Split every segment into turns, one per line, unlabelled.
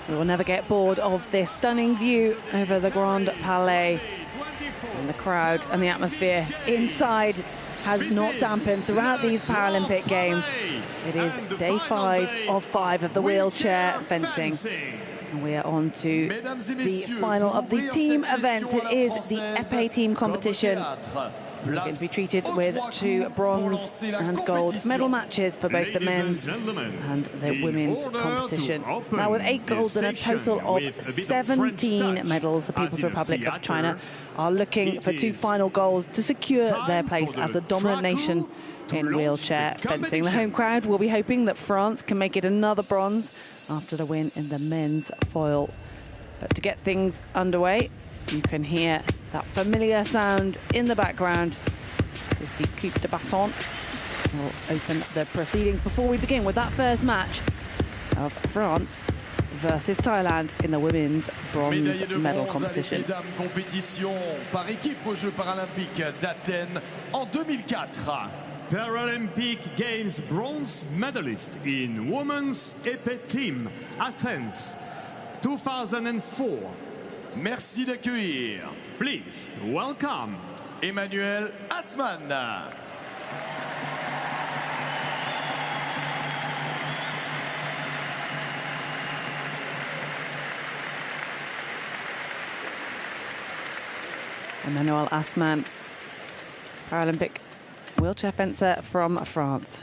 We will never get bored of this stunning view over the Grand Palais. And the crowd and the atmosphere inside has not dampened throughout these Paralympic Games. It is day 5 of 5 of the wheelchair fencing. And we are on to the final of the team events. It is the Epee team competition. We're going to be treated with 2 bronze and gold medal matches for both the men's and the women's competition. Now, with 8 golds and a total of 17 medals, the People's Republic of China are looking for 2 final goals to secure their place as a dominant nation in wheelchair fencing. The home crowd will be hoping that France can make it another bronze after the win in the men's foil. But to get things underway, you can hear that familiar sound in the background. This is the coup de baton. We'll open the proceedings before we begin with that first match of France versus Thailand in the women's bronze medal competition.
Compétition par équipe aux Jeux Paralympiques d'Athènes en 2004.
Paralympic Games bronze medalist in women's Epee team, Athens, 2004.
Merci d'accueillir.
Please welcome
Emmanuel Assmann.
Emmanuel Assmann, Paralympic wheelchair fencer from France.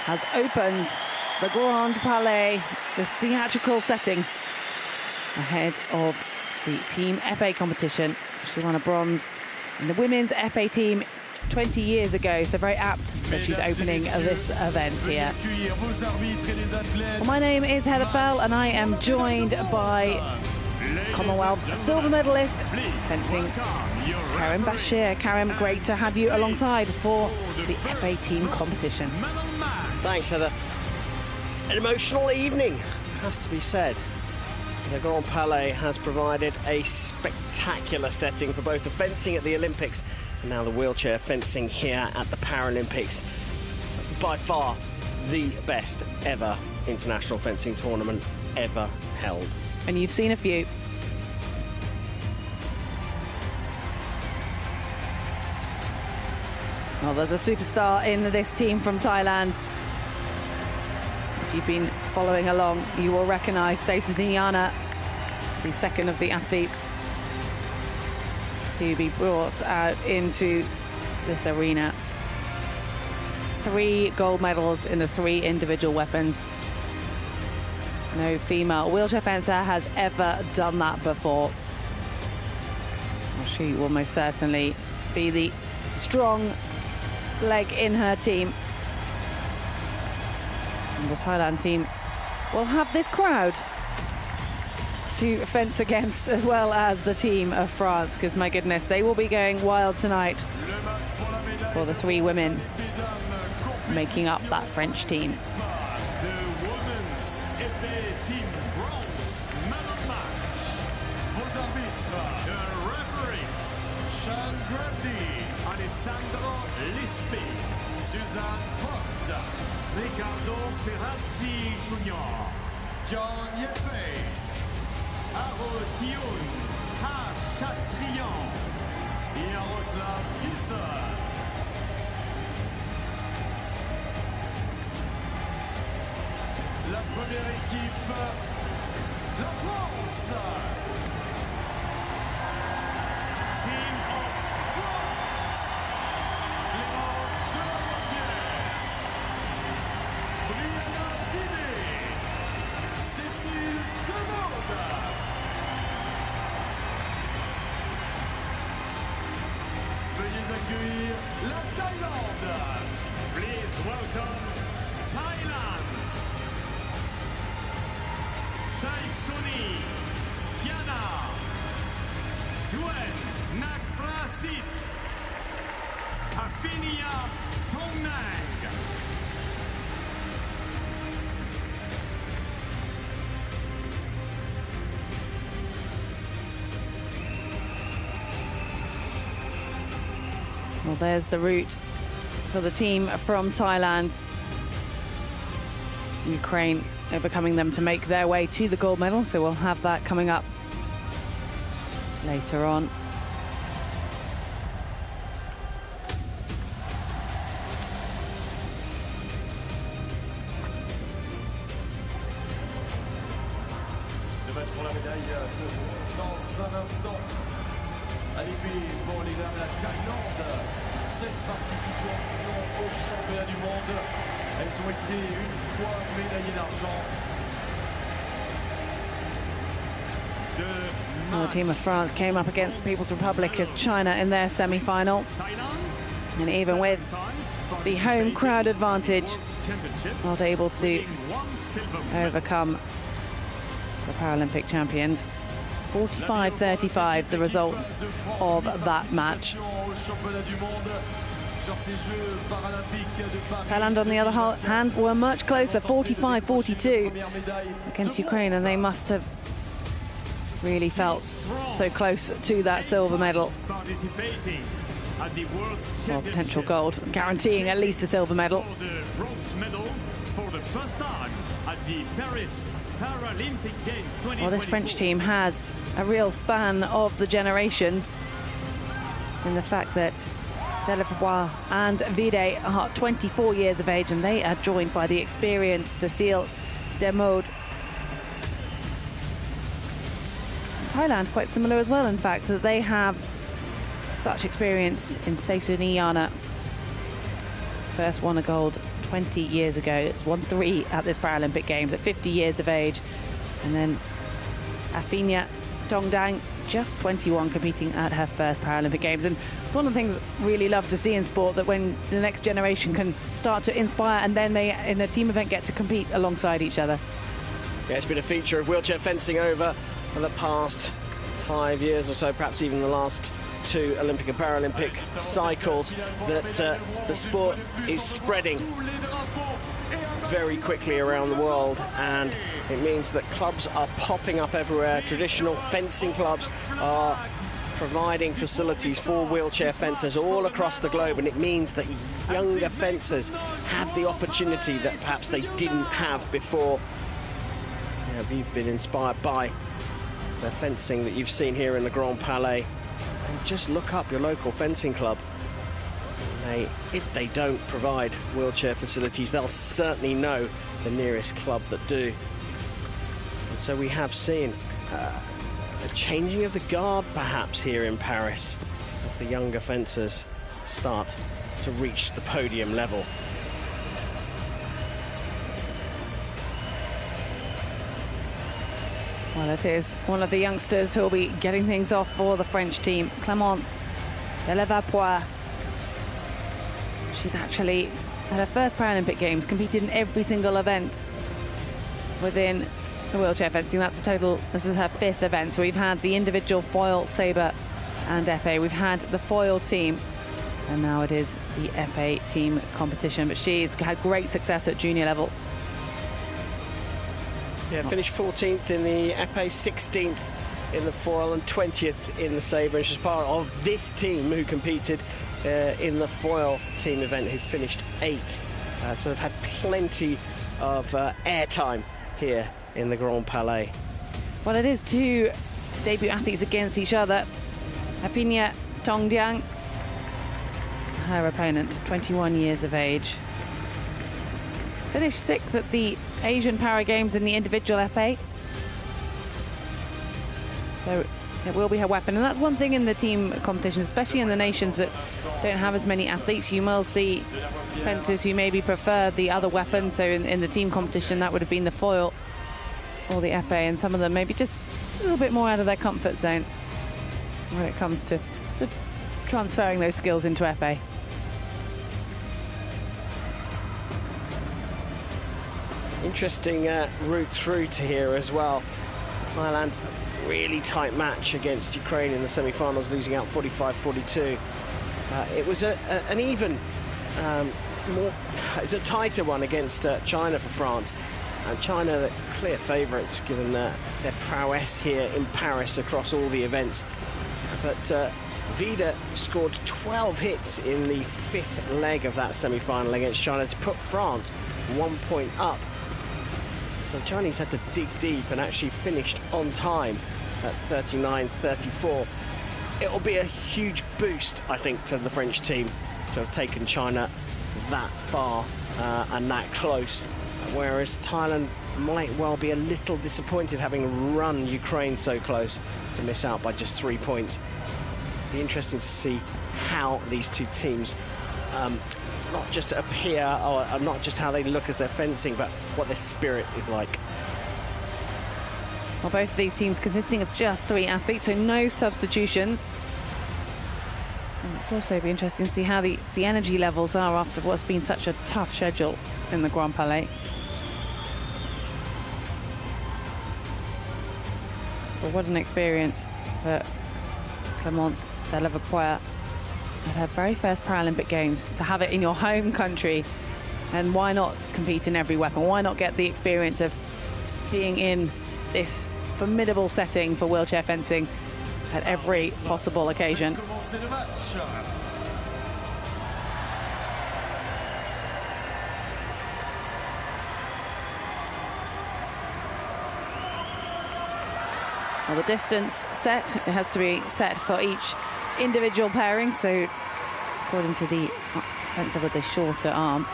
Has opened the Grand Palais, this theatrical setting, ahead of the Team Epee competition. She won a bronze in the women's Epee team 20 years ago, so very apt that she's opening this event here. Well, my name is Heather Fell, and I am joined by Commonwealth silver medalist fencing Karim Bashir. Karim, great to have you alongside for the Epee team competition.
Thanks, Heather. An emotional evening, has to be said. The Grand Palais has provided a spectacular setting for both the fencing at the Olympics and now the wheelchair fencing here at the Paralympics. By far the best ever international fencing tournament ever held.
And you've seen a few. Well, there's a superstar in this team from Thailand. If you've been following along, you will recognise Susinyana, the second of the athletes to be brought out into this arena. 3 gold medals in the 3 individual weapons. No female wheelchair fencer has ever done that before. Well, she will most certainly be the strong leg in her team. And the Thailand team will have this crowd to fence against, as well as the team of France, because my goodness, they will be going wild tonight for the 3 women making up that French team.
Ricardo Ferrazzi Jr.
John Yefei.
Arotion Chatrian.
Yaroslav Kisser. La première équipe, la France.
Team of France.
Clément de Cécile Demande. Veuillez accueillir la Thaïlande.
Please welcome Thailand. Saisoni Kiana Duen Nakprasit Afinia Thongnang.
Well, there's the route for the team from Thailand. Ukraine overcoming them to make their way to the gold medal, so we'll have that coming up later on.
Ce match pour la médaille de bronze dans un instant. À l'Epee pour les dames, la Thaïlande. 7 participations au championnat du monde. Elles ont été une fois médaillées d'argent.
The team of France came up against the People's Republic of China in their semi-final. And even with the home crowd advantage, not able to overcome the Paralympic champions. 45-35, the result of that match. Thailand, on the other hand, were much closer, 45-42 against Ukraine, and they must have really felt so close to that silver medal. Or potential gold, guaranteeing at least a silver medal.
For the first time at the Paris Paralympic Games 2024.
Well, this French team has a real span of the generations in the fact that Delavoye and Vide are 24 years of age, and they are joined by the experienced Cécile Demode. Thailand quite similar as well, in fact, so that they have such experience in Seisuniana. First won a gold 20 years ago. It's won 3 at this Paralympic Games at 50 years of age. And then Afinia Tongdang, just 21, competing at her first Paralympic Games. And it's one of the things I really love to see in sport, that when the next generation can start to inspire and then they, in a team event, get to compete alongside each other.
Yeah, it's been a feature of wheelchair fencing over the past 5 years or so, perhaps even the last 2 Olympic and Paralympic cycles, that the sport is spreading very quickly around the world, and it means that clubs are popping up everywhere. Traditional fencing clubs are providing facilities for wheelchair fencers all across the globe, and it means that younger fencers have the opportunity that perhaps they didn't have before. If you've been inspired by the fencing that you've seen here in the Grand Palais, and just look up your local fencing club. If they don't provide wheelchair facilities, they'll certainly know the nearest club that do. And so we have seen a changing of the guard perhaps here in Paris as the younger fencers start to reach the podium level.
Well, it is one of the youngsters who will be getting things off for the French team, Clémence Delavoye. She's actually, at her first Paralympic Games, competed in every single event within the wheelchair fencing. That's a total, this is her 5th event. So we've had the individual foil, sabre and épée. We've had the foil team, and now it is the épée team competition. But she's had great success at junior level.
Yeah, finished 14th in the épée, 16th in the foil and 20th in the sabre. And she's part of this team who competed in the foil team event, who finished 8th. So they've had plenty of airtime here in the Grand Palais.
Well, it is 2 debut athletes against each other. Afinia Tongdang, her opponent, 21 years of age. Finished 6th at the Asian Para Games in the individual épée. So it will be her weapon. And that's one thing in the team competition, especially in the nations that don't have as many athletes. You will see fencers who maybe prefer the other weapon. So in the team competition, that would have been the foil or the épée. And some of them maybe just a little bit more out of their comfort zone when it comes to transferring those skills into épée.
Interesting route through to here as well. Thailand, really tight match against Ukraine in the semi-finals, losing out 45-42. It was an even, it's a tighter one against China for France. And China, the clear favourites, given their prowess here in Paris across all the events. But Vida scored 12 hits in the 5th leg of that semi-final against China to put France 1 point up. So Chinese had to dig deep and actually finished on time at 39-34. It'll be a huge boost, I think, to the French team to have taken China that far and that close, whereas Thailand might well be a little disappointed having run Ukraine so close to miss out by just 3 points. Be interesting to see how these two teams, it's not just appear or not just how they look as they're fencing, but what their spirit is like.
Well, both of these teams consisting of just 3 athletes, so no substitutions. And it's also be interesting to see how the energy levels are after what's been such a tough schedule in the Grand Palais. But what an experience for Clémence Delavepoire at her very first Paralympic Games, to have it in your home country. And why not compete in every weapon? Why not get the experience of being in this formidable setting for wheelchair fencing at every possible occasion? Well, the distance set, it has to be set for each individual pairing, so according to the fencer with the shorter arm.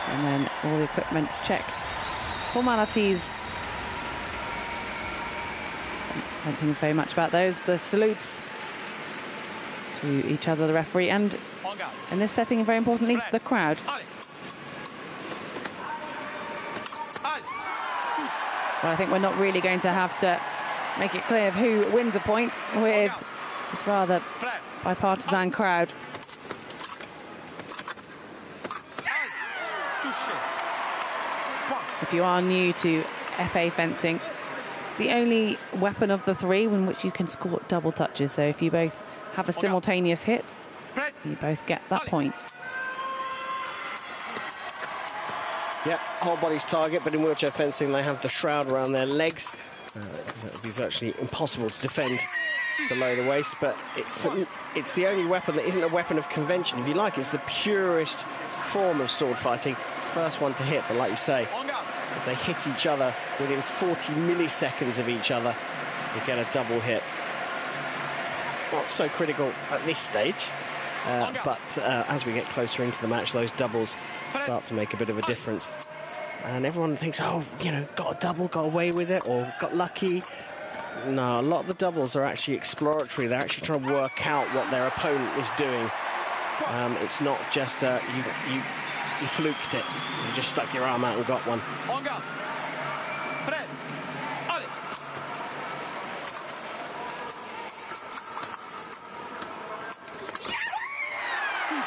And then all the equipment checked. Formalities. Fencing is very much about those. The salutes to each other, the referee, and in this setting, very importantly, the crowd. But I think we're not really going to have to make it clear of who wins a point with this rather bipartisan crowd. If you are new to Epee fencing, it's the only weapon of the 3 in which you can score double touches. So if you both have a simultaneous hit, you both get that point.
Yeah, whole body's target, but in wheelchair fencing they have the shroud around their legs. It would be virtually impossible to defend below the waist, but it's the only weapon that isn't a weapon of convention. If you like, it's the purest form of sword fighting. First one to hit, but like you say, if they hit each other within 40 milliseconds of each other, you get a double hit. Not so critical at this stage. But as we get closer into the match, those doubles start to make a bit of a difference. And everyone thinks, oh, you know, got a double, got away with it, or got lucky. No, a lot of the doubles are actually exploratory. They're actually trying to work out what their opponent is doing. It's not just you fluked it. You just stuck your arm out and got one.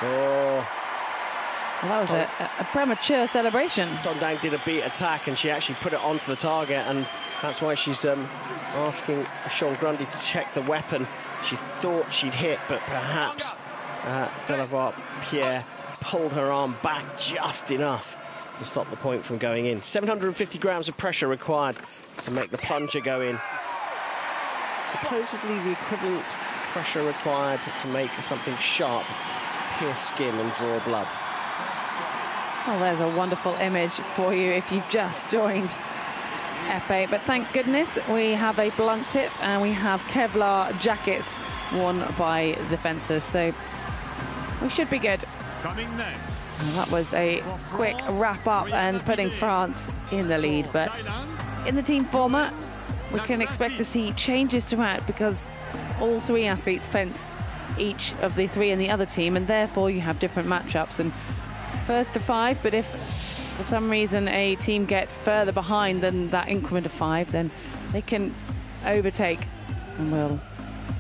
Oh.
Well, that was a premature celebration.
Dondang did a beat attack and she actually put it onto the target, and that's why she's asking Sean Grundy to check the weapon. She thought she'd hit, but perhaps Delavepoire pulled her arm back just enough to stop the point from going in. 750 grams of pressure required to make the plunger go in. Supposedly the equivalent pressure required to make something sharp pierce skin and draw blood.
Well, there's a wonderful image for you if you've just joined Epee. But thank goodness we have a blunt tip and we have Kevlar jackets worn by the fencers, so we should be good.
Coming next.
And that was a quick wrap up and putting France in the lead. But in the team format, we can expect to see changes throughout because all 3 athletes fence each of the 3 in the other team, and therefore you have different matchups. And it's first to 5, but if for some reason a team get further behind than that increment of 5, then they can overtake, and we'll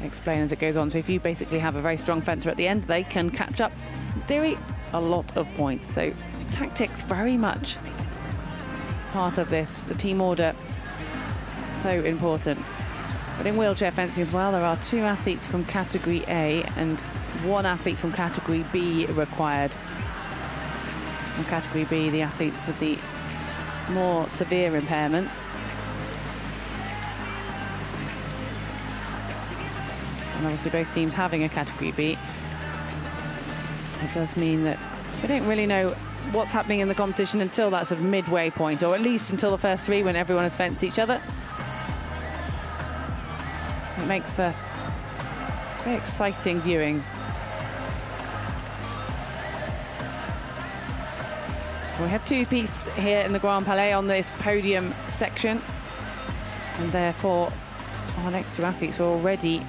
explain as it goes on. So if you basically have a very strong fencer at the end, they can catch up, in theory, a lot of points. So tactics very much part of this, the team order, so important. But in wheelchair fencing as well, there are 2 athletes from category A and 1 athlete from category B required. In category B, the athletes with the more severe impairments. And obviously both teams having a category B. It does mean that we don't really know what's happening in the competition until that sort of midway point, or at least until the first three when everyone has fenced each other. It makes for very exciting viewing. We have two-piece here in the Grand Palais on this podium section, and therefore our next two athletes were already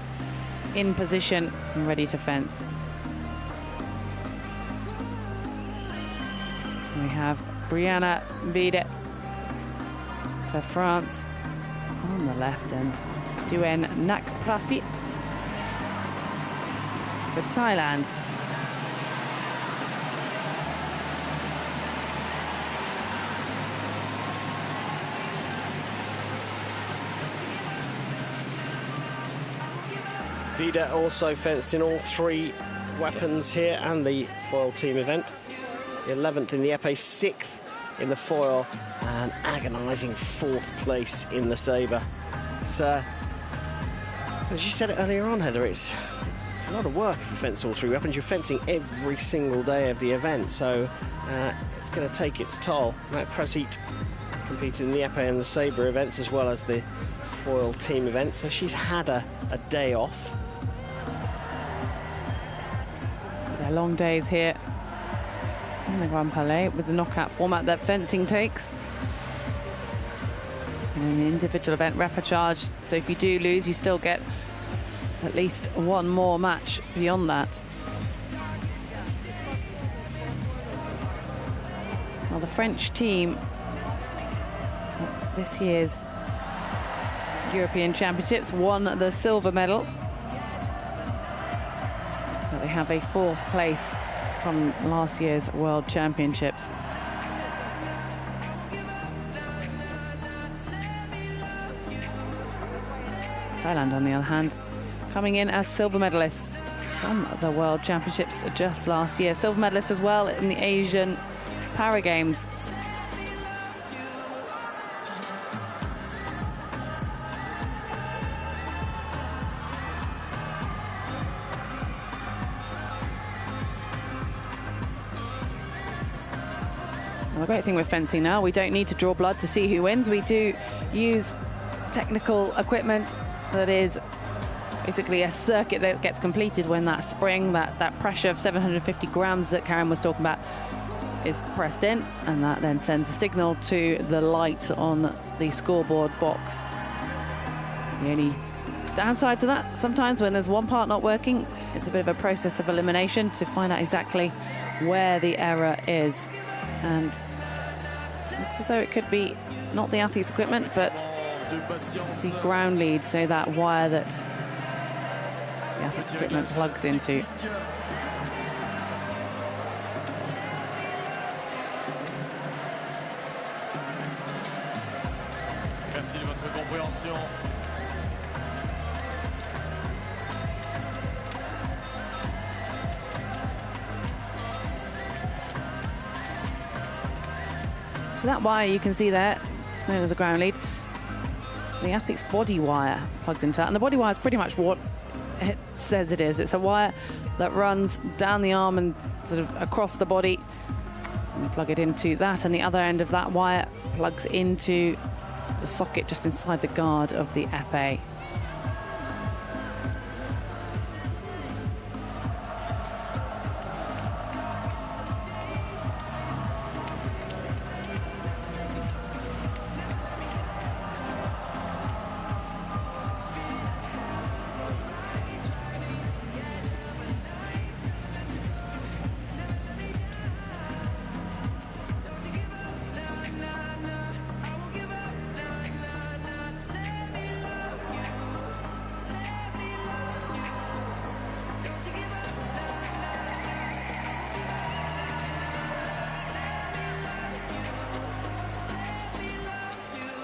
in position and ready to fence. We have Brianna Vide for France on the left, and Duen Nak Prasi for Thailand.
Vida also fenced in all three weapons here and the foil team event. 11th in the epee, 6th in the foil, and agonising 4th place in the sabre. So, as you said it earlier on, Heather, it's a lot of work if you fence all three weapons. You're fencing every single day of the event, so it's going to take its toll. Matt Prasit competed in the epee and the sabre events as well as the foil team event, so she's had a day off.
They're long days here in the Grand Palais with the knockout format that fencing takes. And in the individual event, repechage, so if you do lose, you still get at least one more match beyond that. Well, the French team at this year's European Championships won the silver medal. But they have a 4th place from last year's World Championships. Thailand, on the other hand, coming in as silver medalists from the World Championships just last year. Silver medalists as well in the Asian Para Games. The great thing with fencing now, we don't need to draw blood to see who wins. We do use technical equipment that is basically a circuit that gets completed when that spring, that pressure of 750 grams that Karen was talking about is pressed in, and that then sends a signal to the light on the scoreboard box. The only downside to that, sometimes when there's one part not working, it's a bit of a process of elimination to find out exactly where the error is. And looks as though it could be not the athlete's equipment, but the ground lead, so that wire that the athlete's equipment plugs into.
Merci de votre compréhension.
So that wire you can see there, known as a ground lead, the athlete's body wire plugs into that. And the body wire is pretty much what it says it is. It's a wire that runs down the arm and sort of across the body. So you plug it into that, and the other end of that wire plugs into the socket just inside the guard of the epee.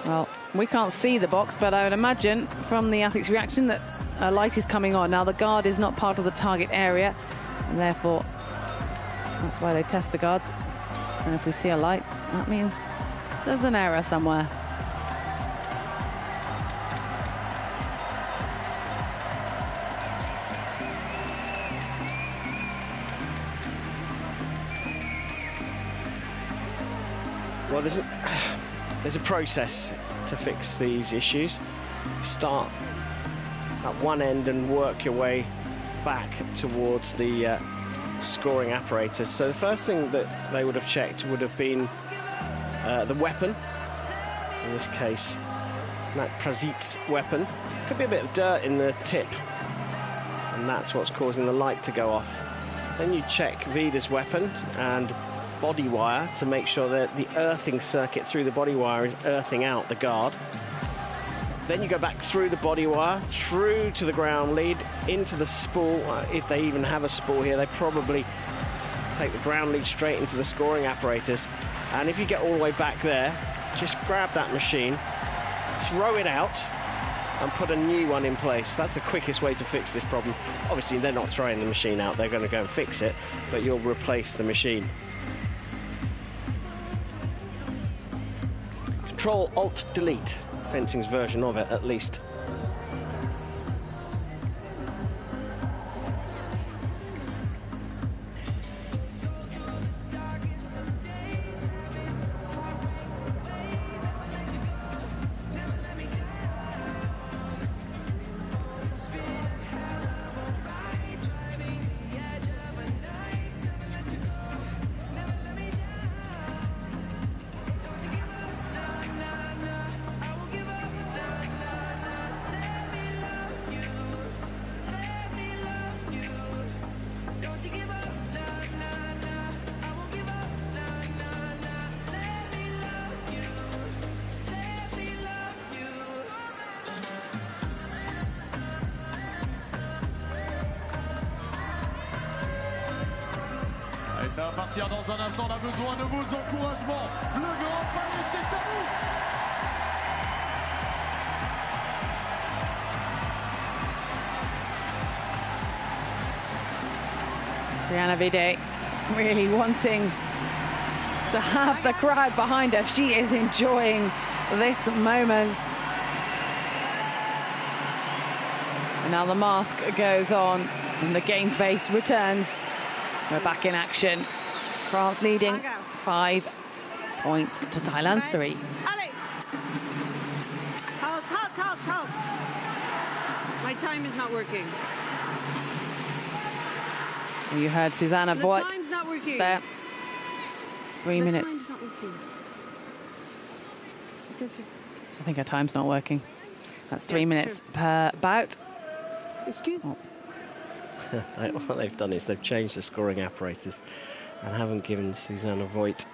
Well, we can't see the box, but I would imagine from the athlete's reaction that a light is coming on. Now, the guard is not part of the target area, and therefore that's why they test the guards. And if we see a light, that means there's an error somewhere.
Well, there's a process to fix these issues. Start at one end and work your way back towards the scoring apparatus. So the first thing that they would have checked would have been the weapon. In this case, that Prazit's weapon. Could be a bit of dirt in the tip, and that's what's causing the light to go off. Then you check Vida's weapon and body wire to make sure that the earthing circuit through the body wire is earthing out the guard. Then you go back through the body wire, through to the ground lead, into the spool. If they even have a spool here, they probably take the ground lead straight into the scoring apparatus. And if you get all the way back there, just grab that machine, throw it out, and put a new one in place. That's the quickest way to fix this problem. Obviously, they're not throwing the machine out, they're going to go and fix it, but you'll replace the machine. Control-Alt-Delete, fencing's version of it, at least.
Et ça va partir dans un instant, on a besoin de vos encouragements. Le grand Palais, c'est à vous.
Brianna Vide really wanting to have the crowd behind her. She is enjoying this moment. And now the mask goes on and the game face returns. We're back in action. France leading 5 points to Thailand's 3.
Halt. My time is not working.
You heard Susanna Voigt
time's not working.
there. 3 minutes.
Time's not working.
I think her time's not working. That's 3 minutes per bout.
Excuse.
Oh.
What they've done is they've changed the scoring apparatus and haven't given Susanna Voigt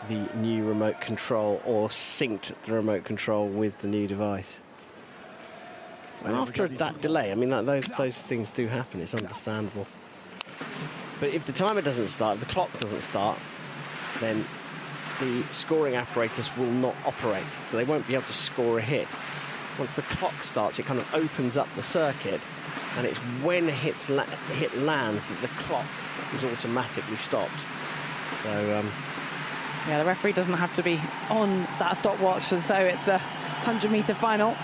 the new remote control or synced the remote control with the new device. And after that delay, I mean, those things do happen, it's understandable. But if the timer doesn't start, if the clock doesn't start, then the scoring apparatus will not operate, so they won't be able to score a hit. Once the clock starts, it kind of opens up the circuit, and it's when a hit lands that the clock is automatically stopped. So,
yeah, the referee doesn't have to be on that stopwatch, so it's a 100-meter final.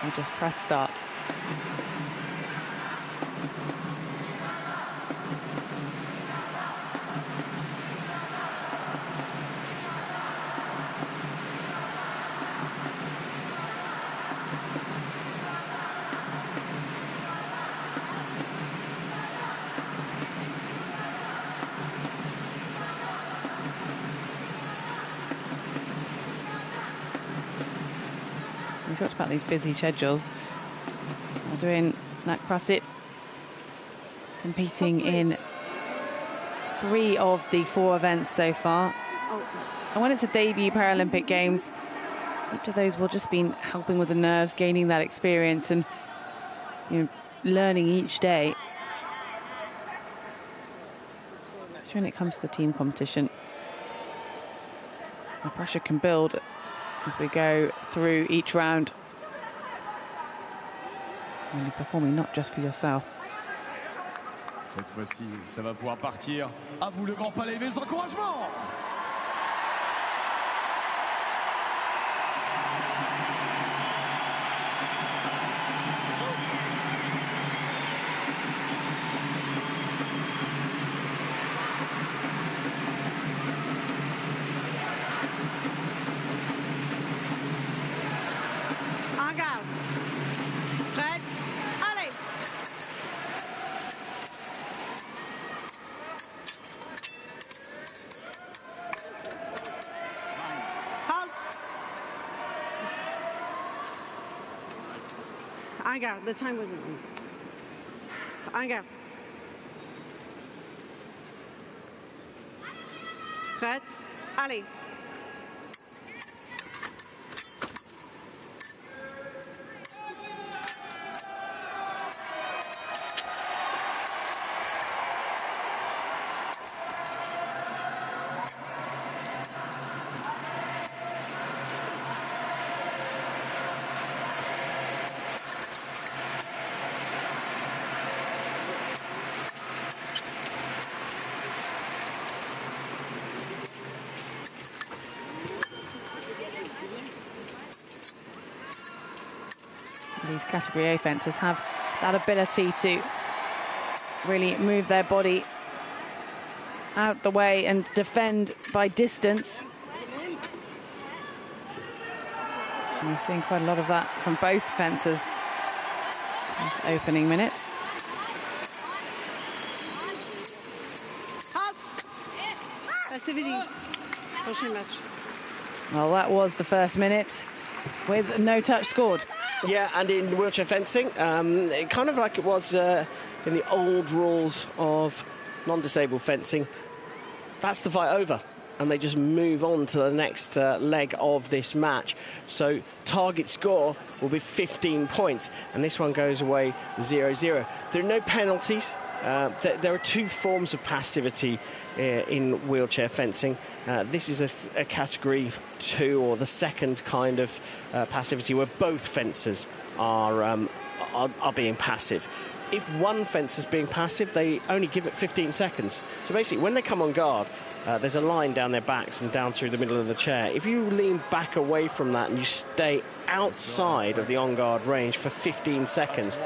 We'll just press start. We talked about these busy schedules. We're doing Nak Prasit competing in 3 of the 4 events so far. And when it's a debut Paralympic Games, each of those will just be helping with the nerves, gaining that experience and learning each day. Especially when it comes to the team competition. The pressure can build as we go through each round. And you're performing not just for yourself.
Cette fois-ci, ça va pouvoir partir. À vous le Grand Palais, mes encouragements.
Anga, the time wasn't on. Anga. Prête? Allez.
These category A fencers have that ability to really move their body out the way and defend by distance. And we're seeing quite a lot of that from both fencers this opening minute.
Passivity. Prochain match.
Well, that was the first minute with no touch scored.
Yeah, and in wheelchair fencing, kind of like it was in the old rules of non-disabled fencing, that's the fight over, and they just move on to the next leg of this match. So target score will be 15 points, and this one goes away 0-0. There are no penalties. There are two forms of passivity in wheelchair fencing. This is a category 2, or the second kind of passivity, where both fencers are being passive. If one fencer's being passive, they only give it 15 seconds. So basically, when they come on guard, there's a line down their backs and down through the middle of the chair. If you lean back away from that and you stay outside of the on-guard range for 15 seconds,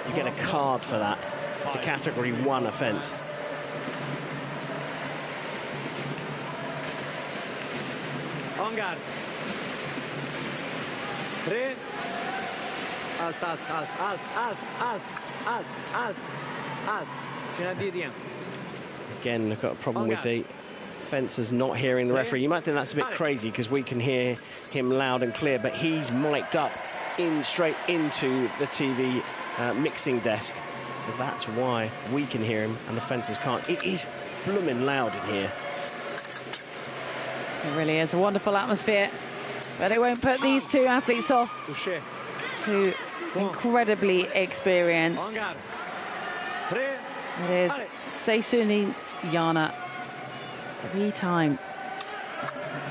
you get a card for that. It's a category 1 offence.
On guard. Ready? Alt, alt, alt, alt, alt, alt, alt, alt, alt. Je n'ai dit rien.
Again, I've got a problem with the fencers not hearing the referee. You might think that's a bit crazy because we can hear him loud and clear, but he's mic'd up straight into the TV mixing desk. So that's why we can hear him and the fencers can't. It is blooming loud in here.
It really is a wonderful atmosphere, but it won't put these two athletes off. Two incredibly experienced. It is Seisuni Yana, 3-time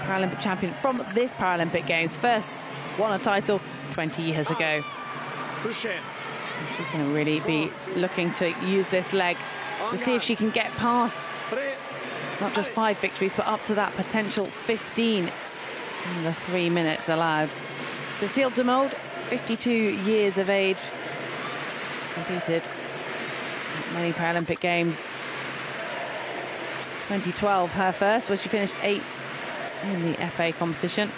Paralympic champion from this Paralympic Games. First won a title 20 years ago. She's going to really be looking to use this leg to see if she can get past not just 5 victories, but up to that potential 15 in the 3 minutes allowed. Cécile Demold, 52 years of age, competed at many Paralympic Games. 2012, her first, where she finished 8th in the Epee competition.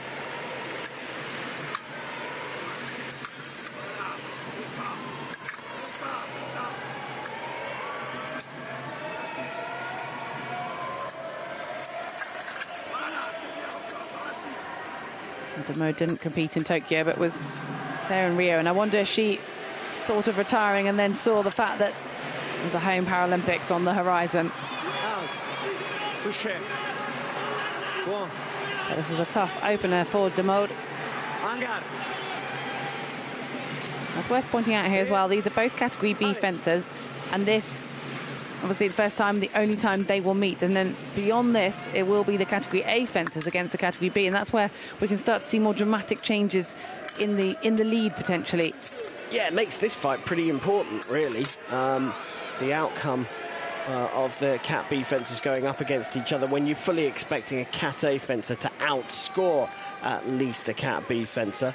Demold didn't compete in Tokyo, but was there in Rio. And I wonder if she thought of retiring and then saw the fact that there was a home Paralympics on the horizon. But this is a tough opener for Demold. That's worth pointing out here as well. These are both category B fencers, and this, obviously, the first time, the only time they will meet. And then beyond this, it will be the category A fencers against the category B, and that's where we can start to see more dramatic changes in the lead potentially.
Yeah, it makes this fight pretty important, really. The outcome of the Cat B fencers going up against each other, when you're fully expecting a Cat A fencer to outscore at least a Cat B fencer.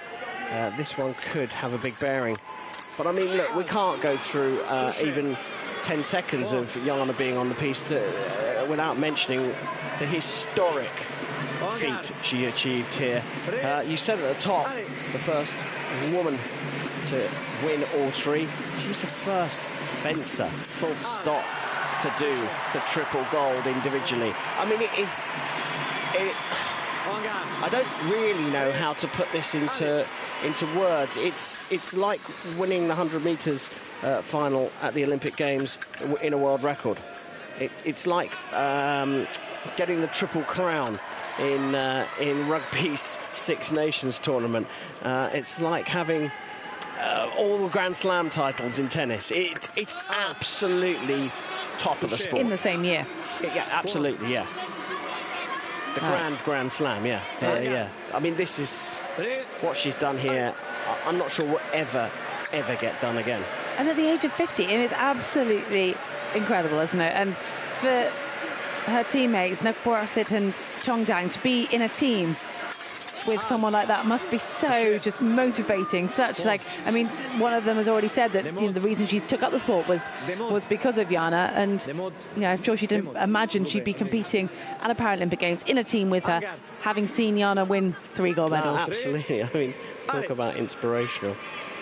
This one could have a big bearing. But I mean, look, we can't go through even 10 seconds of Yana being on the piece without mentioning the historic feat she achieved here. You said at the top, the first woman to win all 3. She's the first fencer, full stop, to do the triple gold individually. I mean, it is... I don't really know how to put this into words. It's like winning the 100 meters final at the Olympic Games in a world record. It's like getting the Triple Crown in rugby's Six Nations tournament. It's like having all the Grand Slam titles in tennis. It's absolutely top of the sport.
In the same year.
Yeah, absolutely, yeah. The Grand Slam, yeah. Yeah. I mean, this is what she's done here. I'm not sure will ever get done again.
And at the age of 50, it is absolutely incredible, isn't it? And for her teammates, Nakporasit and Chongdang, to be in a team with someone like that must be so just motivating. Such like, I mean, one of them has already said that the reason she took up the sport was because of Jana, and I'm sure she didn't imagine she'd be competing at a Paralympic Games in a team with her, having seen Jana win 3 gold medals.
No, absolutely. I mean, talk about inspirational.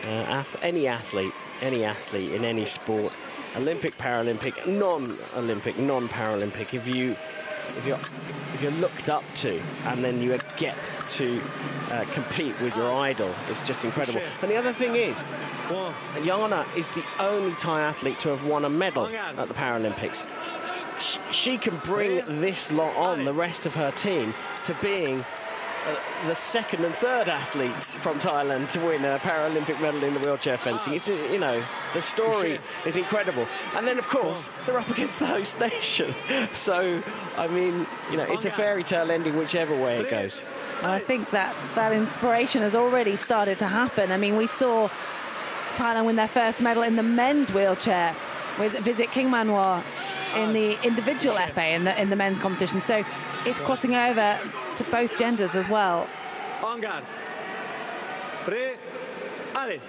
Any athlete in any sport, Olympic, Paralympic, non-Olympic, non-Paralympic, if you're looked up to and then you get to compete with your idol, it's just incredible. And the other thing is, Jana is the only Thai athlete to have won a medal at the Paralympics. She can bring this lot on, the rest of her team, to being the second and third athletes from Thailand to win a Paralympic medal in the wheelchair fencing. It's, the story is incredible. And then, of course, they're up against the host nation. So, I mean, it's a fairy tale ending whichever way it goes.
Well, I think that inspiration has already started to happen. I mean, we saw Thailand win their first medal in the men's wheelchair with Visit Kingmanwar in the individual epee in the men's competition. So it's crossing over to both genders as well.
En garde. Prêt. Allez.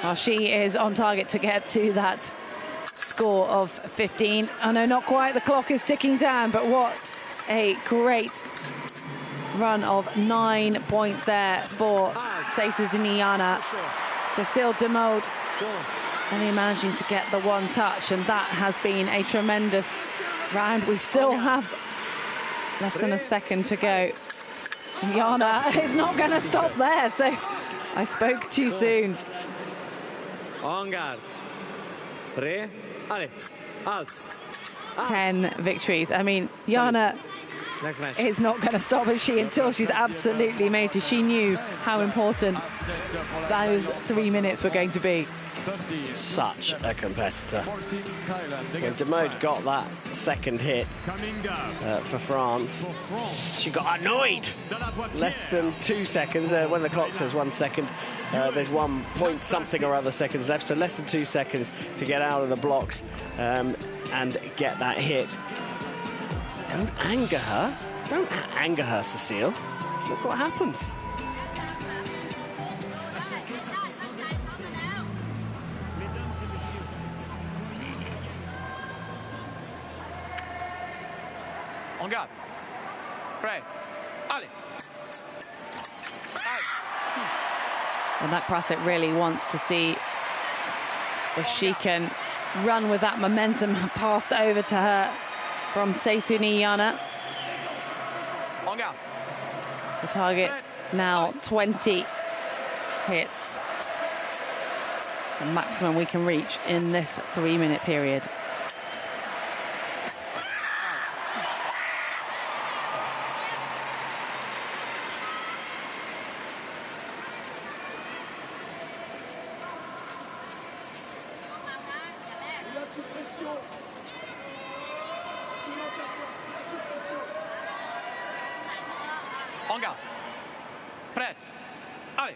Well, she is on target to get to that score of 15. Oh no, not quite. The clock is ticking down, but what a great run of 9 points there for Seisuzini Jana. Cécile Demode only managing to get the one touch, and that has been a tremendous round. We still have less than a second to go. Jana is not going to stop there, so I spoke too soon.
En garde. Prêt. Allez. Out.
10 victories. I mean, Jana is not going to stop, is she, until she's absolutely made it. She knew how important those 3 minutes were going to be.
Such a competitor. When Demode got that second hit for France, she got annoyed. Less than 2 seconds. When the clock says 1 second, there's 1 point something or other seconds left, so less than 2 seconds to get out of the blocks and get that hit. Don't anger her. Don't anger her, Cécile. Look what happens.
En garde. Prêt. Allez.
And that Prasset really wants to see if she can run with that momentum passed over to her from Seisuzini Jana.
En garde.
The target now 20 hits. The maximum we can reach in this 3 minute period.
En garde. Prête. Allez.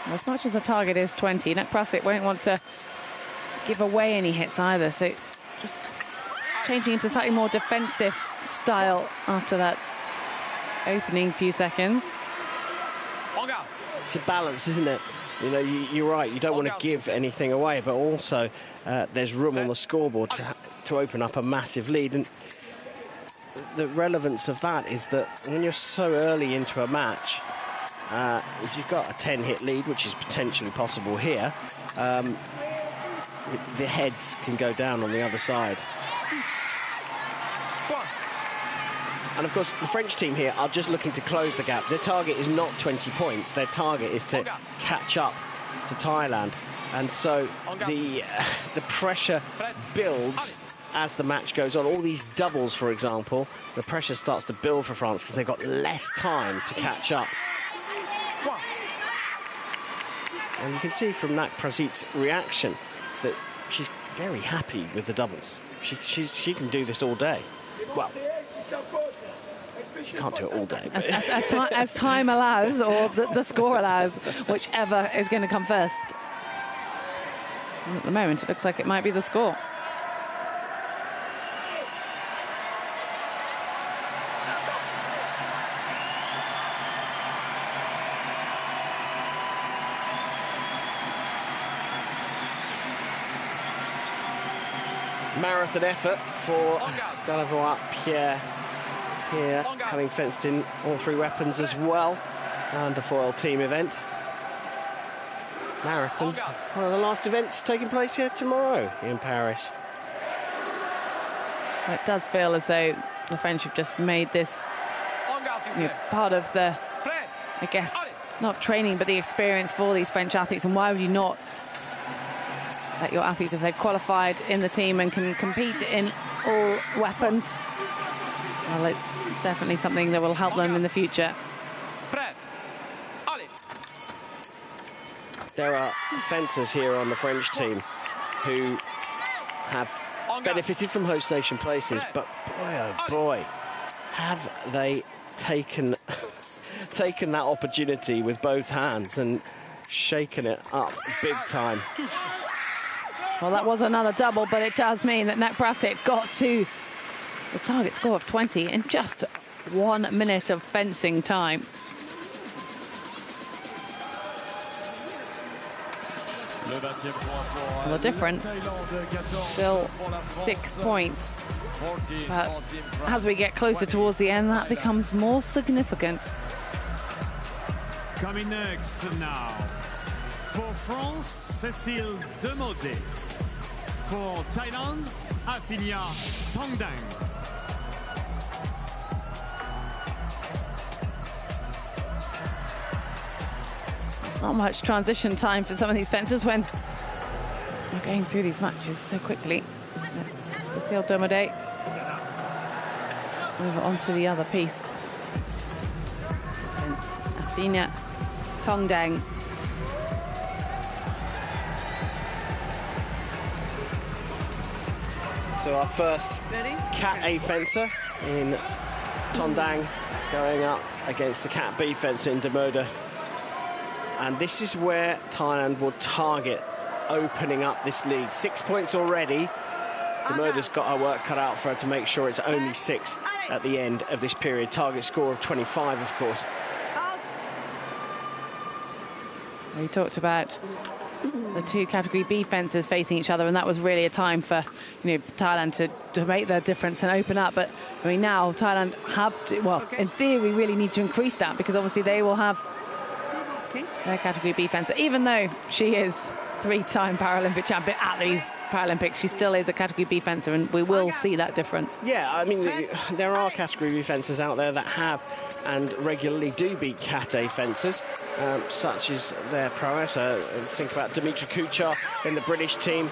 As much as the target is 20, Prasset won't want to give away any hits either, so just changing into slightly more defensive style after that opening few seconds.
En garde.
It's a balance, isn't it? You're right, you don't want to give anything away, but also there's room on the scoreboard to open up a massive lead. And the relevance of that is that when you're so early into a match, if you've got a 10-hit lead, which is potentially possible here, the heads can go down on the other side. And of course, the French team here are just looking to close the gap. Their target is not 20 points. Their target is to catch up to Thailand. And so the pressure builds as the match goes on. All these doubles, for example, the pressure starts to build for France because they've got less time to catch up. And you can see from Nakprasit's reaction that she's very happy with the doubles. She can do this all day. Well, she can't do it all day.
As time allows, or the score allows, whichever is going to come first. And at the moment, it looks like it might be the score.
Marathon effort for Pierre here, having fenced in all three weapons as well, and a foil team event. Marathon, one of the last events taking place here tomorrow in Paris.
It does feel as though the French have just made this part of the, I guess, not training, but the experience for these French athletes. And why would you not let your athletes, if they've qualified in the team and can compete in all weapons, well, it's definitely something that will help them in the future.
There are fencers here on the French team who have benefited from host nation places, but boy, oh boy, have they taken that opportunity with both hands and shaken it up big time.
Well, that was another double, but it does mean that Nakprasit got to the target score of 20 in just 1 minute of fencing time. Well, the difference, still 6 points. But as we get closer towards the end, that becomes more significant.
Coming next now, for France, Cécile Demodé. For Thailand, Afinia Thongdang.
There's not much transition time for some of these fencers when they're going through these matches so quickly. Cécile Demodé over onto the other piece. Defense, Afinia Thongdang.
So our first Cat A fencer in Thongdang going up against the Cat B fencer in Demodé. And this is where Thailand will target opening up this lead. 6 points already. Demodé's got her work cut out for her to make sure it's only 6 at the end of this period. Target score of 25, of course.
We talked about the two Category B fencers facing each other, and that was really a time for Thailand to make their difference and open up. But I mean, now Thailand have to, well, in theory, really need to increase that, because obviously they will have their Category B fencer. Even though she is 3-time Paralympic champion at these Paralympics, she still is a Category B fencer, and we will see that difference.
Yeah, I mean, there are Category B fencers out there that have and regularly do beat Cat A fencers, such as their prowess. Think about Dimitri Kuchar in the British team.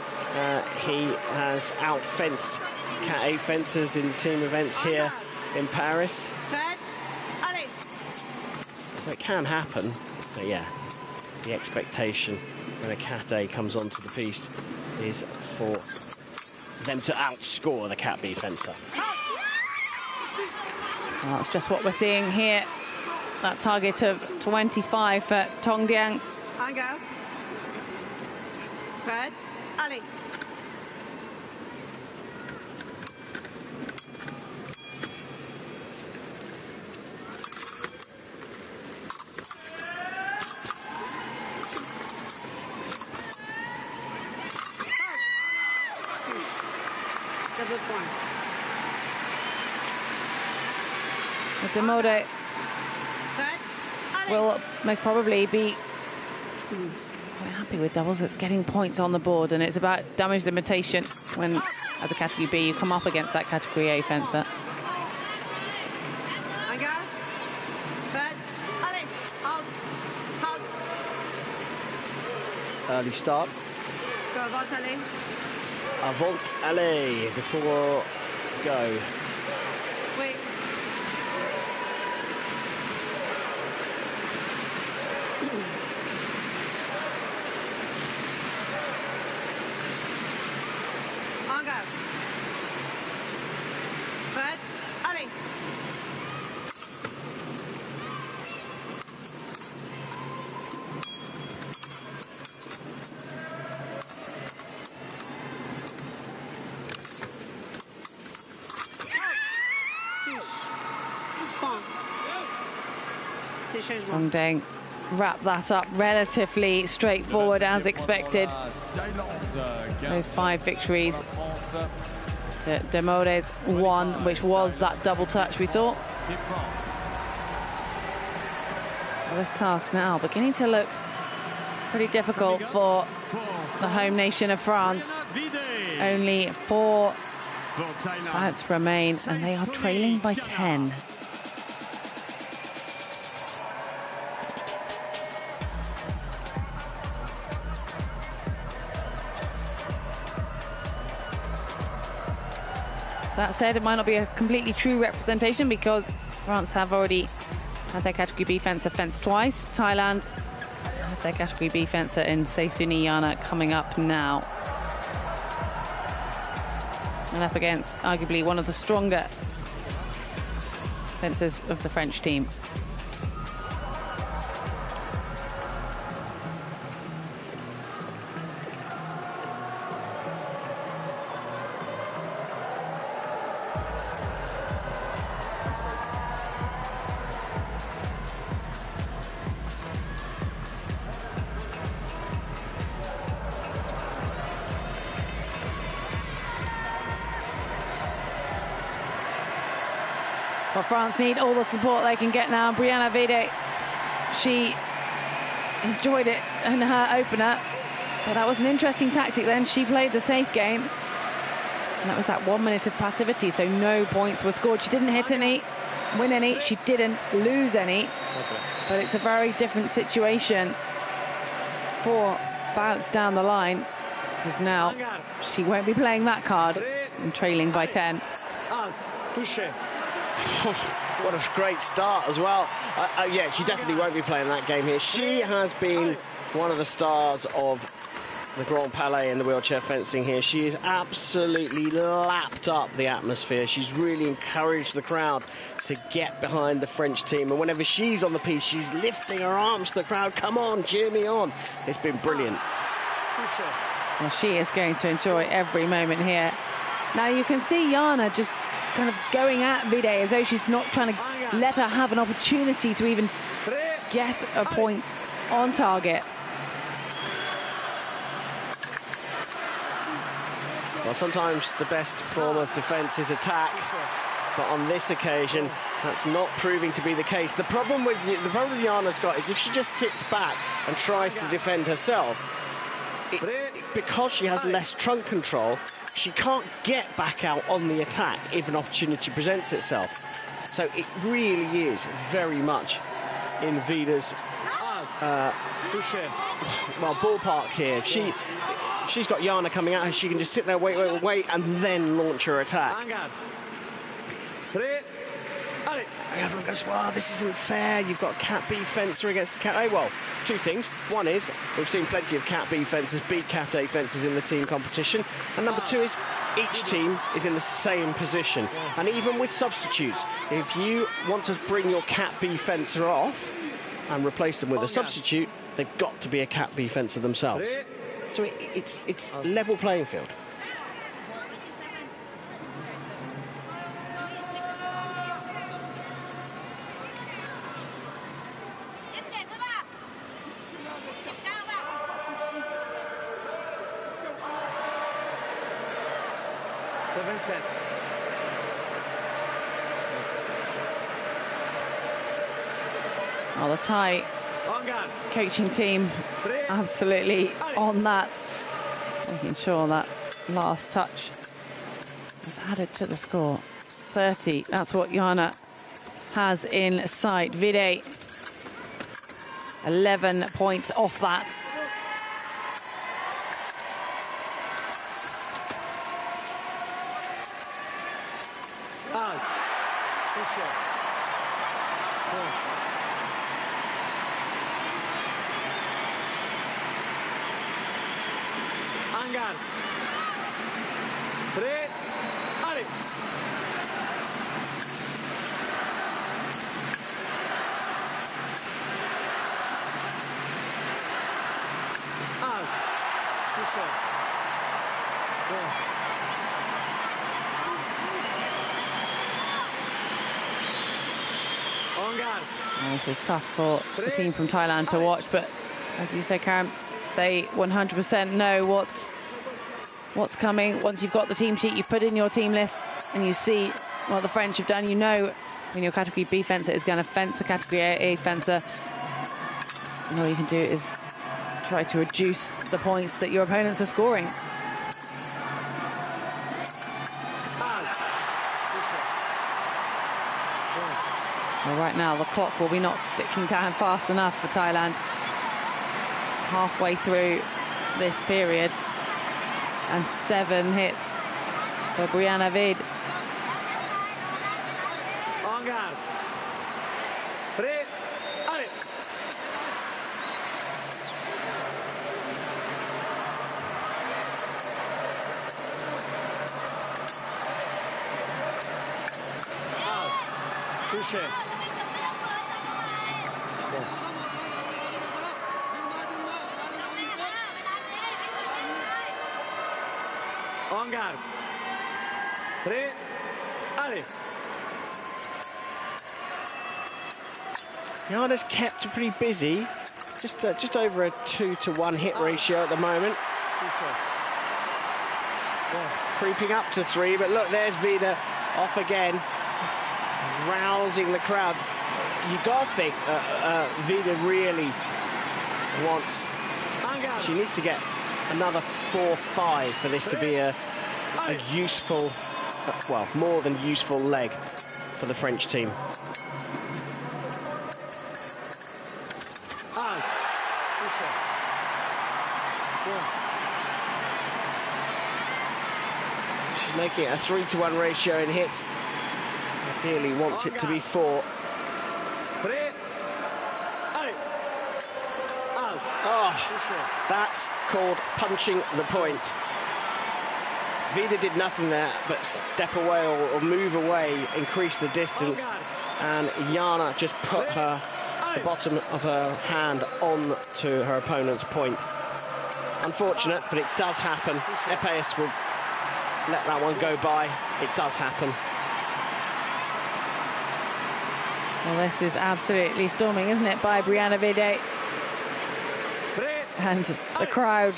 He has out-fenced Cat A fencers in the team events here in Paris. So it can happen, but yeah, the expectation when a Cat A comes onto the piste is for them to outscore the Cat B fencer.
Well, that's just what we're seeing here. That target of 25 for Thongdang.
Go. Prête. Allez. Double point.
Demodé will most probably be quite happy with doubles. It's getting points on the board, and it's about damage limitation when, as a category B, you come up against that category A fencer.
Early start.
Go avant aller.
Avant aller before go.
Wait. En go. Prête. Allez.
Wang Deng wrap that up relatively straightforward as expected. Those 5 victories. Demodes won, which was that double touch we saw. Well, this task now beginning to look pretty difficult for the home nation of France. Only 4 bouts remain, and they are trailing by 10. That said, it might not be a completely true representation because France have already had their category B fencer fenced twice. Thailand have their category B fencer in Seisuni Yana coming up now. And up against arguably one of the stronger fencers of the French team. Well, France need all the support they can get now. Brianna Vide, she enjoyed it in her opener, but that was an interesting tactic then. She played the safe game, and that was that 1 minute of passivity, so no points were scored. She didn't hit any, win any, she didn't lose any, but it's a very different situation for bouts down the line, because now she won't be playing that card and trailing by 10.
What a great start as well. Yeah, she definitely won't be playing that game here. She has been one of the stars of the Grand Palais in the wheelchair fencing here. She has absolutely lapped up the atmosphere. She's really encouraged the crowd to get behind the French team. And whenever she's on the piece, she's lifting her arms to the crowd. Come on, cheer me on. It's been brilliant.
Well, she is going to enjoy every moment here. Now you can see Yana just kind of going at Vide as though she's not trying to let her have an opportunity to even get a point on target.
Well, sometimes the best form of defence is attack, but on this occasion, that's not proving to be the case. The problem Jana's got is if she just sits back and tries to defend herself, because she has less trunk control, she can't get back out on the attack if an opportunity presents itself. So it really is very much in Vide's ballpark here. She's got Jana coming at her. She can just sit there, wait, and then launch her attack. Everyone goes, well, this isn't fair. You've got Cat B fencer against Cat A. Well, two things. One is we've seen plenty of Cat B fencers beat Cat A fencers in the team competition. And number two is each team is in the same position. And even with substitutes, if you want to bring your Cat B fencer off and replace them with a substitute, they've got to be a Cat B fencer themselves. So it's level playing field.
Well, the Thai coaching team absolutely on that, making sure that last touch is added to the score. 30, that's what Jana has in sight. Vide, 11 points off that.
Angar. 3, allez. Out. Touché. Bon.
This is tough for the team from Thailand to watch, but as you say, Karen, they 100% know what's coming. Once you've got the team sheet, you've put in your team list, and you see what the French have done. You know when your category B fencer is going to fence a category A fencer, and all you can do is try to reduce the points that your opponents are scoring. Well, right now, the clock will be not ticking down fast enough for Thailand. Halfway through this period, and 7 hits for Brianna Vide.
Angar. 3, allez. Out. Touché. En garde. 3, allez.
Jana's kept pretty busy. Just over a 2-to-1 hit ratio at the moment. Creeping up to 3, but look, there's Vide off again, rousing the crowd. You got to think Vide really wants. She needs to get another 4-5 for this to be a useful, well, more than useful leg for the French team. She's making it a 3-to-1 ratio in hits. Ideally wants it to be 4. Oh, that's called punching the point. Vide did nothing there but step away or move away, increase the distance, and Jana just put the bottom of her hand on to her opponent's point. Unfortunate, but it does happen. Epee will let that one go by. It does happen.
Well, this is absolutely storming, isn't it, by Brianna Vide? And the crowd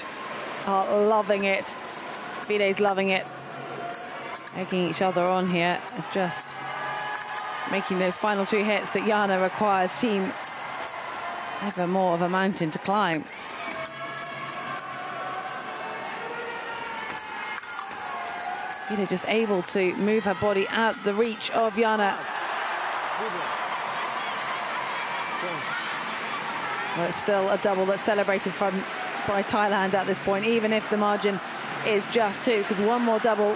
are loving it. Vide's loving it. Egging each other on here. Just making those final 2 hits that Jana requires seem ever more of a mountain to climb. Vide just able to move her body out the reach of Jana. Well, it's still a double that's celebrated by Thailand at this point, even if the margin is just 2, because one more double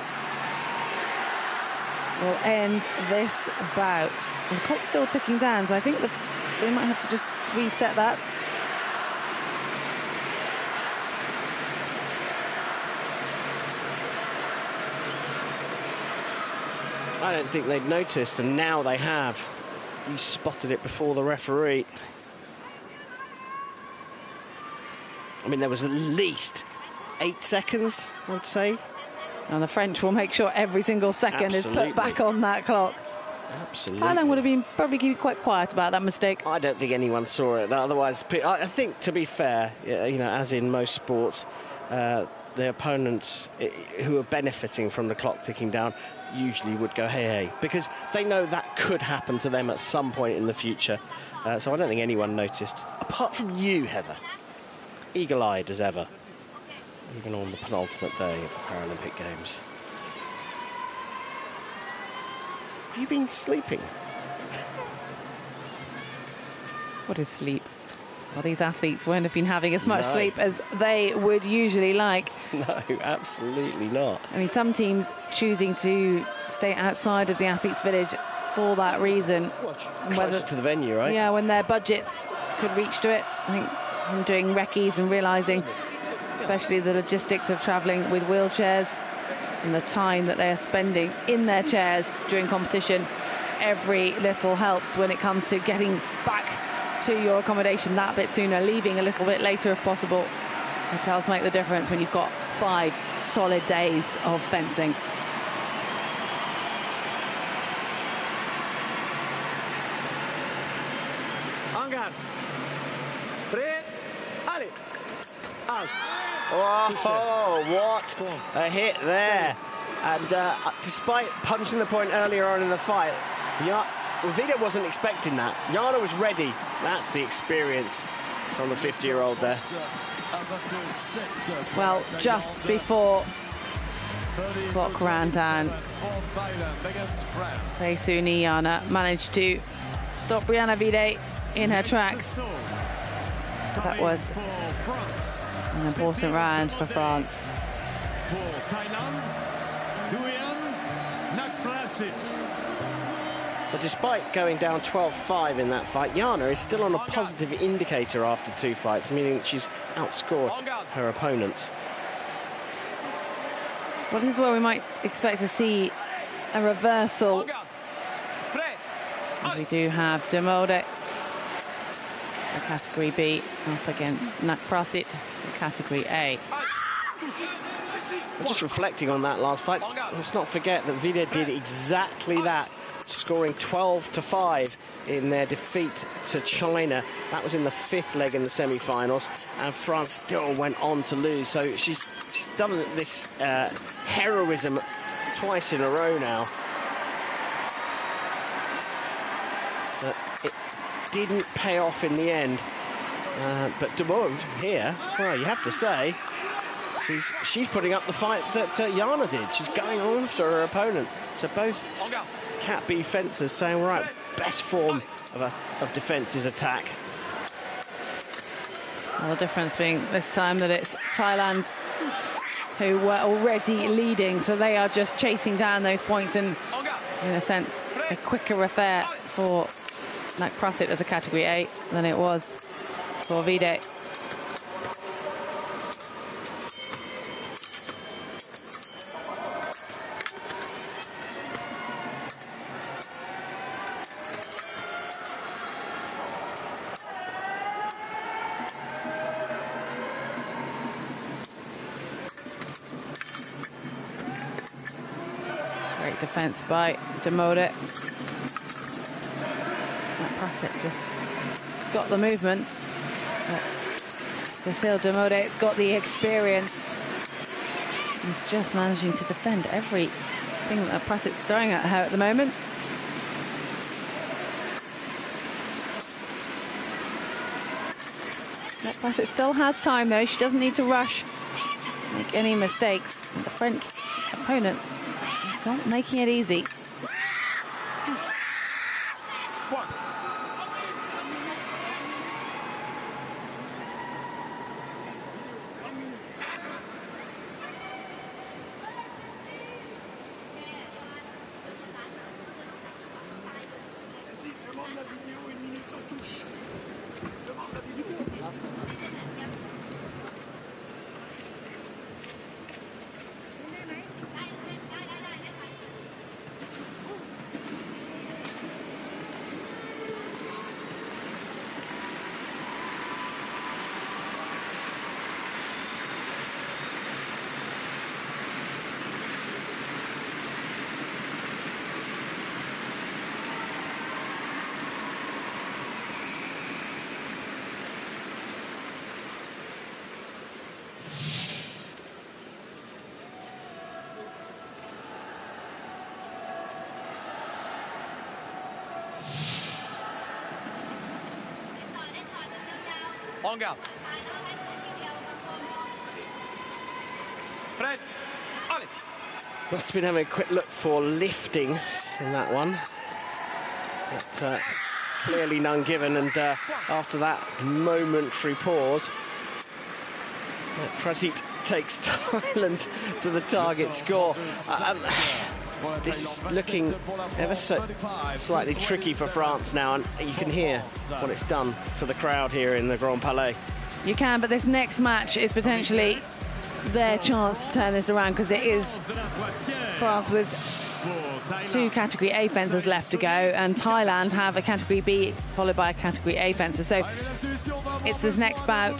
will end this bout. And the clock's still ticking down, so I think that they might have to just reset that.
I don't think they'd noticed, and now they have. You spotted it before the referee. I mean, there was at least 8 seconds, I would say.
And the French will make sure every single second is put back on that clock.
Absolutely.
Thailand would have been probably quite quiet about that mistake.
I don't think anyone saw it. Otherwise, I think, to be fair, you know, as in most sports, the opponents who are benefiting from the clock ticking down usually would go, hey, hey, because they know that could happen to them at some point in the future. So I don't think anyone noticed, apart from you, Heather. Eagle-eyed as ever, even on the penultimate day of the Paralympic Games. Have you been sleeping?
What is sleep? Well, these athletes won't have been having as much
No.
sleep as they would usually like.
No, absolutely not.
I mean, some teams choosing to stay outside of the athletes' village for that reason. And
Closer to the venue, right?
Yeah, when their budgets could reach to it. I think from doing recce's and realising, especially the logistics of travelling with wheelchairs and the time that they are spending in their chairs during competition, every little helps when it comes to getting back to your accommodation that bit sooner, leaving a little bit later if possible. It does make the difference when you've got 5 solid days of fencing.
En garde. Prêt. Allez. Out.
Oh, what a hit there. And despite punching the point earlier on in the fight, Vida wasn't expecting that. Jana was ready. That's the experience from the 50-year-old there.
Well, just before clock ran down, Seisuni Jana managed to stop Brianna Vide in her tracks. That was an important round for France.
For Thailand,
But despite going down 12-5 in that fight, Jana is still on a positive indicator after 2 fights, meaning that she's outscored her opponents.
Well, this is where we might expect to see a reversal, as we do have Demode, the category B, up against Nakprasit, the category A.
Just reflecting on that last fight, let's not forget that Vida did exactly that, scoring 12-5 in their defeat to China. That was in the 5th leg in the semi-finals, and France still went on to lose. So she's done this heroism twice in a row now. But it didn't pay off in the end. But de Boot here, well, you have to say, she's putting up the fight that Jana did. She's going on after her opponent. So both Cat B fencers saying, right, best form of defence is attack.
Well, the difference being this time that it's Thailand who were already leading, so they are just chasing down those points, and in a sense, a quicker affair for Nakprasit as a category A than it was for Vide. Great defense by Demode. Nakprasit just got the movement. Cecile Demode's got the experience. He's just managing to defend everything that Prasit's throwing at her at the moment. Prasit still has time though. She doesn't need to rush, make any mistakes. And the French opponent is not making it easy.
En garde. Prête. Allez.
Must have been having a quick look for lifting in that one. But clearly none given, and after that momentary pause, Prasit takes Thailand to the target score. This is looking ever so slightly tricky for France now, and you can hear what it's done to the crowd here in the Grand Palais.
You can, but this next match is potentially their chance to turn this around, because it is France with 2 Category A fences left to go, and Thailand have a Category B followed by a Category A fencer. So it's this next bout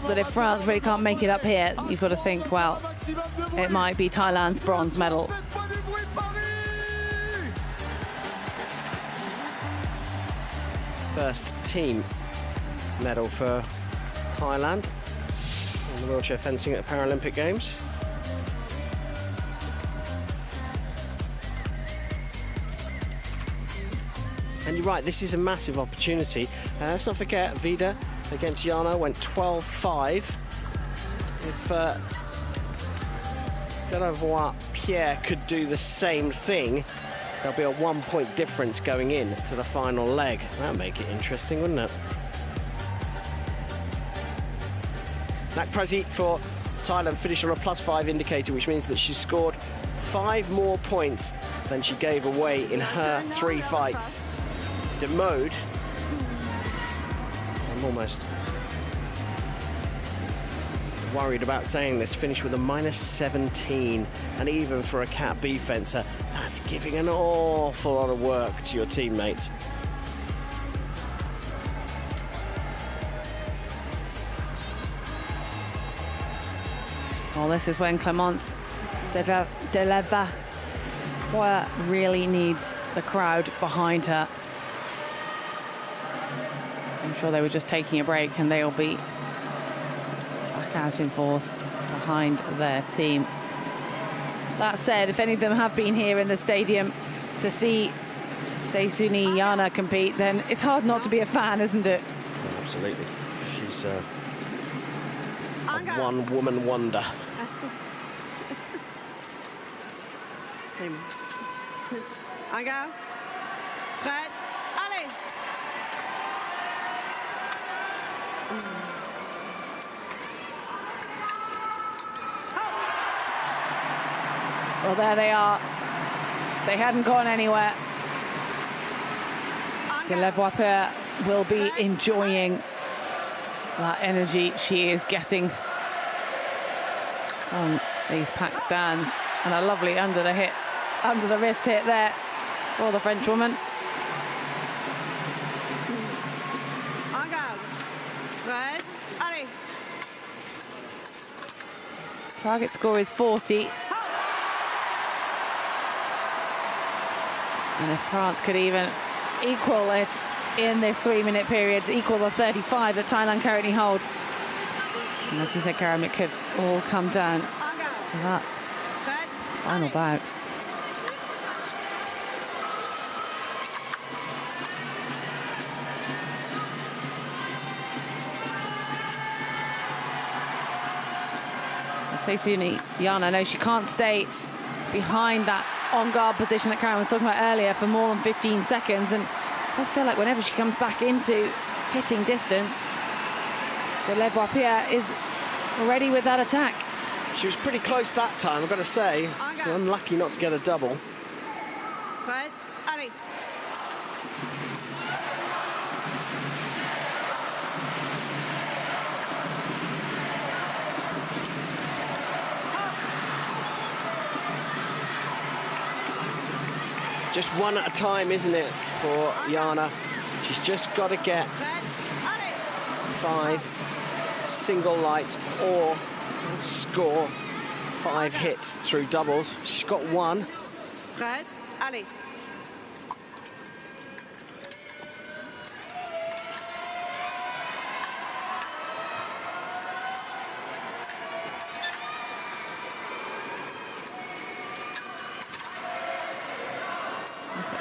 that if France really can't make it up here, you've got to think, well, it might be Thailand's bronze medal.
First team medal for Thailand in the wheelchair fencing at the Paralympic Games. And you're right, this is a massive opportunity. Let's not forget, Vida against Jana went 12-5. If Delavoye Pierre could do the same thing, there'll be a 1-point difference going in to the final leg. That'd make it interesting, wouldn't it? Nakprasit for Thailand finished on a +5 indicator, which means that she scored 5 more points than she gave away in her 3 fights. De mode, I'm almost worried about saying this, finished with a -17, and even for a Cat B fencer, that's giving an awful lot of work to your teammates.
Well, this is when Clémence Delavoye really needs the crowd behind her. I'm sure they were just taking a break, and they'll be back out in force behind their team. That said, if any of them have been here in the stadium to see Seisuni Yana compete, then it's hard not to be a fan, isn't it?
Oh, absolutely. She's a one-woman wonder.
En garde. Prête. Allez.
Well, there they are. They hadn't gone anywhere. Delavoye will be enjoying that energy she is getting on these packed stands, and a lovely under the wrist hit there for the French woman.
En garde. Prête. Allez.
Target score is 40. And if France could even equal it in this 3-minute period, to equal the 35 that Thailand currently hold. And as you said, Karam, it could all come down to that final bout. Seisuni Yana, no, she can't stay behind that on-guard position that Karen was talking about earlier for more than 15 seconds, and it does feel like whenever she comes back into hitting distance, Delavoye is ready with that attack.
She was pretty close that time, I've got to say. So unlucky not to get a double.
Prête. Allez.
Just one at a time, isn't it, for Yana? She's just got to get 5 single lights or score 5 hits through doubles. She's got 1.
Prête. Allez.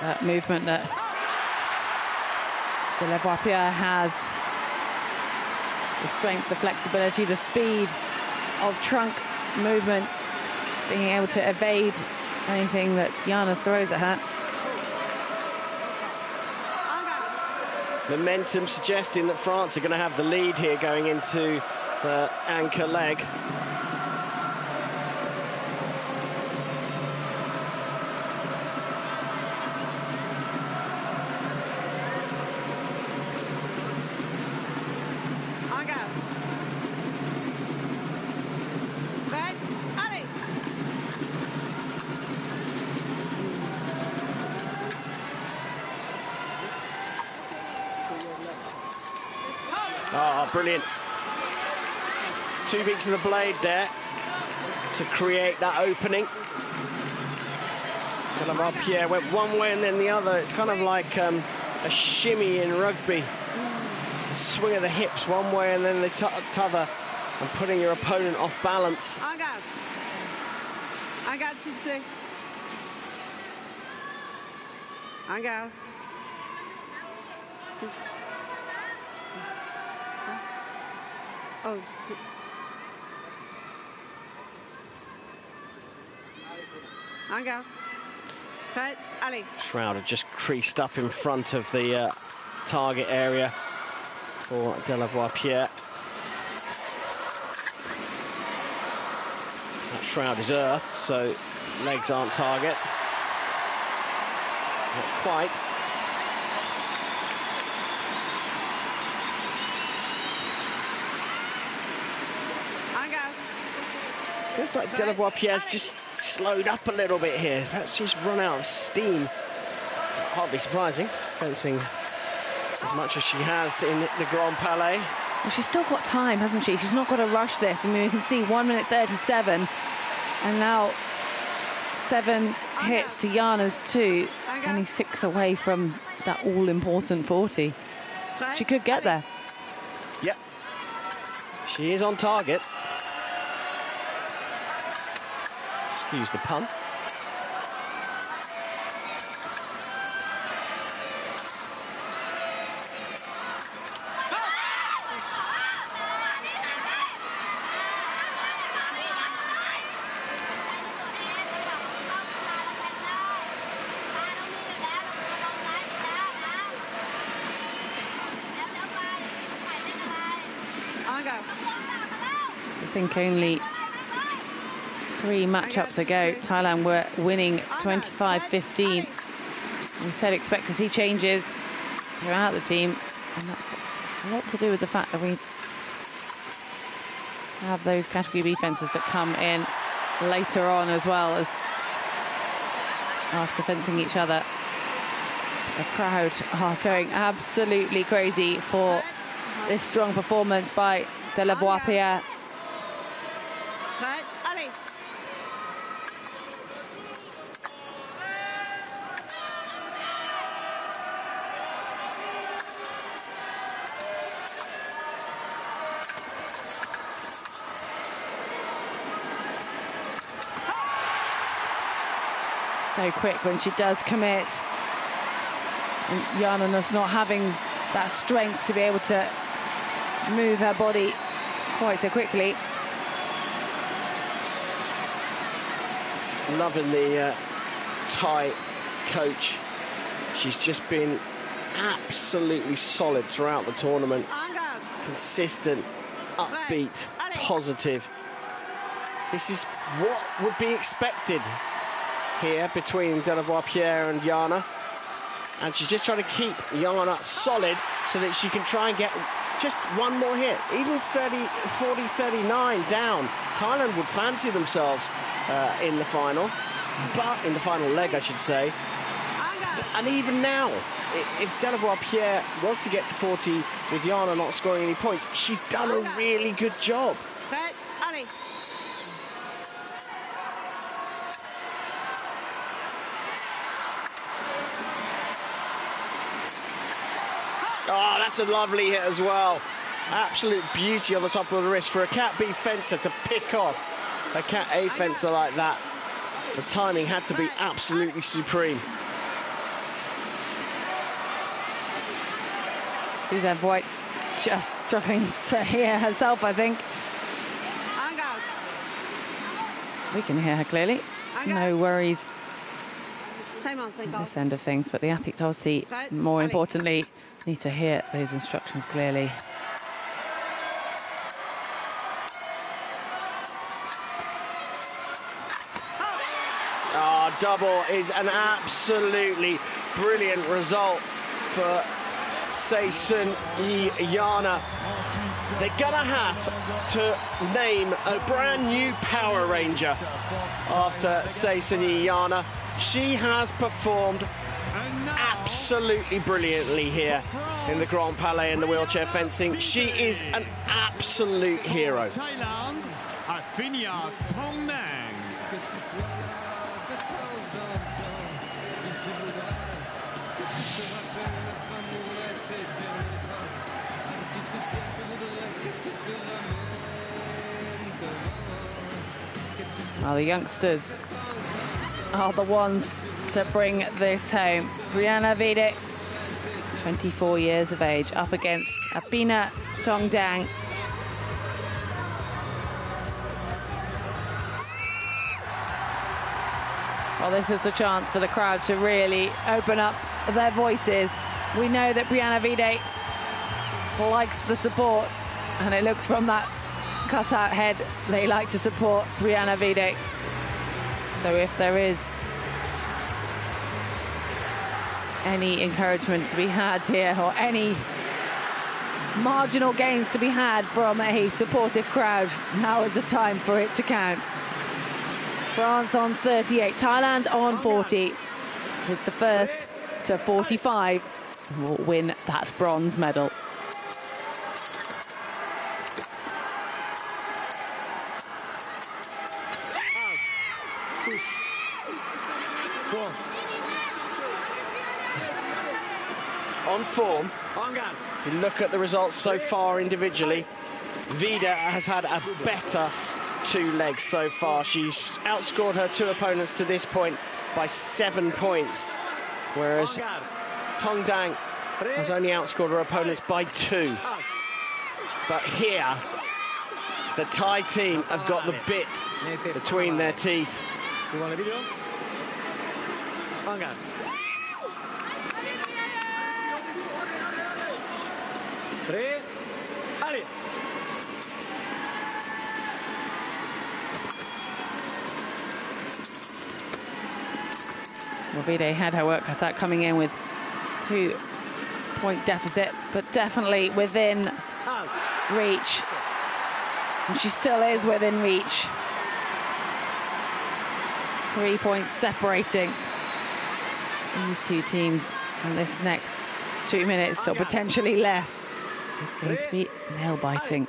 That movement that Delavoye has The strength, the flexibility, the speed of trunk movement, just being able to evade anything that Jana throws at her.
Momentum suggesting that France are going to have the lead here going into the anchor leg. Oh, brilliant. 2 beats of the blade there to create that opening. Pierre went one way and then the other. It's kind of like a shimmy in rugby. A swing of the hips one way and then the t'other, and putting your opponent off balance.
I got s'il vous plaît. I got. Oh, I go. Cut. Allez.
Shroud had just creased up in front of the target area for Pierre. That shroud is earth, so legs aren't target. Not quite. Feels like Pierre's just slowed up a little bit here. Perhaps she's run out of steam. Hardly surprising, fencing as much as she has in the Grand Palais.
Well, she's still got time, hasn't she? She's not got to rush this. I mean, you can see 1 minute 37, and now 7 hits to Jana's 2, only 6 away from that all-important 40. She could get there.
Yep. She is on target. Excuse the pun.
I think only 3 matchups ago, Thailand were winning 25-15. We said expect to see changes throughout the team, and that's a lot to do with the fact that we have those category B fences that come in later on as well as after fencing each other. The crowd are going absolutely crazy for this strong performance by Pierre. So quick when she does commit. And Jana's not having that strength to be able to move her body quite so quickly.
Loving the Thai coach. She's just been absolutely solid throughout the tournament. Consistent, upbeat, positive. This is what would be expected here between Pierre and Jana. And she's just trying to keep Jana solid so that she can try and get just one more hit. Even 40-39 down. Thailand would fancy themselves in the final, but in the final leg, I should say. And even now, if Pierre was to get to 40 with Jana not scoring any points, she's done a really good job. Oh, that's a lovely hit as well. Absolute beauty on the top of the wrist for a Cat B fencer to pick off a Cat A fencer like that. The timing had to be absolutely supreme.
Suzanne Voigt just struggling to hear herself, I think.
En garde.
We can hear her clearly. No worries
Time on, 5
this end of things, but the athletes obviously, more importantly, need to hear those instructions clearly.
Double is an absolutely brilliant result for Seisun Yana. They're gonna have to name a brand new Power Ranger after Seisun Yana. She has performed absolutely brilliantly here in the Grand Palais in the wheelchair fencing. She is an absolute hero.
Thailand, Afinia Thongmang.
Well, the youngsters are the ones to bring this home. Brianna Videk, 24 years of age, up against Apina Tongdang. Well, this is a chance for the crowd to really open up their voices. We know that Brianna Videk likes the support, and it looks from that cut-out head they like to support Brianna Videk. So if there is any encouragement to be had here, or any marginal gains to be had from a supportive crowd, now is the time for it to count. France on 38, Thailand on 40 is the first to 45 and will win that bronze medal.
On form, if you look at the results so far individually, Vida has had a better 2 legs so far. She's outscored her 2 opponents to this point by 7 points, whereas Tongdang has only outscored her opponents by 2. But here, the Thai team have got the bit between their teeth.
Well, Vide had her work cut out, coming in with 2-point deficit, but definitely within reach. And she still is within reach. 3 points separating these two teams, and this next 2 minutes, or potentially less, is going to be nail-biting.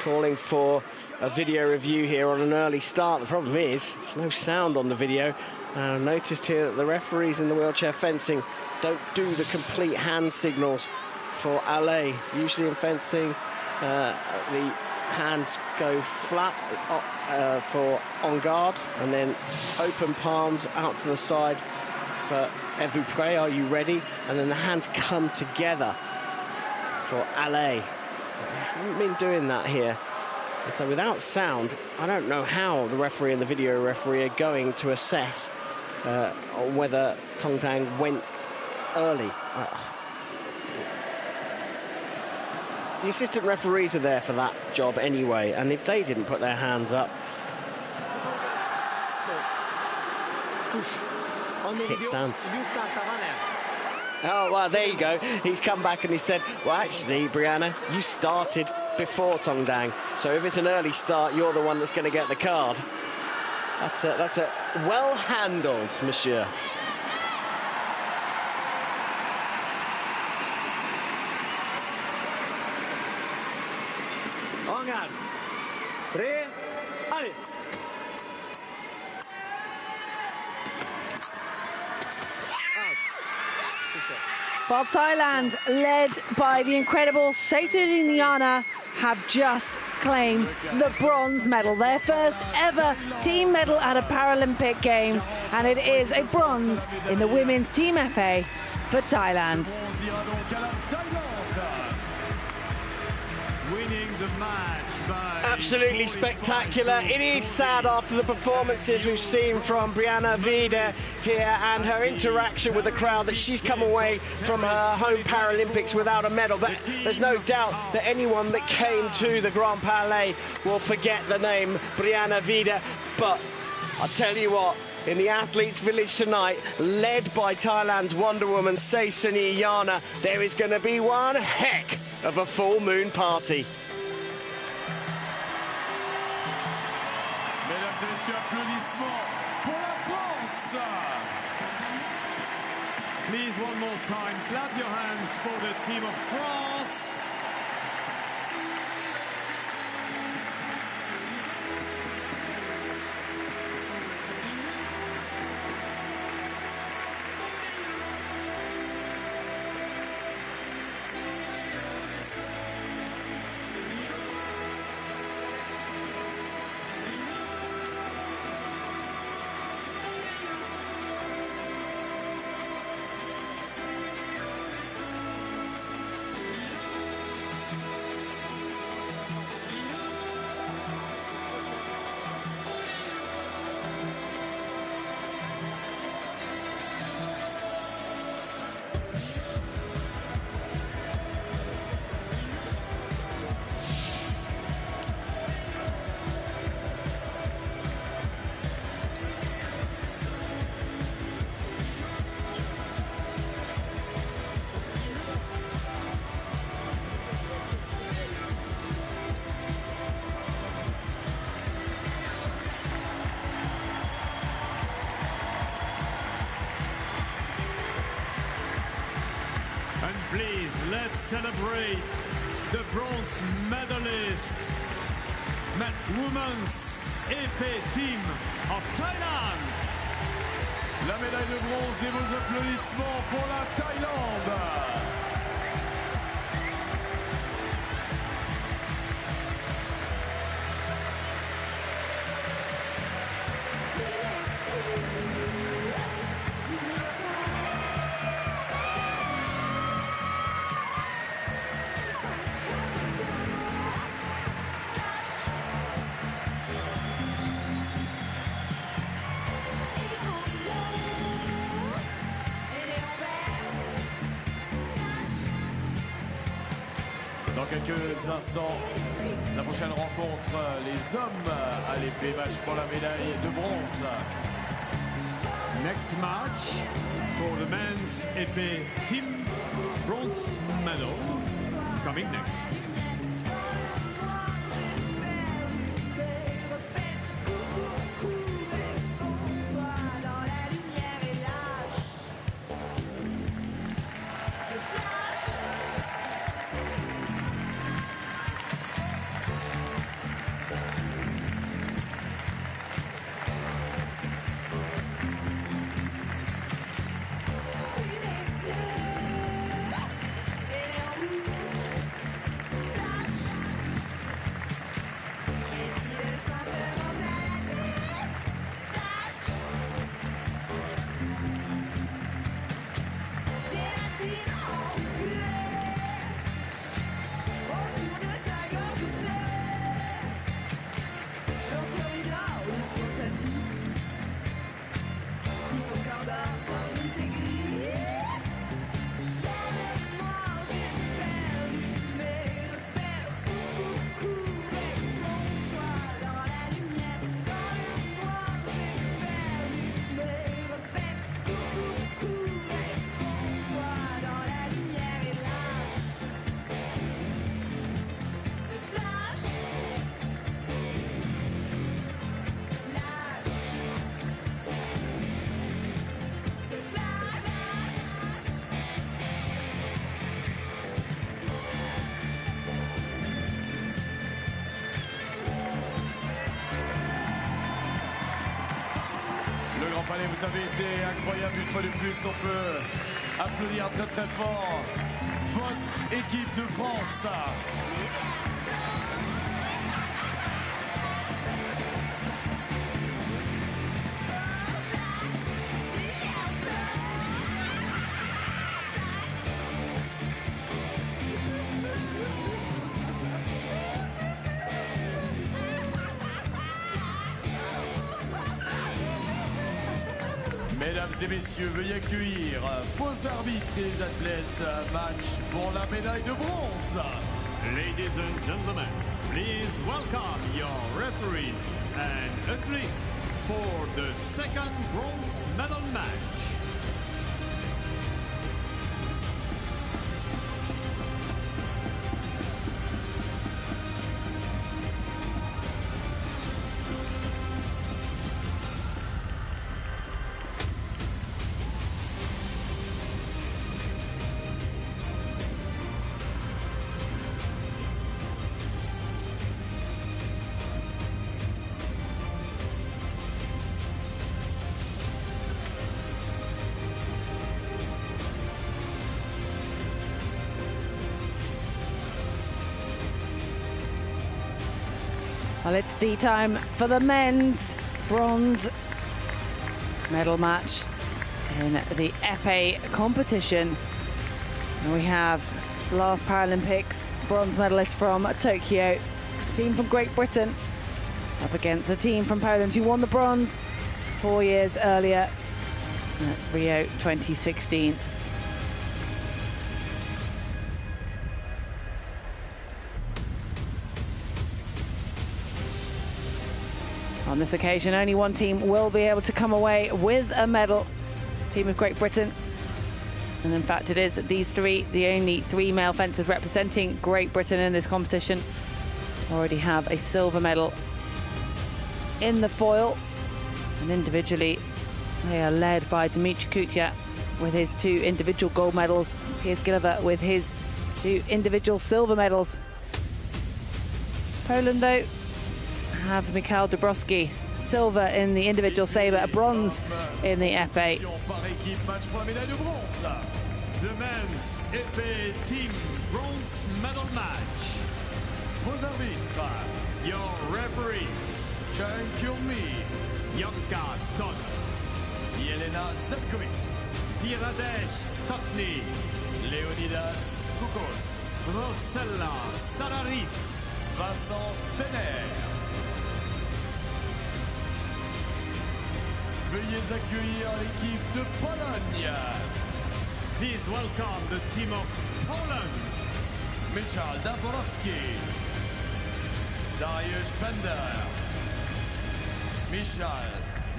Calling for a video review here on an early start. The problem is, there's no sound on the video. I noticed here that the referees in the wheelchair fencing don't do the complete hand signals for alley. Usually in fencing, the hands go flat for en garde, and then open palms out to the side for êtes-vous prêt, are you ready? And then the hands come together for alley. I haven't been doing that here. And so without sound, I don't know how the referee and the video referee are going to assess whether Tongdang went early. The assistant referees are there for that job anyway, and if they didn't put their hands up, it stands. Oh, well, there you go. He's come back and he said, well, actually, Brianna, you started before Tongdang, so if it's an early start, you're the one that's going to get the card. That's a well handled, monsieur.
En garde. Prêt? Allez. Out. Touché.
While Thailand, led by the incredible Chateau, have just claimed the bronze medal, their first ever team medal at a Paralympic Games, and it is a bronze in the women's team Epee for Thailand.
Winning the match by
Absolutely spectacular. It is sad after the performances we've seen from Brianna Vida here and her interaction with the crowd that she's come away from her home Paralympics without a medal. But there's no doubt that anyone that came to the Grand Palais will forget the name Brianna Vida. But I'll tell you what, in the athletes' village tonight, led by Thailand's Wonder Woman Chateau, there is going to be one heck of a full moon party.
Mesdames et messieurs, applaudissements pour la France.
Please, one more time, clap your hands for the team of France. Please, let's celebrate the bronze medalist, women's Epee team of Thailand.
La médaille de bronze et vos applaudissements pour la Thaïlande. Dans quelques instants, la prochaine rencontre, les hommes à l'épée, match pour la médaille de bronze.
Next match for the men's Epee team bronze medal coming next.
Palais, vous avez été incroyable une fois de plus. On peut Applaudir très très fort votre équipe de France. Mesdames et messieurs, veuillez accueillir vos arbitres et les athlètes. Match pour la médaille de bronze.
Ladies and gentlemen, please welcome your referees and athletes for the second bronze medal match.
Well, it's the time for the men's bronze medal match in the Epee competition. And we have last Paralympics bronze medalist from Tokyo, a team from Great Britain, up against a team from Poland who won the bronze 4 years earlier at Rio 2016. On this occasion, only one team will be able to come away with a medal. Team of Great Britain. And in fact, it is these three, the only three male fencers representing Great Britain in this competition, already have a silver medal in the foil. And individually, they are led by Dimitri Kutia with his 2 individual gold medals. Piers Gilliver with his 2 individual silver medals. Poland, though, have Michał Dabrowski, silver in the individual sabre, a bronze in the épée.
The men's épée team bronze medal match.
Vos arbitres.
Your referees.
Chang Kyung-mi.
Janka Tot.
Jelena Zelkovic.
Viradesh Totni.
Leonidas Koukos.
Rosella Salaris.
Vincent Spener. Veuillez accueillir l'équipe de Pologne.
Please welcome the team of Poland.
Michał Dabrowski. Dariusz Bender. Michał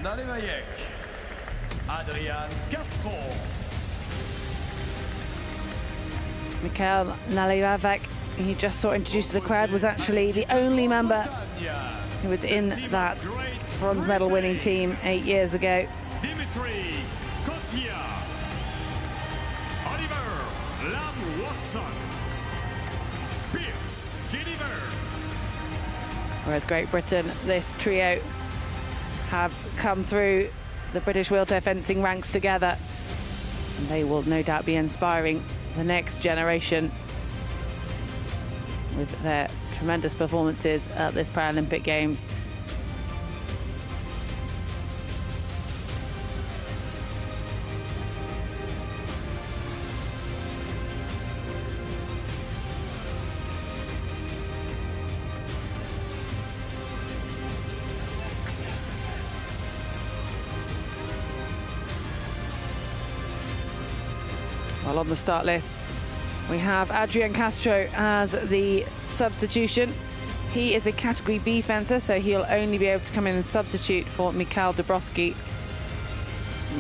Nalewajek. Adrian Castro.
Michał Nalewajek, he just saw introduced to the crowd, was actually the only member who was in that bronze medal winning team 8 years ago.
Dimitri Kutia. Oliver Lam-Watson. Piers Gilliver.
Whereas Great Britain, this trio have come through the British wheelchair fencing ranks together. And they will no doubt be inspiring the next generation with their tremendous performances at this Paralympic Games. Well, on the start list, we have Adrian Castro as the substitution. He is a Category B fencer, so he'll only be able to come in and substitute for Michał Dabrowski.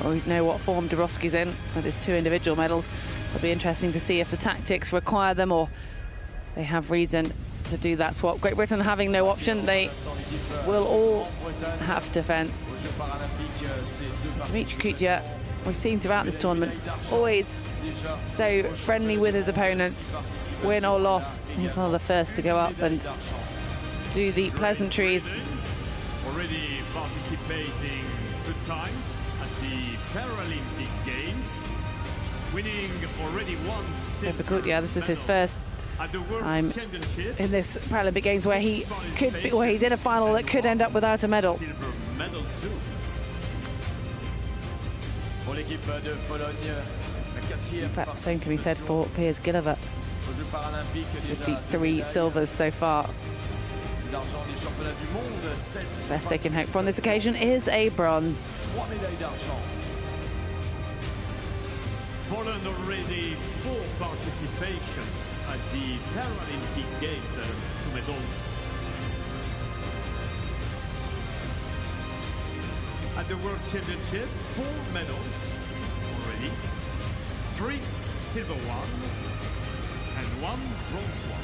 We know what form Dabrowski's in with his 2 individual medals. It'll be interesting to see if the tactics require them or they have reason to do that swap. Great Britain having no option, they will all have to fence. Dimitri Kutia, we've seen throughout this tournament, always so friendly with his opponents, win or loss. He's one of the first to go up and do the pleasantries.
Already participating 2 times at the Paralympic Games. winning already once.
Yeah, this is his first time in this Paralympic Games where he could be, where he's in a final that could end up without a medal.
Silver medal too.
Pour l'équipe de Pologne, la quatrième
In fact, the same can be said for Piers Gilliver.
aux Jeux paralympiques
With
déjà.
the 3 silvers so far.
D'argent des championnats du monde, 7.
Best they can hope for on this occasion is a bronze.
3 médailles d'argent.
Poland already 4 participations at the Paralympic Games, 2 medals. At the World Championship, 4 medals already, 3 silver one and 1 bronze one.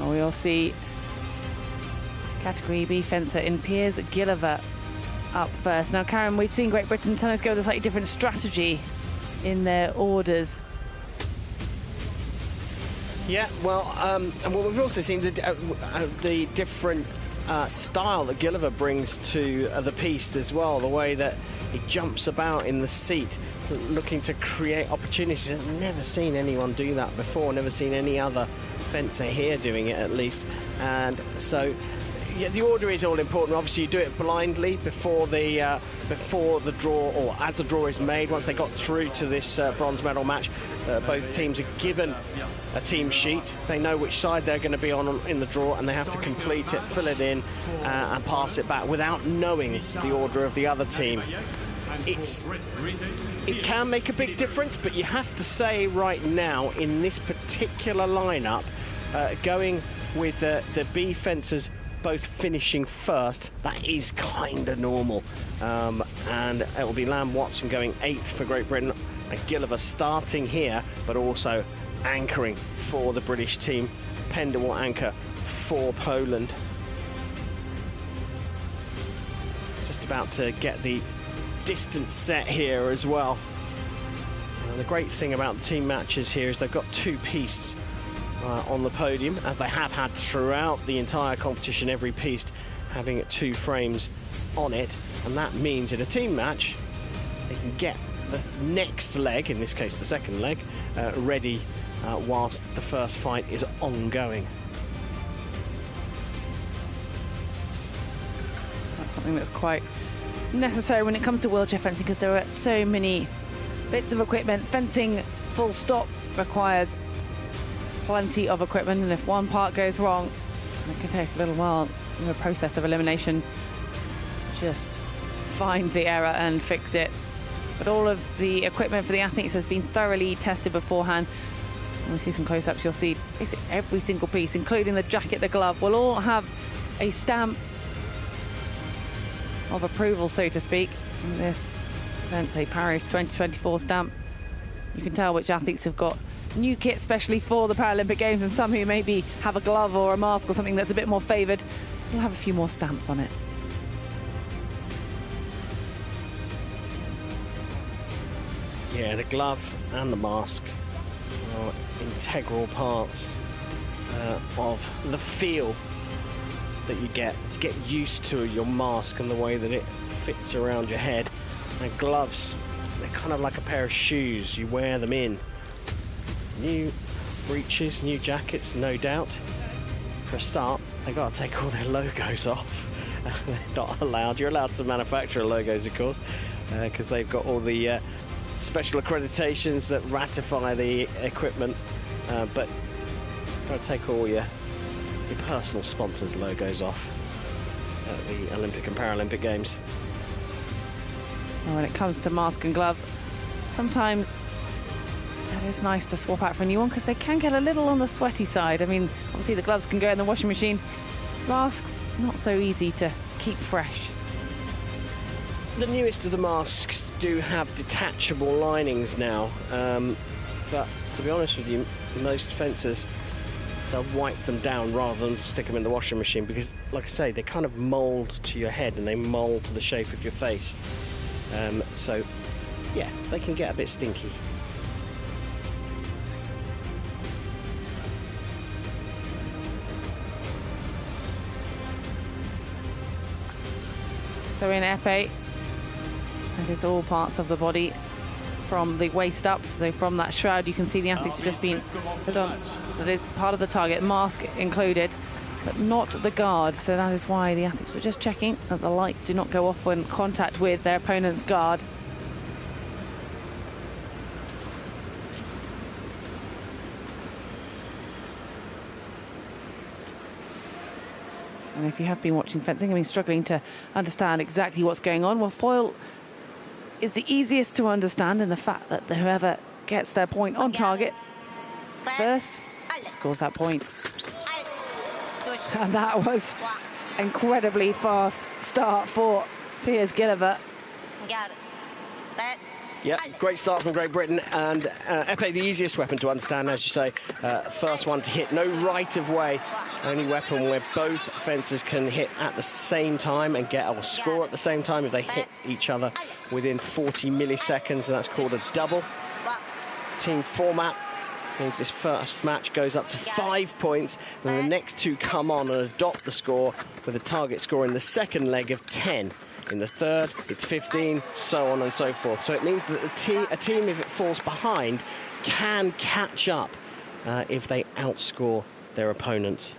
We'll see category B fencer in Piers Gilliver up first. Now, Karen, we've seen Great Britain sometimes go with a slightly different strategy in their orders.
Yeah, well, and we've also seen the different style that Gilliver brings to the piste as well, the way that he jumps about in the seat, looking to create opportunities. I've never seen anyone do that before, never seen any other fencer here doing it at least. And so yeah, the order is all important. Obviously you do it blindly before the draw, or as the draw is made. Once they got through to this bronze medal match, both teams are given a team sheet. They know which side they're going to be on in the draw, and they have to complete it, fill it in and pass it back without knowing the order of the other team. It can make a big difference, but you have to say right now, in this particular lineup, going with the B fencers both finishing first, that is kind of normal. And it will be Lamb Watson going 8th for Great Britain, and Gilliver starting here, but also anchoring for the British team. Pender will anchor for Poland. Just about to get the distance set here as well. And the great thing about the team matches here is they've got 2 pistes on the podium, as they have had throughout the entire competition, every piste having 2 frames on it, and that means in a team match they can get the next leg, in this case the second leg, ready whilst the first fight is ongoing.
That's something that's quite necessary when it comes to wheelchair fencing, because there are so many bits of equipment. Fencing full stop requires plenty of equipment, and if one part goes wrong, it can take a little while in the process of elimination to just find the error and fix it. But all of the equipment for the athletes has been thoroughly tested beforehand. When we see some close-ups, you'll see basically every single piece, including the jacket, the glove, will all have a stamp of approval, so to speak. And this presents a Paris 2024 stamp. You can tell which athletes have got new kit especially for the Paralympic Games, and some who maybe have a glove or a mask or something that's a bit more favoured will have a few more stamps on it.
Yeah, the glove and the mask are integral parts of the feel that you get. You get used to your mask and the way that it fits around your head. And gloves, they're kind of like a pair of shoes. You wear them in. New breeches, new jackets, no doubt. For a start, they've got to take all their logos off. They're not allowed. You're allowed to manufacture logos, of course, because they've got all the special accreditations that ratify the equipment, but you've got to take all your personal sponsors' logos off at the Olympic and Paralympic Games.
And when it comes to mask and glove, sometimes it is nice to swap out for a new one, because they can get a little on the sweaty side. I mean, obviously the gloves can go in the washing machine. Masks, not so easy to keep fresh.
The newest of the masks do have detachable linings now, but to be honest with you, most fencers they'll wipe them down rather than stick them in the washing machine, because, like I say, they kind of mould to your head and they mould to the shape of your face. So, yeah, they can get a bit stinky.
So in Epee, it is all parts of the body from the waist up. So from that shroud, you can see the athletes have just been put on. That is part of the target, mask included, but not the guard. So that is why the athletes were just checking that the lights do not go off when contact with their opponent's guard. And if you have been watching fencing, I mean, struggling to understand exactly what's going on, well, foil is the easiest to understand in the fact that whoever gets their point on target first scores that point. And that was incredibly fast start for Piers Gilliver.
Yeah, great start from Great Britain, and Epee, the easiest weapon to understand, as you say. First one to hit, no right of way, only weapon where both fencers can hit at the same time and get a score at the same time if they hit each other within 40 milliseconds, and that's called a double. Team format means this first match goes up to 5 points, and the next two come on and adopt the score with a target score in the second leg of 10. In the third, it's 15, so on and so forth. So it means that a team, if it falls behind, can catch up if they outscore their opponents.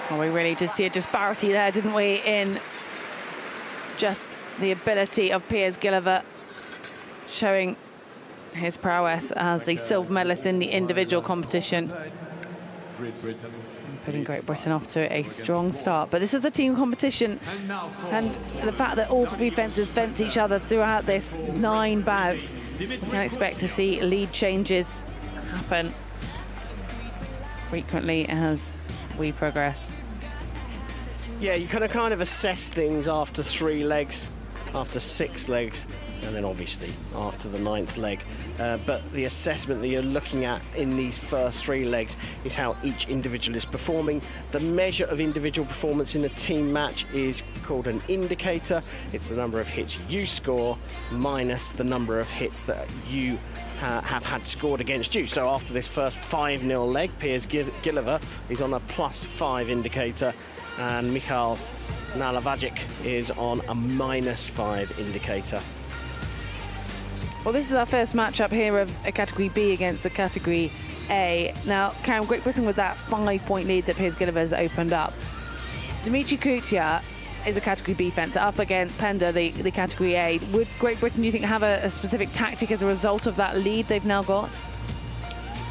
Well, we really did see a disparity there, didn't we, in just the ability of Piers Gilliver showing his prowess as the silver medalist in the individual competition.
Great Britain.
Putting Great Britain off to a strong start. But this is a team competition, and the fact that all three fencers fence each other throughout this 9 bouts, we can expect to see lead changes happen frequently as we progress.
Yeah, you can kind of assess things after 3 legs, after 6 legs, and then obviously after the 9th leg. But the assessment that you're looking at in these first 3 legs is how each individual is performing. The measure of individual performance in a team match is called an indicator. It's the number of hits you score minus the number of hits that you have had scored against you. So after this first 5-0 leg, Piers Gilliver is on a +5 indicator, and Michal Nalavajic is on a -5 indicator.
Well, this is our first matchup here of a Category B against the Category A. Now, Karen, Great Britain with that 5-point lead that Piers Gilliver has opened up. Dimitri Kutia is a Category B fencer up against Pender, the Category A. Would Great Britain, do you think, have a specific tactic as a result of that lead they've now got?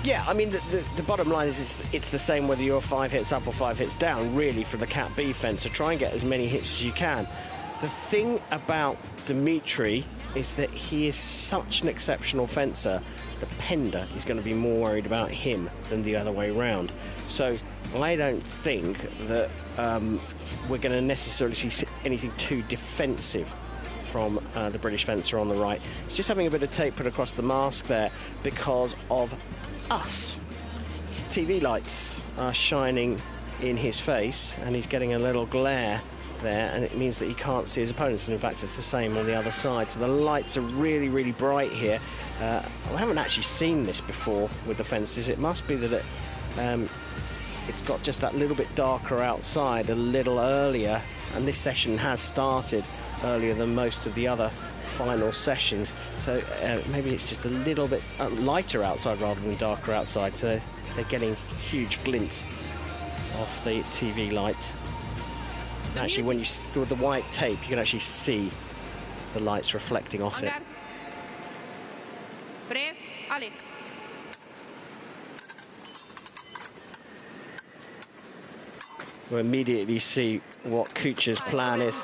Yeah, I mean, the bottom line is it's the same whether you're 5 hits up or 5 hits down, really, for the Cat B fencer. Try and get as many hits as you can. The thing about Dimitri is that he is such an exceptional fencer, the Pender is going to be more worried about him than the other way round. So I don't think that we're going to necessarily see anything too defensive from the British fencer on the right. He's just having a bit of tape put across the mask there because of us. TV lights are shining in his face and he's getting a little glare there, and it means that he can't see his opponents, and in fact it's the same on the other side. So the lights are really, really bright here. I haven't actually seen this before with the fences. It must be that it's got just that little bit darker outside a little earlier, and this session has started earlier than most of the other final sessions, so maybe it's just a little bit lighter outside rather than darker outside, so they're getting huge glints off the TV lights. Actually, when you with the white tape, you can actually see the lights reflecting off it. We'll immediately see what Kucha's plan is.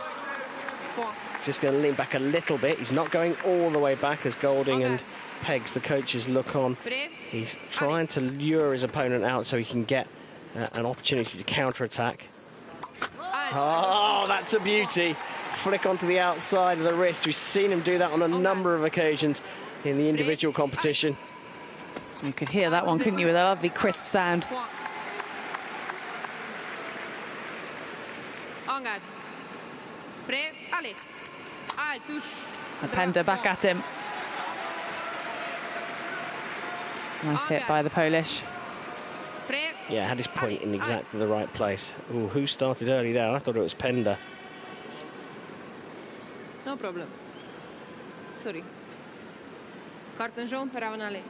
He's just going to lean back a little bit. He's not going all the way back as Golding and Peggs, the coaches, look on. He's trying to lure his opponent out so he can get an opportunity to counter-attack. Oh, that's a beauty. Flick onto the outside of the wrist. We've seen him do that on a number of occasions. in the individual competition.
You could hear that one, couldn't you, with a lovely crisp sound. And Penda back at him. Nice hit by the Polish.
Yeah, had his point in exactly the right place. Ooh, who started early there? I thought it was Penda.
No problem. Sorry. Carton jaune per Avanale.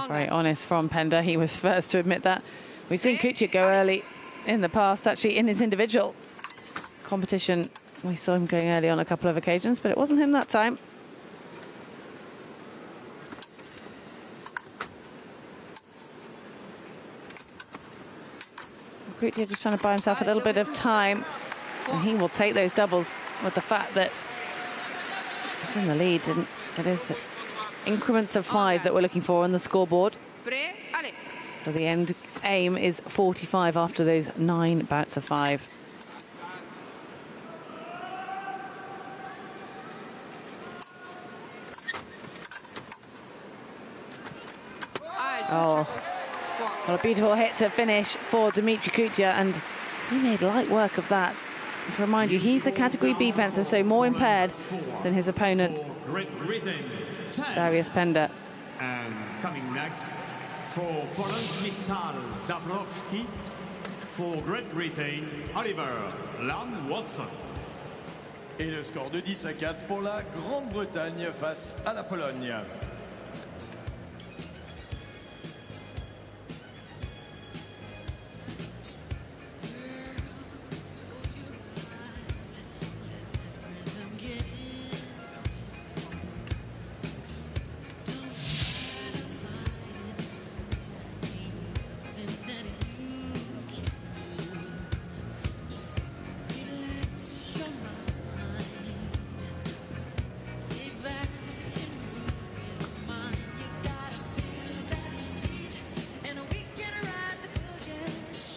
Very honest from Penda. He was first to admit that. We've seen Kutia go early in the past, actually, in his individual competition. We saw him going early on a couple of occasions, but it wasn't him that time. Kutia just trying to buy himself a little bit of time, and he will take those doubles with the fact that he's in the lead, and it is increments of 5 that we're looking for on the scoreboard. So the end aim is 45 after those 9 bouts of 5. Oh, what a beautiful hit to finish for Dimitri Kutia, and he made light work of that. And to remind you, he's a Category B fencer, so more impaired than his opponent, Darius Penda.
And coming next, for Poland, Michal Dabrowski. For Great Britain, Oliver Lamb-Watson.
Et le score de 10-4 pour la Grande-Bretagne face à la Pologne.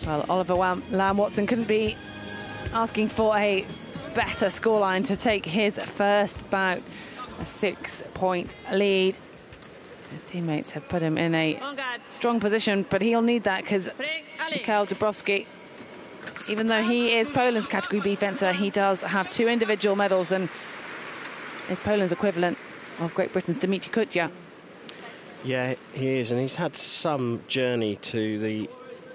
Well, Oliver Lamb-Watson couldn't be asking for a better scoreline to take his first bout, a 6-point lead. His teammates have put him in a strong position, but he'll need that because Michal Dabrowski, even though he is Poland's Category B fencer, he does have 2 individual medals and is Poland's equivalent of Great Britain's Dimitri Kutia.
Yeah, he is, and he's had some journey to the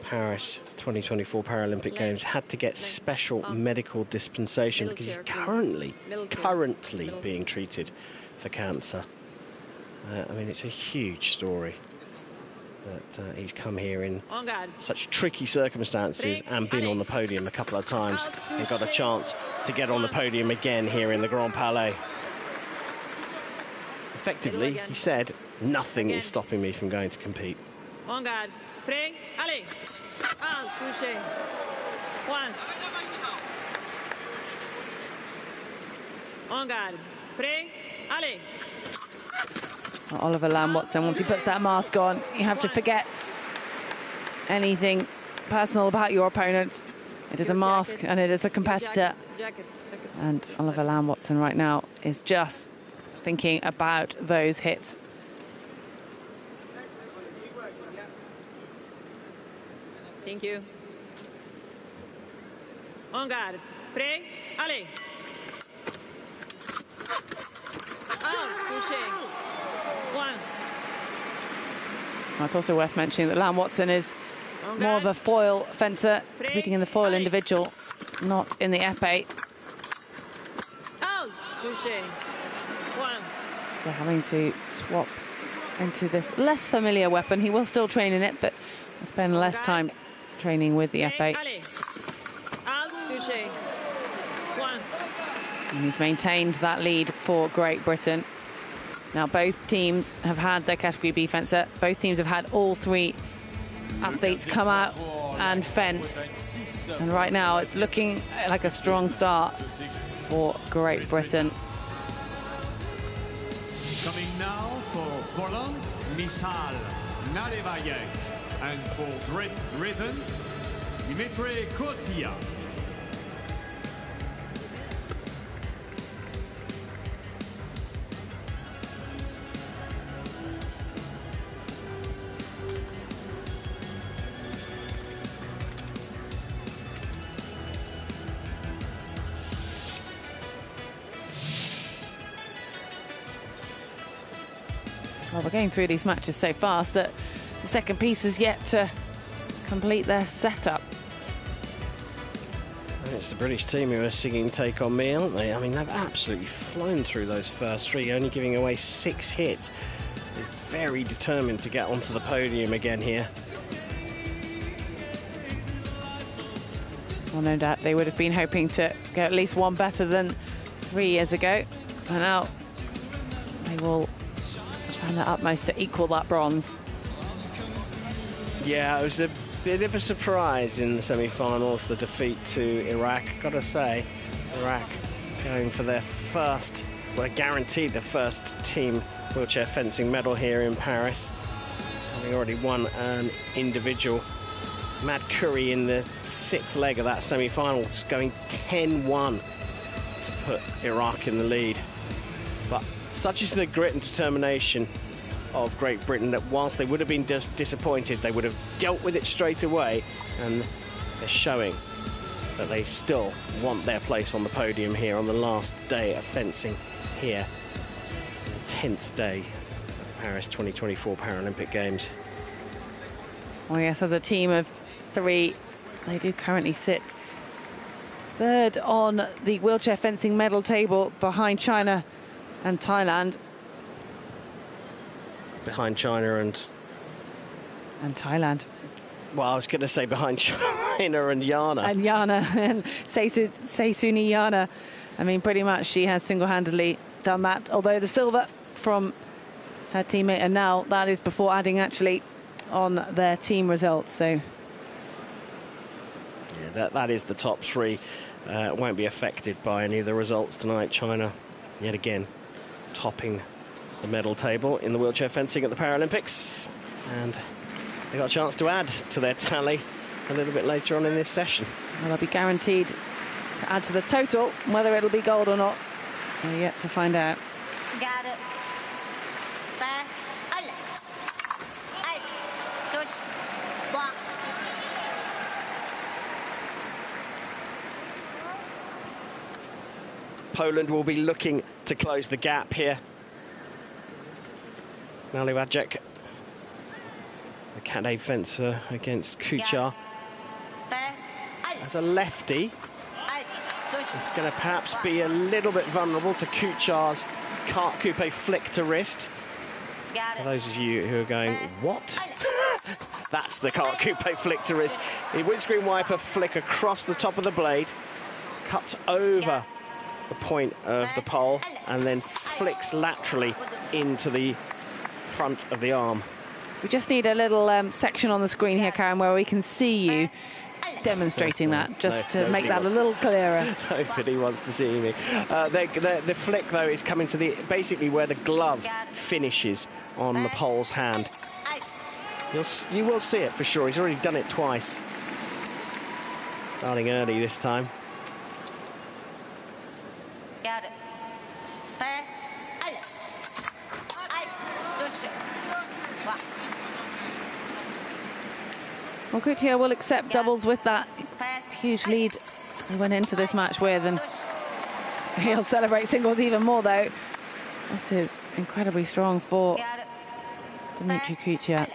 Paris 2024 Paralympic Games. Had to get special medical dispensation because he's currently being treated for cancer. I mean, it's a huge story that he's come here in such tricky circumstances and been on the podium a couple of times and got a chance to get on the podium again here in the Grand Palais. Effectively, he said, nothing is stopping me from going to compete.
On guard. Prêt. Allez. Out. Touché. One. On guard. Prêt. Allez.
Oliver Lamb-Watson, once he puts that mask on, you have to forget anything personal about your opponent. It is a mask and it is a competitor. And Oliver Lamb-Watson right now is just thinking about those hits.
Thank you. On guard. Prêt. Allez. Out. Touché. One.
It's also worth mentioning that Lamb-Watson is more of a foil fencer, competing in the foil individual, not in the epee.
Out. Touché. One.
So having to swap into this less familiar weapon. He will still train in it, but will spend less time training with the epee. And he's maintained that lead for Great Britain. Now both teams have had their Category B fencer. Both teams have had all 3 athletes come out and fence. And right now it's looking like a strong start for Great Britain.
Coming now for Poland, Michal Nalewajek. And for Great Britain, Dimitri Kutia.
Well, we're going through these matches so fast that the second piece is yet to complete their setup.
And it's the British team who are singing Take On Me, aren't they? I mean, they've absolutely flown through those first three, only giving away 6 hits. They're very determined to get onto the podium again here.
Well, no doubt they would have been hoping to go at least one better than 3 years ago. So now they will try their utmost to equal that bronze.
Yeah, it was a bit of a surprise in the semi-finals, the defeat to Iraq. Gotta say, Iraq going for their first, well, guaranteed the first team wheelchair fencing medal here in Paris, having already won an individual. Mad Curry in the 6th leg of that semi-final, just going 10-1 to put Iraq in the lead. But such is the grit and determination of Great Britain that whilst they would have been disappointed, they would have dealt with it straight away, and they're showing that they still want their place on the podium here on the last day of fencing here, the 10th day of the Paris 2024 Paralympic Games.
Well, yes, as a team of 3, they do currently sit 3rd on the wheelchair fencing medal table behind China and Thailand.
Behind China and
Thailand.
Well, I was going to say behind China and Yana.
And Yana, and Seisuni Yana. I mean, pretty much she has single-handedly done that, although the silver from her teammate, and now that is before adding actually on their team results. So
yeah, that is the top 3. Won't be affected by any of the results tonight. China, yet again, topping the medal table in the wheelchair fencing at the Paralympics, and they got a chance to add to their tally a little bit later on in this session.
Well, they'll be guaranteed to add to the total. Whether it'll be gold or not, we're yet to find out.
Got it.
Poland will be looking to close the gap here. Naliwadjek, the Cat-A fencer against Kuchar. As a lefty, it's going to perhaps be a little bit vulnerable to Kuchar's carte coupe flick to wrist. For those of you who are going, what? That's the carte coupe flick to wrist. The windscreen wiper flick across the top of the blade, cuts over the point of the pole, and then flicks laterally into the front of the arm.
We just need a little section on the screen here, Karen, where we can see you demonstrating that, just to make that a little clearer.
Nobody wants to see me. The flick, though, is coming to the basically where the glove finishes on the pole's hand. You will see it for sure. He's already done it twice. Starting early this time.
Got it.
Well, Kuchar will accept doubles with that huge lead he went into this match with, and he'll celebrate singles even more, though. This is incredibly strong for Dimitri Kuchar.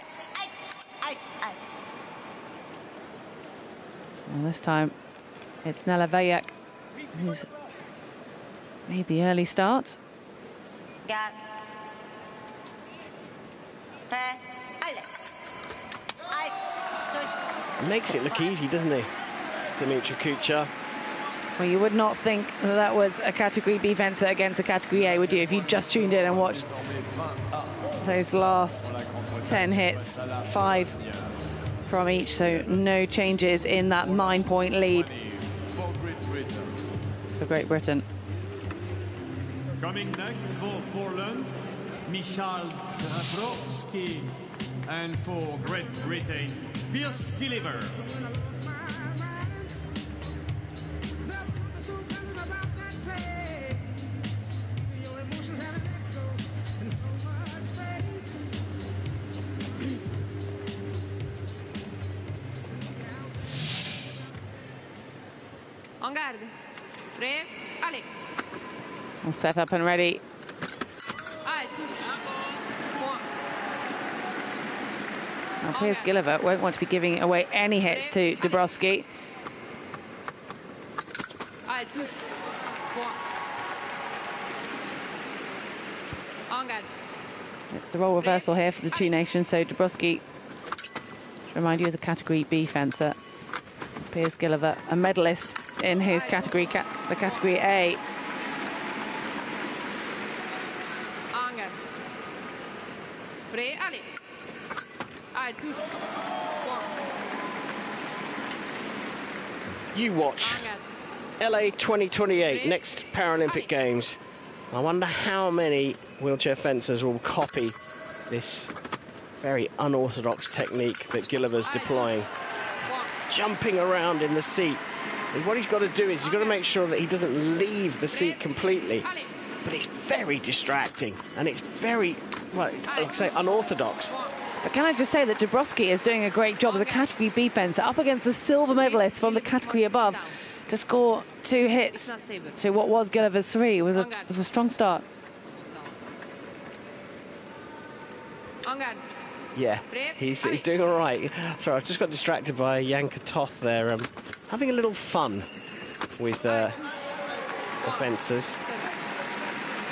And this time it's Naliwadjek who's made the early start.
Makes it look easy, doesn't he, Dimitri Kuchar?
Well, you would not think that was a Category B fencer against a Category A, would you, if you just tuned in and watched those last 10 hits, 5 from each, so no changes in that 9-point lead for Great Britain.
Coming next for Poland, Michal Dabrowski, and for Great Britain, Pierce Deliver.
En garde. Prêt? Allez.
All set up and ready.
Allez, touche. Point.
Now, Piers Gilliver won't want to be giving away any hits to Dabrowski.
Allez, touche. Point. En garde.
It's the role reversal here for the two nations. So Dabrowski, to remind you, is a Category B fencer. Piers Gilliver, a medalist in his category, the Category A.
En garde. Prêt, allez. Allez, touche. Point.
You watch LA 2028, next Paralympic Games. I wonder how many wheelchair fencers will copy this very unorthodox technique that Gilliver's deploying. Jumping around in the seat. And what he's got to do is he's got to make sure that he doesn't leave the seat completely. But it's very distracting, and it's very, well, like I say, unorthodox.
But can I just say that Dabrowski is doing a great job as a Category B fencer up against the silver medalist from the category above to score 2 hits to what was Gilliver's 3. It was a strong start.
Yeah, he's doing all right. Sorry, I've just got distracted by Janka Toth there, having a little fun with the fencers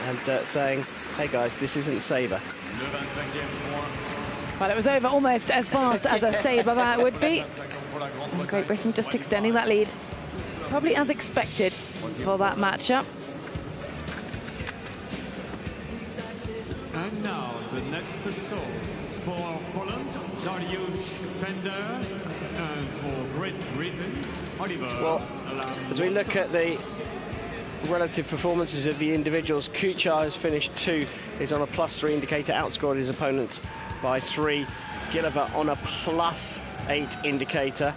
and saying, hey guys, this isn't sabre.
Well, it was over almost as fast as a sabre bat would be. And Great Britain just extending that lead, probably as expected for that matchup.
And now the next assault for Poland, Dariusz Pender, and for Great Britain, Oliver.
Well, as we look at the relative performances of the individuals, Kuchar has finished 2. He's on a +3 indicator, outscored his opponents by 3. Gilliver on a +8 indicator,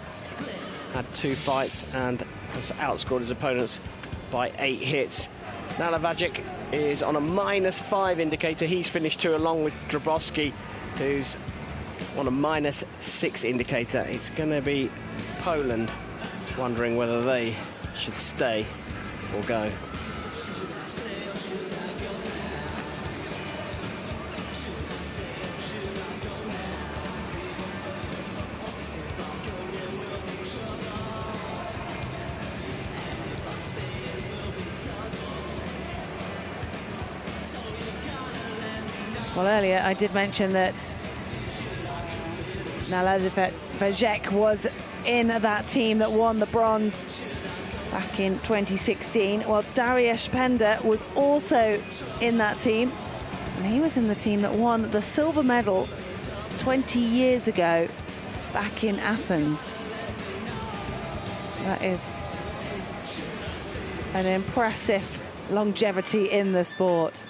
had 2 fights and has outscored his opponents by 8 hits. Nalavajic is on a -5 indicator. He's finished 2 along with Dabrowski, who's on a -6 indicator. It's going to be Poland wondering whether they should stay or go.
Well, earlier I did mention that Nalavajic was in that team that won the bronze back in 2016. Well, Dariusz Pender was also in that team, and he was in the team that won the silver medal 20 years ago back in Athens. So that is an impressive longevity in the sport.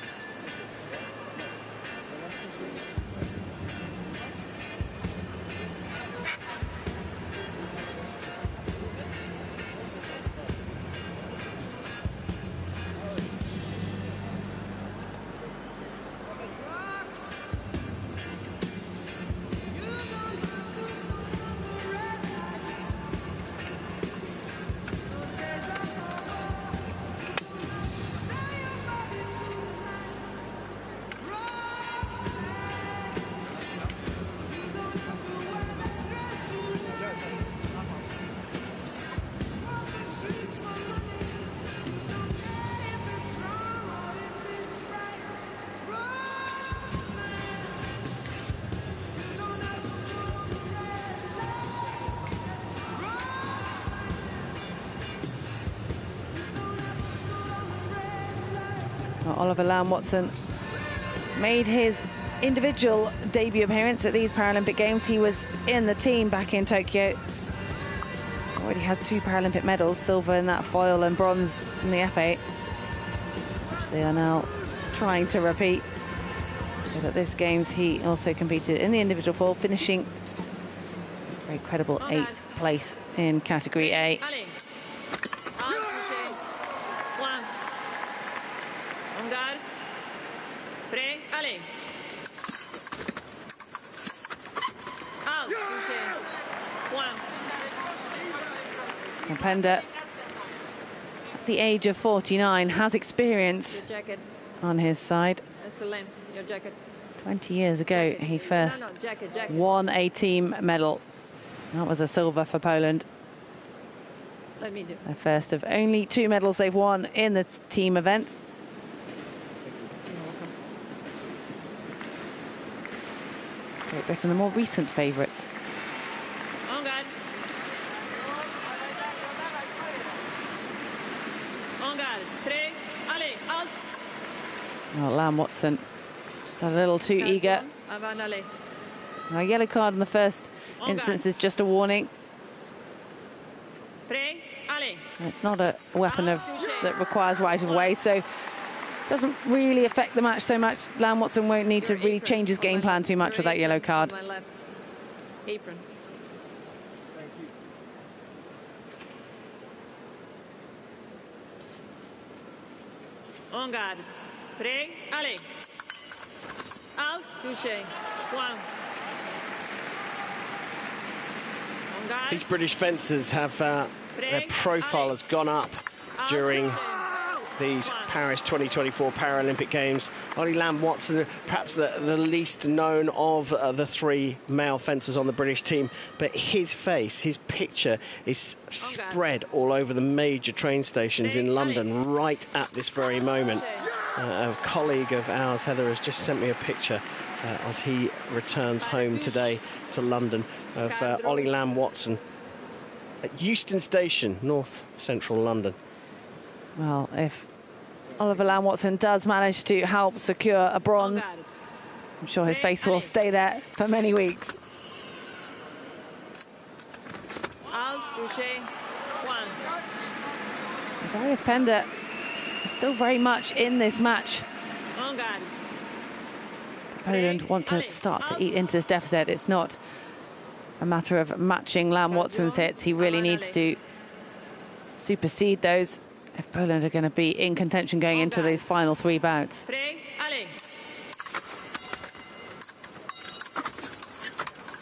Oliver Lamb-Watson made his individual debut appearance at these Paralympic Games. He was in the team back in Tokyo. Already has 2 Paralympic medals, silver in that foil and bronze in the Epee, which they are now trying to repeat. But at this Games, he also competed in the individual foil, finishing a very credible 8th place in Category A. Pender, at the age of 49, has experience on his side.
Mr. Lim, your jacket.
20 years ago, he first
No, jacket.
won a team medal. That was a silver for Poland.
Let me do.
Their first of only 2 medals they've won in the team event. Great Britain, the more recent favourites.
On guard. On guard. 3. Allez, out.
Well, Lamb Watson just a little too eager.
Avant aller.
A yellow card in the first instance is just a warning.
3. Allez.
It's not a weapon that requires right of way, so doesn't really affect the match so much. Lamb Watson won't need to really change his game plan too much with that yellow card.
My left apron. On garde. Prêt. Allez. Out. Touché. Point. On garde.
These British fencers have their profile has gone up during these Paris 2024 Paralympic Games. Ollie Lamb Watson, perhaps the least known of the 3 male fencers on the British team, but his face, his picture is spread all over the major train stations in London right at this very moment. A colleague of ours, Heather, has just sent me a picture as he returns home today to London of Ollie Lamb Watson at Euston Station, north central London.
Well, if Oliver Lamb Watson does manage to help secure a bronze, I'm sure his face will stay there for many weeks.
Out. Touché. Point.
Darius Pender is still very much in this match.
On garde.
Poland want to start to eat into this deficit. It's not a matter of matching Lamb Watson's hits. He really needs to supersede those if Poland are going to be in contention going into these final 3 bouts.
Prêt. Allez.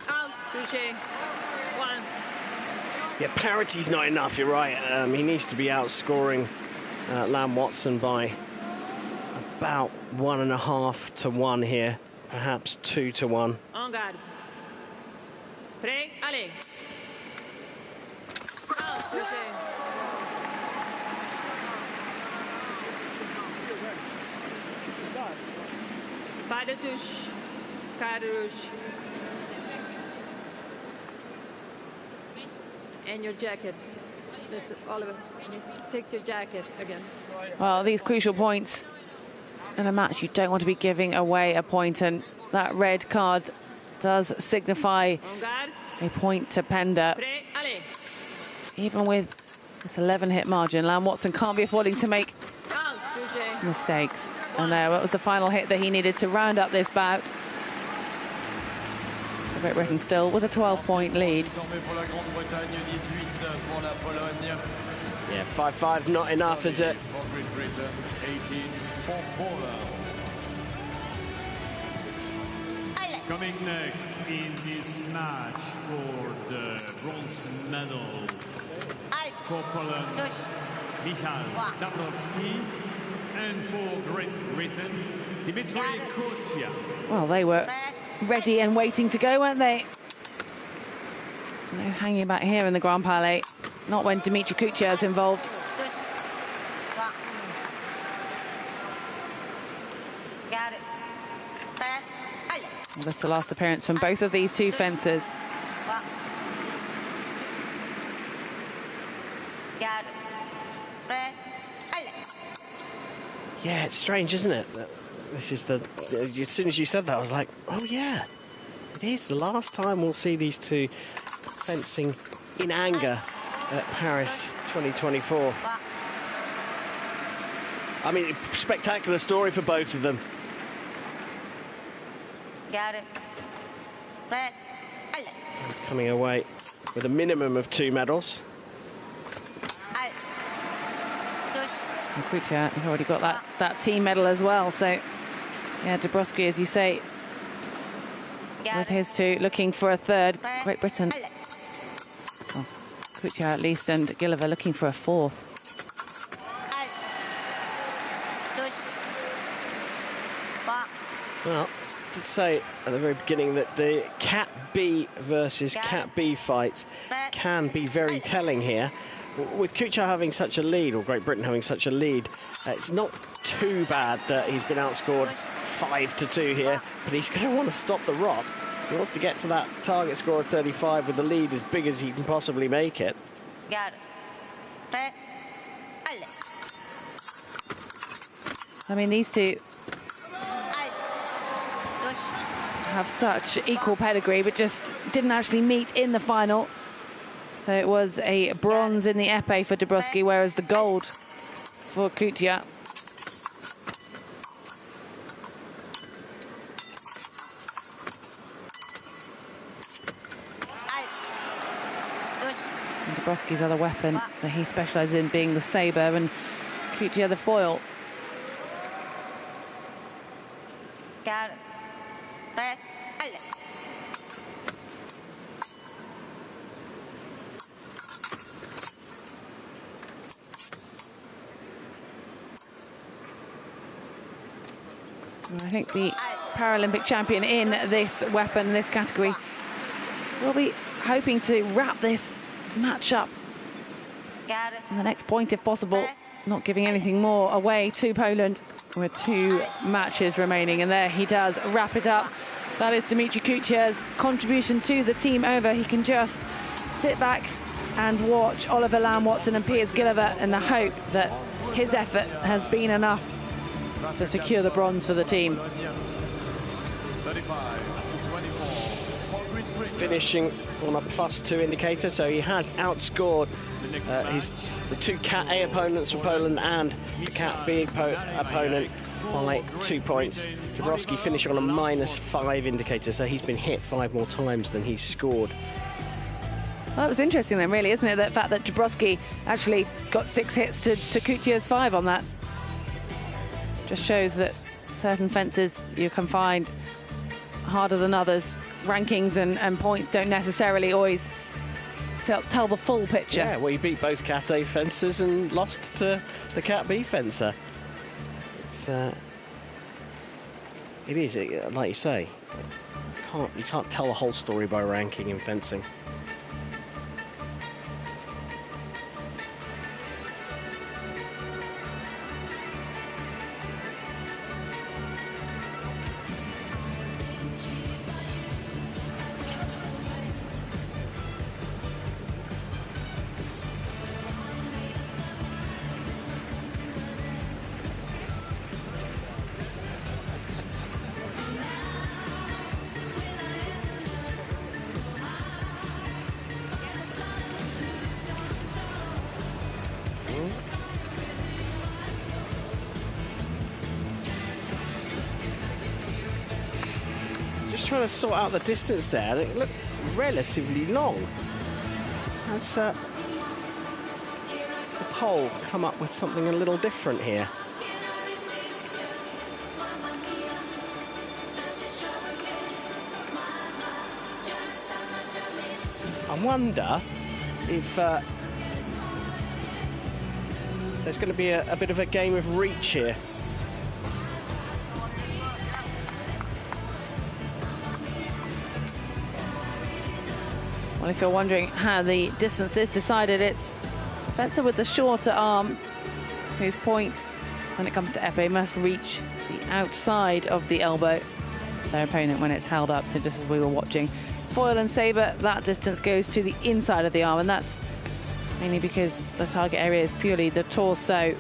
Out. Touché. Point.
Yeah, parity's not enough, you're right. He needs to be outscoring Lamb Watson by about 1.5 to 1 here, perhaps 2 to 1.
En garde. Prêt. Allez. Out. Touché. Pas de touche. Carte rouge. And your jacket. Mr. Oliver, fix your jacket again.
Well, these crucial points in a match, you don't want to be giving away a point, and that red card does signify
En garde.
a point to Pender.
Prêt. Allez.
Even with this 11-hit margin, Lamb Watson can't be affording to make
Out. Touché.
mistakes. And there, what was the final hit that he needed to round up this bout? So Great Britain still with a 12-point lead.
Yeah, 5-5 not enough, is it?
For Great Britain, 18 for Poland.
Coming next in this match for the bronze medal for Poland, Michal Dabrowski, and for Great Britain, Dimitri Kotia.
Well, they were ready and waiting to go, weren't they? No hanging back here in the Grand Palais. Not when Dimitri Kutia is involved.
Got it. Prêt. Allez.
Well, that's the last appearance from both of these 2 fencers.
Got it. Prêt. Allez.
Yeah, it's strange, isn't it? This is as soon as you said that, I was like, oh yeah, it is the last time we'll see these 2 fencing in anger at Paris 2024. I mean, spectacular story for both of them.
Got it. Prêt. Allez.
He's coming away with a minimum of 2 medals.
Allez. Touche.
And Kutia has already got that team medal as well. So, yeah, Dabrowski, as you say,
Got
with
it.
his 2, looking for a 3rd.
Prêt.
Great Britain,
Allez.
well, Kutia at least, and Gilliver looking for a 4th.
Allez. Touche. Point.
Well, did say at the very beginning that the Cat B versus Cat B fights can be very telling here. With Kuchar having such a lead, or Great Britain having such a lead, it's not too bad that he's been outscored 5-2 here, but he's going to want to stop the rot. He wants to get to that target score of 35 with the lead as big as he can possibly make it.
I mean, these two have such equal pedigree, but just didn't actually meet in the final. So it was a bronze in the épée for Dabrowski, whereas the gold for Kuchar. And Dabrowski's other weapon that he specialises in being the sabre, and Kuchar the foil. I think the Paralympic champion in this weapon, this category, will be hoping to wrap this match up in the next point if possible, not giving anything more away to Poland with 2 matches remaining. And there he does wrap it up. That is Dimitri Kuchar's contribution to the team over. He can just sit back and watch Oliver Lamb-Watson and Piers Gilliver in the hope that his effort has been enough to secure the bronze for the team.
Finishing on a +2 indicator, so he has outscored the 2 Cat A opponents for Poland and the Cat B opponent by 2 points. Dabrowski finishing on a -5 indicator, so he's been hit 5 more times than he's scored.
Well, that was interesting then, really, isn't it? The fact that Dabrowski actually got 6 hits to Kuchar's 5 on that. Just shows that certain fences you can find harder than others. Rankings and points don't necessarily always tell the full picture.
Yeah, well, he beat both Cat A fencers and lost to the Cat B fencer. It is, like you say, you can't tell the whole story by ranking in fencing. Just trying to sort out the distance there. It looked relatively long. Has the pole come up with something a little different here? I wonder if there's going to be a bit of a game of reach here.
Well, if you're wondering how the distance is decided, it's fencer with the shorter arm whose point, when it comes to épée, must reach the outside of the elbow. Their opponent when it's held up, so just as we were watching. Foil and sabre, that distance goes to the inside of the arm, and that's mainly because the target area is purely the torso,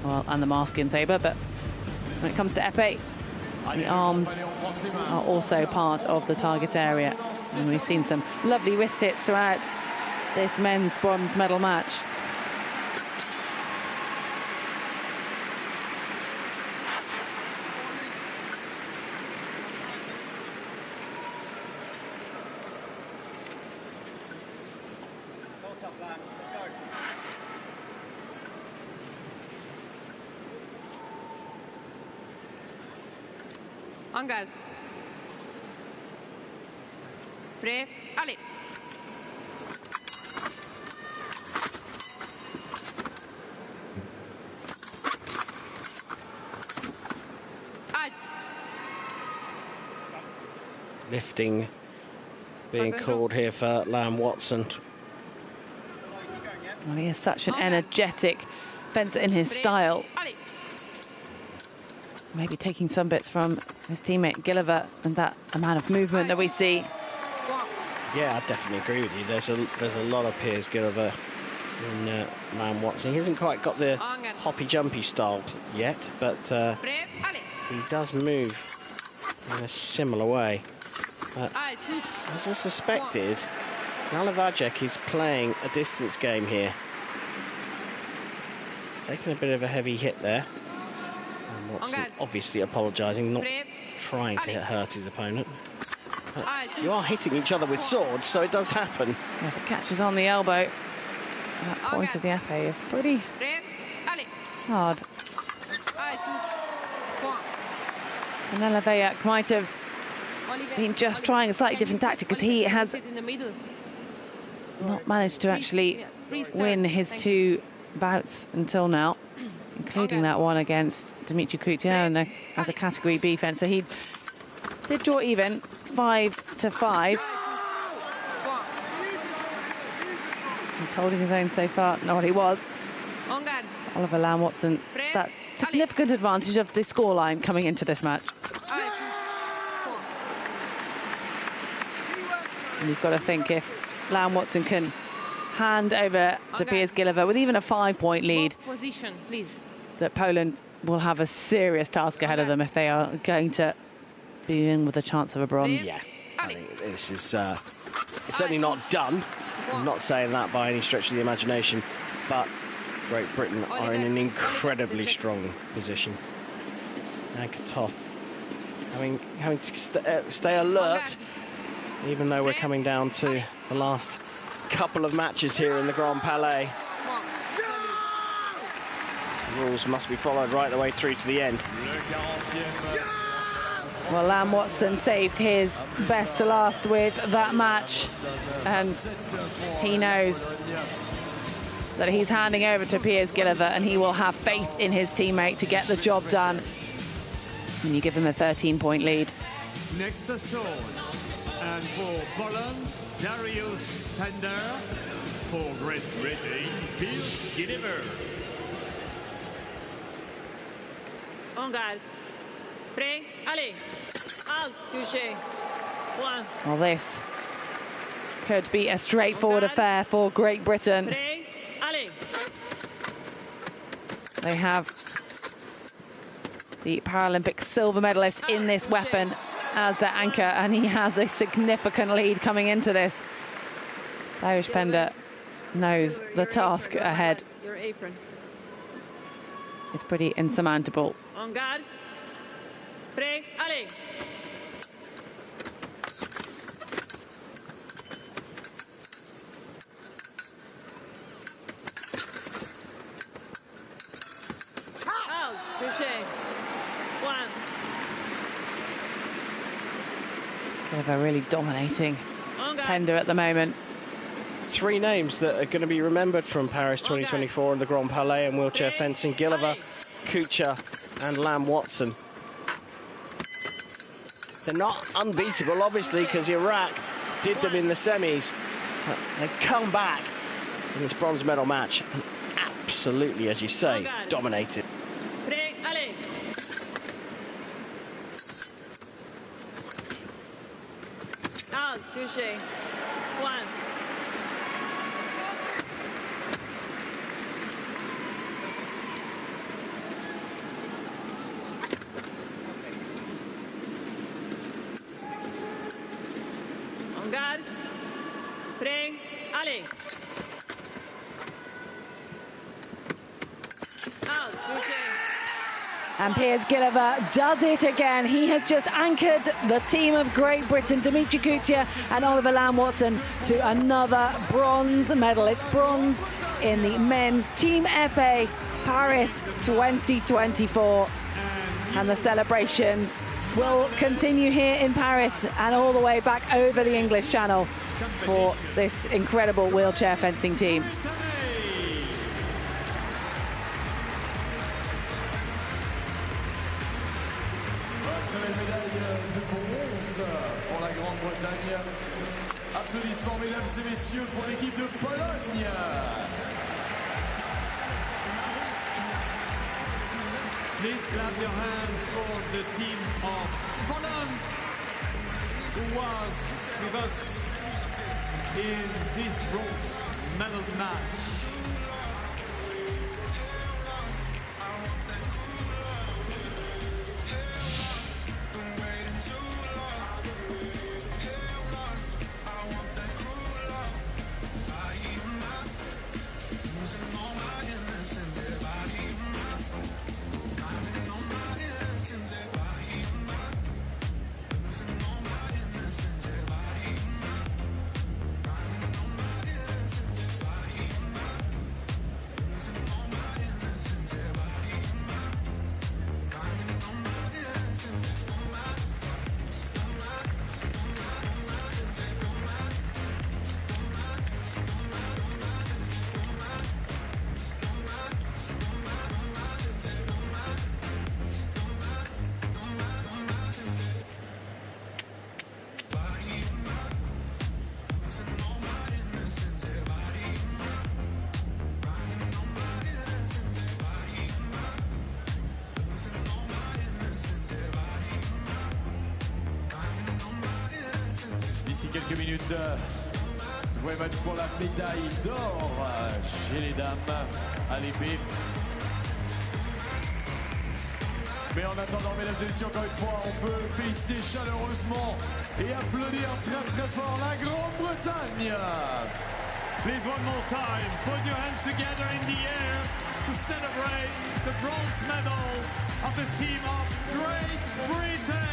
well, and the mask-in sabre, but when it comes to épée, the arms are also part of the target area. And we've seen some lovely wrist hits throughout this men's bronze medal match.
En garde. Prêt, allez.
lifting being called here for Lam Watson.
Well, he is such an energetic fencer in his style. Maybe taking some bits from his teammate Gilliver and that amount of movement that we see.
Yeah, I definitely agree with you. There's a lot of Piers Gilliver in Lam Watson. He hasn't quite got the hoppy jumpy style yet, but he does move in a similar way. As I suspected, Nalavajek is playing a distance game here. Taking a bit of a heavy hit there. And Watson obviously apologising, not trying to hurt his opponent. But you are hitting each other with swords, so it does happen.
Yeah, if it catches on the elbow, that point of the epee is pretty hard. And Nalavajek might have been just trying a slightly different tactic, because he has not managed to actually win his 2 bouts until now, including that one against Dimitri Kutian as a category B fencer. He did draw even 5-5. He's holding his own so far. No, he was. Oliver Lam Watson, that significant advantage of the scoreline coming into this match. And you've got to think, if Lam Watson can hand over to Piers Gilliver with even a 5-point lead, that Poland will have a serious task ahead of them if they are going to be in with a chance of a bronze.
Yeah, I mean, this is it's certainly not done. I'm not saying that by any stretch of the imagination, but Great Britain are in an incredibly strong position. And Toth having to stay alert, even though we're coming down to the last couple of matches here in the Grand Palais. The rules must be followed right the way through to the end.
Well, Lam Watson saved his best to last with that match, and he knows that he's handing over to Piers Gilliver, and he will have faith in his teammate to get the job done. And you give him a 13-point lead.
Next assault, and for Poland, Dariusz Pender. For Great Britain, Piers Gilliver.
En garde. Prêt, allez. Out, touché. One.
Well, this could be a straightforward affair for Great Britain.
Prêt, allez.
They have the Paralympic silver medalist in this weapon as their anchor, and he has a significant lead coming into this. Dariusz Pender knows the task ahead.
Your apron.
It's pretty insurmountable.
En garde. Prêt, allez. Out, touché. One.
Gilliver really dominating Pender at the moment.
3 names that are going to be remembered from Paris 2024 in the Grand Palais and wheelchair fencing: Gilliver, Kuchar and Lam Watson. They're not unbeatable, obviously, because Iraq did them in the semis. But they come back in this bronze medal match and absolutely, as you say, dominated.
Prêt, allez. Out, touché. One. En garde. Prêt, allez. Out, touché.
And Piers Gilliver does it again. He has just anchored the team of Great Britain, Dimitri Kutian and Oliver Lam Watson, to another bronze medal. It's bronze in the men's Team Epee Paris 2024. And the celebrations will continue here in Paris and all the way back over the English Channel for this incredible wheelchair fencing team.
Médaille de bronze pour la grande applaudissements, mesdames et messieurs, pour l'équipe de Pologne.
Please clap your hands for the team of Poland, who was with us in this bronze medal match.
D'ici quelques minutes, nouveau match pour la médaille d'or chez les dames à l'épée. Mais en attendant, mesdames et messieurs, encore une fois, on peut féliciter chaleureusement et applaudir très très fort la Grande-Bretagne.
Please, one more time, put your hands together in the air to celebrate the bronze medal of the team of Great Britain.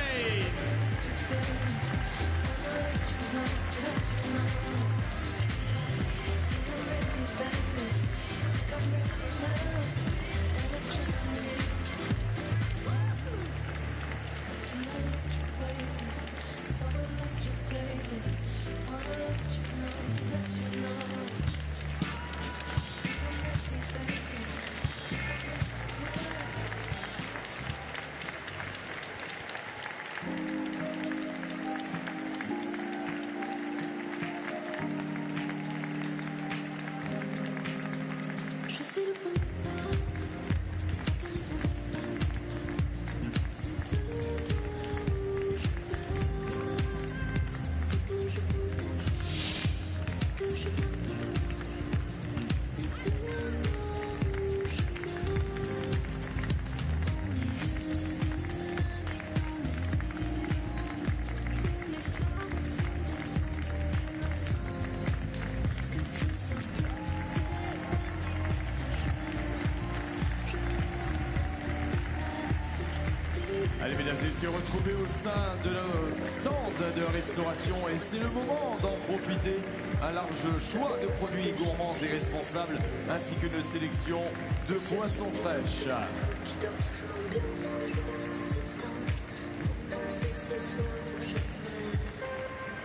Allez, mesdames et messieurs, retrouvés au sein de nos stands de restauration et c'est le moment d'en profiter. Un large choix de produits gourmands et responsables ainsi qu'une sélection de boissons fraîches.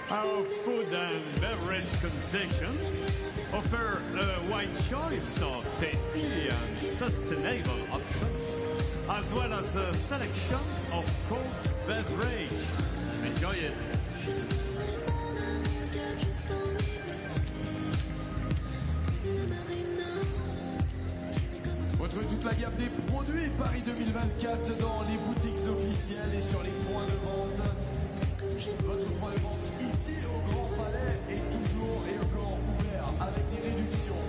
Our food and beverage concessions offer a wide choice of tasty and sustainable options, as well as a selection of cold beverage. Enjoy it.
Retrouvez toute la gamme des produits Paris 2024 dans les boutiques officielles et sur les points de vente. Votre point de vente ici au Grand Palais est toujours et encore ouvert avec des réductions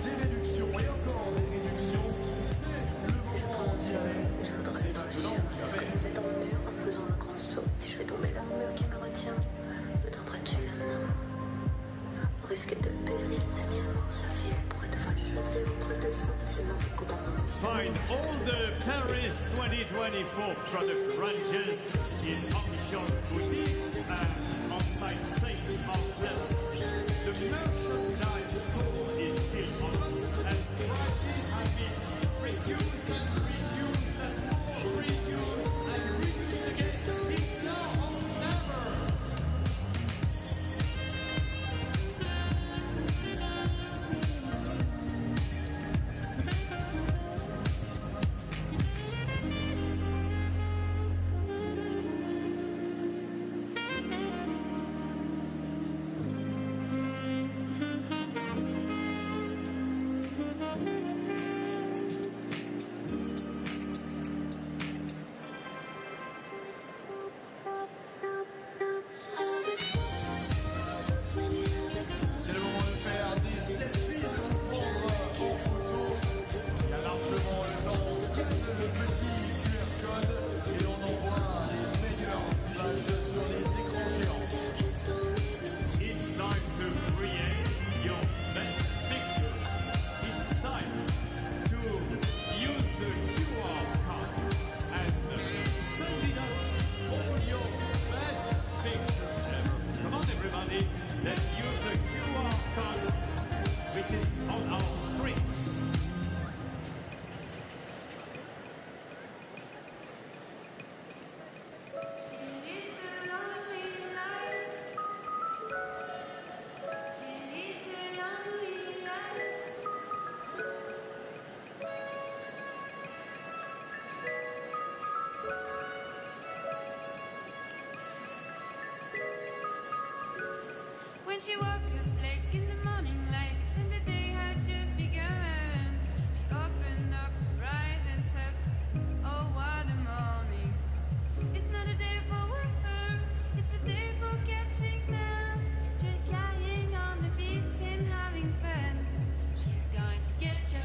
et encore des réductions. C'est le moment d'y aller. C'est maintenant ou jamais.
Je vais dans le mur en faisant le grand saut. Si je vais tomber là, le mur qui me retient, me tendrais-tu la main? Au risque de périr, l'ami amour servile pourrait devoir lui choisir entre deux sentiments coupables.
Find all the Paris 2024 product ranges in official boutiques and on-site sales outlets. The merchandise store is still open and prices have been reduced and reduced and more reduced and reduced again. It's now or never. time to create your best pictures. It's time to use the QR code and send us all your best pictures ever. Come on, everybody, let's use the QR code, which is on our screens.
When she woke up late in the morning light, and the day had just begun, she opened up her eyes and said, oh, what a morning. It's not a day for her, it's a day for catching them, just lying on the beach and having fun. She's going to get you.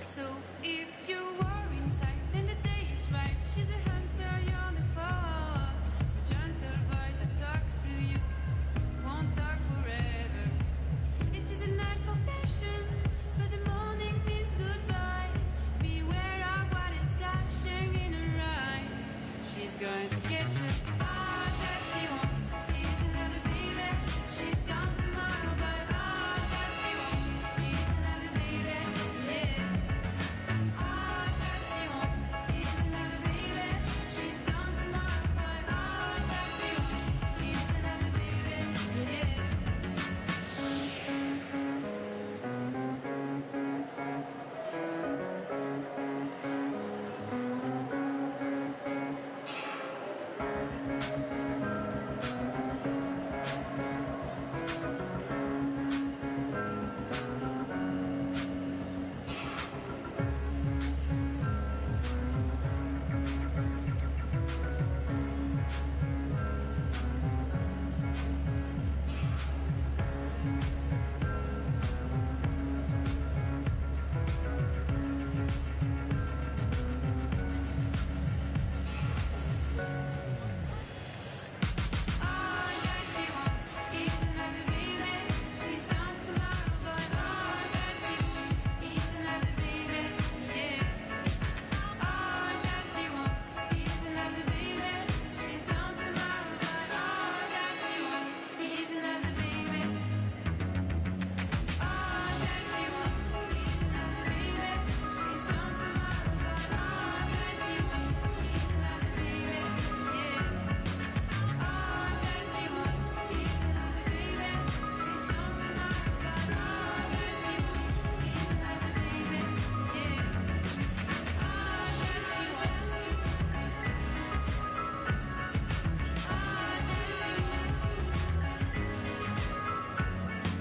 So if you were inside, then the day is right. She's a hunter, you're the fox. A gentle voice that talks to you, won't talk forever. It is a night for passion, but the morning means goodbye. Beware of what is flashing in her eyes. She's going to get you. All that she wants is another baby. She's gone tomorrow, but all that she wants is another baby. Yeah. All that she wants is another baby. She's gone tomorrow, but all that she wants is another baby. Yeah.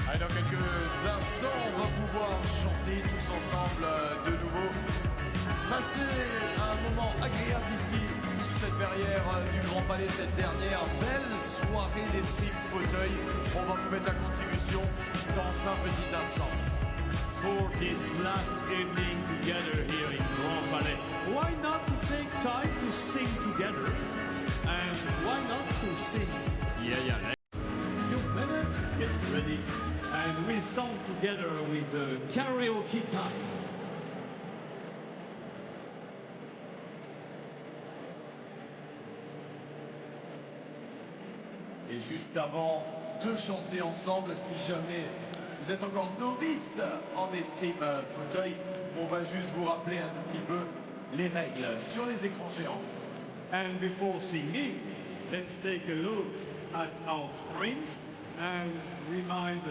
Et dans quelques instants, on va pouvoir chanter tous ensemble de nouveau. Passer un moment agréable ici, sous cette verrière du Grand Palais, cette dernière belle soirée d'escrime fauteuil. On va vous mettre à contribution dans un petit instant.
For this last evening together here in Grand Palais, why not to take time to sing together? And why not to sing? Yeah. Few minutes, get ready, and we song together with the karaoke time.
Et juste avant de chanter ensemble, si jamais vous êtes encore novice en escrime fauteuil, on va juste vous rappeler un petit peu les règles sur les écrans géants.
And before singing, let's take a look at our screens. and remind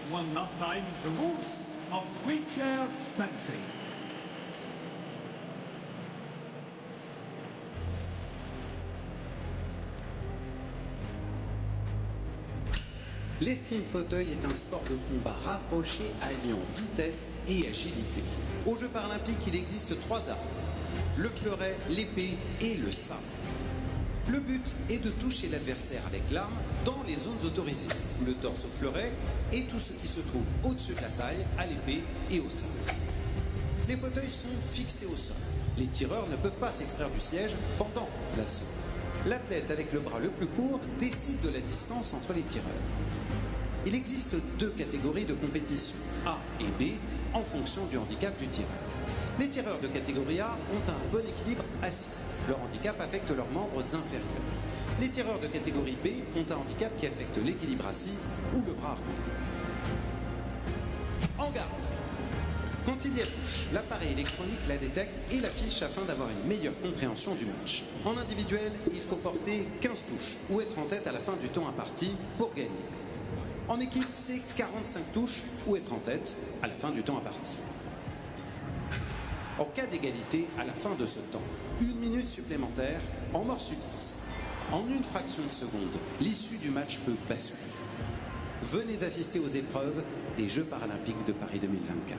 one last time the rules of wheelchair fencing.
L'escrime fauteuil est un sport de combat rapproché alliant vitesse et agilité. Aux Jeux paralympiques, il existe 3 armes: le fleuret, l'épée et le sabre. Le but est de toucher l'adversaire avec l'arme dans les zones autorisées, le torse au fleuret et tout ce qui se trouve au-dessus de la taille à l'épée et au sabre. Les fauteuils sont fixés au sol. Les tireurs ne peuvent pas s'extraire du siège pendant l'assaut. L'athlète avec le bras le plus court décide de la distance entre les tireurs. Il existe 2 catégories de compétition, A et B, en fonction du handicap du tireur. Les tireurs de catégorie A ont un bon équilibre assis. Leur handicap affecte leurs membres inférieurs. Les tireurs de catégorie B ont un handicap qui affecte l'équilibre assis ou le bras armé. En garde. Quand il y a touche, l'appareil électronique la détecte et l'affiche afin d'avoir une meilleure compréhension du match. En individuel, il faut porter 15 touches ou être en tête à la fin du temps imparti pour gagner. En équipe, c'est 45 touches ou être en tête à la fin du temps imparti. En cas d'égalité, à la fin de ce temps, 1 minute supplémentaire en mort subite. En une fraction de seconde, l'issue du match peut basculer. Venez assister aux épreuves des Jeux paralympiques de Paris 2024.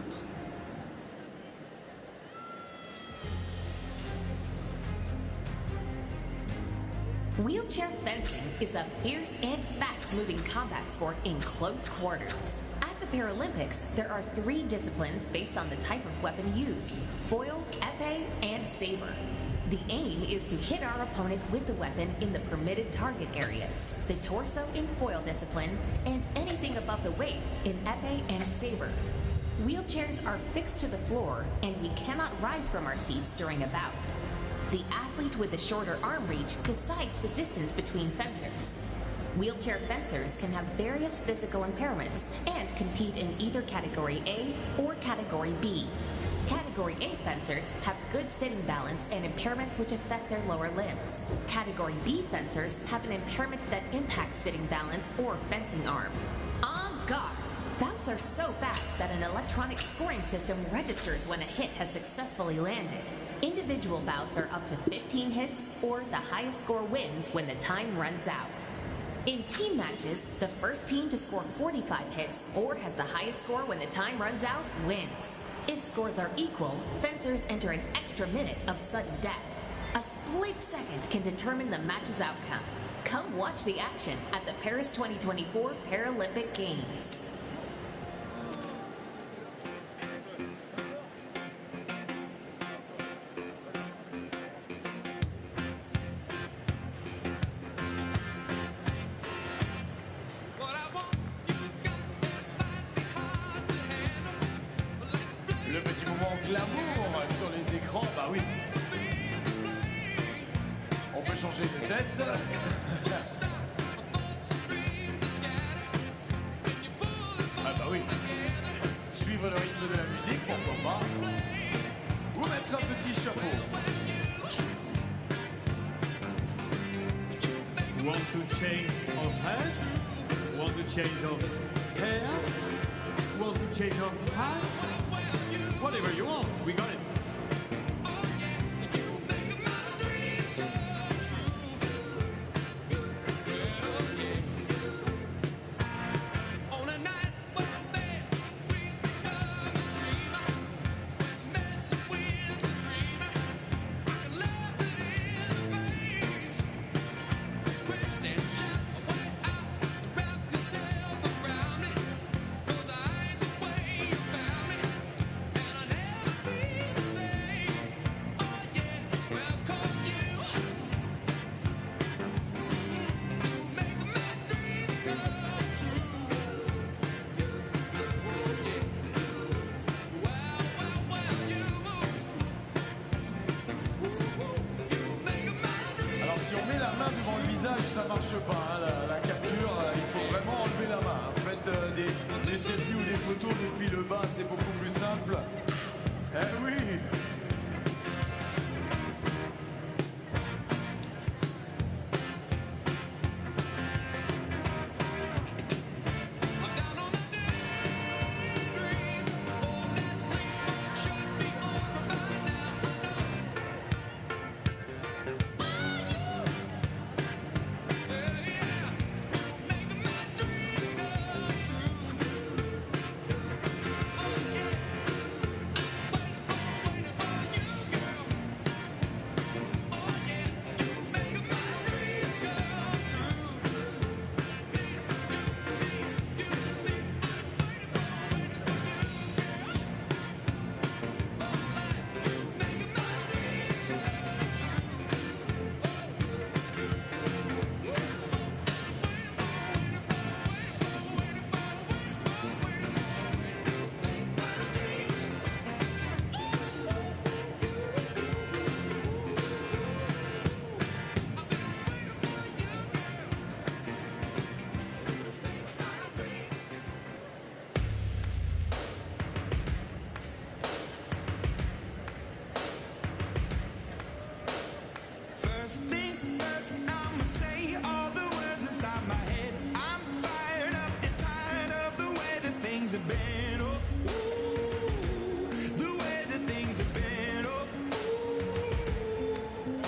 Wheelchair fencing is a fierce and fast-moving combat sport in close quarters. At the Paralympics, there are 3 disciplines based on the type of weapon used: foil, epee, and saber. The aim is to hit our opponent with the weapon in the permitted target areas, the torso in foil discipline, and anything above the waist in epee and saber. Wheelchairs are fixed to the floor, and we cannot rise from our seats during a bout. The athlete with the shorter arm reach decides the distance between fencers. Wheelchair fencers can have various physical impairments and compete in either Category A or Category B. Category A fencers have good sitting balance and impairments which affect their lower limbs. Category B fencers have an impairment that impacts sitting balance or fencing arm. En garde! Bouts are so fast that an electronic scoring system registers when a hit has successfully landed. Individual bouts are up to 15 hits, or the highest score wins when the time runs out. In team matches, the first team to score 45 hits or has the highest score when the time runs out wins. If scores are equal, fencers enter an extra minute of sudden death. A split second can determine the match's outcome. Come watch the action at the Paris 2024 Paralympic Games.
Le petit moment glamour sur les écrans, bah oui. On peut changer de tête. Ah bah oui. Suivre le rythme de la musique, pourquoi pas. Ou mettre un petit chapeau.
Want to change of hat? Want to change of hair? Want to change of hat? Whatever you want, we got it.
Ça marche pas, hein, la capture, il faut vraiment enlever la main. Faites des selfies ou des photos depuis le bas, c'est beaucoup plus simple. Eh oui!
things have been, oh, ooh, the way that things have been, oh, ooh.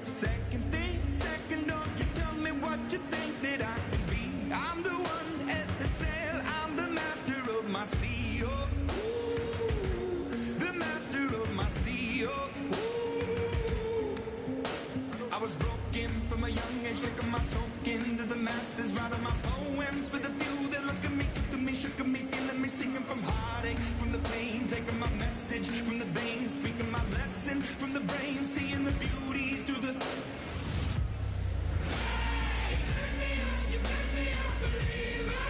Second thing, second, don't you tell me what you think that I can be. I'm the one at the sail, I'm the master of my sea, oh, ooh, the master of my sea, oh, ooh. I was broken from a young age, taking my soak into the masses, writing my poems for the few that look at me, took to me, shook at me, feeling me, singing from heartache, from the pain, taking my message from the veins, speaking my lesson from the brain, seeing the beauty through the... Hey, you made me a believer, believer.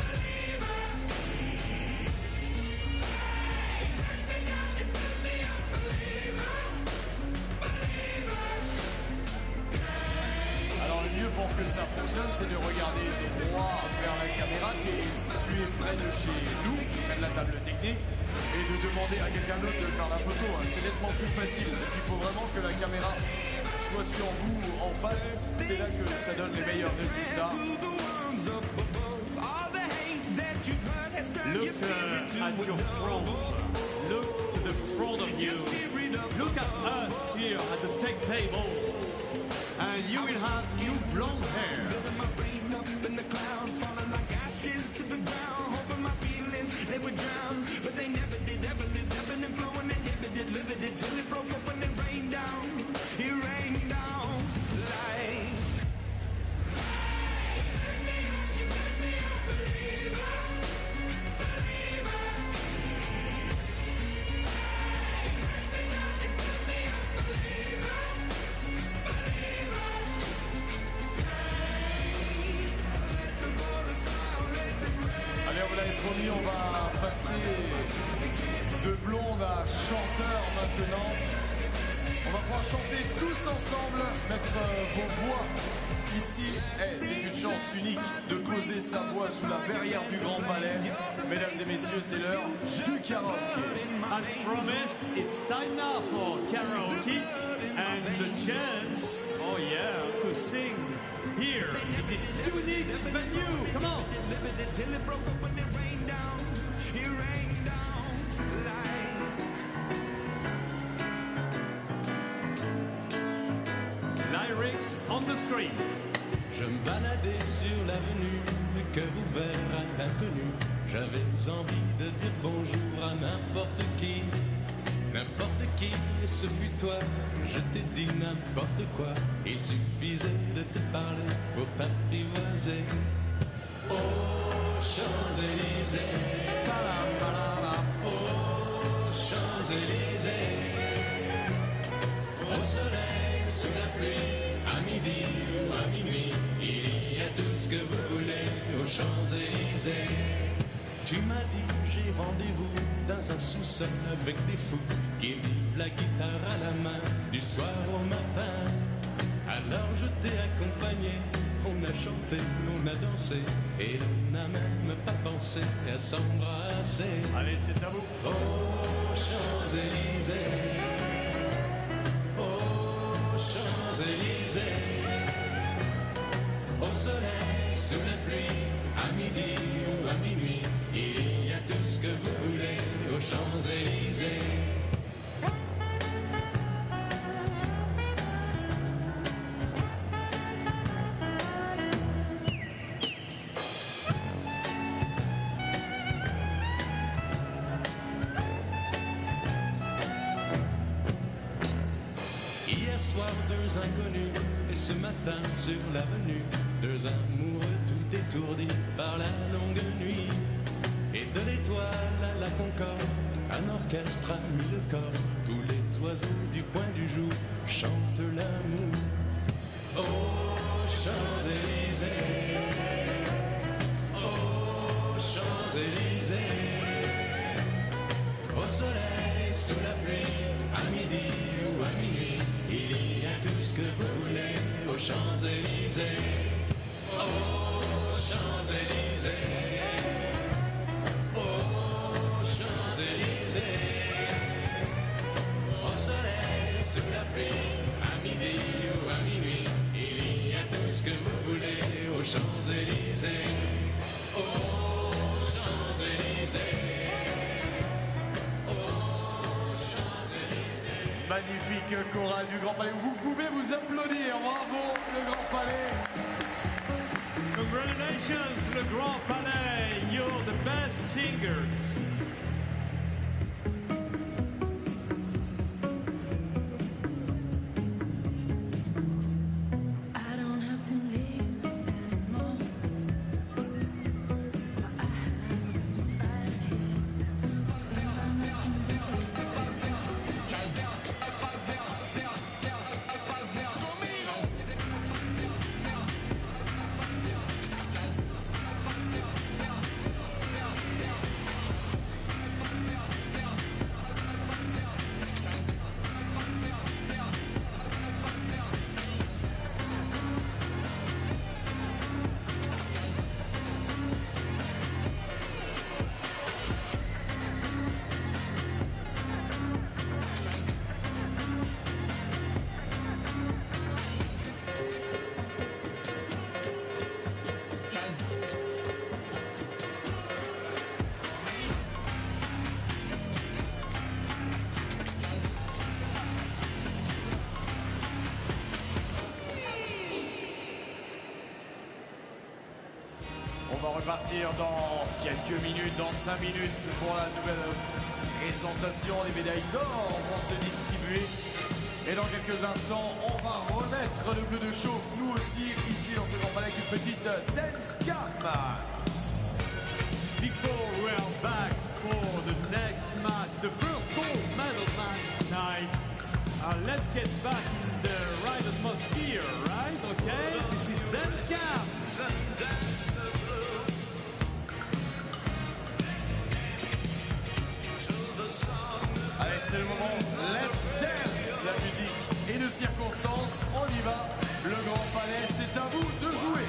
Hey, you made me a believer, believer.
Alors le mieux pour que ça fonctionne, c'est de regarder droit vers la caméra qui est située près de chez nous, près de la table technique, et de demander à quelqu'un d'autre de faire la photo. C'est nettement plus facile, parce qu'il faut vraiment que la caméra soit sur vous en face. C'est là que ça donne les meilleurs résultats.
Look at your front. Look to the front of you. Look at us here at the tech table. And you will have new blonde hair.
They would drown, but they never did, ever lived, ebbing and flowing, inhibited, limited, till it broke up and it rained down, like... Hey, you made me a believer, believer. Hey, you made me a believer, believer. Hey, let the borders fly, let the rain.
Allez, on vous l'avait promis, on va passer de blonde à chanteur maintenant. On va pouvoir chanter tous ensemble, mettre vos voix ici. C'est une chance unique de poser sa voix sous la verrière du Grand Palais. Mesdames et messieurs, c'est l'heure du karaoké.
As promised, it's time now for karaoke and the chance, oh yeah, to sing here in this unique venue. Come on.
Till it broke up and it rained down, like...
Lyrics on the screen.
Je me baladais sur l'avenue, le cœur ouvert à l'inconnu. J'avais envie de dire bonjour à n'importe qui, et ce fut toi. Je t'ai dit n'importe quoi, il suffisait de te parler pour t'apprivoiser. Oh, Champs-Élysées, oh, Champs-Élysées, au soleil, sous la pluie, à midi ou à minuit, il y a tout ce que vous voulez aux Champs-Élysées. Tu m'as dit j'ai rendez-vous dans un sous-sol avec des fous qui vivent la guitare à la main du soir au matin. Alors je t'ai accompagné, on a chanté, on a dansé et on n'a même pas pensé à s'embrasser.
Allez, c'est à vous.
Oh, Champs-Élysées, oh, Champs-Élysées, au soleil, sous la pluie, à midi ou à minuit, il y a tout ce que vous voulez aux Champs-Élysées. Hier soir, deux inconnus, et ce matin sur l'avenue, deux amoureux tout étourdis par la longue nuit. Et de l'étoile à la Concorde, un orchestre a mis le corps. Tous les oiseaux du point du jour chantent l'amour. Oh, Champs-Élysées, oh, Champs-Élysées, au soleil, sous la pluie, à midi ou à minuit, il y a tout ce que vous voulez aux Champs-Élysées. Oh, Champs-Élysées, oh, Champs-Élysées, au soleil, sous la pluie, à midi ou à minuit, il y a tout ce que vous voulez aux Champs-Élysées. Oh, Champs-Élysées.
magnifique chorale du Grand Palais. Vous pouvez vous applaudir. Bravo, le Grand Palais.
Congratulations, le Grand Palais. You're the best singers.
On va repartir dans quelques minutes, dans 5 minutes pour la nouvelle présentation. Les médailles d'or vont se distribuer. Et dans quelques instants, on va remettre le bleu de chauffe, nous aussi, ici dans ce Grand Palais, avec une petite dance cam.
Before we are back for the next match, the first gold medal match tonight, let's get back in the right atmosphere, right? Okay, this is dance cam.
Allez, c'est le moment. Let's dance. La musique est de circonstance. On y va. Le Grand Palais, c'est à vous de jouer.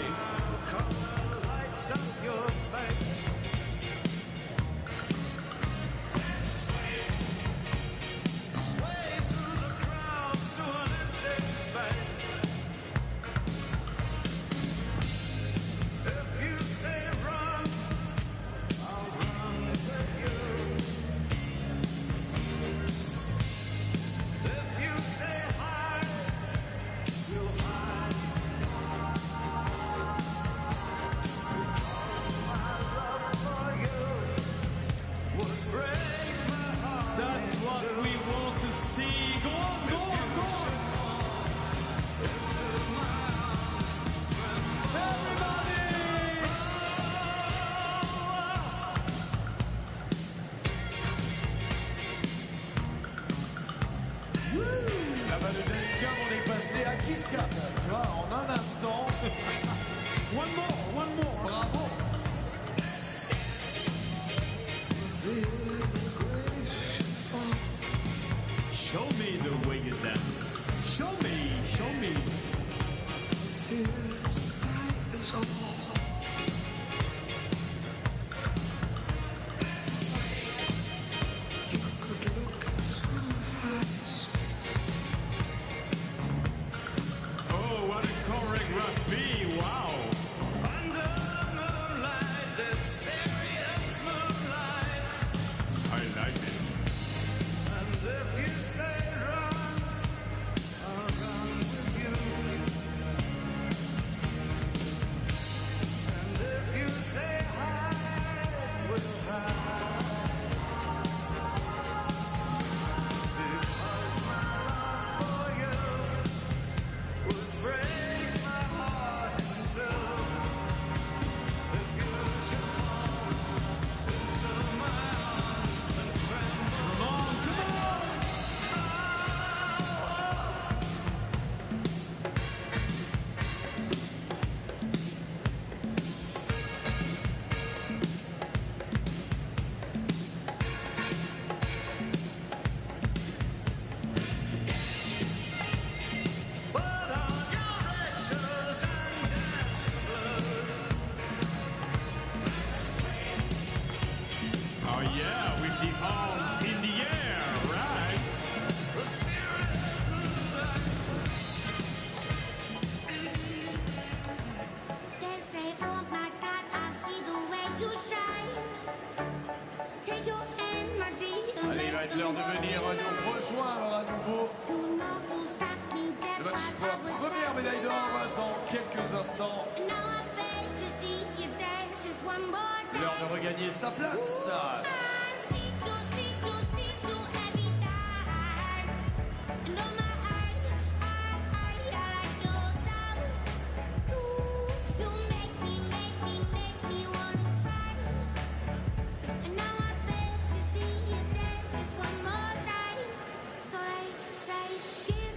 À Kiska, tu vois, en un instant. One more, bravo.
Show me the way you dance. Show me.
l'heure de venir nous rejoindre à nouveau. Le match pour la première médaille d'or dans quelques instants. L'heure de regagner sa place.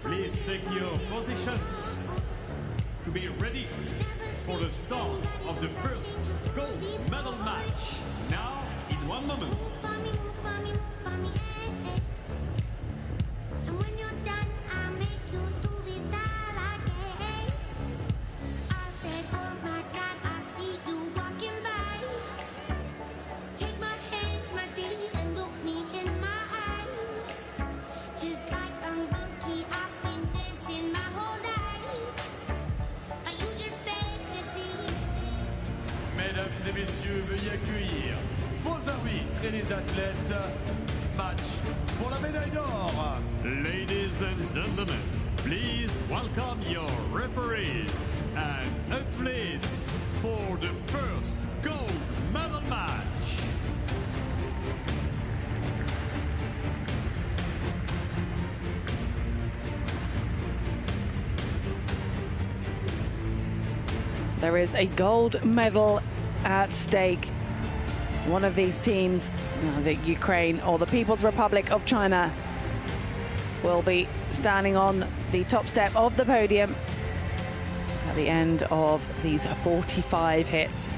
Please take your positions to be ready for the start of the first gold medal match. Now, in 1 moment.
Mesdames et messieurs, veuillez accueillir vos arbitres et les athlètes. Match pour la médaille d'or.
Ladies and gentlemen, please welcome your referees and athletes for the first gold medal match.
There is a gold medal at stake. One of these teams, the Ukraine or the People's Republic of China, will be standing on the top step of the podium at the end of these 45 hits.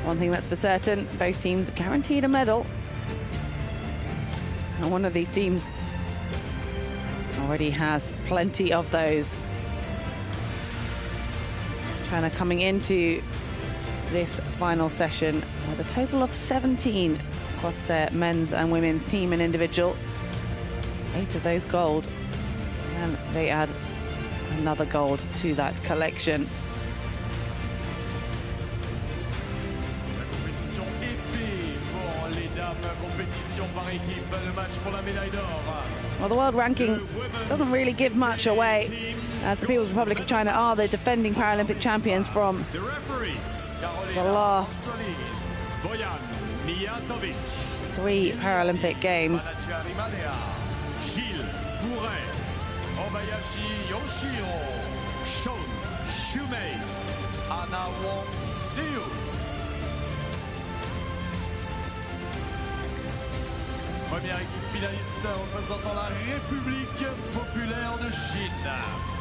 One thing that's for certain, both teams guaranteed a medal. And one of these teams already has plenty of those. China coming into this final session with a total of 17 across their men's and women's team and individual. 8 of those gold, and they add another gold to that collection.
Compétition épée pour les dames, compétition par équipe, le match pour la médaille d'or.
Well, the world ranking doesn't really give much away, as the People's Republic of China are the defending Paralympic champions from the last 3 Paralympic Games.
Première équipe finaliste représentant la République populaire de Chine.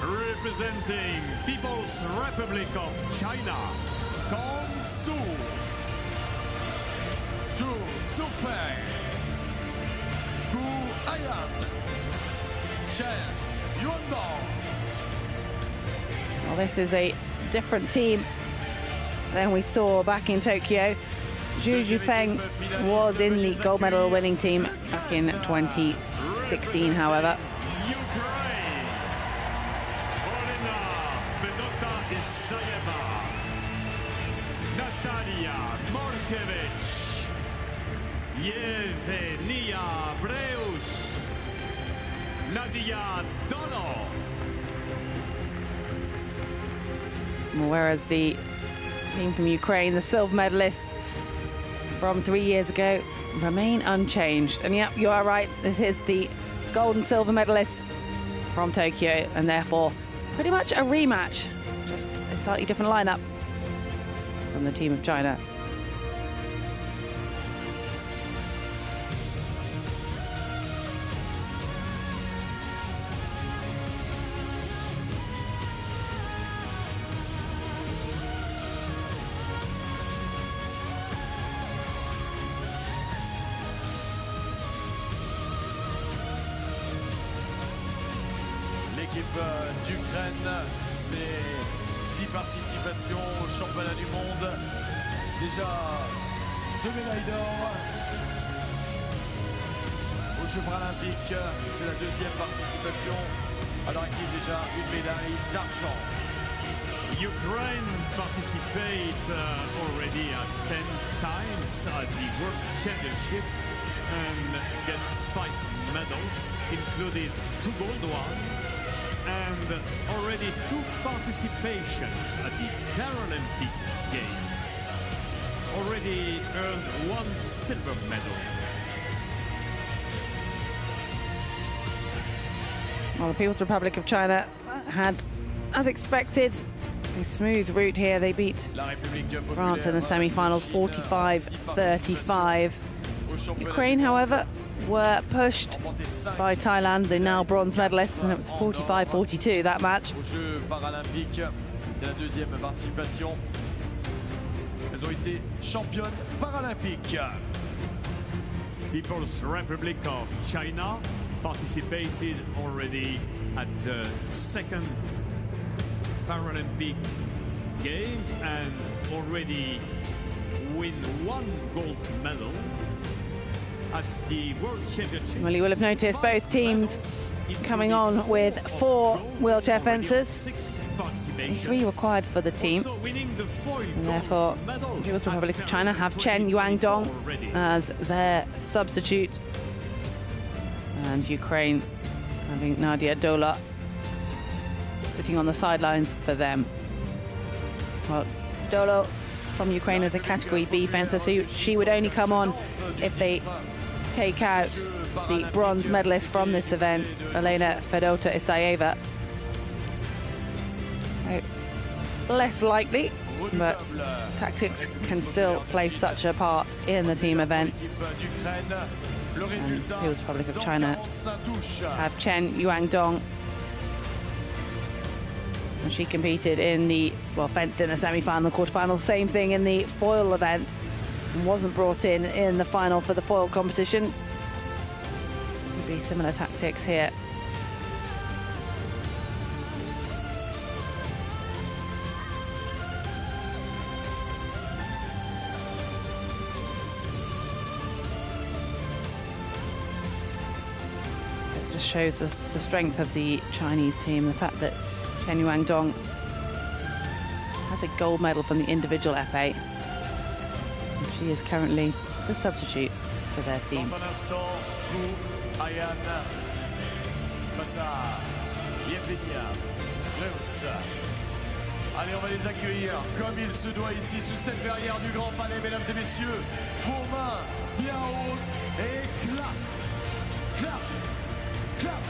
Representing People's Republic of China,
Kong Su, Su Feng, Gu Ayan, Chen Yuandong.
Well, this is a different team than we saw back in Tokyo. Zhu Zhufeng was in the gold medal winning team back in 2016, however. Whereas the team from Ukraine, the silver medalists from 3 years ago, remain unchanged. And yep, you are right, this is the gold and silver medalists from Tokyo, and therefore pretty much a rematch, just a slightly different lineup from the team of China.
L'équipe d'Ukraine, c'est 10 participations au championnat du monde. Déjà 2 médailles d'or. Aux Jeux Paralympiques, c'est la 2e participation. À l'heure active, déjà une médaille d'argent.
Ukraine participate already at 10 times at the World Championship and get 5 medals, including 2 gold ones, and already 2 participations at the Paralympic Games. Already earned 1 silver medal.
Well, the People's Republic of China had, as expected, a smooth route here. They beat France in the semi-finals 45-35. Ukraine, however, were pushed by Thailand, the now bronze medalists, and it was 45-42 that match.
Aux Jeux Paralympiques, c'est la deuxième participation. Elles ont été championnes paralympiques.
People's Republic of China participated already at the 2nd Paralympic Games and already win 1 gold medal at the World Championship.
Well, you will have noticed both teams coming on with 4 wheelchair fencers. 3 required for the team. And therefore, the People's Republic of China have Chen Yuangdong as their substitute. And Ukraine having Nadia Dola sitting on the sidelines for them. Well, Dolo from Ukraine is a Category B fencer, so she would only come on if they take out the bronze medalist from this event, Elena Fedota Isayeva. Less likely, but tactics can still play such a part in the team event. And the People's Republic of China have Chen Yuangdong. And she competed in the, well, fenced in the semi-final, quarter-final, same thing in the foil event, and wasn't brought in the final for the foil competition. Could be similar tactics here. Shows the strength of the Chinese team, the fact that Chen Yuangdong has a gold medal from the individual Epee. And she is currently the substitute for their team.
Dans un instant, pour Ayane face à Yevgenia Reus. Allez, on va les accueillir comme il se doit ici, sous cette verrière du Grand Palais, mesdames et messieurs. Vos mains bien hautes et clap, clap. Clap,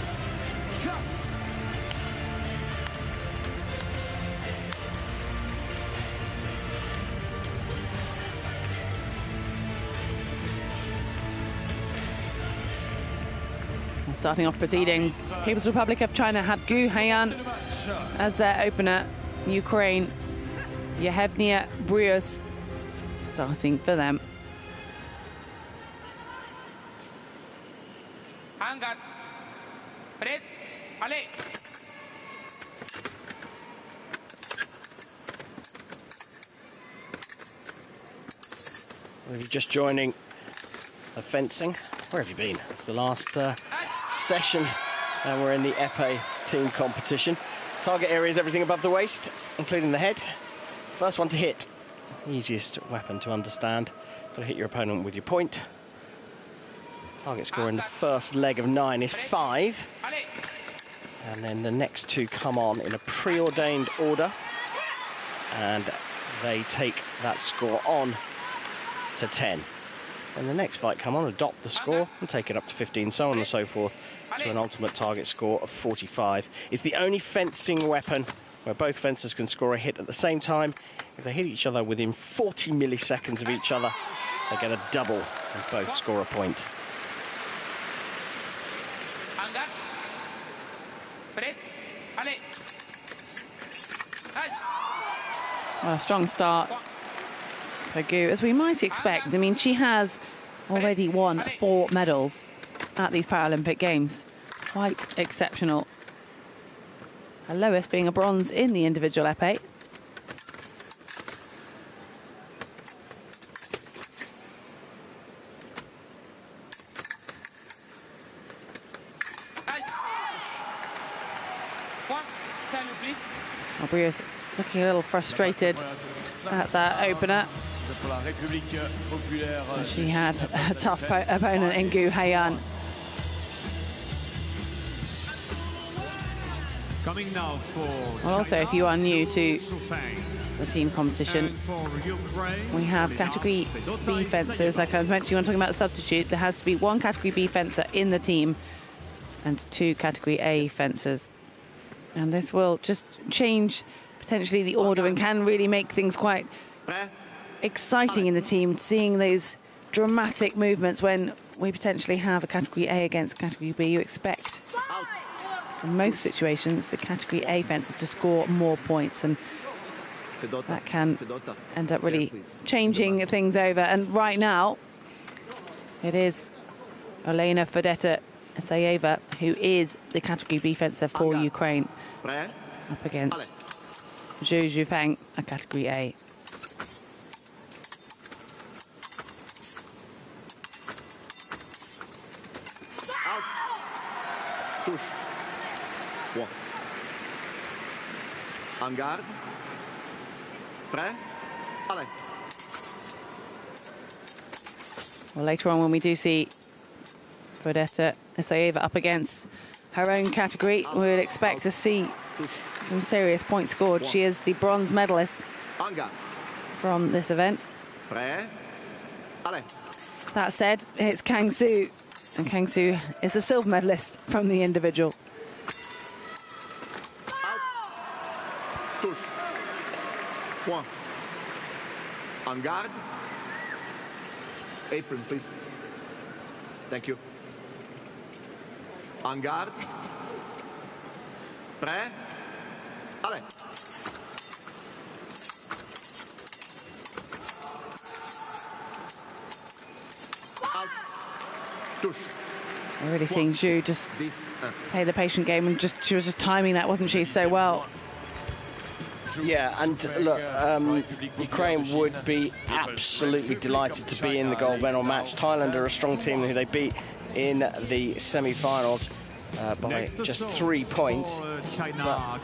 clap.
Starting off proceedings, People's Republic of China have Gu Heian as their opener. Ukraine, Yevgenia Reus starting for them.
Palais.
Well, if you're just joining the fencing, where have you been? It's the last session, and we're in the Epee team competition. Target area is everything above the waist, including the head. First one to hit, easiest weapon to understand. Got to hit your opponent with your point. Target score in the first leg of 9 is 5. And then the next 2 come on in a preordained order. And they take that score on to 10. And the next fight come on, adopt the score and take it up to 15, so on and so forth, to an ultimate target score of 45. It's the only fencing weapon where both fencers can score a hit at the same time. If they hit each other within 40 milliseconds of each other, they get a double and both score a point.
Well, a strong start for Gu, as we might expect. I mean, she has already won 4 medals at these Paralympic Games. Quite exceptional. Her lowest being a bronze in the individual Epee. Brilliance looking a little frustrated at that opener. She had a tough opponent in Gu Heian.
Coming now for
Well, also, if you are new to the team competition, we have category B fencers. Like I was mentioning when talking about the substitute, there has to be one category B fencer in the team and 2 category A fencers. And this will just change potentially the order and can really make things quite exciting in the team, seeing those dramatic movements when we potentially have a category A against category B. You expect, in most situations, the category A fencer to score more points, and that can end up really changing things over. And right now, it is Olena Fedeta Esayeva who is the category B fencer for Ukraine, up against Zhu Zhufeng, a category A.
Touche. One. En garde. Prêt. Allez.
Well, later on, when we do see Fedeta Esayeva up against her own category, we would expect to see some serious points scored. She is the bronze medalist from this event. That said, it's Kang Soo, and Kang Soo is a silver medalist from the individual.
Touche. Point. En garde. Apron, please. Thank you. En garde. Prêt. Allez. Out. Touche.
I'm really seeing Zhu just play the patient game, and she was just timing that, wasn't she, so well.
Yeah, and look, Ukraine would be absolutely delighted to be in the gold medal match. Thailand are a strong team who they beat in the semi-finals by just 3 points. But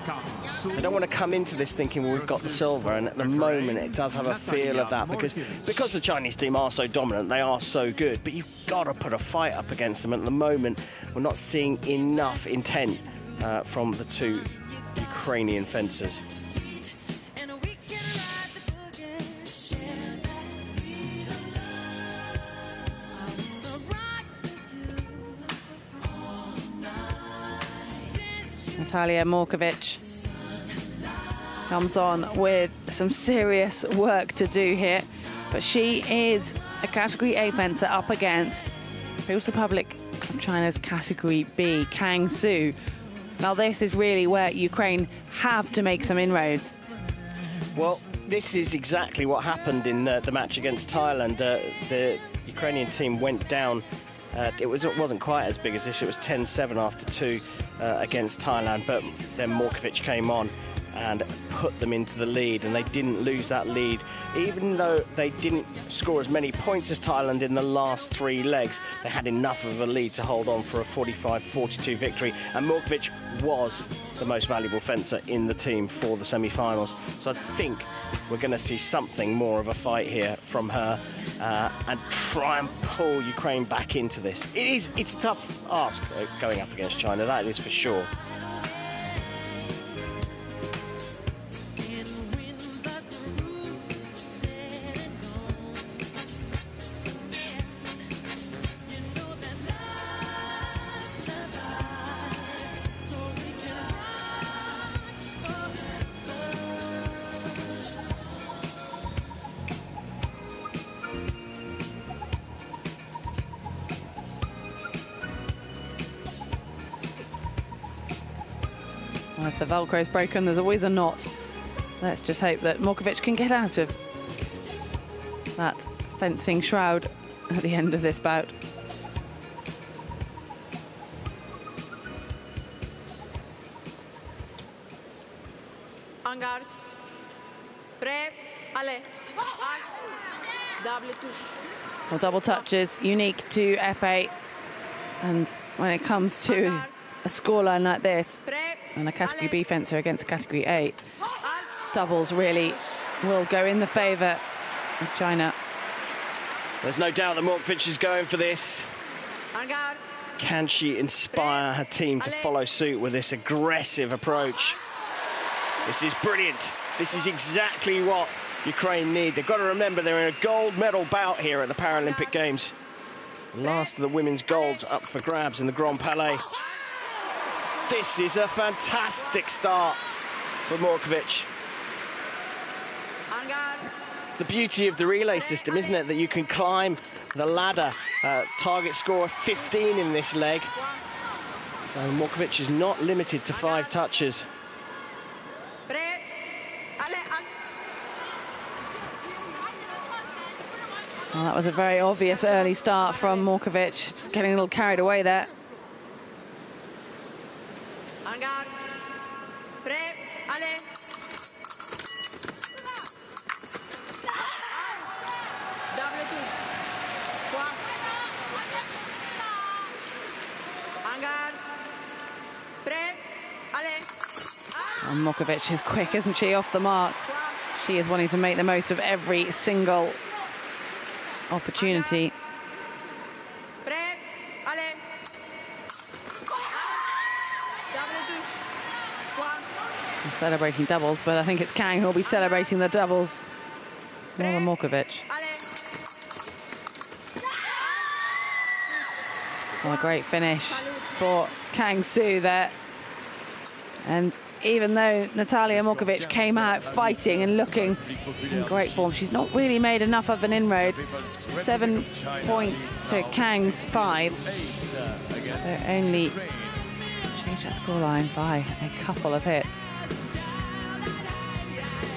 they don't want to come into this thinking, well, we've got the silver, and at the moment it does have a feel of that, because the Chinese team are so dominant, they are so good, but you've got to put a fight up against them. At the moment, we're not seeing enough intent from the 2 Ukrainian fencers.
Natalia Morkovic comes on with some serious work to do here, but she is a category A fencer up against People's Republic of China's category B, Kang Soo. Now this is really where Ukraine have to make some inroads.
Well, this is exactly what happened in the match against Thailand. The Ukrainian team went down. It wasn't quite as big as this. It was 10-7 after 2 against Thailand, but then Morkovic came on and put them into the lead, and they didn't lose that lead. Even though they didn't score as many points as Thailand in the last 3 legs, they had enough of a lead to hold on for a 45-42 victory, and Morkovic was the most valuable fencer in the team for the semi-finals. So I think we're going to see something more of a fight here from her and try and pull Ukraine back into this. It's a tough ask going up against China, that is for sure.
If the Velcro is broken, there's always a knot. Let's just hope that Morkovic can get out of that fencing shroud at the end of this bout.
En garde. Prêt. Allez. Double touche.
Well, double touches, unique to Epee. And when it comes to a scoreline like this, and a Category B fencer against a Category A. Doubles really will go in the favour of China.
There's no doubt that Morkovic is going for this. Can she inspire her team to follow suit with this aggressive approach? This is brilliant. This is exactly what Ukraine need. They've got to remember they're in a gold medal bout here at the Paralympic Games. The last of the women's golds up for grabs in the Grand Palais. This is a fantastic start for Morkovic. The beauty of the relay system, isn't it, that you can climb the ladder. Target score of 15 in this leg. So Morkovic is not limited to 5 touches.
Well, that was a very obvious early start from Morkovic, just getting a little carried away there. And Morkovic is quick, isn't she, off the mark? She is wanting to make the most of every single opportunity. He's celebrating doubles, but I think it's Kang who'll be celebrating the doubles more than Morkovic. Well, a great finish for Kang Soo there. And even though Natalia Morkovic came out fighting and looking in great form, she's not really made enough of an inroad. 7 points to Kang's 5. So only changed that scoreline by a couple of hits.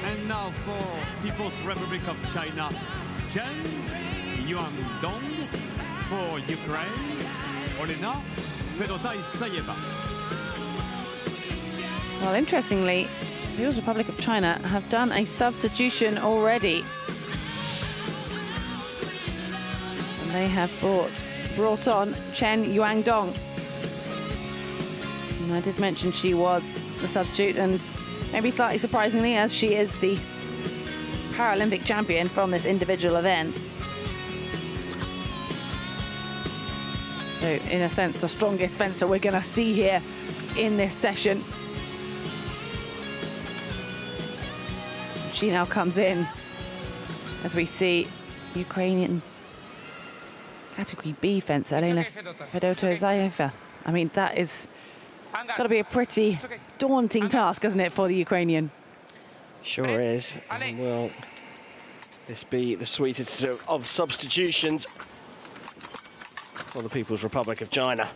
And now for People's Republic of China, Chen Yuan-dong. For Ukraine, Olena Fedotai-Sayeva.
Well, interestingly, the People's Republic of China have done a substitution already. And they have brought on Chen Yuan-dong. And I did mention she was the substitute, and maybe slightly surprisingly, as she is the Paralympic champion from this individual event. So, in a sense, the strongest fencer we're going to see here in this session. She now comes in as we see Ukrainians Category B fencer Elena Fedotai-Sayeva. I mean, that is got to be a pretty daunting task, isn't it, for the Ukrainian?
Sure is. And will this be the sweetest of substitutions for the People's Republic of China?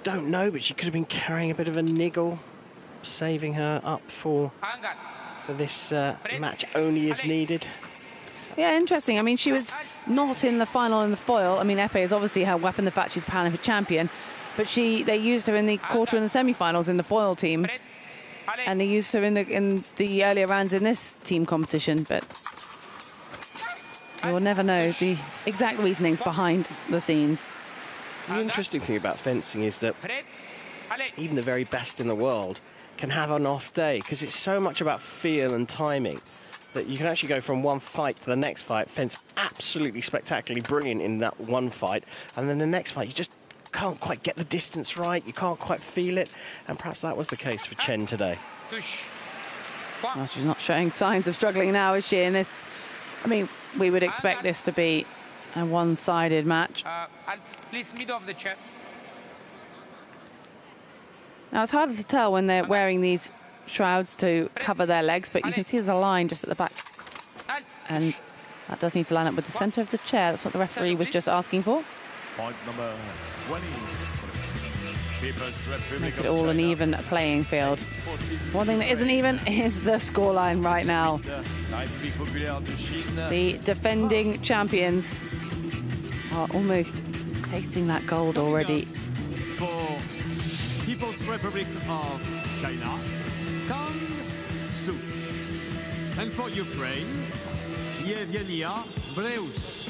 Don't know, but she could have been carrying a bit of a niggle, saving her up for this match only if needed.
Yeah, interesting. I mean, she was not in the final in the foil. I mean, Epee is obviously her weapon, the fact she's Paralympic champion, but they used her in the quarter and the semi-finals in the foil team, and they used her in the earlier rounds in this team competition, but you will never know the exact reasonings behind the scenes.
The interesting thing about fencing is that even the very best in the world can have an off day, because it's so much about feel and timing that you can actually go from one fight to the next fight, fence absolutely spectacularly brilliant in that one fight, and then the next fight you just can't quite get the distance right, you can't quite feel it, and perhaps that was the case for Chen today.
Well, she's not showing signs of struggling now, is she, in this? I mean, we would expect this to be a one-sided match.
Please, middle of the chair.
Now, it's harder to tell when they're wearing these shrouds to cover their legs, but you can see there's a line just at the back. And that does need to line up with the centre of the chair. That's what the referee was just asking for.
Point number 20. People's Republic
Make it
of
all an
China.
even playing field. One thing that isn't even is the scoreline right now. The defending champions are almost tasting that gold already.
For People's Republic of China, Kang Soo. And for Ukraine, Yevgenia Breus.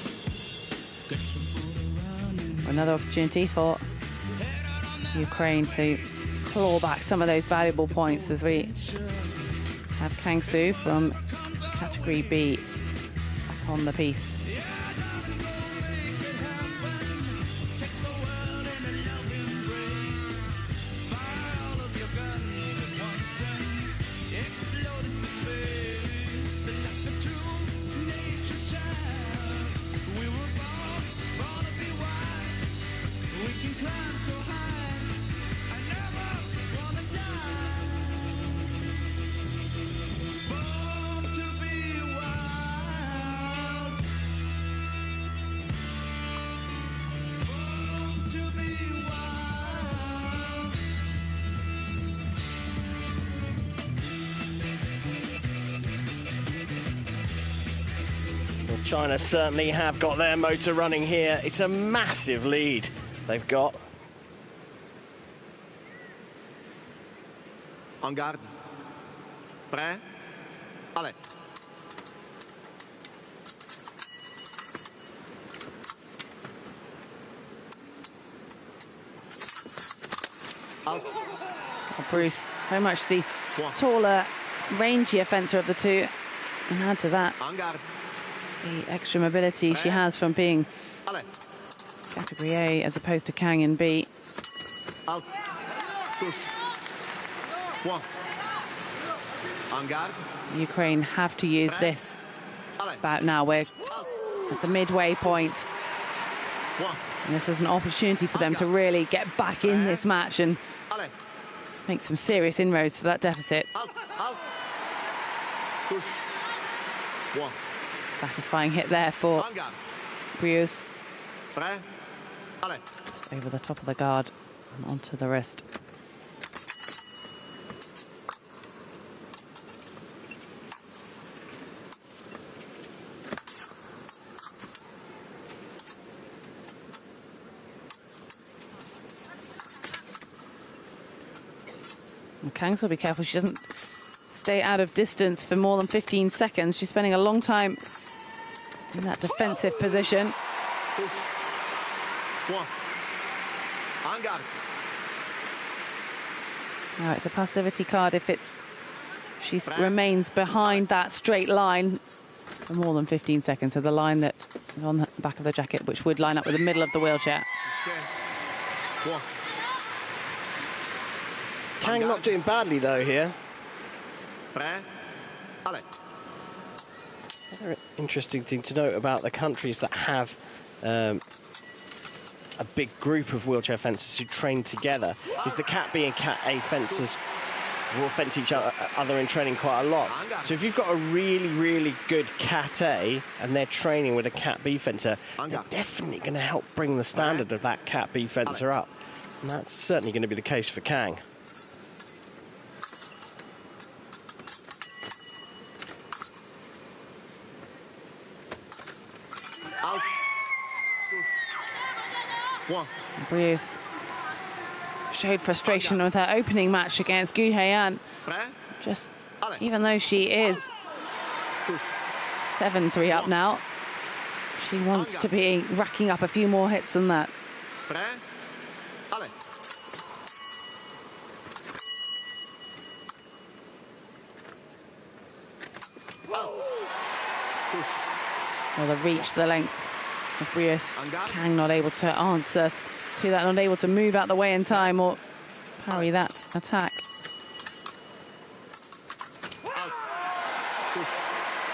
Another opportunity for Ukraine to claw back some of those valuable points as we have Kang Soo from category B back on the piste.
China certainly have got their motor running here. It's a massive lead they've got.
En garde. Prêt? Allez.
Bruce, very much the taller, rangier fencer of the two. And add to that the extra mobility she has from being category A as opposed to Kang in B.
Out. Push. One. En garde.
Ukraine have to use this about now. We're at the midway point. And this is an opportunity for them to really get back in this match and make some serious inroads to that deficit.
Out. Out. Push. One.
Satisfying hit there for Breus.
Allez.
Just over the top of the guard and onto the wrist. And Kang's will be careful she doesn't stay out of distance for more than 15 seconds. She's spending a long time in that defensive position.
Push. One. En garde.
Now it's a passivity card if she remains behind that straight line for more than 15 seconds. So the line that's on the back of the jacket, which would line up with the middle of the wheelchair.
One.
Kang not doing badly though here. Another interesting thing to note about the countries that have a big group of wheelchair fencers who train together is the Cat B and Cat A fencers will fence each other in training quite a lot. So if you've got a really, really good Cat A and they're training with a Cat B fencer, they're definitely going to help bring the standard of that Cat B fencer up. And that's certainly going to be the case for Kang.
Breus showed frustration with her opening match against Gu Heian. Just even though she is 7-3 up now, she wants to be racking up a few more hits than that. Well, the reach, the length of Breus. Kang not able to answer to that, not able to move out the way in time or parry that attack.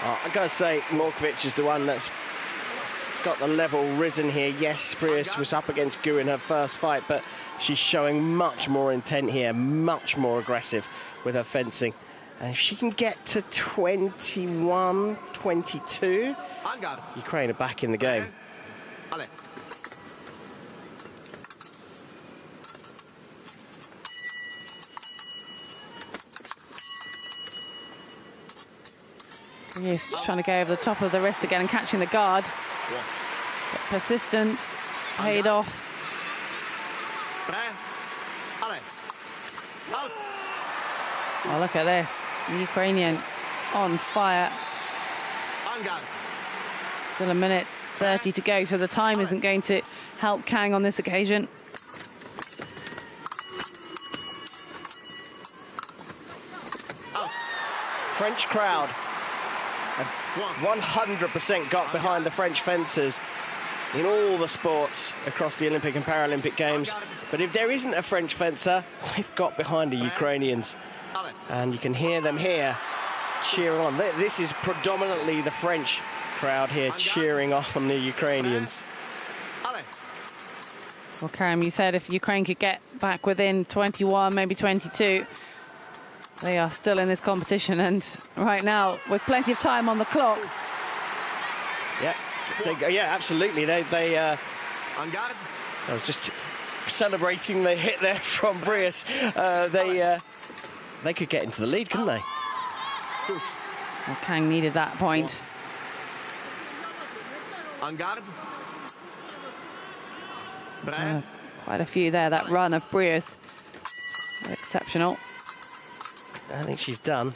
I've got to say, Morkovic is the one that's got the level risen here. Yes, Breus was up against Gu in her first fight, but she's showing much more intent here, much more aggressive with her fencing. And if she can get to 21, 22, Ukraine are back in the game.
Yes, just trying to go over the top of the wrist again and catching the guard. But persistence paid off. Oh, look at this. The Ukrainian on fire. Still a minute 30 to go, so the time isn't going to help Kang on this occasion.
French crowd have 100% got behind the French fencers in all the sports across the Olympic and Paralympic Games. But if there isn't a French fencer, they've got behind the Ukrainians. And you can hear them here cheering on. This is predominantly the French crowd here cheering on the Ukrainians.
Well, Karim, you said if Ukraine could get back within 21, maybe 22, they are still in this competition, and right now, with plenty of time on the clock.
Yeah, yeah, absolutely. I was just celebrating the hit there from Brilliance. They could get into the lead, couldn't they?
Well, Kang needed that point. Quite a few there, that run of Brilliance. Exceptional.
I think she's done.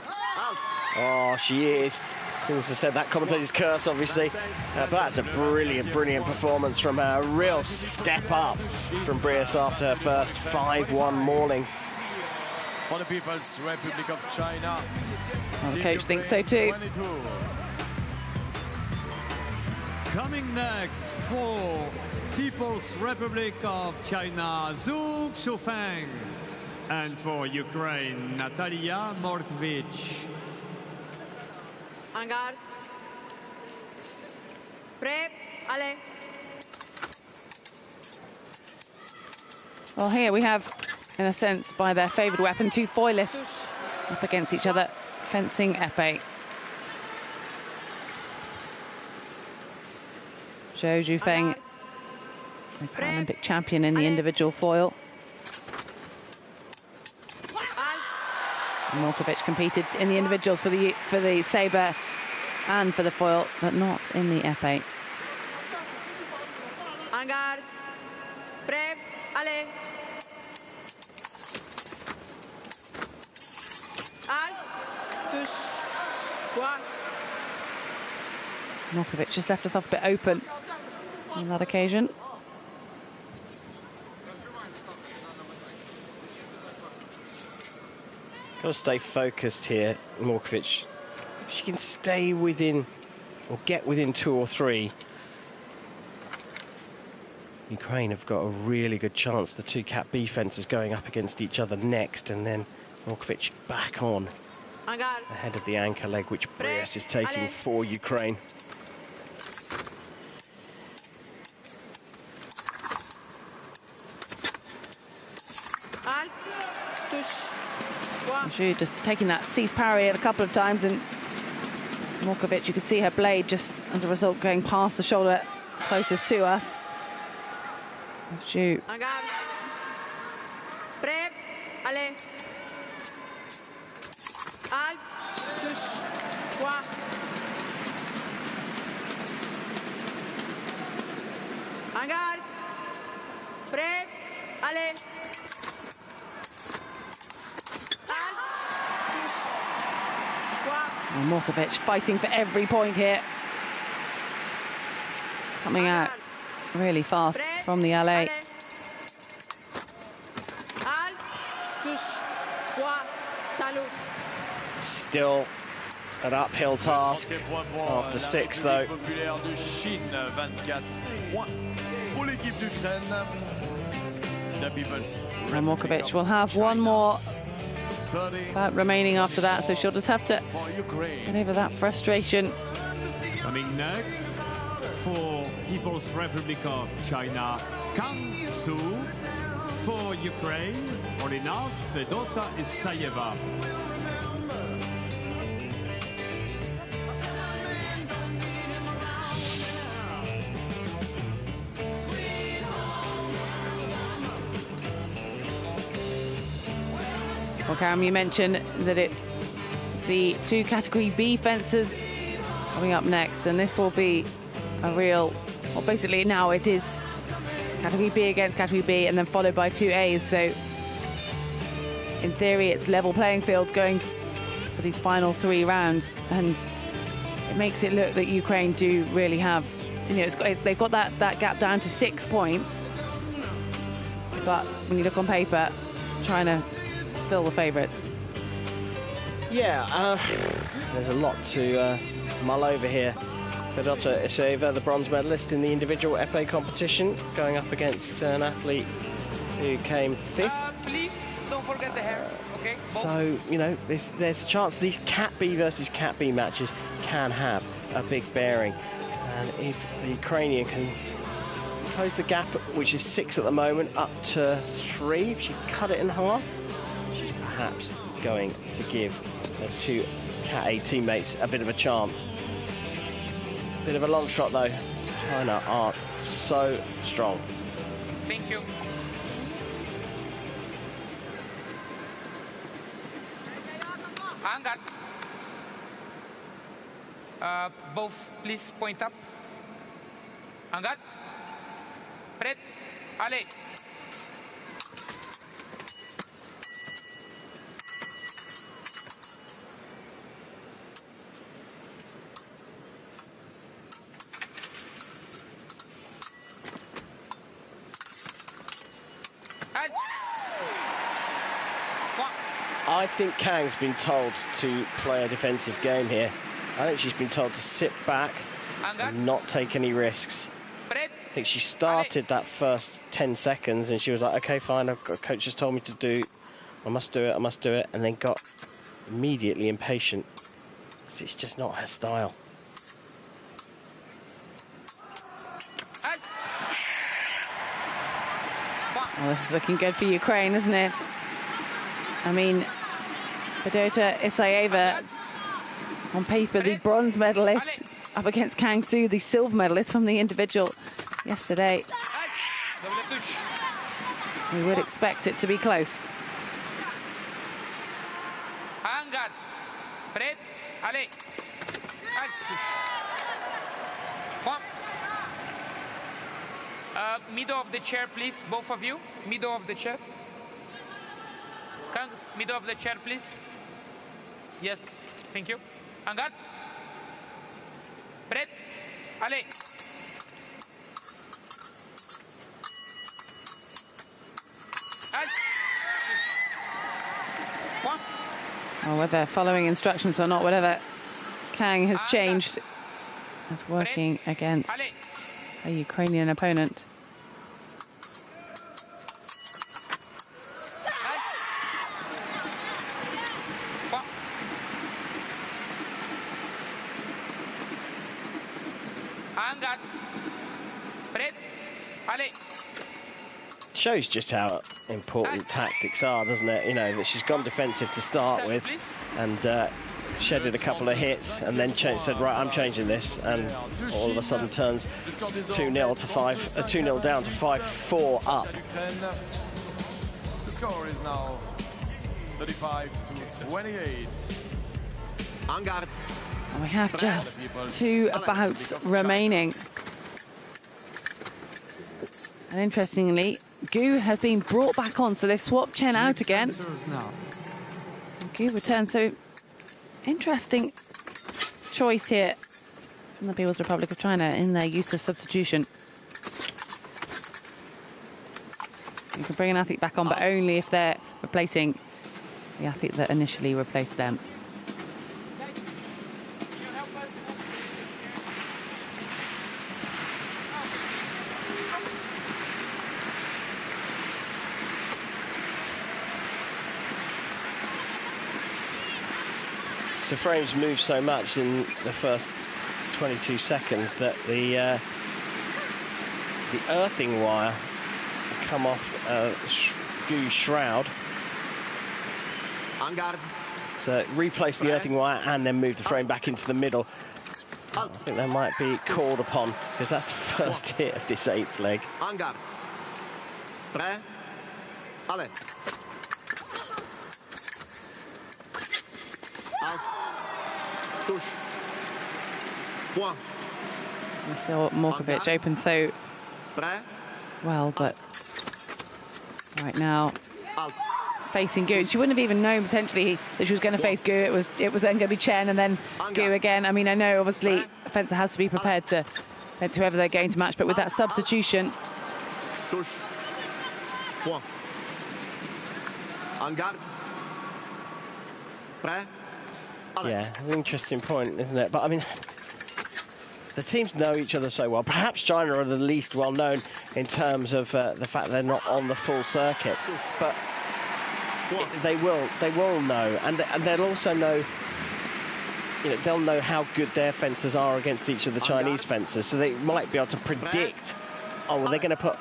Oh, she is. As soon as I said that, commentator's curse, obviously. But that's a brilliant, brilliant performance from her. A real step up from Brilliance after her first 5-1 mauling.
For the People's Republic of China.
Well, the coach thinks so too.
Coming next for People's Republic of China, Zhu Shufeng. And for Ukraine, Natalia Morkvich.
En garde. Prêt, allez.
Well, here we have, in a sense, by their favoured weapon, two foilists up against each other, fencing epee. Zhou Shufeng, the Paralympic champion in the individual foil. Morkvich competed in the individuals for the sabre and for the foil, but not in the epee.
En garde. Prêt, allez. Al. Touche. Quoi.
Morkvich just left herself a bit open on that occasion.
Got to stay focused here, Morkvich. If she can stay within, or get within 2 or 3, Ukraine have got a really good chance. The two Cat B fencers going up against each other next, and then Morkvich back on ahead of the anchor leg, which Brilliance is taking for Ukraine.
Zhu just taking that cease parry a couple of times, and Morkvich, you can see her blade just as a result going past the shoulder closest to us. Zhu.
Prêt, allez. Al, touche, quoi. En garde. Prêt, allez.
And Morkvich fighting for every point here. Coming out really fast from the LA.
Still an uphill task after 6, though.
And Morkvich will have one more remaining after that, so she'll just have to get over that frustration.
Coming next for People's Republic of China, Kang Su. For Ukraine, Olena Fedota Isayeva.
Well, Karim, you mentioned that it's the two Category B fencers coming up next, and this will be a real, well, basically now it is Category B against Category B, and then followed by two A's. So in theory, it's level playing fields going for these final 3 rounds, and it makes it look that Ukraine do really have, you know, they've got that gap down to 6 points. But when you look on paper, China still the favourites.
Yeah, there's a lot to mull over here. Fedota Iseva, the bronze medalist in the individual epee competition, going up against an athlete who came 5th.
Please don't forget the hair, okay?
So, you know, there's a chance these Cat B versus Cat B matches can have a big bearing. And if the Ukrainian can close the gap, which is 6 at the moment, up to 3, if she cut it in half, she's perhaps going to give her 2 Cat A teammates a bit of a chance. Bit of a long shot though. China are so strong.
Thank you. Hangat. Both please point up. Hangat. Pret. Ale.
I think Kang's been told to play a defensive game here. I think she's been told to sit back and not take any risks. I think she started that first 10 seconds and she was like, okay, fine, coach just told me to do, I must do it, and then got immediately impatient. It's just not her style.
Well, this is looking good for Ukraine, isn't it? I mean, Fedota Iseva, on paper, the bronze medalist, up against Kang Soo, the silver medalist from the individual yesterday. We would expect it to be close.
Middle of the chair, please, both of you. Middle of the chair. Kang, middle of the chair, please. Yes, thank you. Hangat. Pret. Ale.
Well, whether following instructions or not, whatever Kang has changed, is working against a Ukrainian opponent.
Shows just how important tactics are, doesn't it? You know, that she's gone defensive to start with and shedded a couple of hits and then said, right, I'm changing this, and all of a sudden turns 2-0 to 2-0 down to 5-4 up.
The score is now 35-28.
And we have just 2 bouts remaining. And interestingly, Gu has been brought back on, so they've swapped Chen out again. And Gu returns, so interesting choice here from the People's Republic of China in their use of substitution. You can bring an athlete back on, but only if they're replacing the athlete that initially replaced them.
So frames move so much in the first 22 seconds that the earthing wire come off Gu's shroud. So replace the earthing wire and then move the frame back into the middle. I think that might be called upon because that's the first hit of this 8th leg.
We saw Morkovic open so well, but right now facing Gu. She wouldn't have even known potentially that she was going to face Gu. It was then going to be Chen and then Gu again. I mean, I know obviously a fencer has to be prepared to fence whoever they're going to match, but with that substitution.
Touche. Point. En garde. Prêt.
Yeah, an interesting point, isn't it? But I mean, the teams know each other so well. Perhaps China are the least well known in terms of the fact they're not on the full circuit, but they will know, and they'll also know. You know, they'll know how good their fencers are against each of the Chinese fencers, so they might be able to predict. Oh, well, they're going to put,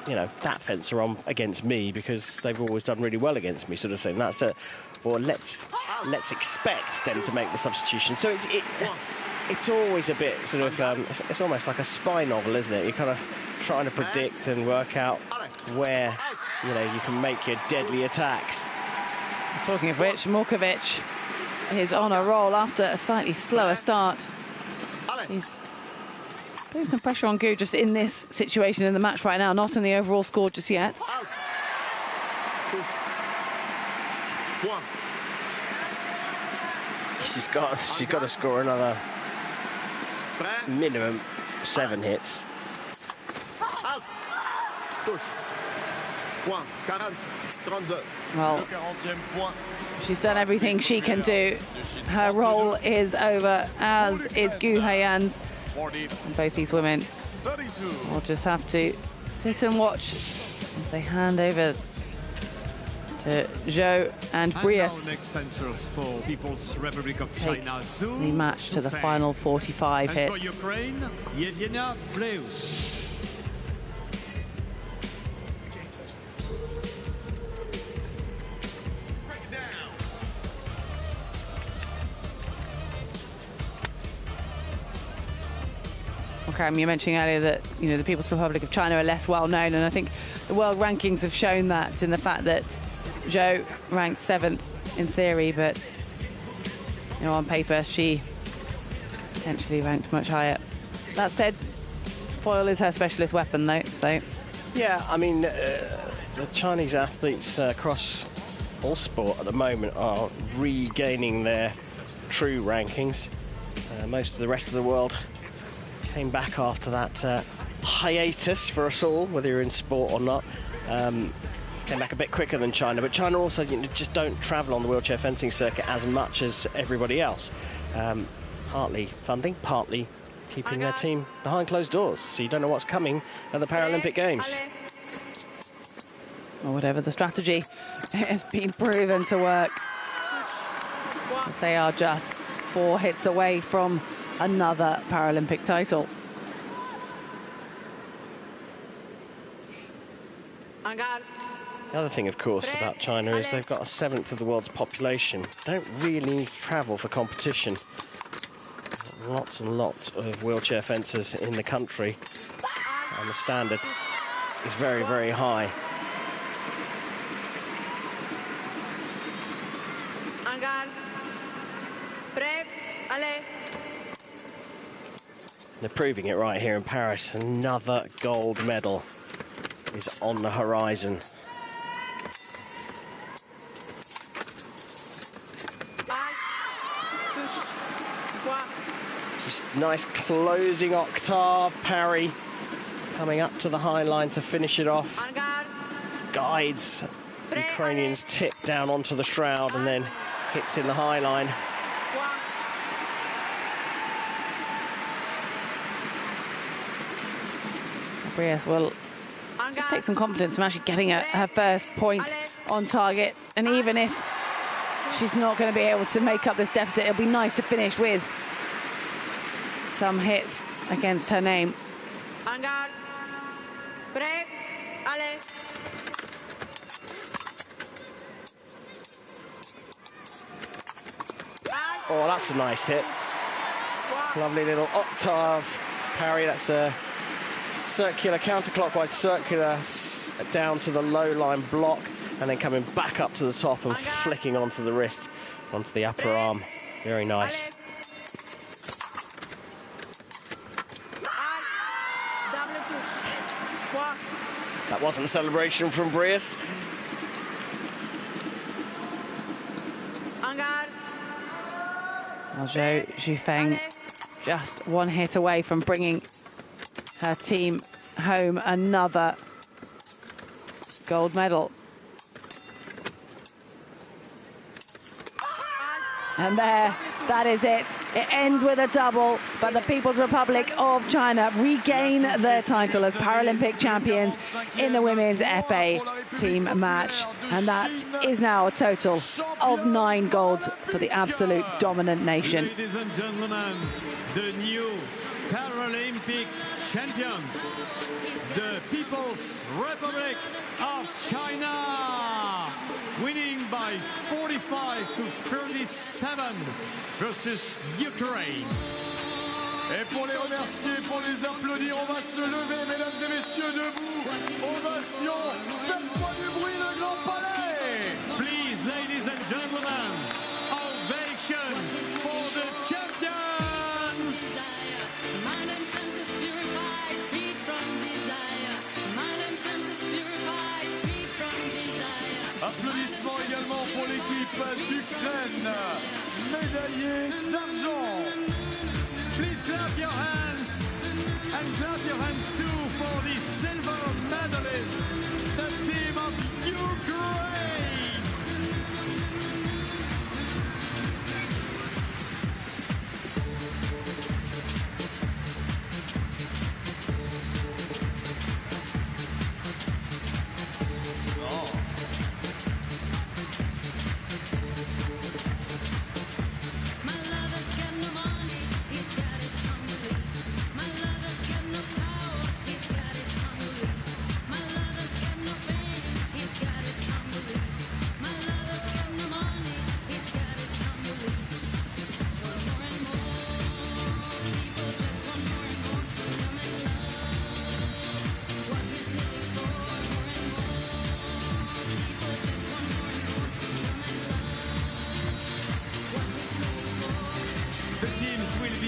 you know, that fencer on against me because they've always done really well against me, sort of thing. That's or let's expect them to make the substitution. So it's always a bit sort of it's almost like a spy novel, isn't it? You're kind of trying to predict and work out where you can make your deadly attacks.
Talking of which, Morkovic is on a roll after a slightly slower start. He's putting some pressure on Gu just in this situation in the match right now, not in the overall score just yet.
She's got to score another minimum 7 hits.
Well, she's done everything she can do. Her role is over, as is Gu Heiyan's. And both these women will just have to sit and watch as they hand over to Zhou and Brilliance.
Next fencers for People's Republic of China.
The match to the final 45 hits.
And for Ukraine, Yevgenia Bleus.
You're mentioning earlier that the People's Republic of China are less well known, and I think the world rankings have shown that in the fact that Zhou ranked 7th in theory, but on paper she potentially ranked much higher. That said, foil is her specialist weapon, though. So
yeah, I mean the Chinese athletes across all sport at the moment are regaining their true rankings. Most of the rest of the world came back after that hiatus for us all, whether you're in sport or not. Came back a bit quicker than China, but China also just don't travel on the wheelchair fencing circuit as much as everybody else. Partly funding, partly keeping their team behind closed doors, so you don't know what's coming at the Paralympic Games.
Or whatever the strategy, it has been proven to work, as they are just 4 hits away from another Paralympic title.
The other thing, of course, about China is they've got 1/7 of the world's population. They don't really need to travel for competition. Lots and lots of wheelchair fencers in the country, and the standard is very, very high. They're proving it right here in Paris. Another gold medal is on the horizon. Just nice closing octave parry, coming up to the high line to finish it off. Guides the Ukrainians tip down onto the shroud and then hits in the high line.
Brilliance will just take some confidence from actually getting her first point on target. And even if she's not going to be able to make up this deficit, it'll be nice to finish with some hits against her name.
Oh, that's a nice hit. Lovely little octave parry. That's a circular, counterclockwise circular down to the low line block, and then coming back up to the top and flicking onto the wrist, onto the upper arm. Very nice. That wasn't a celebration from Brilliance.
Well, Zhou Zhifeng just one hit away from bringing her team home another gold medal. And there, that is it. It ends with a double, but the People's Republic of China regain their title as Paralympic champions in the women's épée team match. And that is now a total of 9 golds for the absolute dominant nation.
Ladies and gentlemen, the new Paralympic champions, the People's Republic of China, winning by 45 to 37 versus Ukraine.
Et pour les remercier, pour les applaudir, on va se lever, mesdames et messieurs, debout. Ovation, faites-moi du bruit, le Grand Palais.
Please, ladies and gentlemen, ovation for the champions.
Applaudissements également pour l'équipe d'Ukraine, médaillée d'argent.
Please clap your hands and clap your hands too for the silver medalist, the team of Ukraine.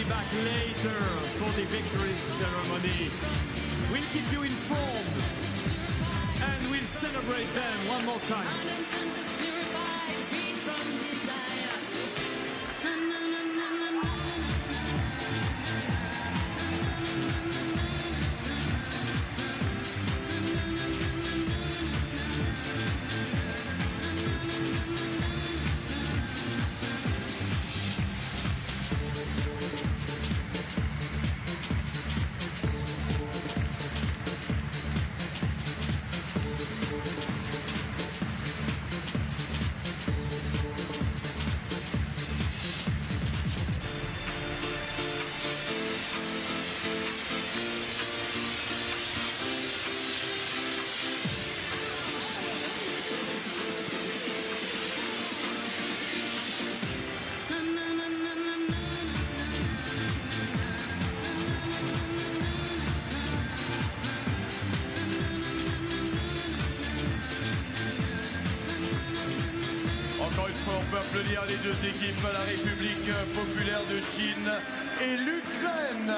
Back later for the victory ceremony. We'll keep you informed and we'll celebrate them one more time.
Encore une fois, on peut applaudir les deux équipes, la République populaire de Chine et l'Ukraine.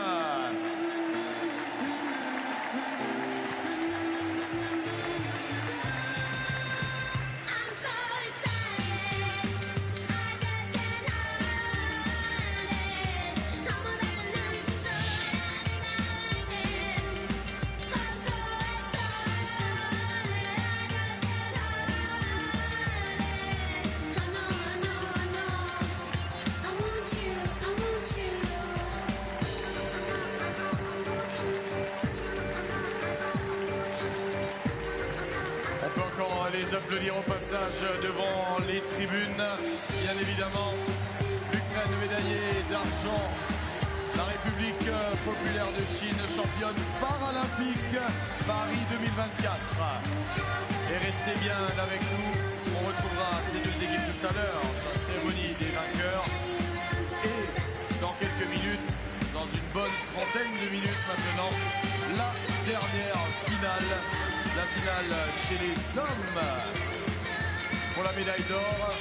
Les applaudir au passage devant les tribunes. Bien évidemment, l'Ukraine médaillée d'argent, la République populaire de Chine championne paralympique Paris 2024. Et restez bien avec nous, on retrouvera ces deux équipes tout à l'heure sur la cérémonie des vainqueurs. Et dans quelques minutes, dans une bonne trentaine de minutes maintenant, la dernière finale. La finale chez les hommes pour la médaille d'or.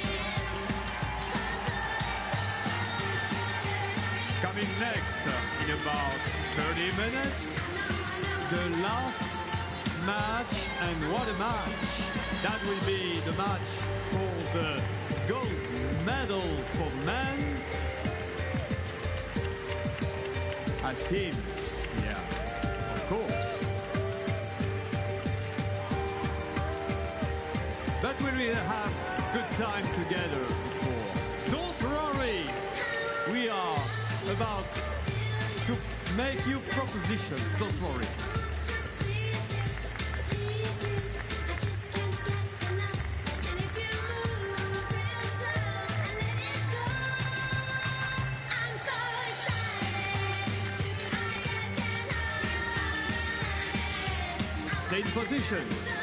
Coming next in about 30 minutes, the last match, and what a match! That will be the match for the gold medal. medal for men as teams. Yeah, of course. But we will have good time together before. Don't worry, we are about to make you propositions. Don't worry. Stay in positions.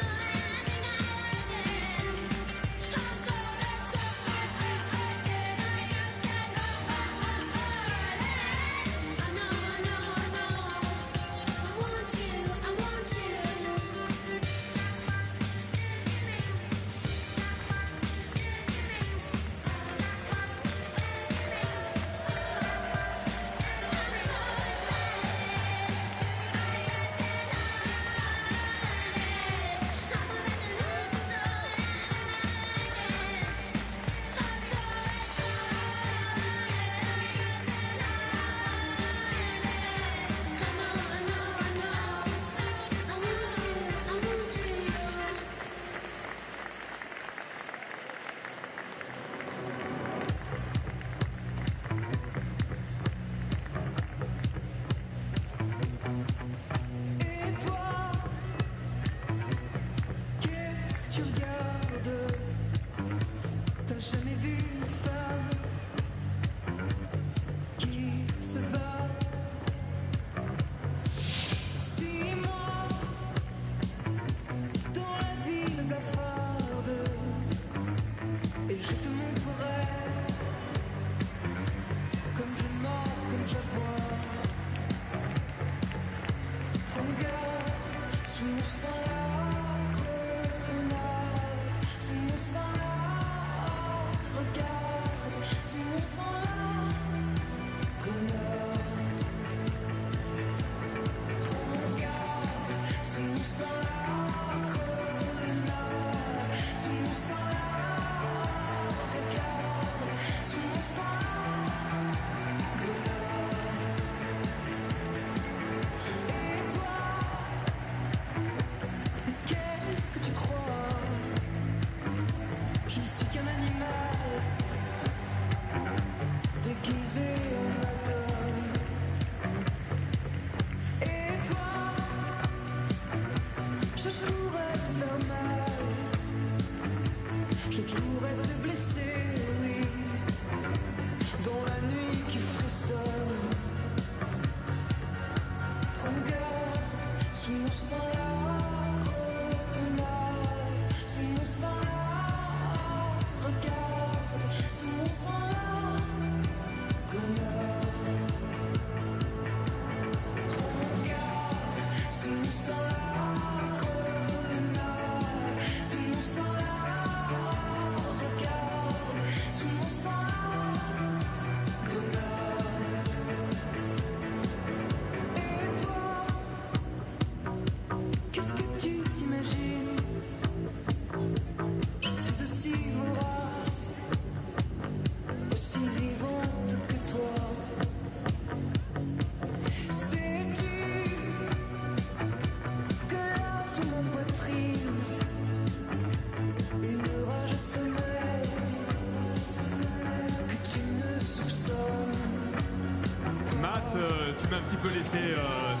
Tu m'as un petit peu laissé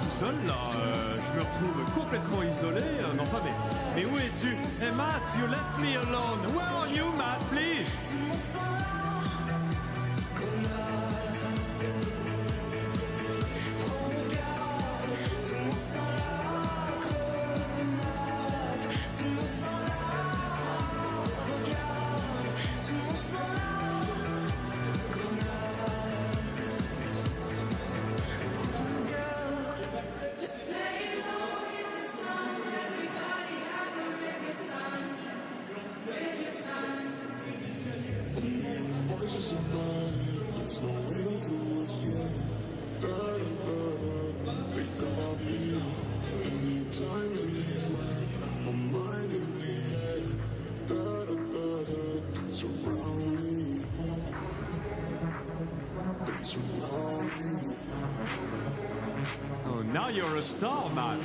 tout seul là, je me retrouve complètement isolé, enfin mais où es-tu? Hey Matt, you left me alone, where are you Matt, please? Now you're a star, Matt.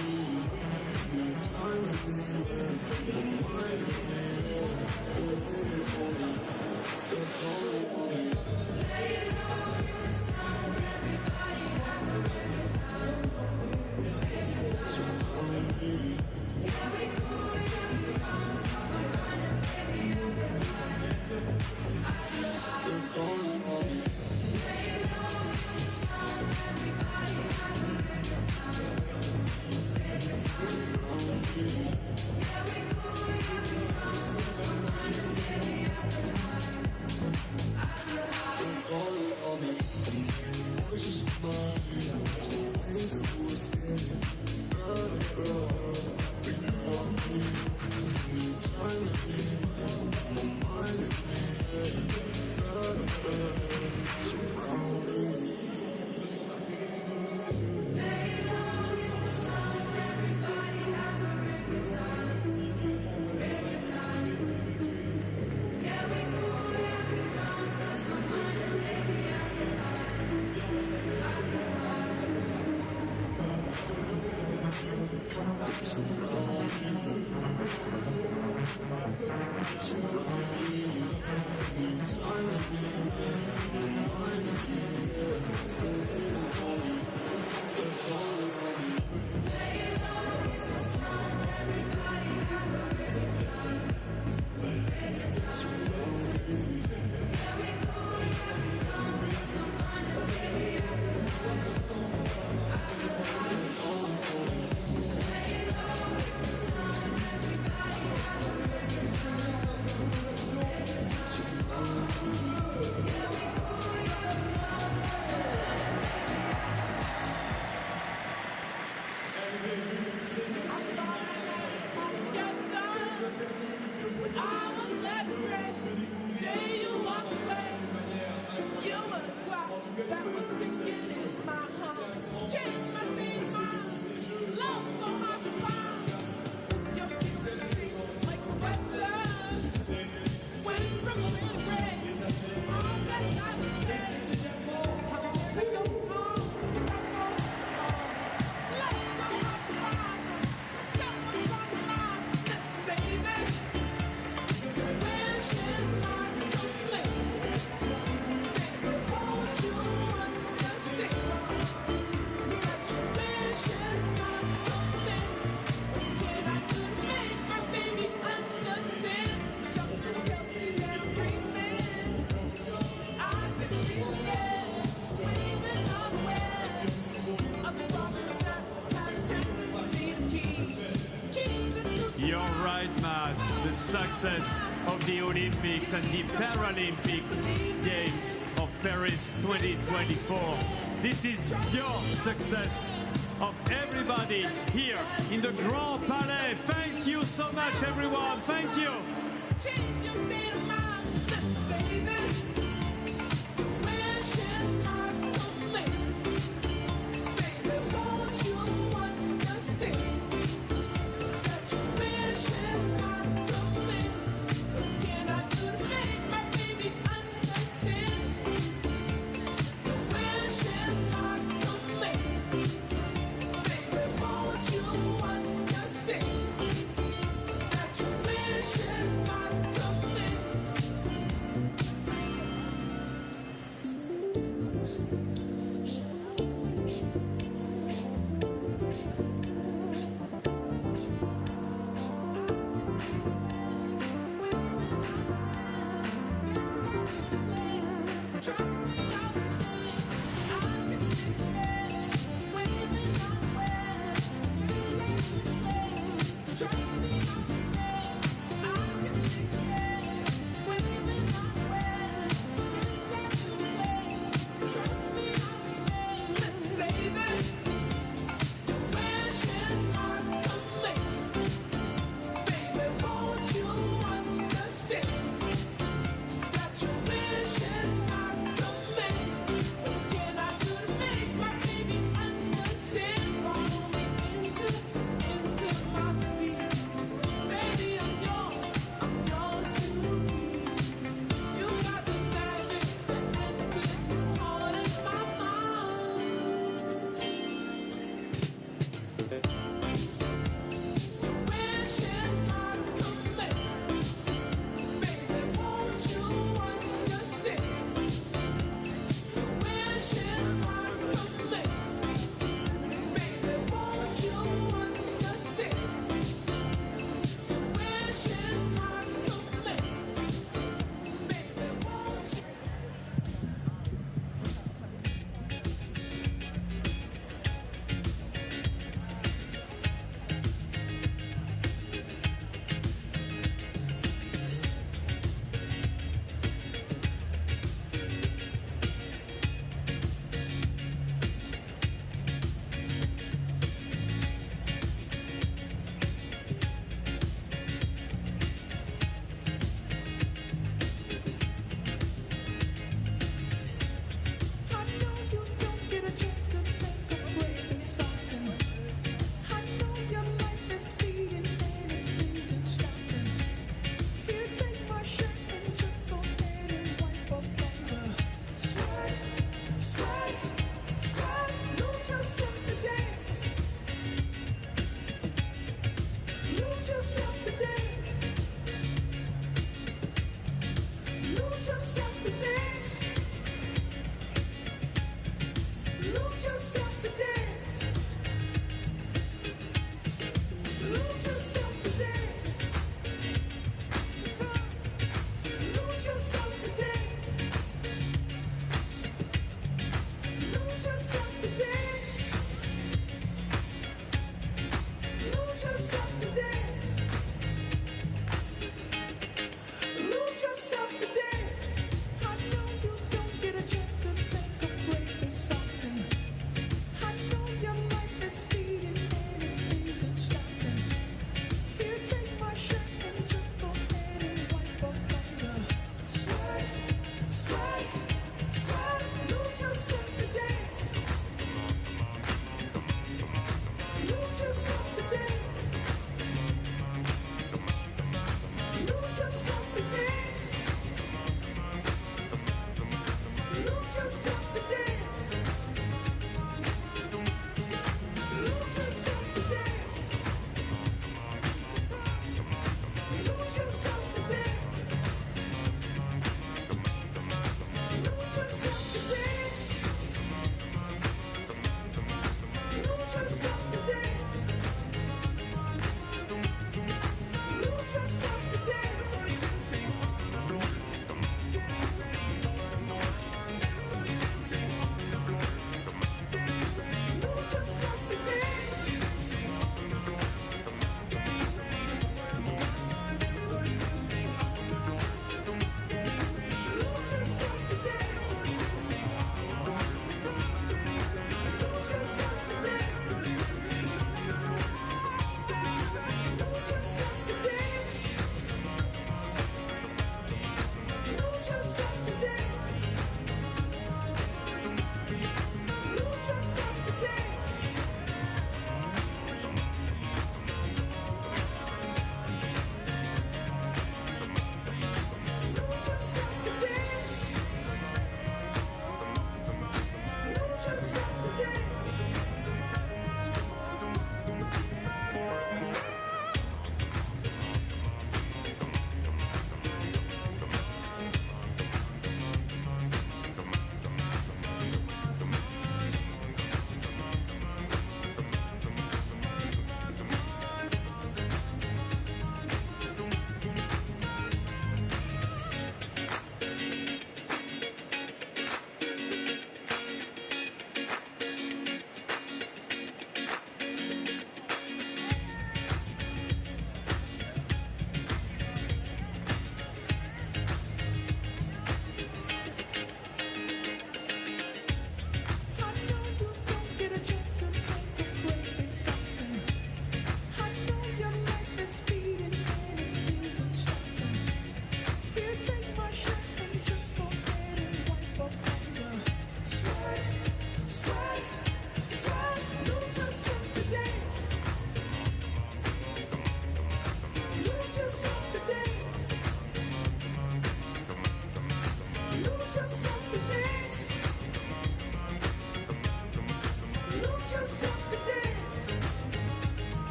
You're right, Matt. The success of the Olympics and the Paralympic Games of Paris 2024. This is your success of everybody here in the Grand Palais. Thank you so much, everyone. Thank you.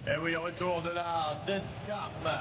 Et oui, retour de la Dance Cam.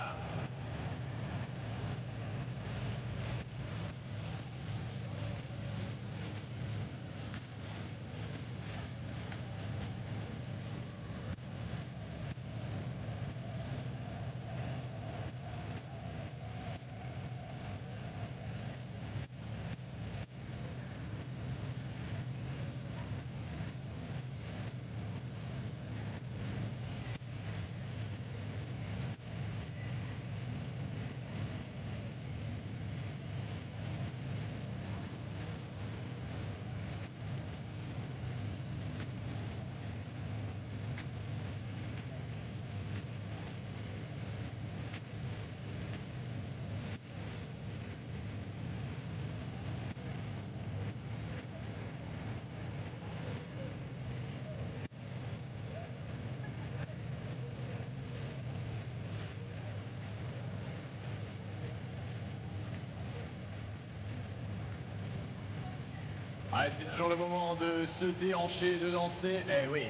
Ah, c'est toujours le moment de se déhancher, de danser. Eh oui.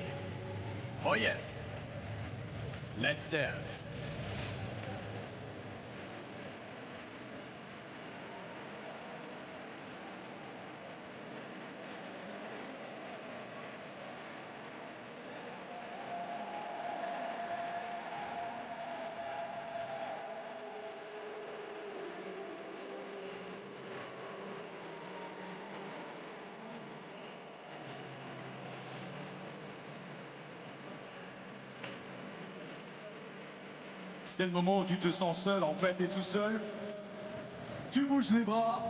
Oh yes. Let's dance. C'est le moment où tu te sens seul en fait et tout seul. Tu bouges les bras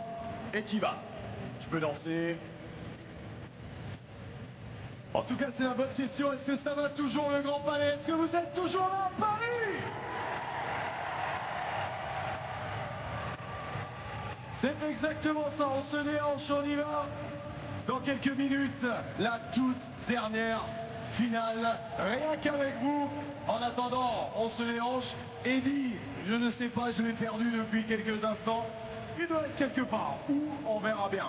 et t'y vas. Tu peux danser. En tout cas, c'est la bonne question. Est-ce que ça va toujours le Grand Palais? Est-ce que vous êtes toujours là à Paris? C'est exactement ça. On se déhanche, on y va. Dans quelques minutes, la toute dernière finale. Rien qu'avec vous. En attendant, on se déhanche. Eddie, je ne sais pas, je l'ai perdu depuis quelques instants. Il doit être quelque part. Où? On verra bien.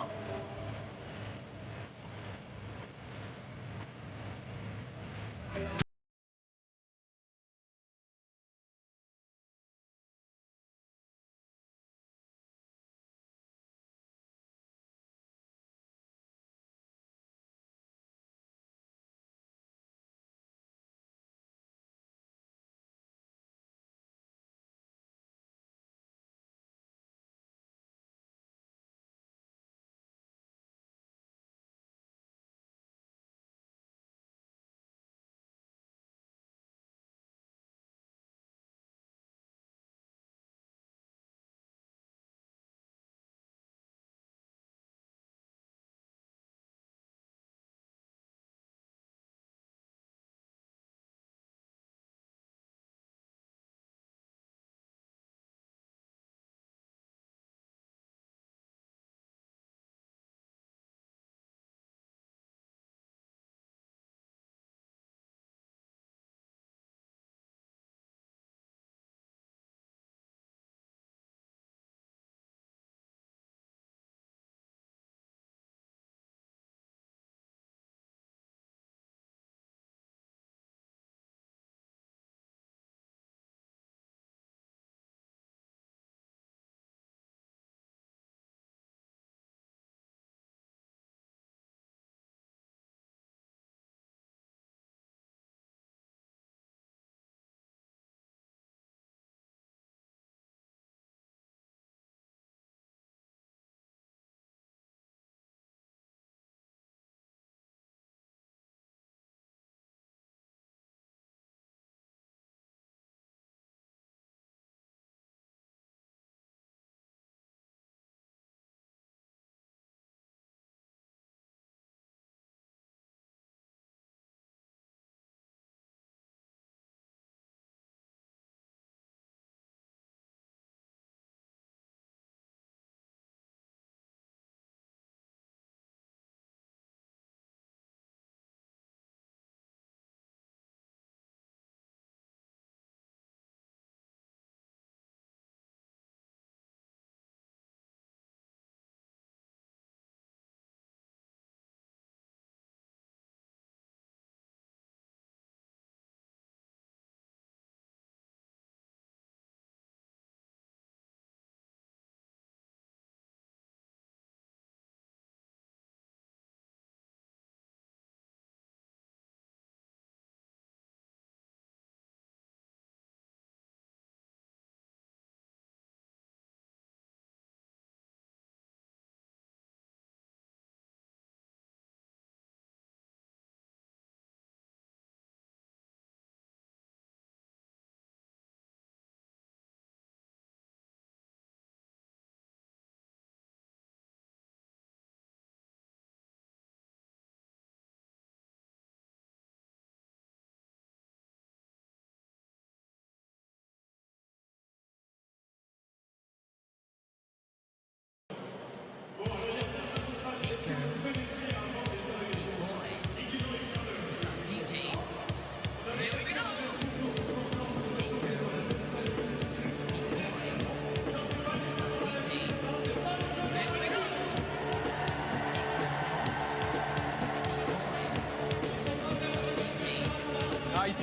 Ice.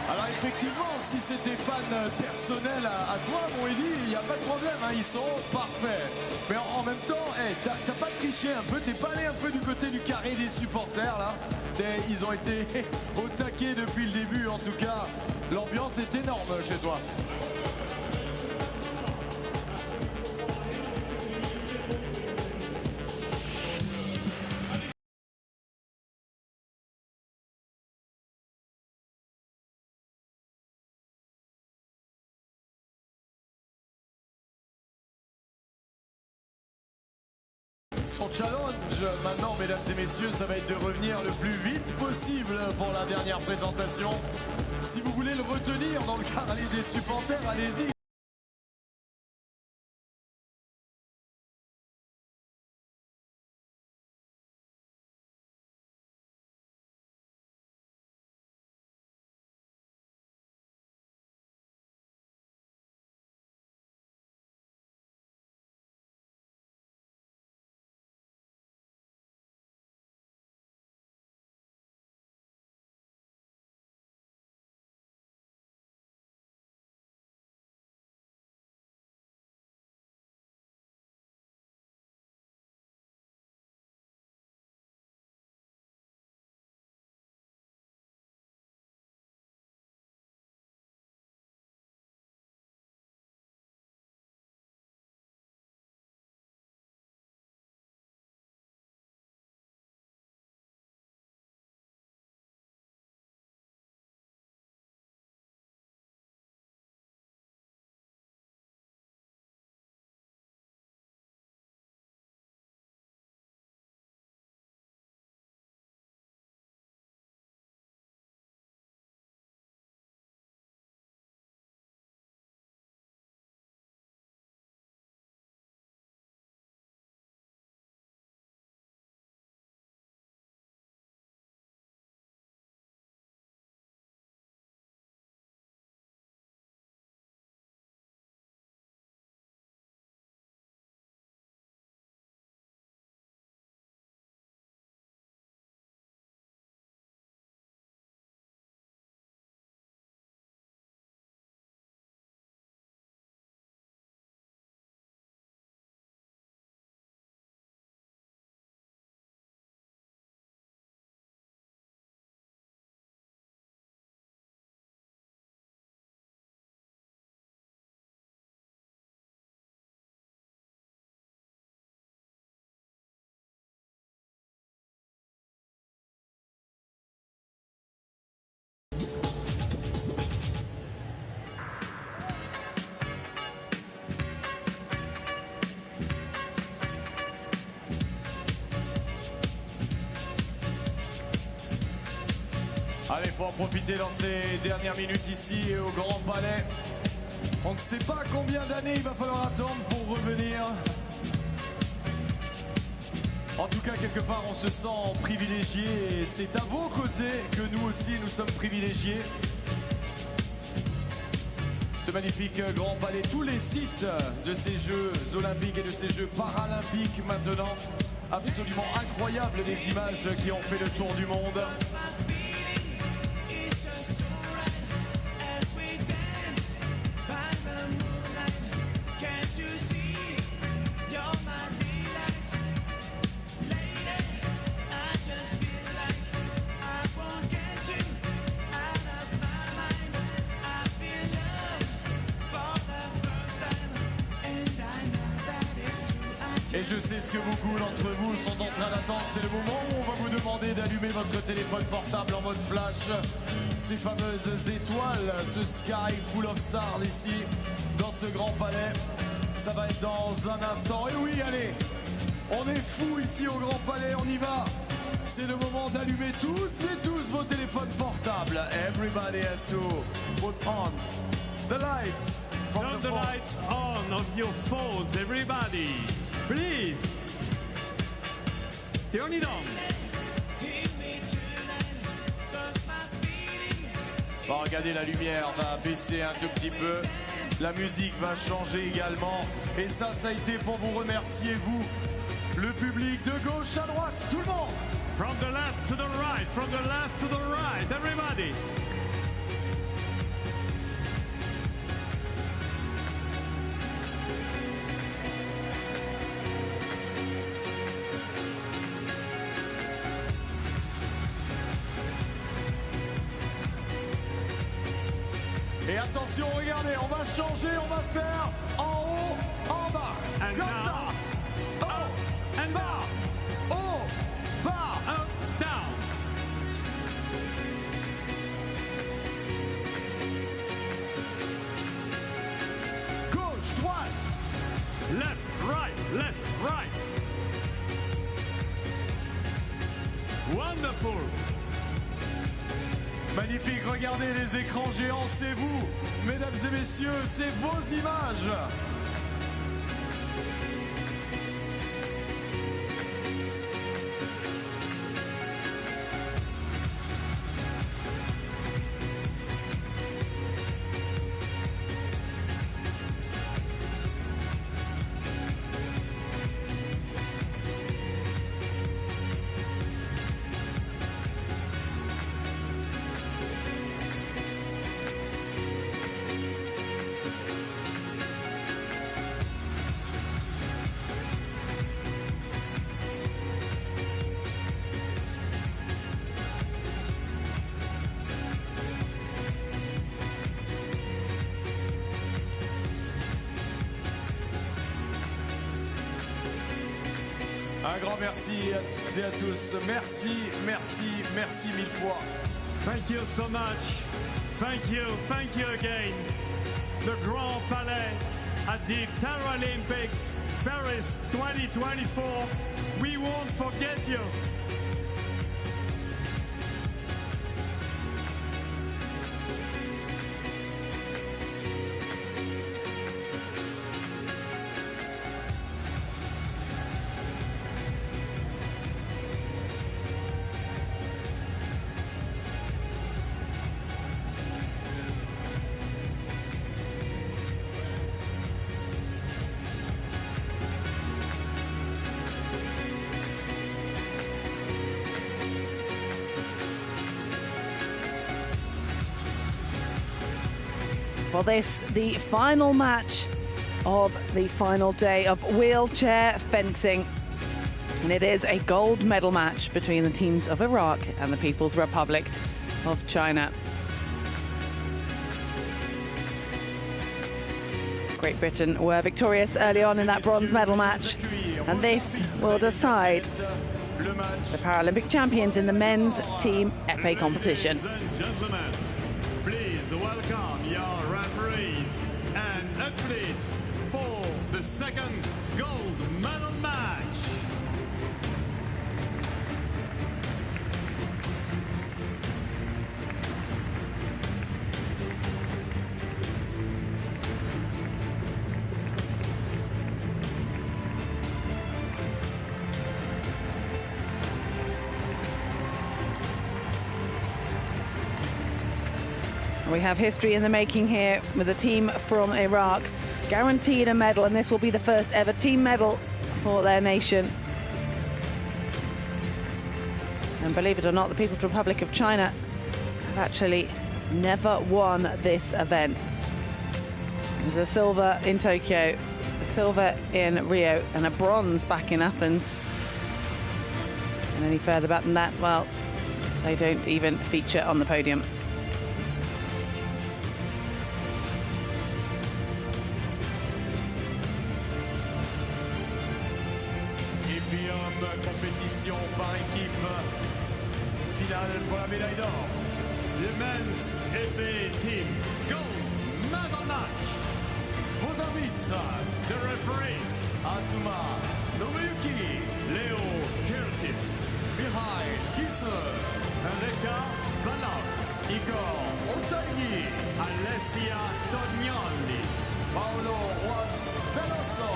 Alors effectivement, si c'était fan personnel à toi, mon Eddy, il n'y a pas de problème, hein, ils sont parfaits. Mais en même temps, hey, t'as pas triché un peu, t'es pas allé un peu du côté du carré des supporters là. Ils ont été au taquet depuis le début, en tout cas, l'ambiance est énorme chez toi. Son challenge maintenant, mesdames et messieurs, ça va être de revenir le plus vite possible pour la dernière présentation. Si vous voulez le retenir dans le carré des supporters, allez-y. Allez, il faut en profiter dans ces dernières minutes ici au Grand Palais. On ne sait pas combien d'années il va falloir attendre pour revenir. En tout cas, quelque part, on se sent privilégié et c'est à vos côtés que nous aussi, nous sommes privilégiés. Ce magnifique Grand Palais, tous les sites de ces Jeux Olympiques et de ces Jeux Paralympiques maintenant. Absolument incroyable les images qui ont fait le tour du monde. Et je sais ce que beaucoup d'entre vous sont en train d'attendre, c'est le moment où on va vous demander d'allumer votre téléphone portable en mode flash. Ces fameuses étoiles, ce sky full of stars ici, dans ce Grand Palais. Ça va être dans un instant. Et oui, allez, on est fous ici au Grand Palais, on y va. C'est le moment d'allumer toutes et tous vos téléphones portables. Everybody has to put on the lights.
Turn the lights on of your phones, everybody. Please. Turn it on.
Bon, regardez, la lumière va baisser un tout petit peu. La musique va changer également. Et ça a été pour vous remercier, vous, Le public de gauche à droite, tout le monde.
From the left to the right, from the left to the right, everybody.
Et attention, regardez, on va changer, on va faire en haut, en bas.
And
comme
now,
ça. Haut,
and
bas, haut, bas.
Up, down.
Gauche, droite.
Left, right, left, right. Wonderful.
Magnifique, regardez les écrans géants, c'est vous. Mesdames et messieurs, c'est vos images. Un grand merci à toutes et à tous. Merci, merci, merci mille fois.
Thank you so much. Thank you again. The Grand Palais at the Paralympics Paris 2024. We won't forget you.
For this, the final match of the final day of wheelchair fencing. And it is a gold medal match between the teams of Iraq and the People's Republic of China. Great Britain were victorious early on in that bronze medal match. And this will decide the Paralympic champions in the men's team épée competition.
Gentlemen, please welcome your referees and athletes for the second gold medal match.
We have history in the making here with a team from Iraq guaranteed a medal, and this will be the first ever team medal for their nation. And believe it or not, the People's Republic of China have actually never won this event. There's a silver in Tokyo, a silver in Rio, and a bronze back in Athens. And any further back than that, well, they don't even feature on the podium.
Compétition par équipe. Finale pour la médaille d'or.
The men's Epee team gold medal match.
Vos arbitres.
The referees.
Azuma Nobuyuki.
Leo Curtis.
Mikhail Kisler.
Aleka Balak.
Igor Otaigi.
Alessia Tognoli.
Paolo Juan Veloso.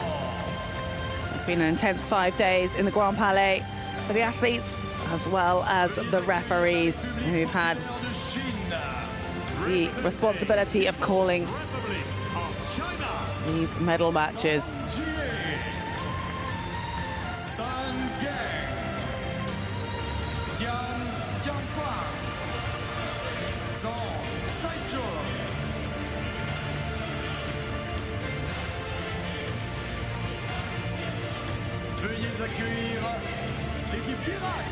It's been an intense 5 days in the Grand Palais for the athletes as well as the referees who've had the responsibility of calling these medal matches.
Veuillez accueillir l'équipe d'Irak.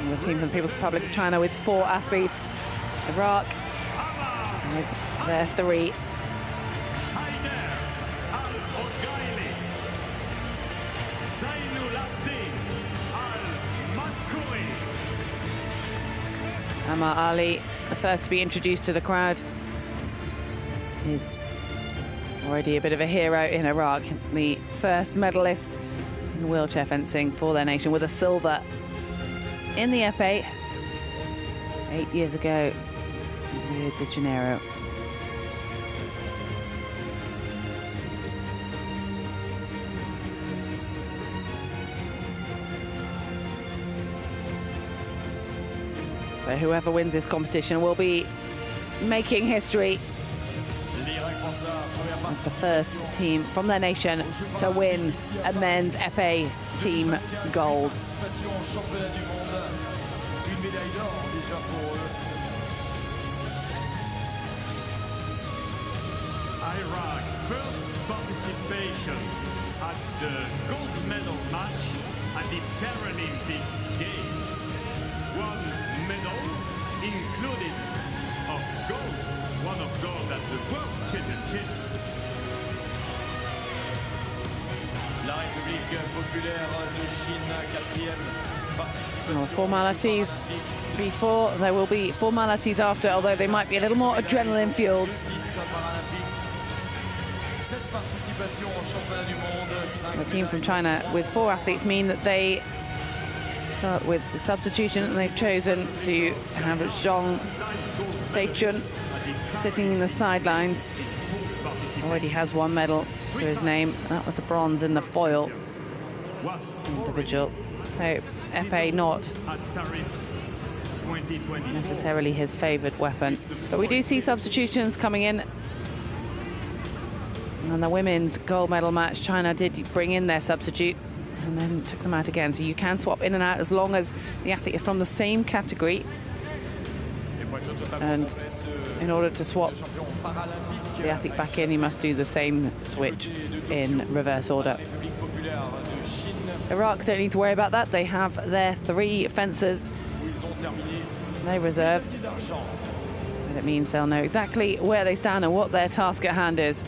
And the team from the People's Republic of China with 4 athletes. Iraq with their 3. Amar Ali, the first to be introduced to the crowd, is already a bit of a hero in Iraq. The first medalist in wheelchair fencing for their nation with a silver in the Epee 8 years ago in Rio de Janeiro. So whoever wins this competition will be making history as the first team from their nation to win a men's Epee team gold.
Iraq first participation at the gold medal match at the Paralympic Games. 1 medal included of gold, 1 of gold at the World Championships.
La République populaire de Chine, 4e participation.
Well, formalities before, there will be formalities after, although they might be a little more adrenaline fueled. The team from China with 4 athletes mean that they start with the substitution, and they've chosen to have Zhong Seichun sitting in the sidelines. Already has 1 medal to his name. That was a bronze in the foil individual. So Epee not necessarily his favoured weapon. But we do see substitutions coming in. And the women's gold medal match, China did bring in their substitute and then took them out again. So you can swap in and out as long as the athlete is from the same category. And in order to swap the athlete back in, you must do the same switch in reverse order. Iraq don't need to worry about that. They have their 3 fencers. They reserve. And it means they'll know exactly where they stand and what their task at hand is.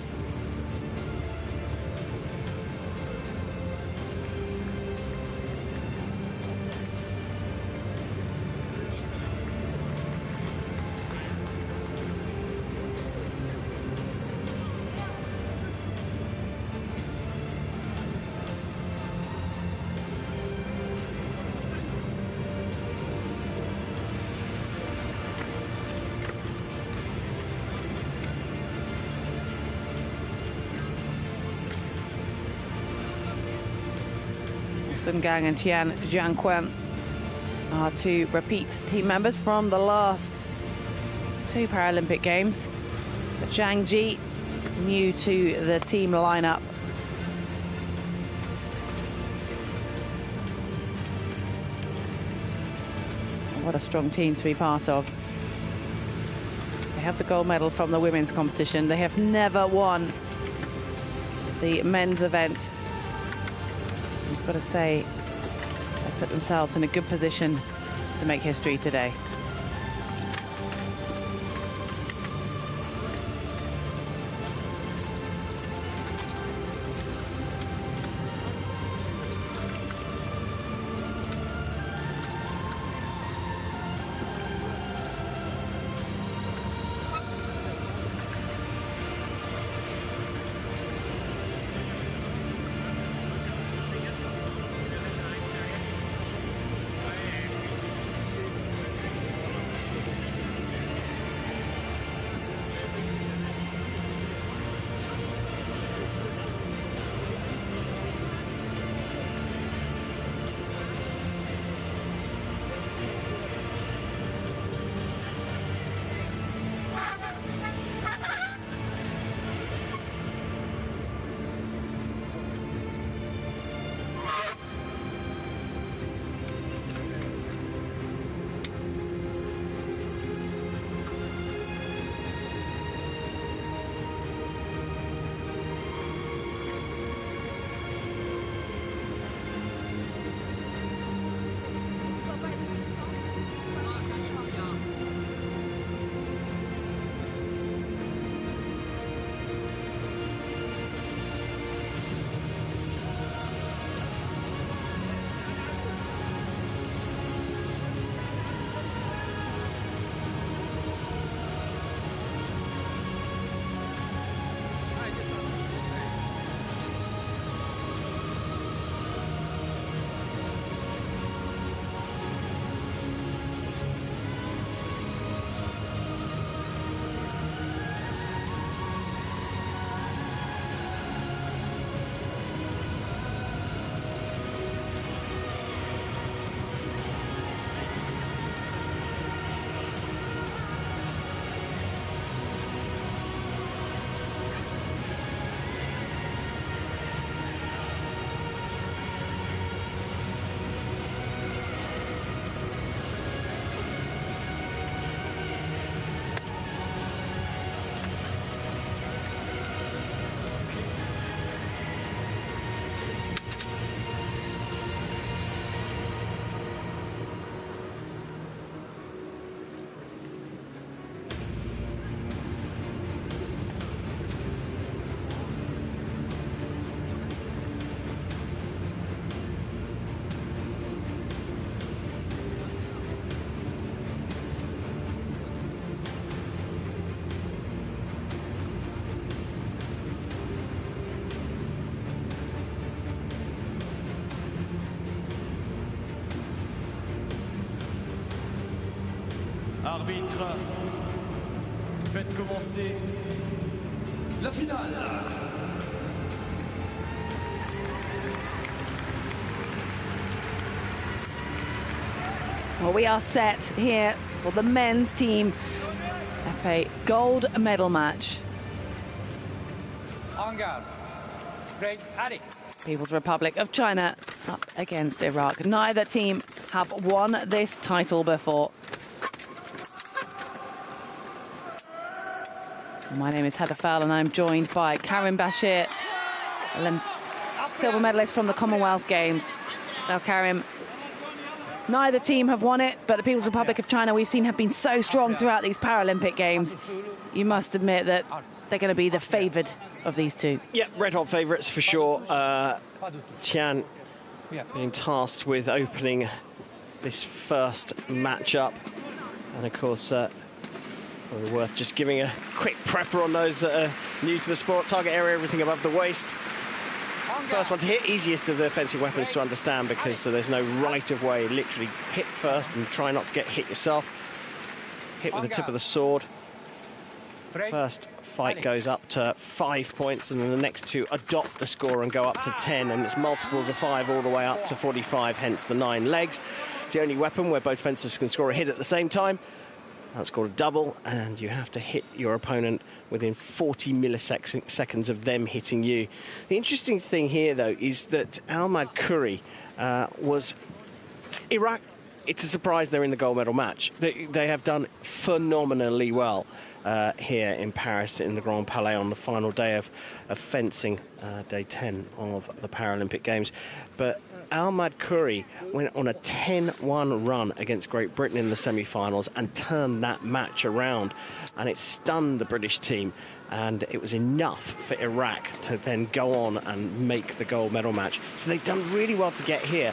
Sun Gang and Tian Jianquan are 2 repeat team members from the last 2 Paralympic Games. But Zhang Ji, new to the team lineup. What a strong team to be part of. They have the gold medal from the women's competition. They have never won the men's event. I've got to say, they put themselves in a good position to make history today.
Arbitre, faites commencer la finale.
Well, we are set here for the men's team Epee gold medal match.
En garde. Break. Allez.
People's Republic of China up against Iraq. Neither team have won this title before. My name is Heather Fell and I'm joined by Karim Bashir, silver medalist from the Commonwealth Games. Now, Karim, neither team have won it, but the People's Republic of China we've seen have been so strong throughout these Paralympic Games. You must admit that they're going to be the favoured of these two.
Yeah, red-hot favourites for sure. Tian being tasked with opening this first match-up. And, of course, probably worth just giving a quick prepper on those that are new to the sport. Target area, everything above the waist. First one to hit, easiest of the fencing weapons to understand because there's no right of way. Literally hit first and try not to get hit yourself. Hit with the tip of the sword. First fight goes up to 5 points and then the next two adopt the score and go up to 10, and it's multiples of 5 all the way up to 45, hence the 9 legs. It's the only weapon where both fencers can score a hit at the same time. That's called a double, and you have to hit your opponent within 40 milliseconds of them hitting you. The interesting thing here, though, is that Ahmad Khoury was Iraq. It's a surprise they're in the gold medal match. They have done phenomenally well here in Paris in the Grand Palais on the final day of fencing, day 10 of the Paralympic Games. But Ahmad Khoury went on a 10-1 run against Great Britain in the semi-finals and turned that match around, and it stunned the British team, and it was enough for Iraq to then go on and make the gold medal match. So they've done really well to get here,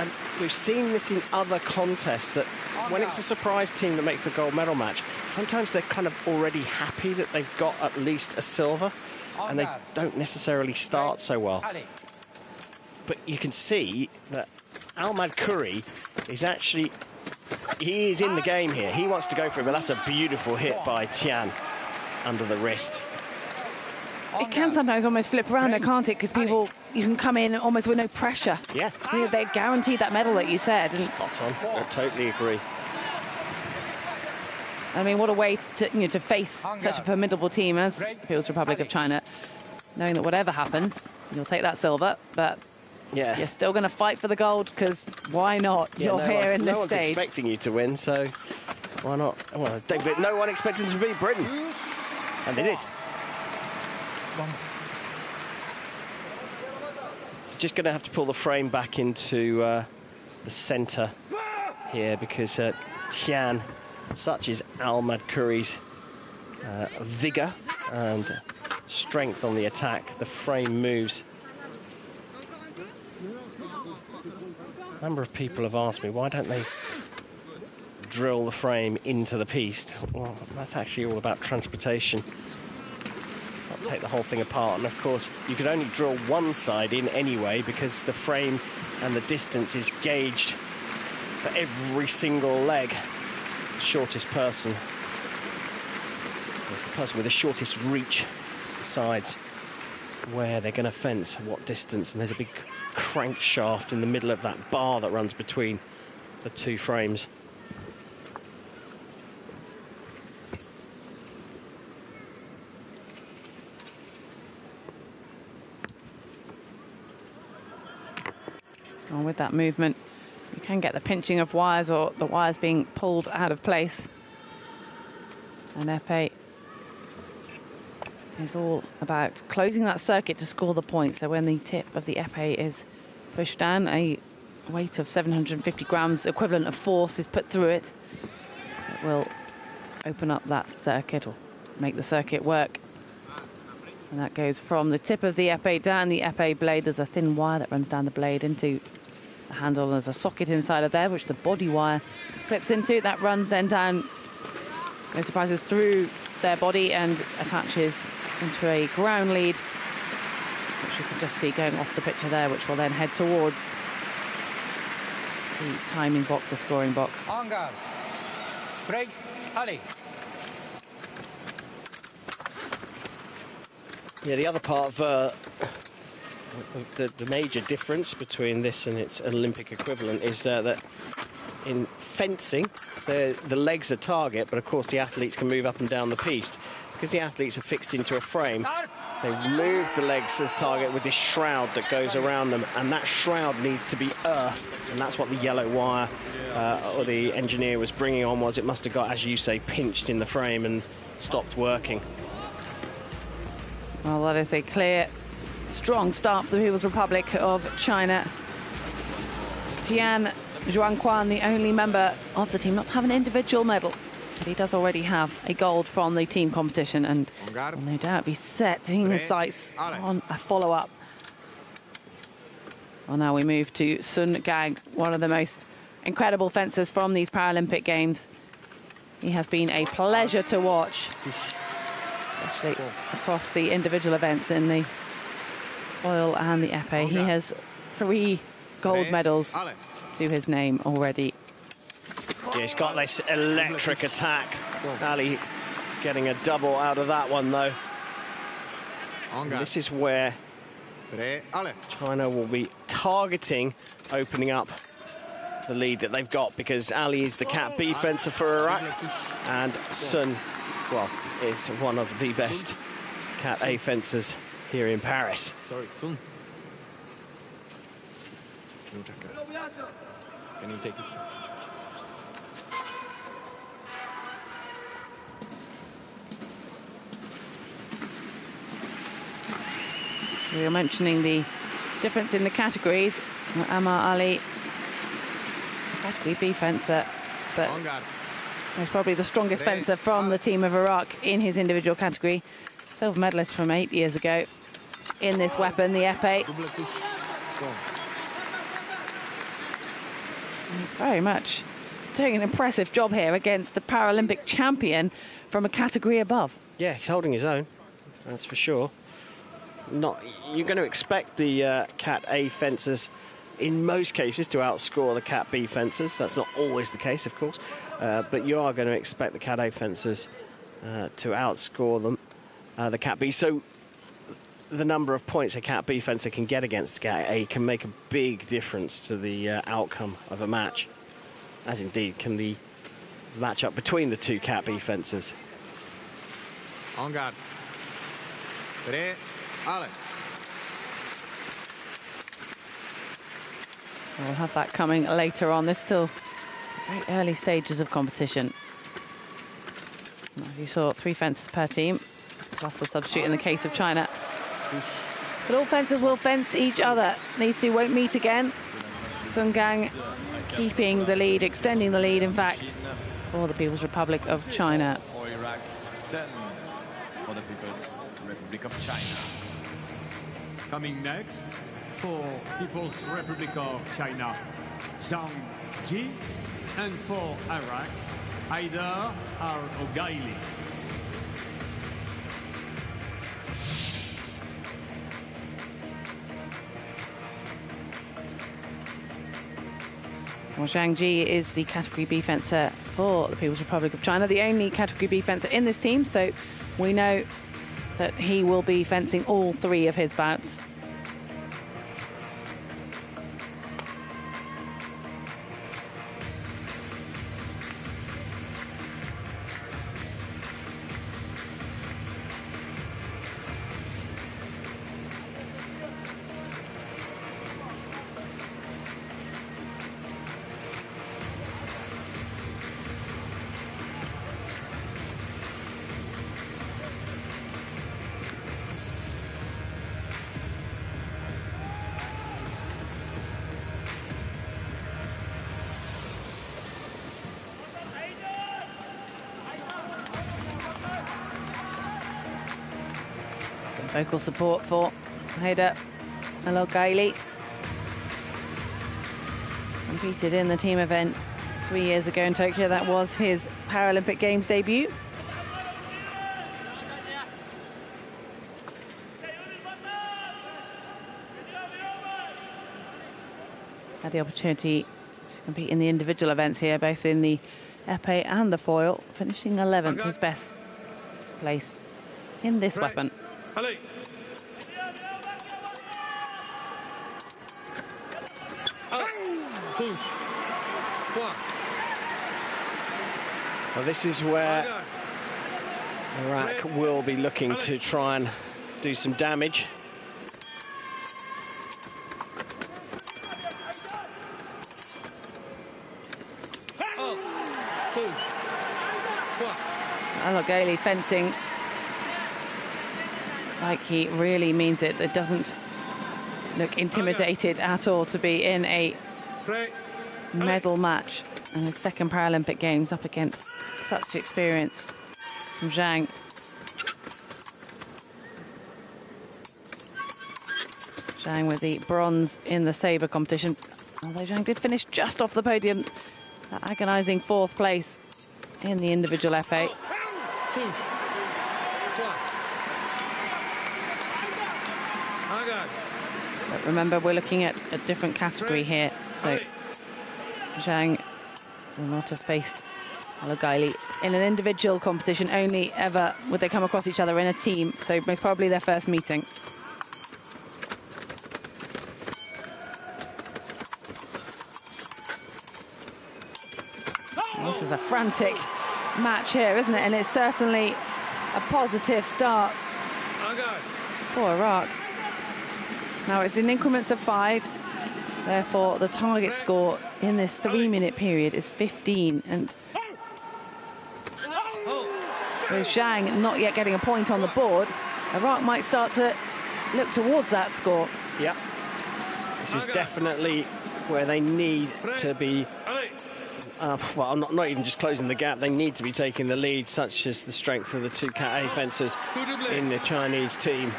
and we've seen this in other contests that when it's a surprise team that makes the gold medal match, sometimes they're kind of already happy that they've got at least a silver, and they don't necessarily start so well. But you can see that Ahmad Khoury is actually, he is in the game here. He wants to go for it, but that's a beautiful hit by Tian under the wrist.
It can sometimes almost flip around, though, can't it? Because people, you can come in almost with no pressure.
Yeah.
You know, they're guaranteed that medal, like you said. And
spot on. I totally agree.
I mean, what a way to face such a formidable team as the People's Republic of China, knowing that whatever happens, you'll take that silver, but
yeah,
you're still going to fight for the gold, because why not?
Yeah,
you're here in this stage.
No one's expecting you to win, so why not? Well, no one expected to beat Britain, and they did. So just going to have to pull the frame back into the centre here, because Tian, such is Ahmad Khoury's vigour and strength on the attack, the frame moves. A number of people have asked me, why don't they drill the frame into the piece? Well, that's actually all about transportation. Not take the whole thing apart. And of course, you could only drill one side in anyway, because the frame and the distance is gauged for every single leg. Shortest person, the person with the shortest reach, decides where they're going to fence, what distance, and there's a big crankshaft in the middle of that bar that runs between the two frames.
And with that movement, you can get the pinching of wires or the wires being pulled out of place. And Epee is all about closing that circuit to score the points. So when the tip of the epee is pushed down, a weight of 750 grams, equivalent of force, is put through it. It will open up that circuit, or make the circuit work. And that goes from the tip of the epee down the epee blade. There's a thin wire that runs down the blade into the handle. There's a socket inside of there, which the body wire clips into. That runs then down, no surprises, through their body and attaches into a ground lead, which you can just see going off the picture there, which will then head towards the timing box, the scoring box.
En garde. Break. Allez.
Yeah, the other part of the major difference between this and its Olympic equivalent is that in fencing, the legs are target, but of course the athletes can move up and down the piste. Because the athletes are fixed into a frame, they remove the legs as target with this shroud that goes around them, and that shroud needs to be earthed, and that's what the yellow wire or the engineer was bringing on. Was it must have got, as you say, pinched in the frame and stopped working.
Well, that is a clear, strong start for the People's Republic of China. Tian Zhuangquan, the only member of the team not to have an individual medal, but he does already have a gold from the team competition, and will no doubt be setting his sights on a follow-up. Well, now we move to Sun Gang, one of the most incredible fencers from these Paralympic Games. He has been a pleasure to watch, especially across the individual events in the foil and the épée. He has 3 gold medals to his name already.
Yeah, he's got this electric attack. Ali getting a double out of that one, though. And this is where China will be targeting opening up the lead that they've got, because Ali is the Cat B fencer for Iraq, and Sun, well, is one of the best Cat A fencers here in Paris.
Sorry, Sun. Can you take it?
We were mentioning the difference in the categories. Ammar Ali, category B fencer, but he's probably the strongest fencer from the team of Iraq in his individual category. Silver medalist from 8 years ago in this weapon, the épée. He's very much doing an impressive job here against the Paralympic champion from a category above.
Yeah, he's holding his own, that's for sure. You're going to expect the Cat A fencers in most cases to outscore the Cat B fencers. That's not always the case, of course, but you are going to expect the Cat A fencers to outscore them, the Cat B. So the number of points a Cat B fencer can get against Cat A can make a big difference to the outcome of a match, as indeed can the matchup between the 2 Cat B fencers.
On guard. Ready, Ale.
We'll have that coming later on. There's still very early stages of competition. As you saw, 3 fencers per team, plus the substitute in the case of China. But all fencers will fence each other. These 2 won't meet again. Sun Gang keeping the lead, extending the lead, in fact, for the People's Republic of China.
For Iraq, 10 for the People's Republic of China.
Coming next, for People's Republic of China, Zhang Ji, and for Iraq, Haidar Al-Ogaili.
Well, Zhang Ji is the category B fencer for the People's Republic of China, the only category B fencer in this team, so we know that he will be fencing all 3 of his bouts. Vocal support for Haidar Al-Ogaili. Competed in the team event 3 years ago in Tokyo. That was his Paralympic Games debut. Had the opportunity to compete in the individual events here, both in the epee and the foil, finishing 11th, his best place in this weapon.
Allez.
Well, this is where Iraq will be looking to try and do some damage.
Al-Ghaili fencing like he really means it. It doesn't look intimidated at all to be in a medal match in his second Paralympic Games up against such experience from Zhang. Zhang with the bronze in the sabre competition. Although Zhang did finish just off the podium, that agonising 4th place in the individual FA. But remember, we're looking at a different category here, so Zhang will not have faced Al-Ghaili in an individual competition. Only ever would they come across each other in a team, so most probably their first meeting. This is a frantic match here, isn't it? And it's certainly a positive start for Iraq. Now it's in increments of 5, therefore the target score in this 3-minute period is 15. And with Zhang not yet getting a point on the board, Iraq might start to look towards that score.
Yep. This is definitely where they need to be. Well, not even just closing the gap, they need to be taking the lead, such as the strength of the 2 Cat A fencers in the Chinese team.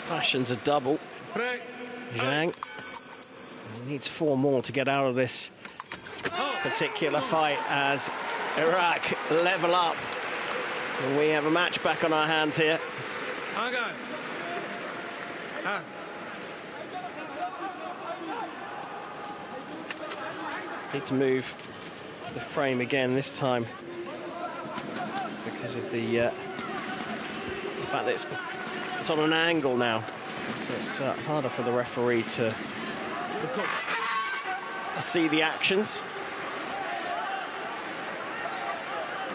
Fashions a double. Zhang needs 4 more to get out of this particular fight as Iraq level up. And we have a match back on our hands here. Need to move the frame again this time because of the fact that it's on an angle now, so it's harder for the referee to see the actions.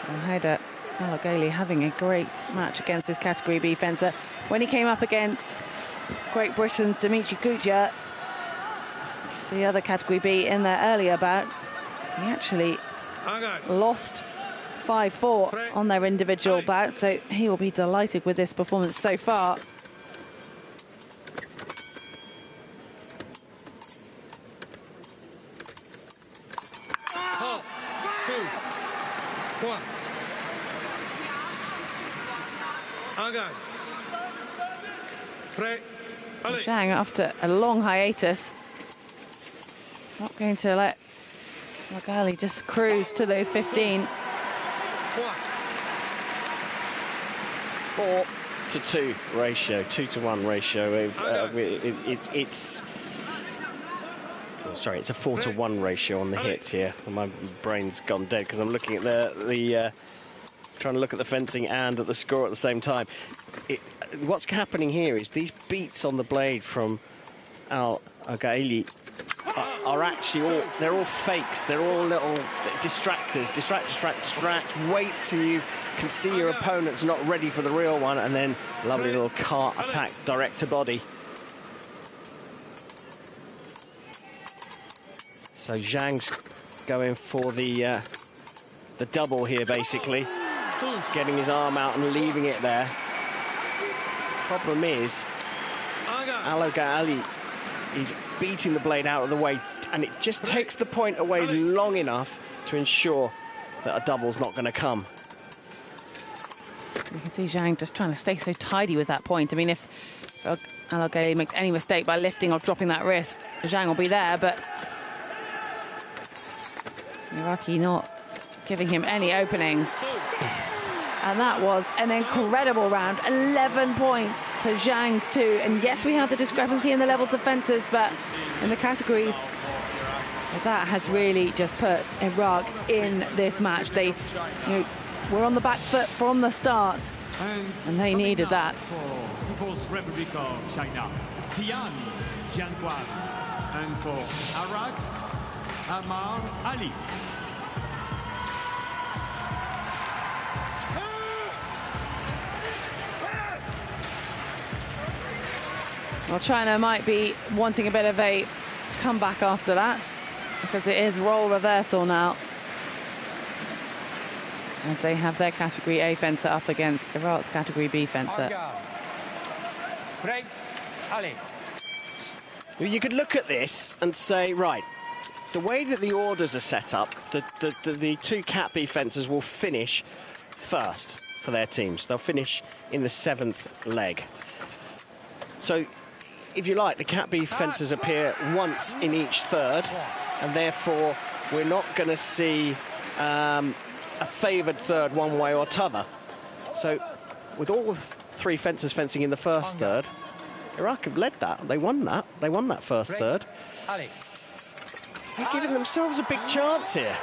And Haider Al-Ghaili having a great match against this Category B fencer. When he came up against Great Britain's Dimitri Kutya, the other Category B in their earlier bout, he actually lost 5-4 on their individual bout, so he will be delighted with this performance so far. Zhang, after a long hiatus, not going to let Al-Ghaili just cruise to those 15.
4-2 ratio, 2-to-1 ratio. It's sorry, it's a 4-to-1 ratio on the hits here. My brain's gone dead because I'm looking at the trying to look at the fencing and at the score at the same time. What's happening here is these beats on the blade from Al-Ghaili are actually they're all fakes. They're all little distractors. Distract. Wait till you can see your opponent's not ready for the real one, and then lovely little cart attack direct to body. So Zhang's going for the double here, basically, getting his arm out and leaving it there. Problem is, Al-Ghaili is beating the blade out of the way, and it just takes the point away long enough to ensure that a double's not going to come.
You can see Zhang just trying to stay so tidy with that point. I mean, if Al-Ghaili makes any mistake by lifting or dropping that wrist, Zhang will be there, but Iraqi not giving him any openings. And that was an incredible round. 11 points to Zhang's 2. And yes, we have the discrepancy in the levels of fences, but in the categories But that has really just put Iraq in this match. They were on the back foot from the start, and they needed that.
For People's Republic of China, Tian Jianguan. And for Iraq, Amar Ali.
Well, China might be wanting a bit of a comeback after that, because it is role reversal now, as they have their Category A fencer up against Iraq's Category B fencer.
Break, Ali.
Well, you could look at this and say, right, the way that the orders are set up, the two Cat B fencers will finish first for their teams. They'll finish in the 7th leg. So, if you like, the Cat B fencers appear once in each third, and therefore we're not going to see a favoured third one way or t'other. So, with all 3 fencers fencing in the first third, Iraq have led that. They won that. They won that first third. They're giving themselves a big chance here.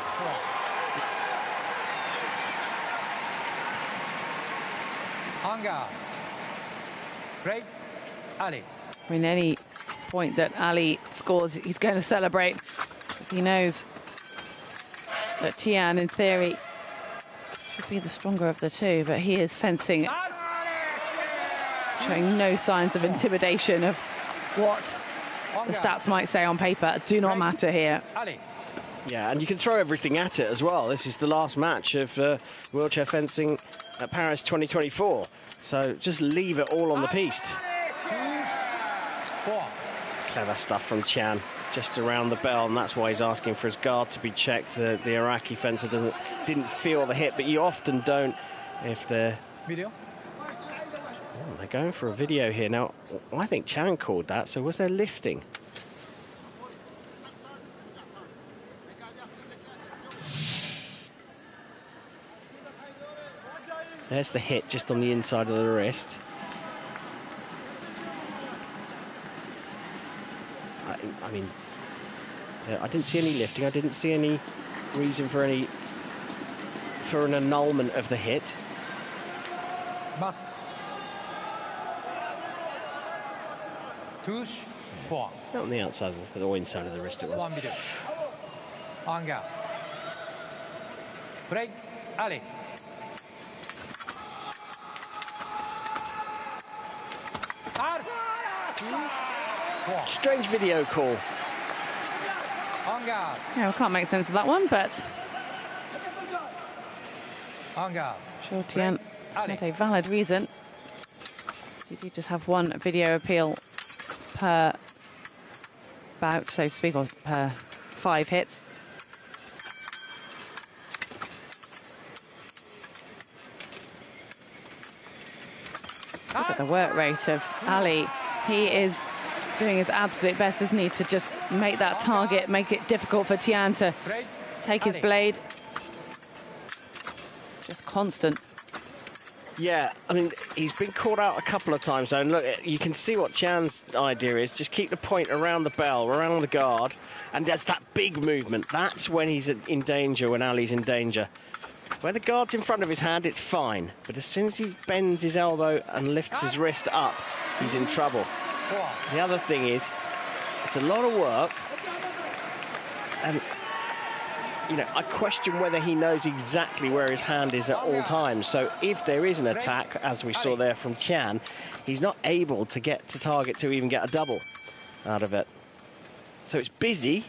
Anga. Break, Ali.
I mean, any point that Ali scores, he's going to celebrate, because he knows that Tian, in theory, should be the stronger of the two, but he is fencing, showing no signs of intimidation of what the stats might say on paper. Do not matter here.
Yeah, and you can throw everything at it as well. This is the last match of wheelchair fencing at Paris 2024. So just leave it all on the piste. Clever stuff from Chan, just around the bell, and that's why he's asking for his guard to be checked. The Iraqi fencer didn't feel the hit, but you often don't if they're...
Video?
Oh, they're going for a video here. Now, I think Chan called that, so was there lifting? There's the hit just on the inside of the wrist. I mean, I didn't see any lifting. I didn't see any reason for an annulment of the hit.
Mask. Touche. Point.
Not on the outside or inside of the wrist it was.
One video. Anga. Break. Ali.
Strange video call.
Anga.
Yeah, we can't make sense of that one, but
Anga.
sure Tian had a valid reason. So you do just have one video appeal per bout, so to speak, or per 5 hits. Look at the work rate of Ali. He is doing his absolute best, isn't he, to just make that target, make it difficult for Tian to take his blade. Just constant.
Yeah, I mean, he's been caught out a couple of times, though, and look, you can see what Chan's idea is. Just keep the point around the bell, around the guard, and there's that big movement. That's when he's in danger, when Ali's in danger. Where the guard's in front of his hand, it's fine. But as soon as he bends his elbow and lifts his wrist up, he's in trouble. The other thing is, it's a lot of work. And, you know, I question whether he knows exactly where his hand is at all times. So if there is an attack, as we saw there from Chan, he's not able to get to target to even get a double out of it. So it's busy,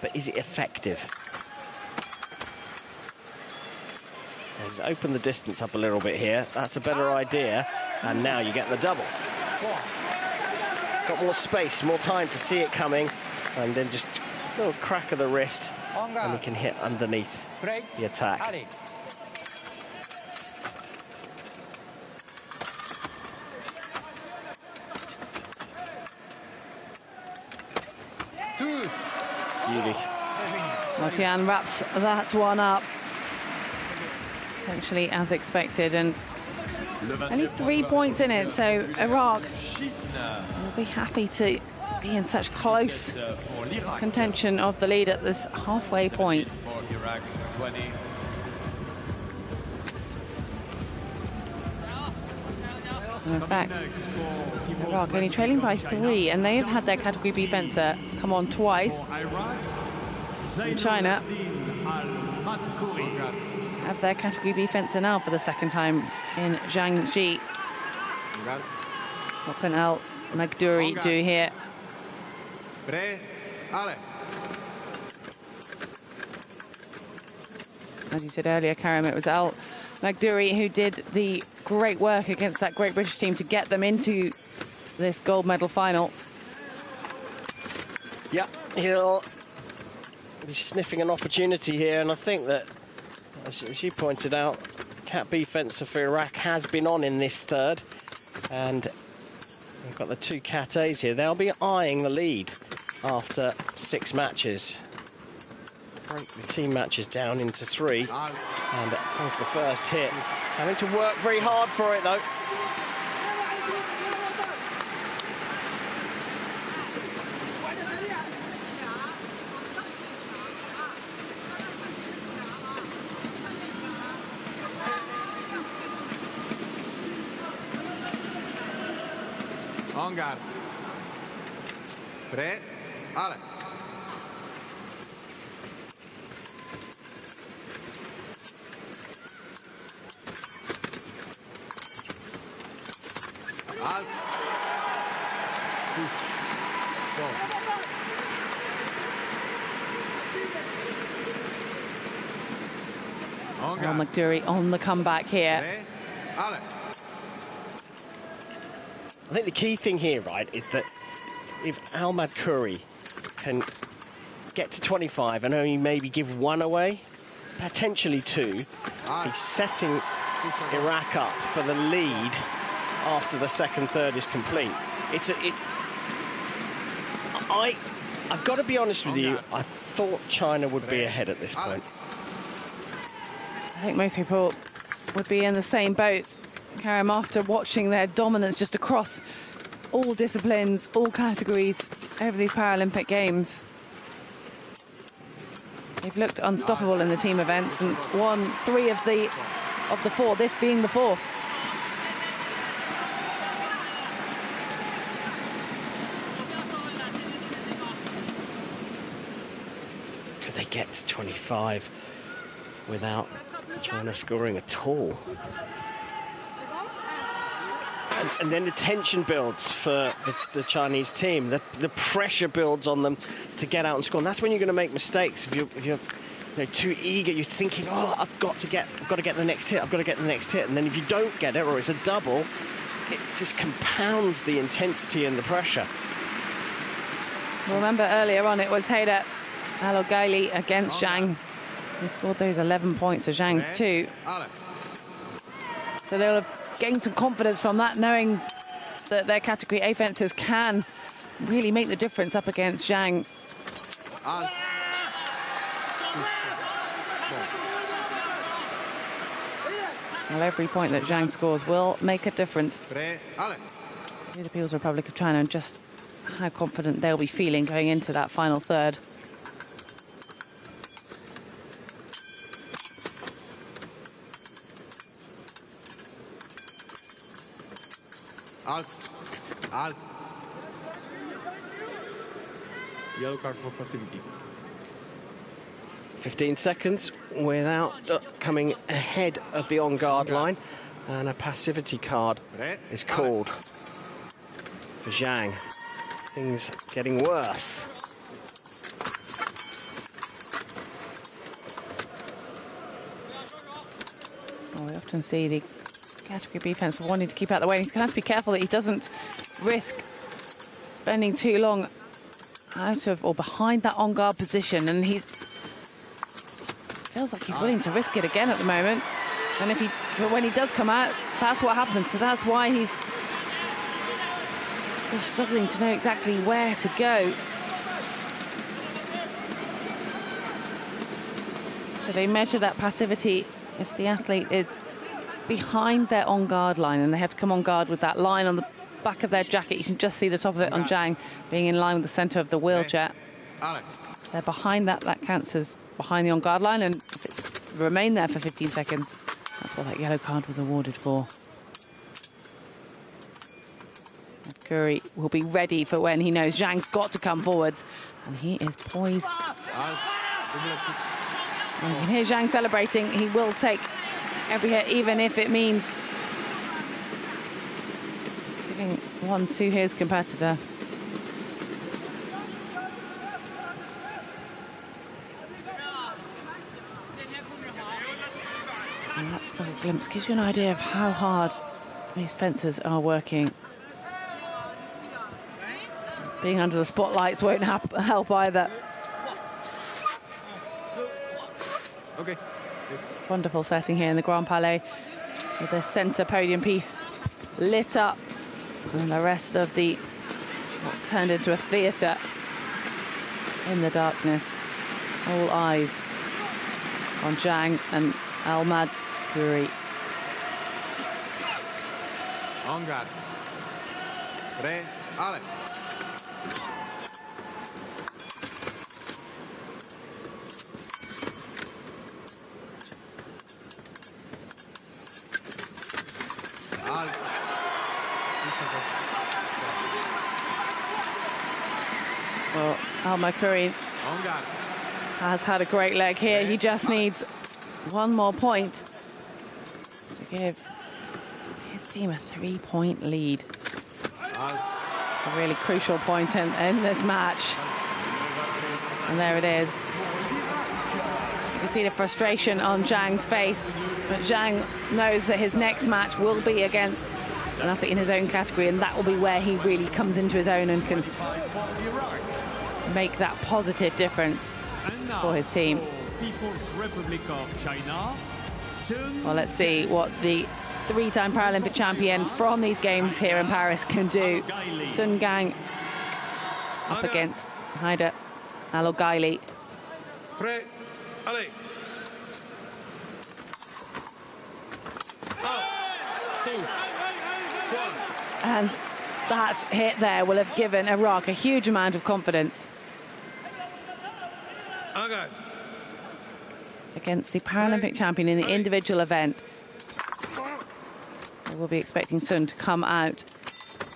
but is it effective? Let's open the distance up a little bit here. That's a better idea. And now you get the double. Got more space, more time to see it coming. And then just a little crack of the wrist. And he can hit underneath the attack. Beauty.
Tian wraps that one up. Essentially as expected, and only 3 points in it, so Iraq will be happy to be in such close contention of the lead at this halfway point.
For Iraq, 20.
And in fact, Iraq only trailing by 3, and they've had their Category B fencer come on twice. And China have their Category B fencer now for the second time in Zhang Ji. What can Al Magdouri do here? As you said earlier, Karim, it was Al Magdouri who did the great work against that Great British team to get them into this gold medal final.
Yeah, he'll be sniffing an opportunity here, and I think that, as you pointed out, Cat B fencer for Iraq has been on in this third, and we've got the 2 Cat A's here. They'll be eyeing the lead after 6 matches. Break the team matches down into 3, and that's the first hit. Having to work very hard for it, though.
On guard. Pre, ale. Alt. Push. Go.
Al Magdouri on the comeback here.
I think the key thing here, right, is that if Al Magdouri can get to 25 and only maybe give 1 away, potentially 2, he's setting Iraq up for the lead after the second third is complete. I've got to be honest with you, I thought China would be ahead at this point.
I think most people would be in the same boat, Karim, after watching their dominance just across all disciplines, all categories over these Paralympic Games. They've looked unstoppable in the team events and won 3 of the 4, this being the 4th.
Could they get to 25 without China scoring at all? And then the tension builds for the Chinese team. The pressure builds on them to get out and score. And that's when you're going to make mistakes. If you're too eager, you're thinking, oh, I've got to get the next hit. I've got to get the next hit. And then if you don't get it, or it's a double, it just compounds the intensity and the pressure.
Remember earlier on, it was Haider Al-Ogaili against Zhang who scored those 11 points to Zhang's 2. So they'll have gained some confidence from that, knowing that their Category A fencers can really make the difference up against Zhang. Well, every point that Zhang scores will make a difference to the People's Republic of China, and just how confident they'll be feeling going into that final third.
Alt. Yellow card for passivity.
15 seconds without coming ahead of the on-guard line, and a passivity card is called for Zhang. Things getting worse.
Well, we often see the Category B fencer wanting to keep out the way. He's going to have to be careful that he doesn't risk spending too long out of or behind that on-guard position, and he feels like he's willing to risk it again at the moment. And but when he does come out, that's what happens. So that's why he's just struggling to know exactly where to go. So they measure that passivity if the athlete is behind their on-guard line, and they have to come on guard with that line on the back of their jacket. You can just see the top of it on Zhang being in line with the center of the wheelchair. They're behind that. That counts as behind the on-guard line, and if it's remained there for 15 seconds, that's what that yellow card was awarded for. And Curry will be ready for when he knows Zhang's got to come forwards, and he is poised. And you can hear Zhang celebrating. He will take every hit, even if it means giving one to his competitor. And that little glimpse gives you an idea of how hard these fencers are working. Being under the spotlights won't help either.
Okay.
Wonderful setting here in the Grand Palais with the centre podium piece lit up, and the rest of the what's turned into a theatre in the darkness. All eyes on Zhang and Ahmad Guri.
On guard. Pre, ale.
Well, Ahmad Guri has had a great leg here. He just needs one more point to give his team a 3-point lead. A really crucial point in this match. And there it is. You see the frustration on Zhang's face, but Zhang knows that his next match will be against nothing in his own category, and that will be where he really comes into his own and can make that positive difference for his team.
People's Republic of China.
Well, let's see what the 3-time Paralympic champion from these games here in Paris can do. Sun Gang up against Haida Alogaili.
Pre, ale.
And that hit there will have given Iraq a huge amount of confidence against the Paralympic champion in the individual event. We'll be expecting Sun to come out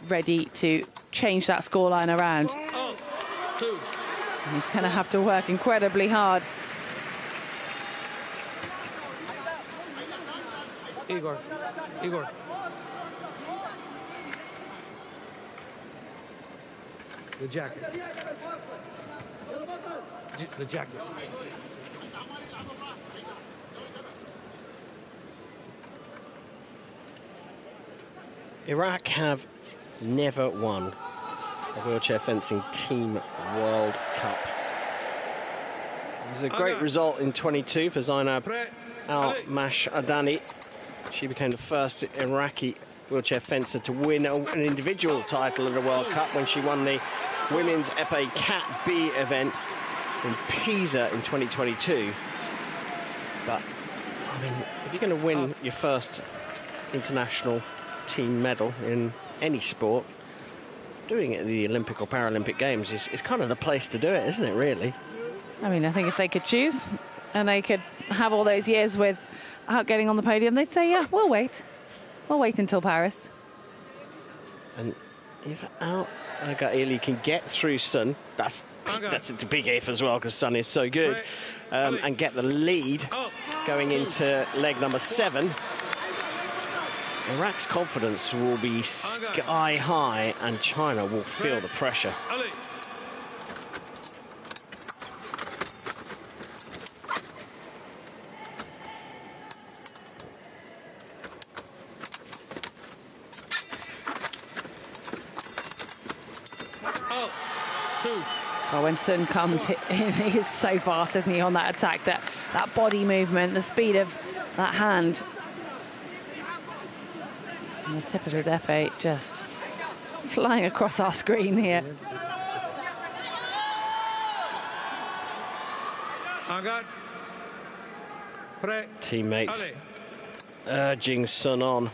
ready to change that scoreline around. And he's going to have to work incredibly hard.
Igor. The jacket. The jacket.
Iraq have never won a wheelchair fencing team World Cup. It was a great result in 22 for Zainab Al-Mash Adani. She became the first Iraqi wheelchair fencer to win an individual title at a World Cup when she won the women's Epee Cat B event in Pisa in 2022. But, I mean, if you're going to win your first international team medal in any sport, doing it at the Olympic or Paralympic Games is kind of the place to do it, isn't it, really?
I mean, I think if they could choose and they could have all those years without getting on the podium, they'd say, yeah, we'll wait. We'll wait until Paris.
And if Al-Gaili can get through Sun, that's a big if as well, because Sun is so good, and get the lead going into leg number 7, Iraq's confidence will be sky high, and China will feel the pressure.
Well, when Sun comes in, he is so fast, isn't he, on that attack, that body movement, the speed of that hand. And the tip of his epee just flying across our screen here.
Teammates urging Sun on.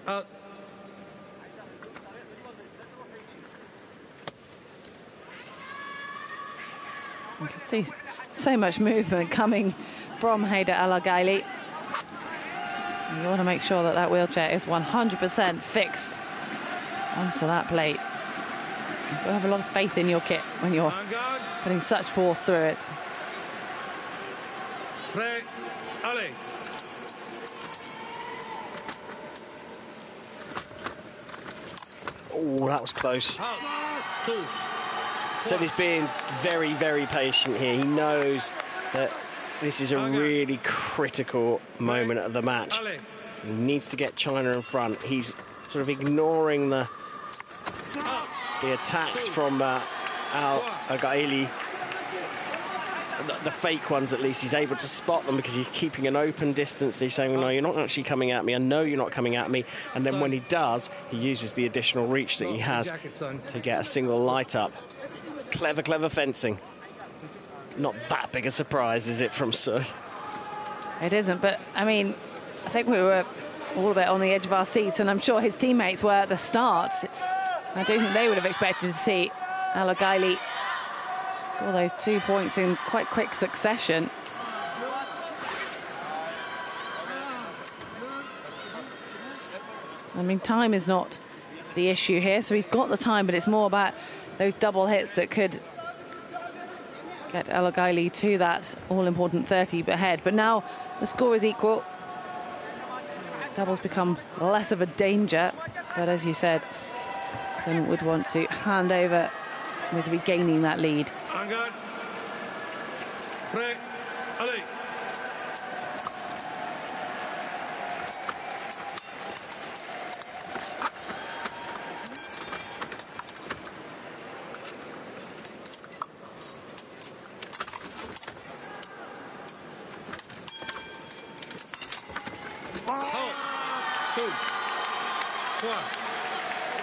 Out.
You can see so much movement coming from Haider El Aghaili. You want to make sure that that wheelchair is 100% fixed onto that plate. You've got to have a lot of faith in your kit when you're putting such force through it.
Prêt, allez.
Oh, that was close.
Out. Touche.
Said he's being very, very patient here. He knows that this is a really critical moment of the match. He needs to get China in front. He's sort of ignoring the attacks from El Aghaili. The fake ones, at least, he's able to spot them because he's keeping an open distance. He's saying, well, no, you're not actually coming at me. I know you're not coming at me. And then when he does, he uses the additional reach that he has to get a single light up. Clever, clever fencing. Not that big a surprise, is it, from Sun?
It isn't, but, I mean, I think we were all a bit on the edge of our seats, and I'm sure his teammates were at the start. I don't think they would have expected to see El Aghaili score those 2 points in quite quick succession. I mean, time is not the issue here, so he's got the time, but it's more about those double hits that could get El Aghaili to that all-important 30 ahead. But now the score is equal. Doubles become less of a danger, but as you said, Sun would want to hand over with regaining that lead.
Engage. Prêt, allez.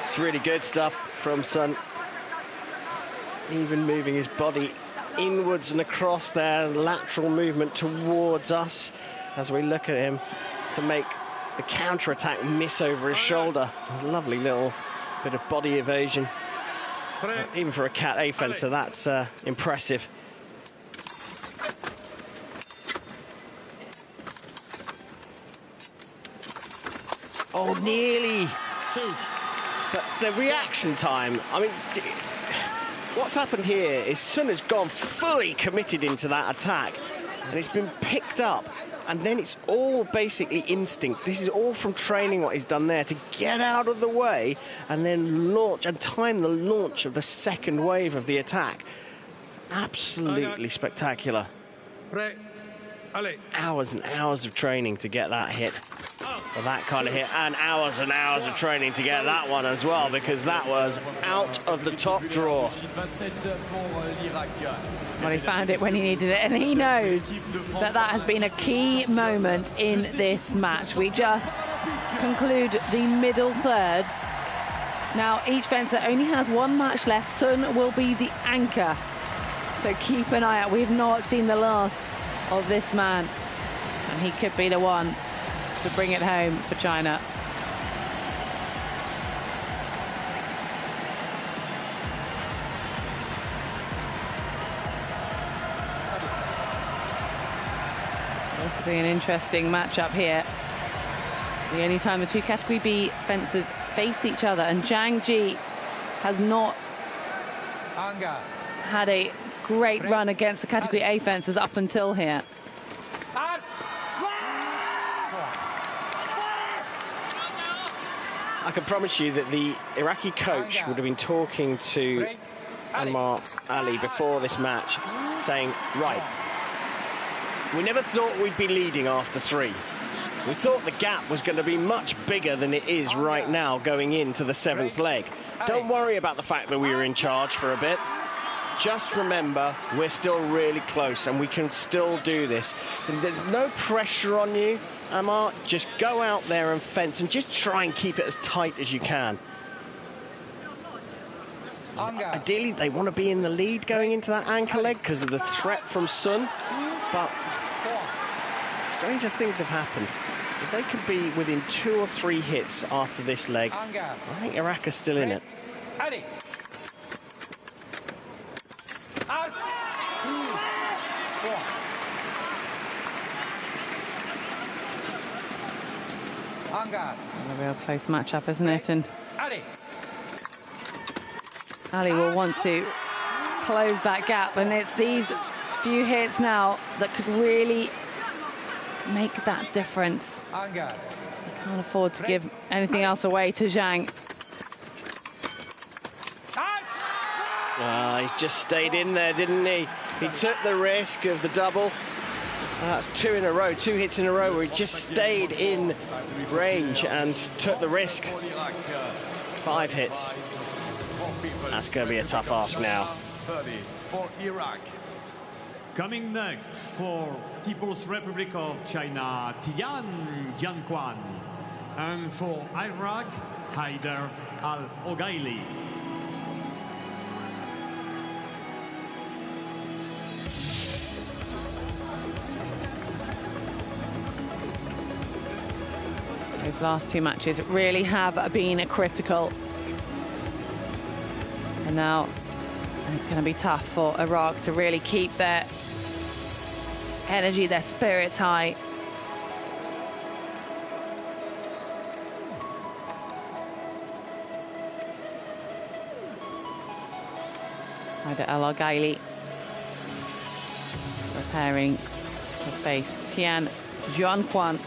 It's really good stuff from Sun. Even moving his body inwards and across there, lateral movement towards us as we look at him to make the counter-attack miss over his shoulder. A lovely little bit of body evasion. Even for a Cat A fencer, that's impressive. Oh, nearly. But the reaction time, I mean, what's happened here is Sun has gone fully committed into that attack, and it's been picked up, and then it's all basically instinct. This is all from training what he's done there to get out of the way and then launch and time the launch of the second wave of the attack. Absolutely spectacular. Hours and hours of training to get that hit. Well, that kind of hit, and hours of training to get that one as well, because that was out of the top drawer.
Well, he found it when he needed it, and he knows that that has been a key moment in this match. We just conclude the middle third. Now, each fencer only has one match left. Sun will be the anchor, so keep an eye out. We've not seen the last of this man, and he could be the one to bring it home for China. This will be an interesting matchup here. The only time the two Category B fencers face each other, and Zhang Ji has not had a great run against the Category A fencers up until here.
I can promise you that the Iraqi coach would have been talking to Anwar Ali before this match, saying, right, we never thought we'd be leading after 3. We thought the gap was going to be much bigger than it is right now going into the 7th leg. Don't worry about the fact that we were in charge for a bit. Just remember, we're still really close and we can still do this. There's no pressure on you, Amar. Just go out there and fence and just try and keep it as tight as you can. Ideally, they want to be in the lead going into that anchor leg because of the threat from Sun, but stranger things have happened. If they could be within 2 or 3 hits after this leg, I think Iraq are still in it.
Allez. Out. 2, 4.
A real close matchup, isn't it? And Ali will want to close that gap, and it's these few hits now that could really make that difference. Can't afford to give anything else away to Zhang.
He just stayed in there, didn't he? He took the risk of the double. That's 2 in a row, 2 hits in a row where he just stayed in range and took the risk. 5 hits. That's going to be a tough ask now.
For Iraq.
Coming next for People's Republic of China, Tian Jianquan. And for Iraq, Haider Al-Ogaili.
Those last 2 matches really have been critical. And now it's going to be tough for Iraq to really keep their energy, their spirits high. Haider Al-Ogaili preparing to face Tian Jianquan.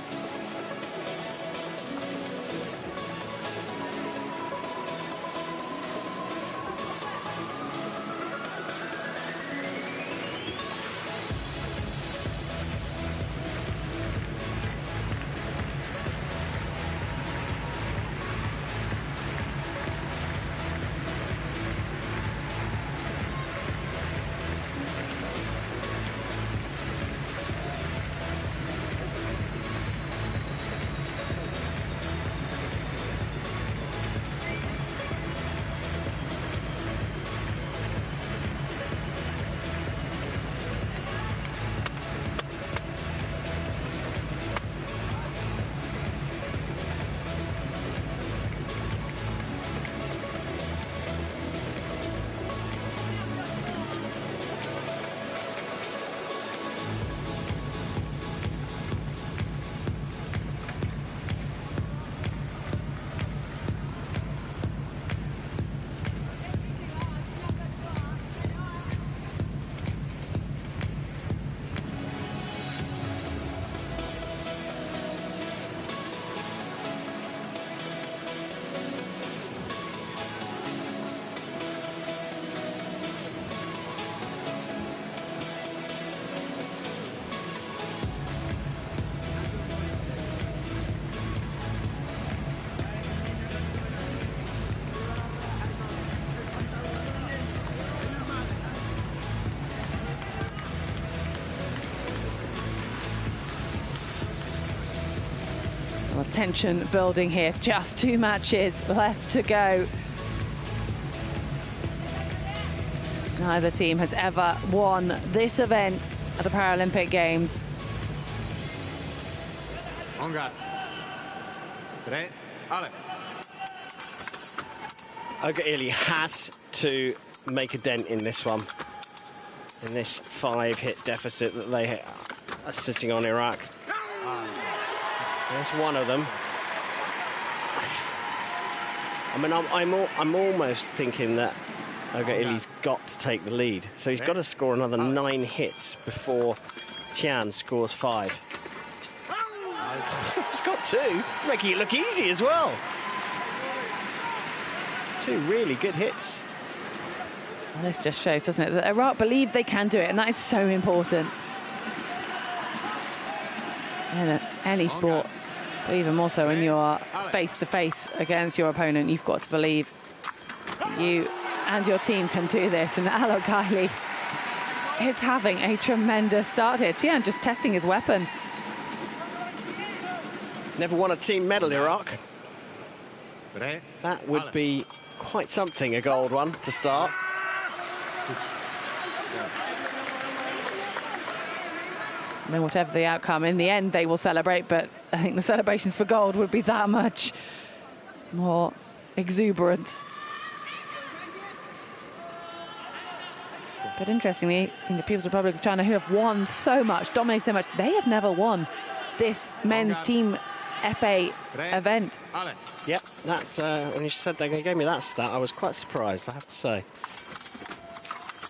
Well, tension building here, just 2 matches left to go. Neither team has ever won this event at the Paralympic Games.
On guard. Ale.
Ogaili has to make a dent in this one, in this 5-hit deficit that they are sitting on Iraq. There's one of them. I mean, I'm almost thinking that Ogaili's got to take the lead. So he's got to score another 9 hits before Tian scores 5. He's got 2, making it look easy as well. 2 really good hits.
Well, this just shows, doesn't it, that Iraq believe they can do it, and that is so important. In any sport, but even more so when you're face-to-face against your opponent, you've got to believe that you and your team can do this. And Al-Ogaili is having a tremendous start here. Tian just testing his weapon.
Never won a team medal, Iraq. That would be quite something, a gold one to start.
I mean, whatever the outcome, in the end, they will celebrate, but I think the celebrations for gold would be that much more exuberant. But interestingly, in the People's Republic of China, who have won so much, dominated so much, they have never won this men's team épée event.
Yep, that when you said they gave me that stat, I was quite surprised, I have to say.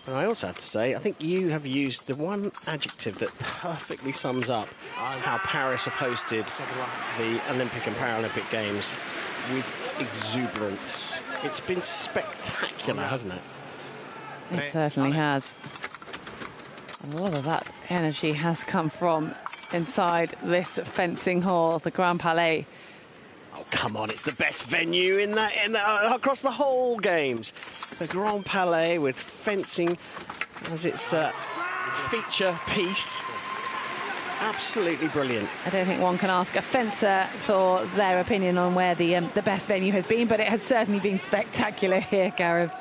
And I also have to say, I think you have used the one adjective that perfectly sums up how Paris have hosted the Olympic and Paralympic Games with exuberance. It's been spectacular, hasn't it?
It certainly has. A lot of that energy has come from inside this fencing hall, the Grand Palais.
Oh, come on, it's the best venue in that across the whole Games. The Grand Palais with fencing as its feature piece. Absolutely brilliant.
I don't think one can ask a fencer for their opinion on where the best venue has been, but it has certainly been spectacular here, Gareth.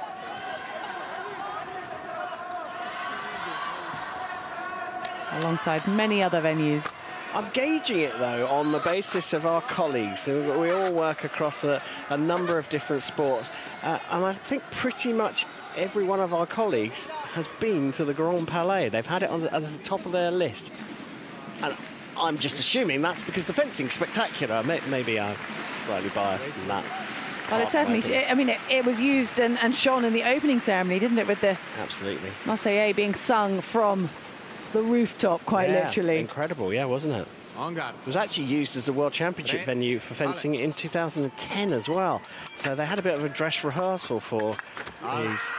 Alongside many other venues.
I'm gauging it, though, on the basis of our colleagues. We all work across a number of different sports, and I think pretty much every one of our colleagues has been to the Grand Palais. They've had it at the top of their list. And I'm just assuming that's because the fencing's spectacular. Maybe I'm slightly biased in that.
Well, it certainly, I mean, it was used and shone in the opening ceremony, didn't it, with the
Absolutely.
Marseillaise being sung from the rooftop, quite literally.
Incredible, yeah, wasn't it? It was actually used as the World Championship venue for fencing in 2010 as well. So they had a bit of a dress rehearsal for these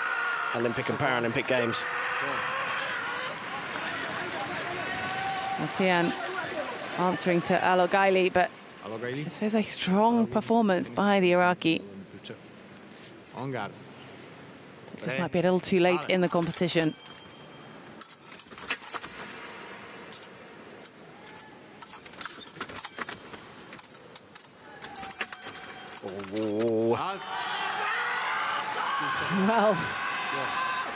Olympic and Paralympic Games.
Tian answering to Alogaili, but this is a strong performance by the Iraqi. Just might be a little too late in the competition. Well,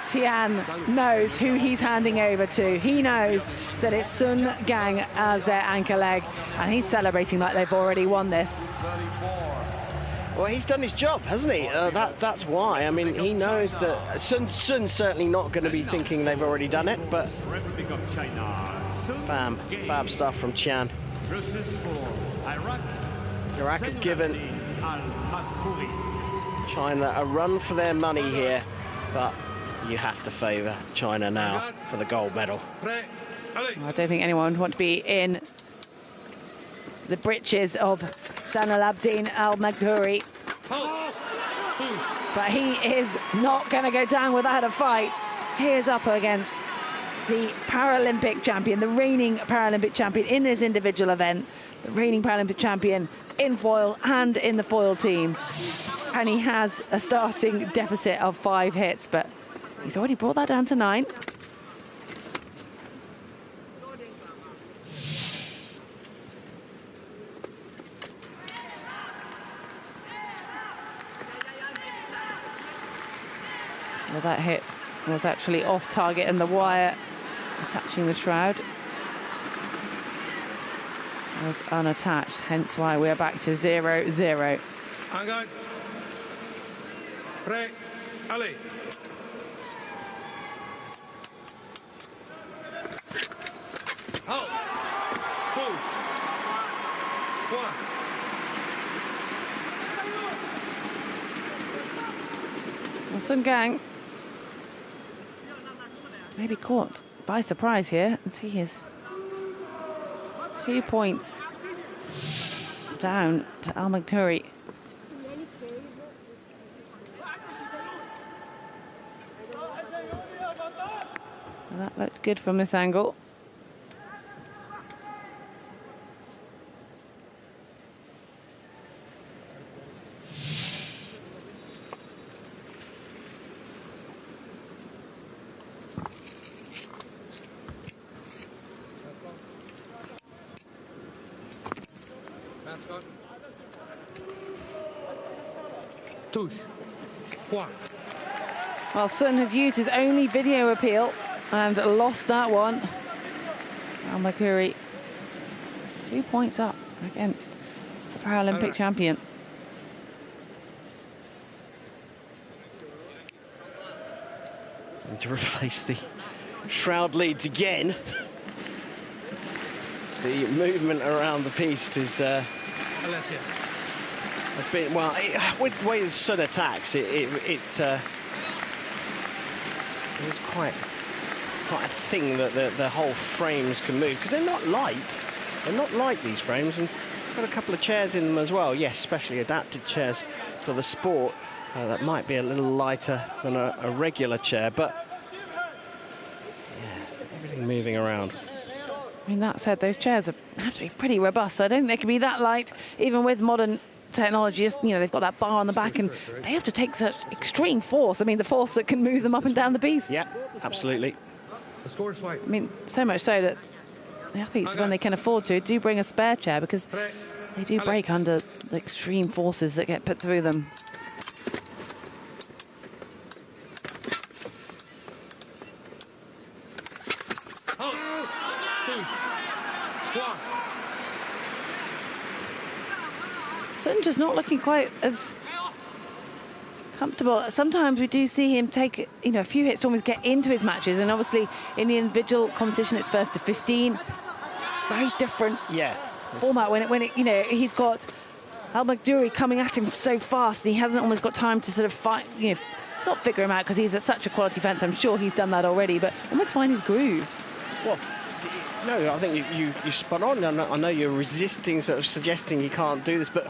Tian knows who he's handing over to. He knows that it's Sun Gang as their anchor leg, and he's celebrating like they've already won this.
Well, he's done his job, hasn't he? That's why. I mean, he knows that Sun's certainly not going to be thinking they've already done it, but fab stuff from Tian. Iraq have given China a run for their money here, but you have to favour China now for the gold medal.
I don't think anyone would want to be in the breeches of Zainal Abidine Al Maghouri. But he is not going to go down without a fight. He is up against the Paralympic champion, the reigning Paralympic champion in this individual event, the reigning Paralympic champion in foil and in the foil team. And he has a starting deficit of 5 hits, but he's already brought that down to 9. Well, that hit was actually off target and the wire attaching the shroud was unattached, hence why we're back to 0-0.
Engage. Prêt. Allez. Halt. Push. One.
Well, Sun Gang maybe caught by surprise here, and he is 2 points down to Al Maghouri. Well, that looked good from this angle.
Touche. Point.
Well, Sun has used his only video appeal and lost that one. Al-Makhouri 2 points up against the Paralympic champion.
And to replace the shroud leads again. The movement around the piste is has been, well, with the way the Sun attacks, it's quite a thing that the whole frames can move, because they're not light. They're not light, these frames, and got a couple of chairs in them as well. Yes, specially adapted chairs for the sport that might be a little lighter than a regular chair, but yeah, everything moving around.
I mean, that said, those chairs have to be pretty robust. So I don't think they can be that light, even with modern technology. You know, they've got that bar on the back, and they have to take such extreme force. I mean, the force that can move them up and down the piste.
Yeah, absolutely.
The score is 5.
I mean, so much so that the athletes, when they can afford to, do bring a spare chair, because they do break under the extreme forces that get put through them. Sun just not looking quite as comfortable. Sometimes we do see him take, you know, a few hits to almost get into his matches, and obviously in the individual competition it's first to 15. It's very different format when it, you know, he's got Al-Makhouri coming at him so fast, and he hasn't almost got time to sort of fight, you know, not figure him out, because he's at such a quality fence. I'm sure he's done that already, but almost find his groove.
Well, no, I think you spot on. I know you're resisting, sort of suggesting you can't do this, but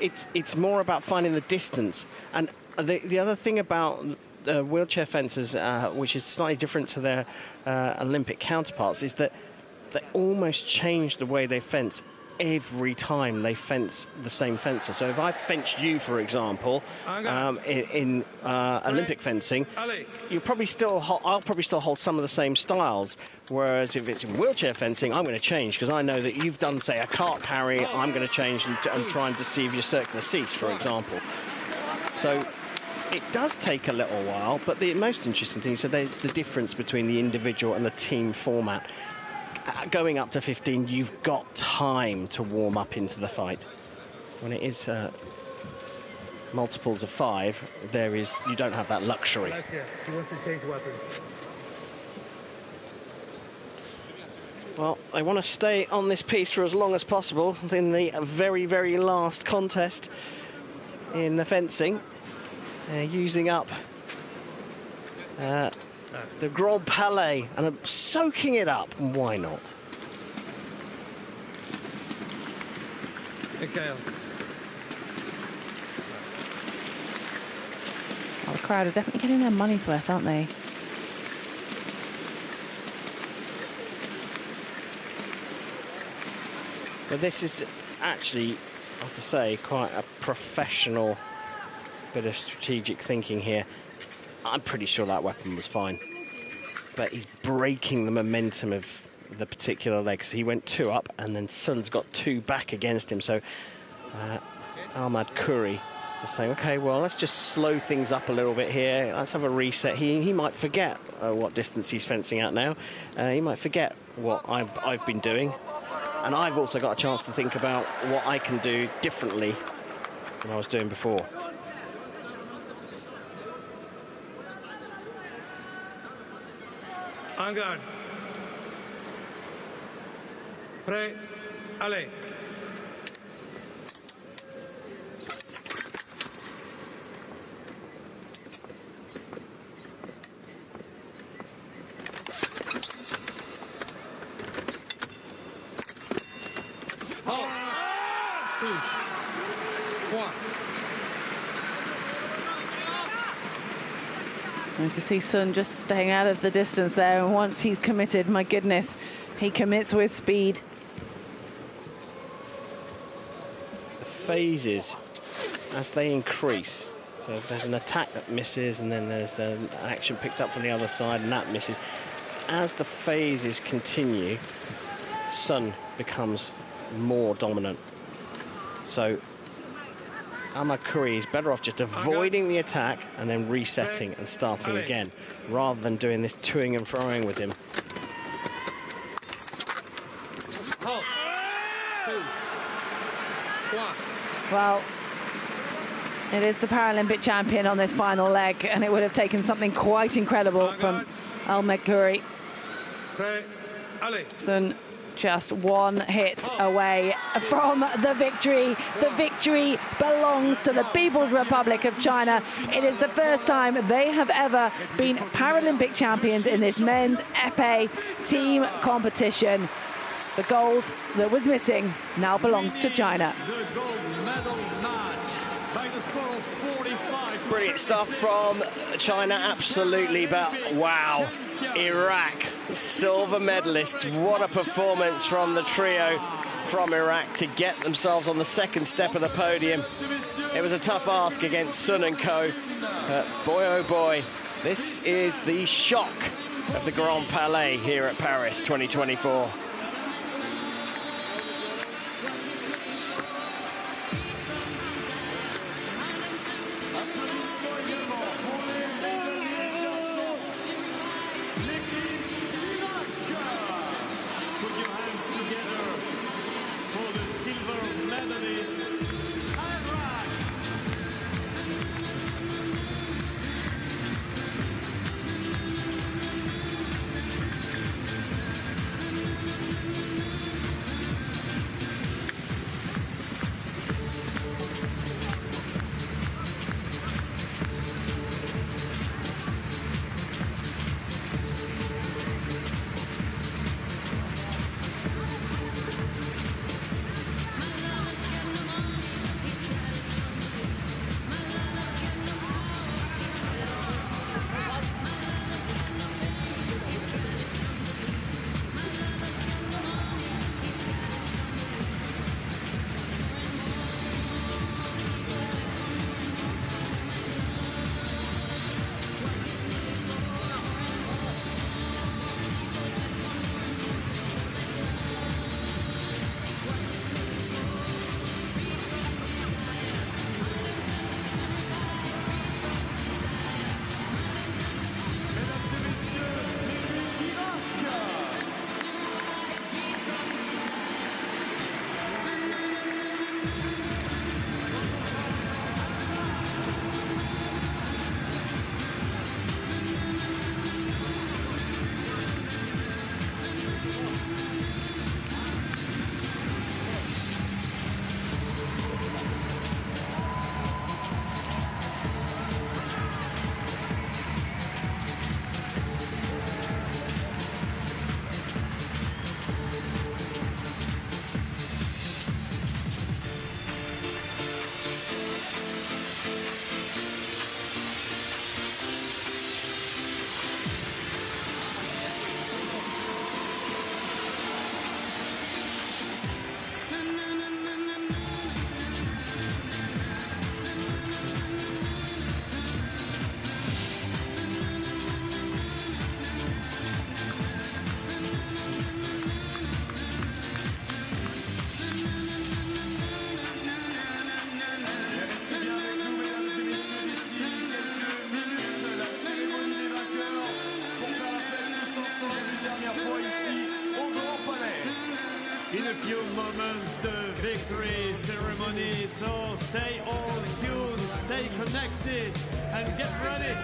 it's more about finding the distance. And the other thing about wheelchair fencers, which is slightly different to their Olympic counterparts, is that they almost change the way they fence every time they fence the same fencer. So if I fenced you, for example, in Olympic fencing, I'll probably still hold some of the same styles. Whereas if it's in wheelchair fencing, I'm going to change, because I know that you've done, say, a cart parry. I'm going to change and try and deceive your circular cease, for example. So it does take a little while, but the most interesting thing is that there's the difference between the individual and the team format. Going up to 15, you've got time to warm up into the fight. When it is multiples of 5, you don't have that luxury.
He wants to change weapons.
Well, they want to stay on this piste for as long as possible in the very, very last contest in the fencing. Using up the Grand Palais and soaking it up. Why not?
Okay.
Well, the crowd are definitely getting their money's worth, aren't they?
But this is actually, I have to say, quite a professional bit of strategic thinking here. I'm pretty sure that weapon was fine, but he's breaking the momentum of the particular leg. So he went 2 up, and then Sun's got 2 back against him. So Al-Makhouri is saying, okay, well, let's just slow things up a little bit here. Let's have a reset. He might forget what distance he's fencing at now. He might forget what I've been doing. And I've also got a chance to think about what I can do differently than I was doing before.
En garde. Prêt, allez.
You can see Sun just staying out of the distance there, and once he's committed, my goodness, he commits with speed.
The phases, as they increase, so if there's an attack that misses, and then there's an action picked up from the other side and that misses, as the phases continue, Sun becomes more dominant. So Al-Makhouri is better off just avoiding the attack and then resetting and starting again, rather than doing this toing and froing with him.
Well, it is the Paralympic champion on this final leg, and it would have taken something quite incredible from El Mercouri. Sun just one hit away from the victory. The victory belongs to the People's Republic of China. It is the first time they have ever been Paralympic champions in this men's épée team competition. The gold that was missing now belongs to China.
Brilliant stuff from China, absolutely, but wow, Iraq, silver medalists. What a performance from the trio from Iraq to get themselves on the second step of the podium. It was a tough ask against Sun and Co, but boy oh boy, this is the shock of the Grand Palais here at Paris 2024.
In a few moments, the victory ceremony. So stay all tuned, stay connected, and get ready.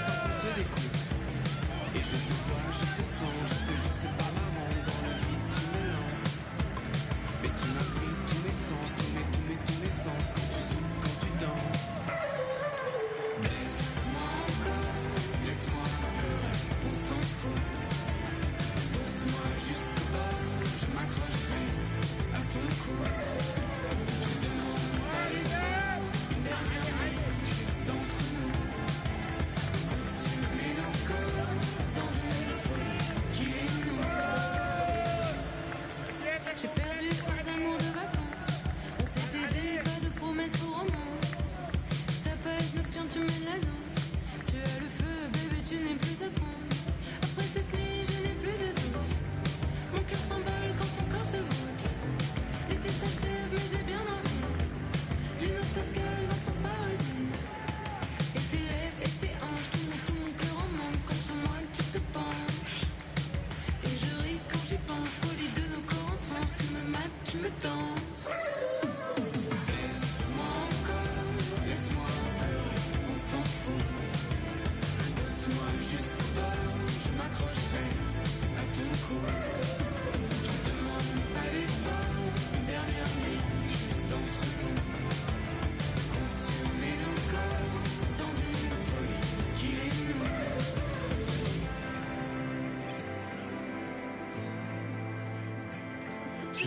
J'ai perdu 3 amours de vacances. On s'était dit pas de promesses ou romances. Tapage nocturne, tu mènes la danse. Tu as le feu, bébé, tu n'es plus à prendre. Après cette nuit, je n'ai plus de doute. Mon cœur s'emballe quand ton corps se voûte. L'été s'achève, mais j'ai bien envie d'une autre escale dans ton paradis. Et tes lèvres et tes hanches, tout mon cœur en manque quand sur moi tu te penches. Et je ris quand j'y pense, folie de nos corps en transe. Tu me mates, tu me danses.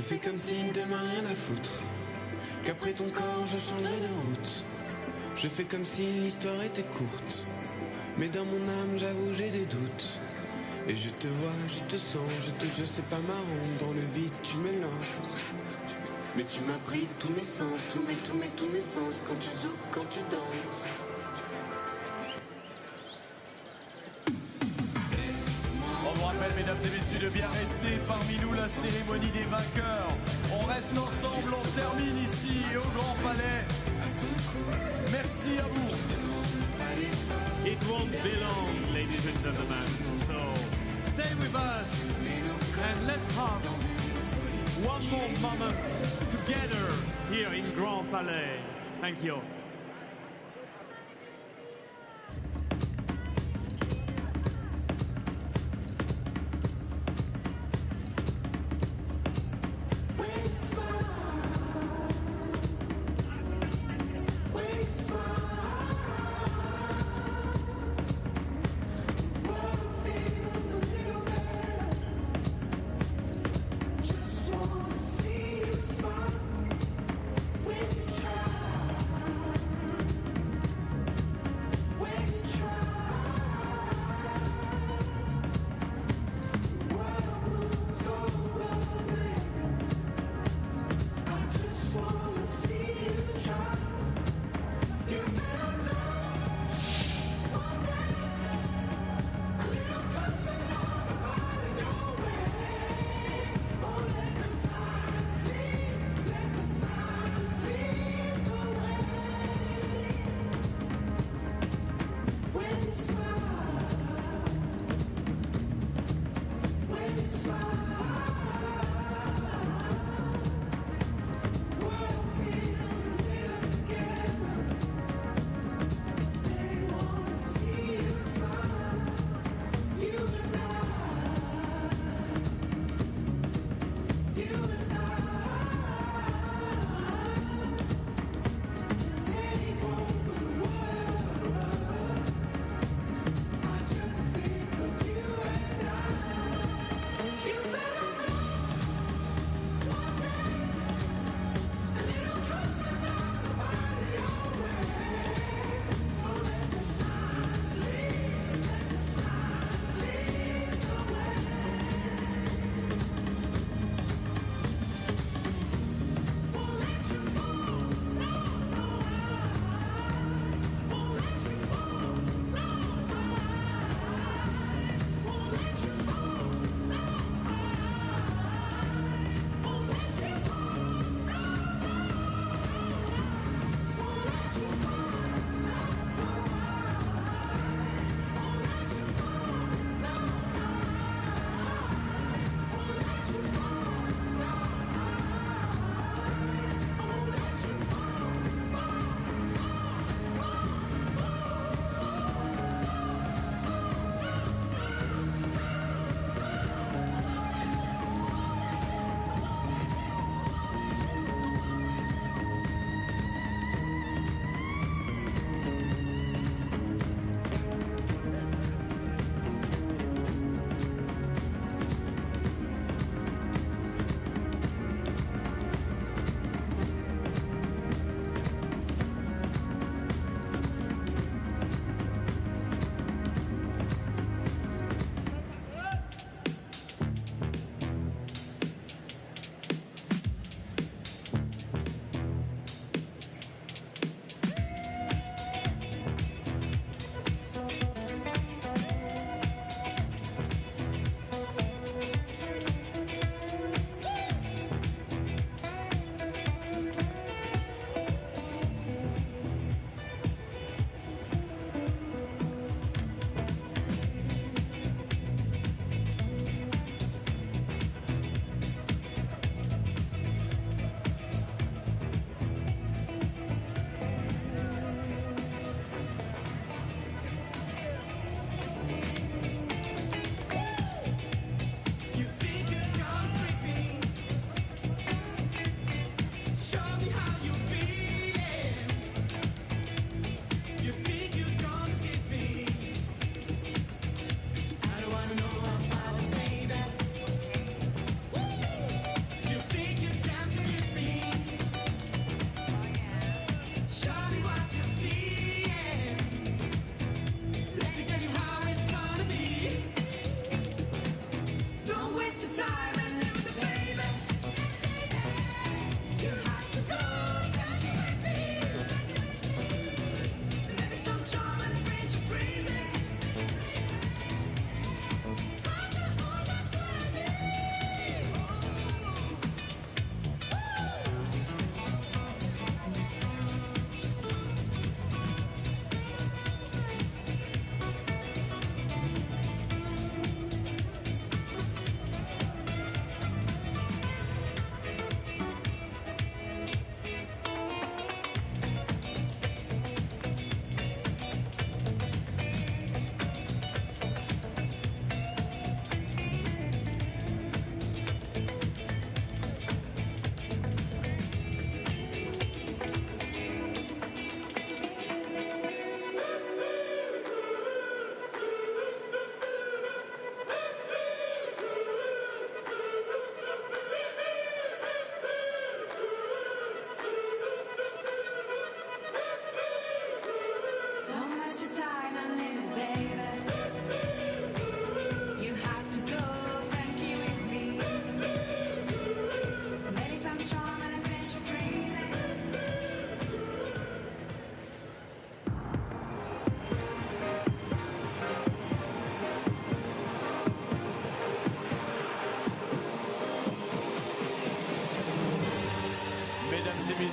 Je fais comme si de main rien à foutre, qu'après ton corps je changerai de route. Je fais comme si l'histoire était courte, mais dans mon âme j'avoue j'ai des doutes. Et je te vois, je te sens, je sais pas marrant, dans le vide tu me lances. Mais tu m'as pris tous mes sens, tous mes sens, quand tu zoukes, quand tu danses.
On vous rappelle, mesdames et messieurs, de bien rester parmi nous la cérémonie des vainqueurs. On reste ensemble, on termine ici au Grand Palais. Merci à vous.
It won't be long, ladies and gentlemen. So stay with us and let's have one more moment together here in Grand Palais. Thank you.
Just wanna see you smile when you try.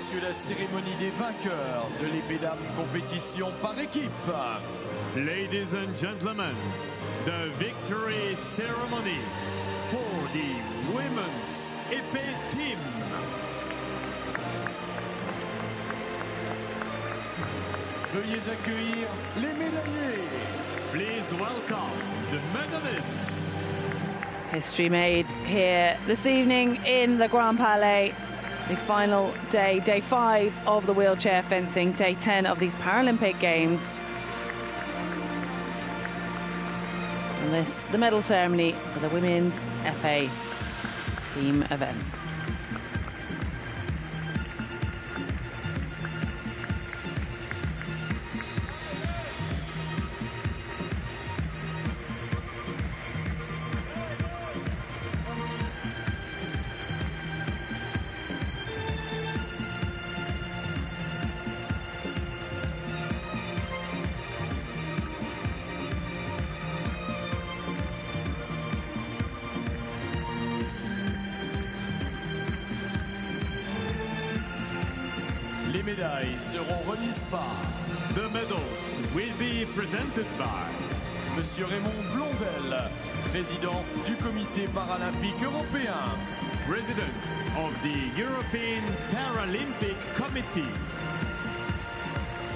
messieurs, la cérémonie des vainqueurs de l'épée d'âme compétition par équipe.
Ladies and gentlemen, the victory ceremony for the women's Epee team.
Veuillez accueillir les médaillés.
Please welcome the medalists.
History made here this evening in the Grand Palais. The final day, day 5 of the wheelchair fencing, day 10 of these Paralympic Games. And this, the medal ceremony for the women's Epee team event.
Les médailles seront remises par
The medals will be presented by
Monsieur Raymond Blondel, président du Comité paralympique européen,
President of the European Paralympic Committee,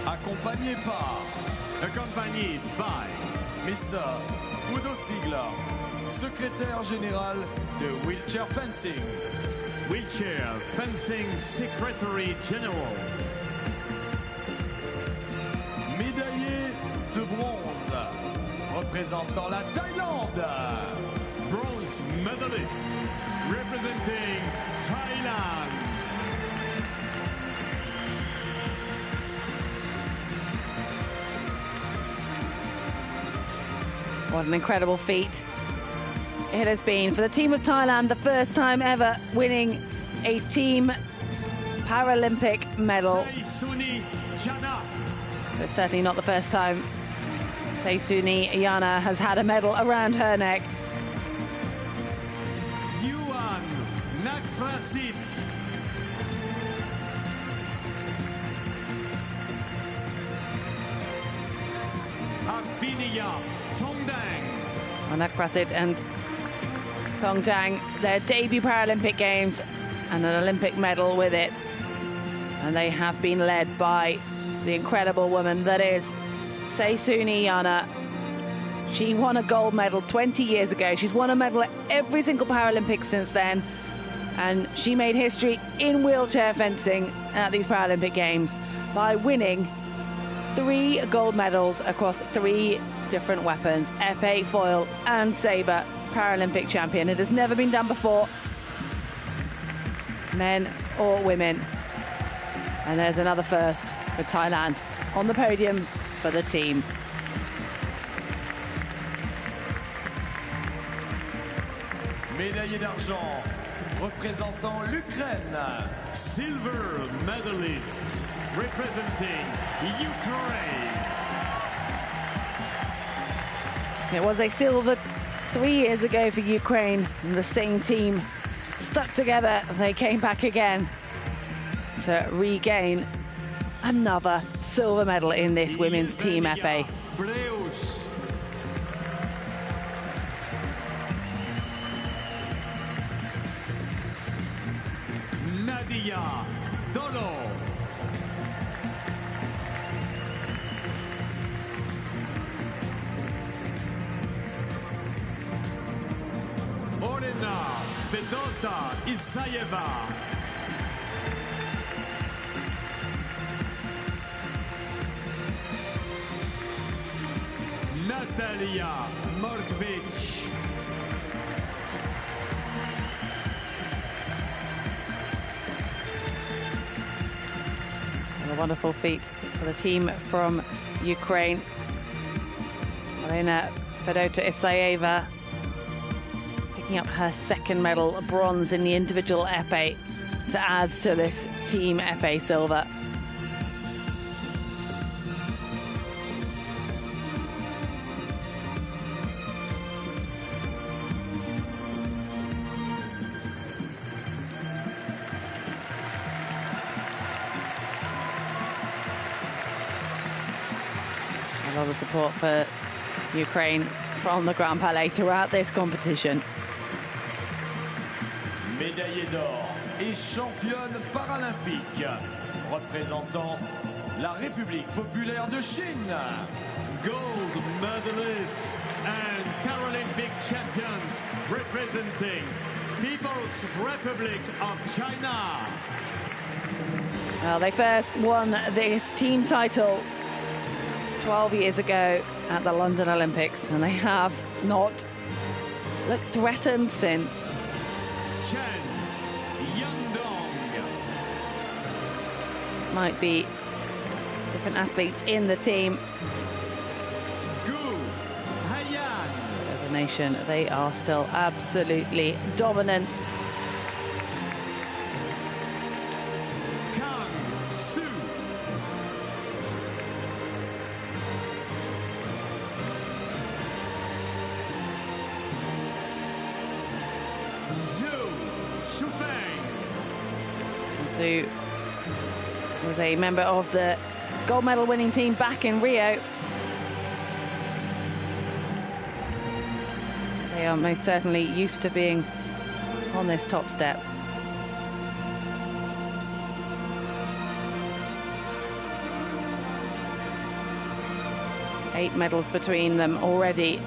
accompagné by Mr. Udo Ziegler, secrétaire général de Wheelchair Fencing,
Wheelchair Fencing Secretary General,
médaillé de bronze représentant la Thaïlande,
bronze medalist representing Thailand,
What an incredible feat it has been for the team of Thailand, the first time ever winning a team Paralympic medal. But certainly not the first time Seisuni Yana has had a medal around her neck.
Yuan Nakprasit, Afinia Thongdang.
Anak Prasit and Thongdang, their debut Paralympic Games and an Olympic medal with it. And they have been led by the incredible woman that is Seisuni Yana. She won a gold medal 20 years ago. She's won a medal at every single Paralympics since then. And she made history in wheelchair fencing at these Paralympic Games by winning 3 gold medals across 3 different weapons, epee, foil and sabre, Paralympic champion. It has never been done before, men or women. And there's another first with Thailand on the podium for the team.
médaillé d'argent représentant l'Ukraine,
silver medalists representing Ukraine.
It was a silver 3 years ago for Ukraine, and the same team stuck together. They came back again to regain another silver medal in this women's team epee.
Nadia Dolo. Olena Fedota Isayeva. Natalia Morkvich.
A wonderful feat for the team from Ukraine. Olena Fedota Isayeva picking up her second medal, a bronze in the individual epee, to add to this team epee silver. A lot of support for Ukraine from the Grand Palais throughout this competition.
Médaillée d'or et championne paralympique, représentant la République populaire de Chine.
Gold medalists and Paralympic champions representing People's Republic of China.
Well, they first won this team title 12 years ago at the London Olympics, and they have not looked threatened since.
Chen Yangdong.
Might be different athletes in the team.
Gu Haiyan.
As a nation, they are still absolutely dominant.
Kang Su. Zhou Shufeng.
Zhu was a member of the gold medal winning team back in Rio. They are most certainly used to being on this top step. Eight medals between them already.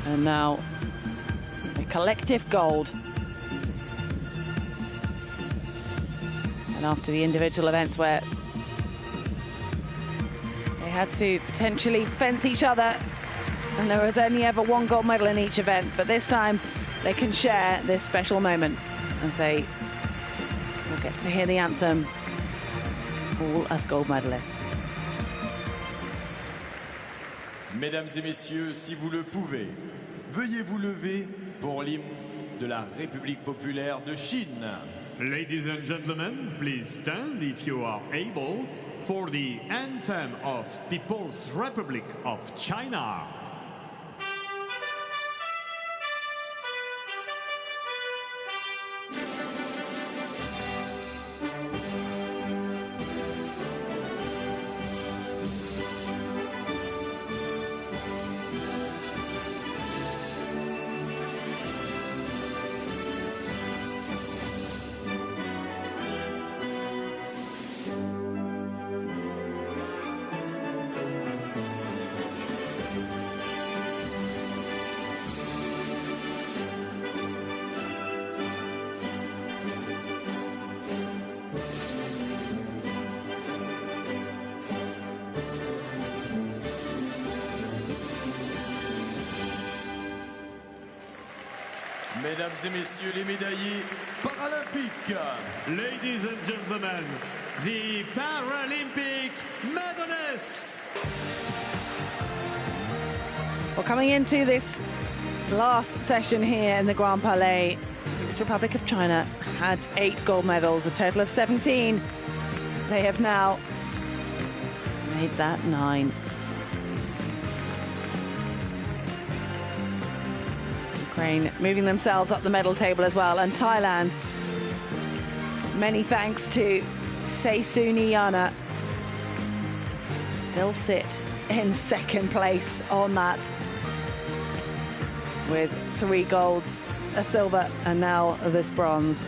And now a collective gold. And after the individual events where they had to potentially fence each other, and there was only ever one gold medal in each event, but this time they can share this special moment as they will get to hear the anthem, all as gold medalists.
Mesdames et messieurs, si vous le pouvez, veuillez vous lever pour l'hymne de la République populaire de Chine.
Ladies and gentlemen, please stand if you are able for the anthem of People's Republic of China.
Mesdames et messieurs les médaillés paralympiques.
Ladies and gentlemen, the Paralympic medalists.
Well, coming into this last session here in the Grand Palais, the Republic of China had 8 gold medals, a total of 17. They have now made that 9. Ukraine moving themselves up the medal table as well, and Thailand, many thanks to Seisuni still sit in second place on that with 3 golds, a silver, and now this bronze.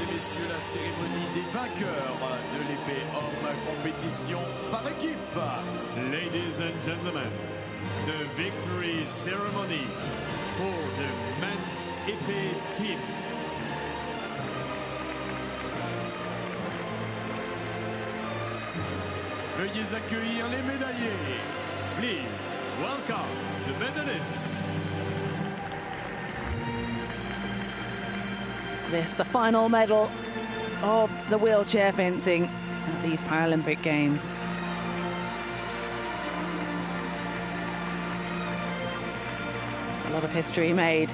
et messieurs, la cérémonie des vainqueurs de l'épée homme compétition par équipe.
Ladies and gentlemen, the victory ceremony for the men's Epee team.
Veuillez accueillir les médaillés.
Please welcome the medalists.
This, the final medal of the wheelchair fencing at these Paralympic Games. A lot of history made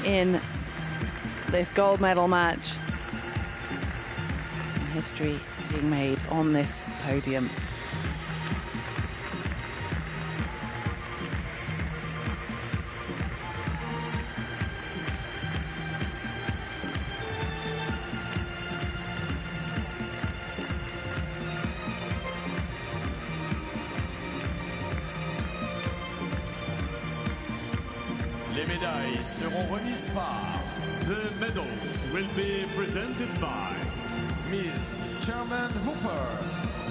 in this gold medal match. And history being made on this podium.
Les médailles seront remises par
The medals will be presented by
Miss Chairman Hooper,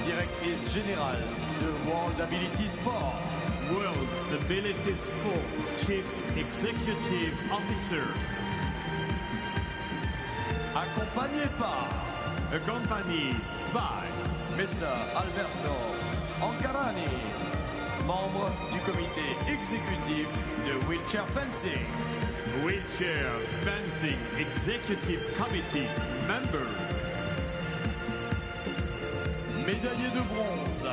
directrice générale de World Ability Sport.
World Ability Sport Chief Executive Officer.
Accompagné par
Accompanied by
Mr. Alberto Ancarani, membre du comité exécutif de Wheelchair Fencing.
Wheelchair Fencing Executive Committee member.
Médaillé de bronze,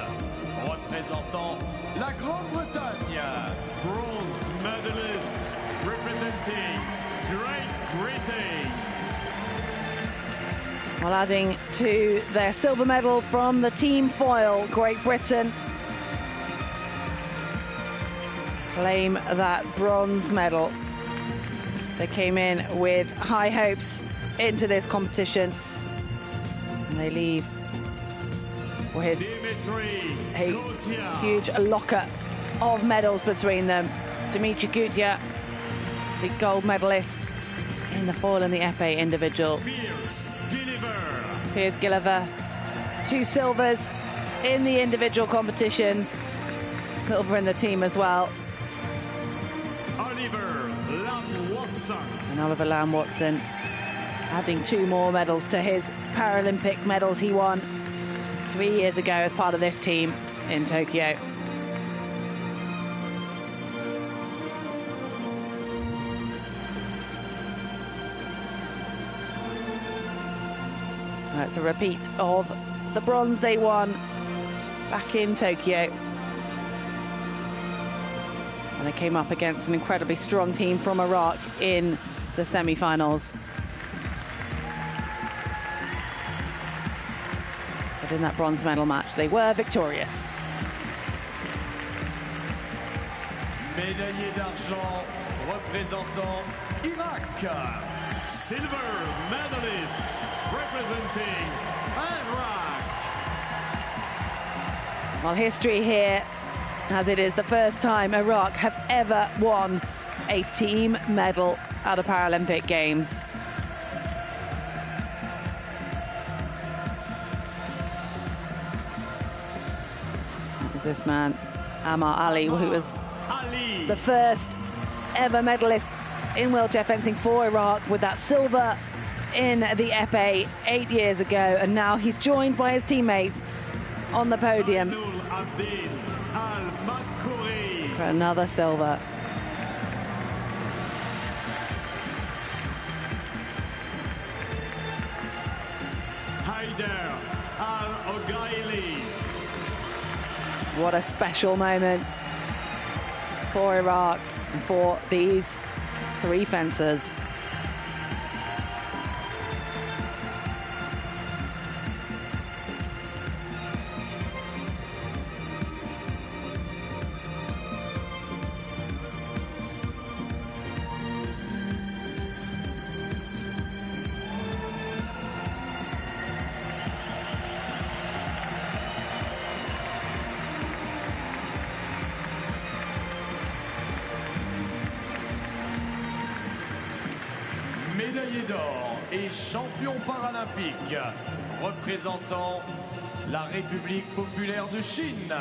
représentant la Grande-Bretagne.
Bronze medalists representing Great Britain.
While adding to their silver medal from the team foil, Great Britain claim that bronze medal. They came in with high hopes into this competition, and they leave with a huge locker of medals between them. Dimitri Gutierrez, the gold medalist in the foil and the épée individual. Piers Gilliver, 2 silvers in the individual competitions, silver in the team as well. And Oliver Lamb-Watson adding 2 more medals to his Paralympic medals he won 3 years ago as part of this team in Tokyo. That's a repeat of the bronze they won back in Tokyo. And they came up against an incredibly strong team from Iraq in the semi-finals. But in that bronze medal match, they were victorious.
Médaillé d'argent représentant Irak.
Silver medalists representing Iraq.
Well, history here, as it is the first time Iraq have ever won a team medal at a Paralympic Games. Is this man, Ammar Ali, who was the first ever medalist in wheelchair fencing for Iraq with that silver in the épée 8 years ago, and now he's joined by his teammates on the podium for another silver.
Haider Al-Ogaili.
What a special moment for Iraq and for these 3 fencers.
médaillé d'or et champion paralympique, représentant la République populaire de Chine.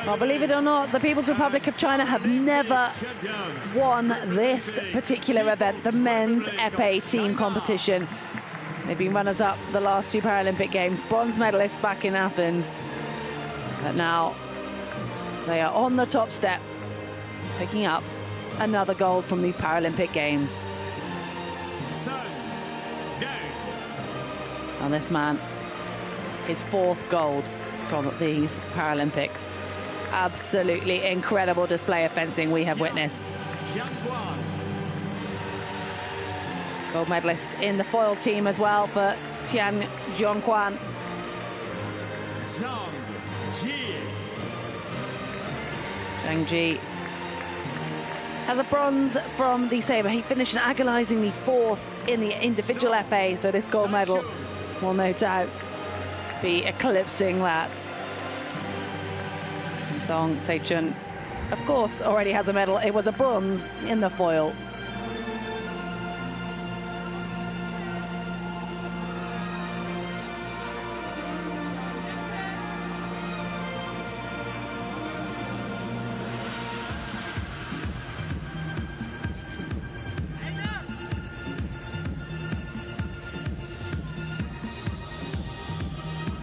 Well, believe it or not, the People's Republic of China have never won this particular event, the men's épée team competition. They've been runners-up the last two Paralympic Games, bronze medalists back in Athens. But now they are on the top step, picking up another gold from these Paralympic Games. And this man, his fourth gold from these Paralympics. Absolutely incredible display of fencing we have witnessed. Gold medalist in the foil team as well for Tian Jianquan. Zhang Ji has a bronze from the sabre. He finished an agonizingly fourth in the individual épée, so this gold medal will no doubt be eclipsing that. And Song Seichun, of course, already has a medal. It was a bronze in the foil.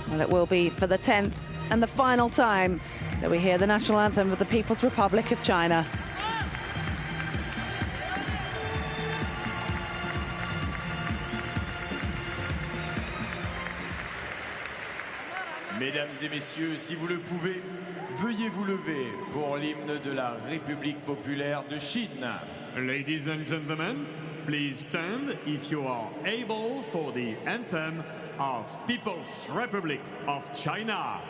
Well, it will be for the 10th and the final time that we hear the national anthem of the People's Republic of China.
Mesdames et messieurs, si vous le pouvez, veuillez vous lever pour l'hymne de la République populaire de Chine.
Ladies and gentlemen, please stand if you are able for the anthem of People's Republic of China.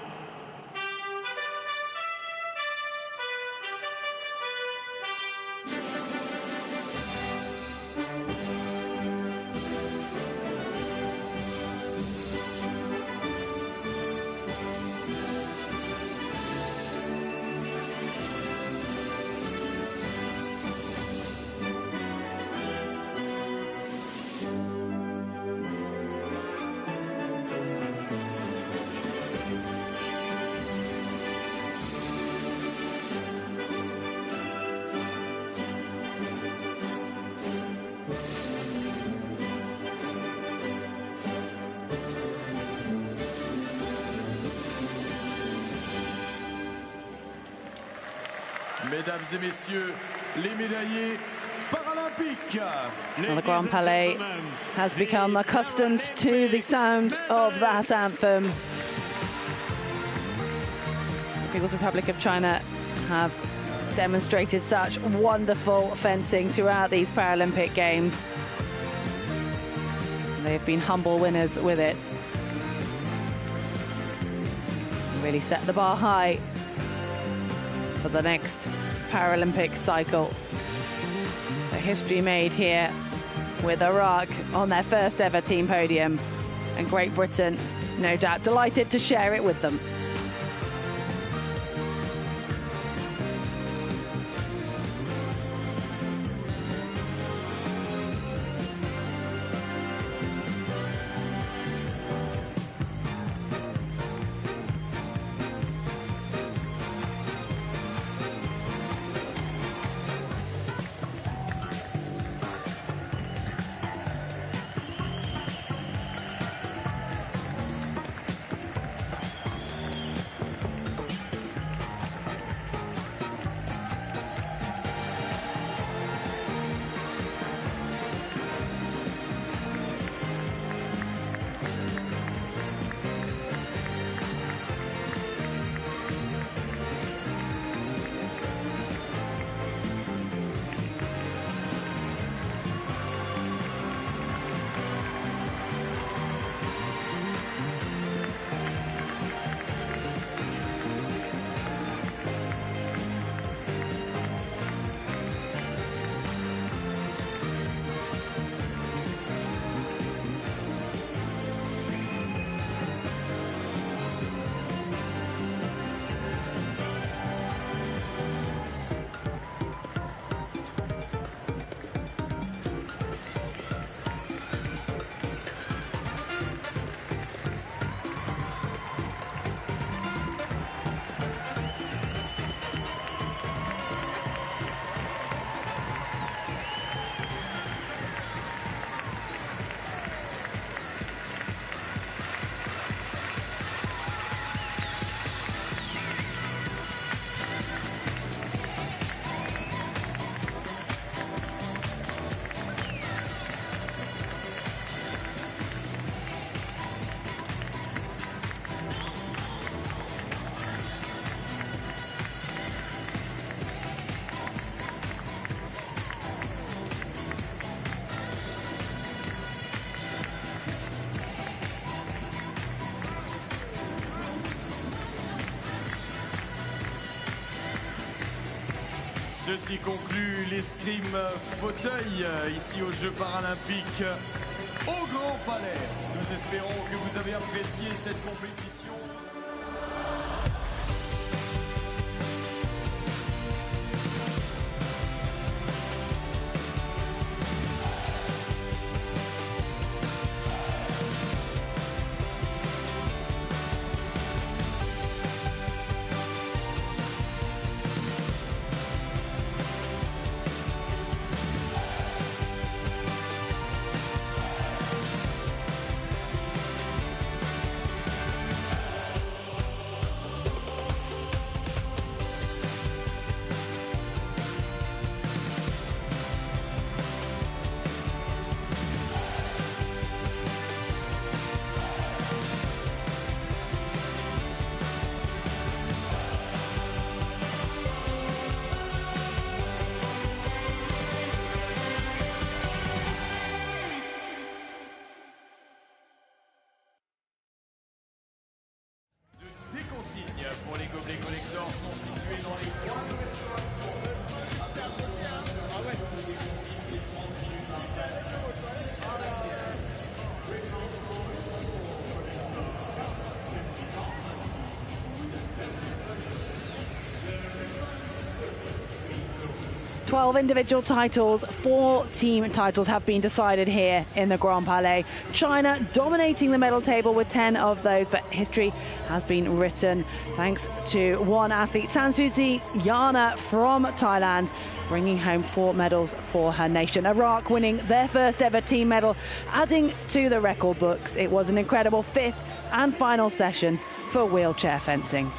Mesdames et messieurs, les médaillés paralympiques.
Well, the Grand Palais has become accustomed to the sound of that anthem. The People's Republic of China have demonstrated such wonderful fencing throughout these Paralympic Games. They've been humble winners with it. Really set the bar high for the next Paralympic cycle. The history made here with Iraq on their first ever team podium, and Great Britain, no doubt, delighted to share it with them.
Ceci conclut l'escrime fauteuil ici aux Jeux Paralympiques au Grand Palais. Nous espérons que vous avez apprécié cette compétition. Des consignes pour les gobelets collecteurs sont situés dans les coins de restauration. Ah ouais. Les consignes, c'est 30 minutes après.
12 individual titles, 4 team titles have been decided here in the Grand Palais. China dominating the medal table with 10 of those, but history has been written thanks to one athlete, Sansuji Yana from Thailand, bringing home 4 medals for her nation. Iraq winning their first ever team medal, adding to the record books. It was an incredible 5th and final session for wheelchair fencing.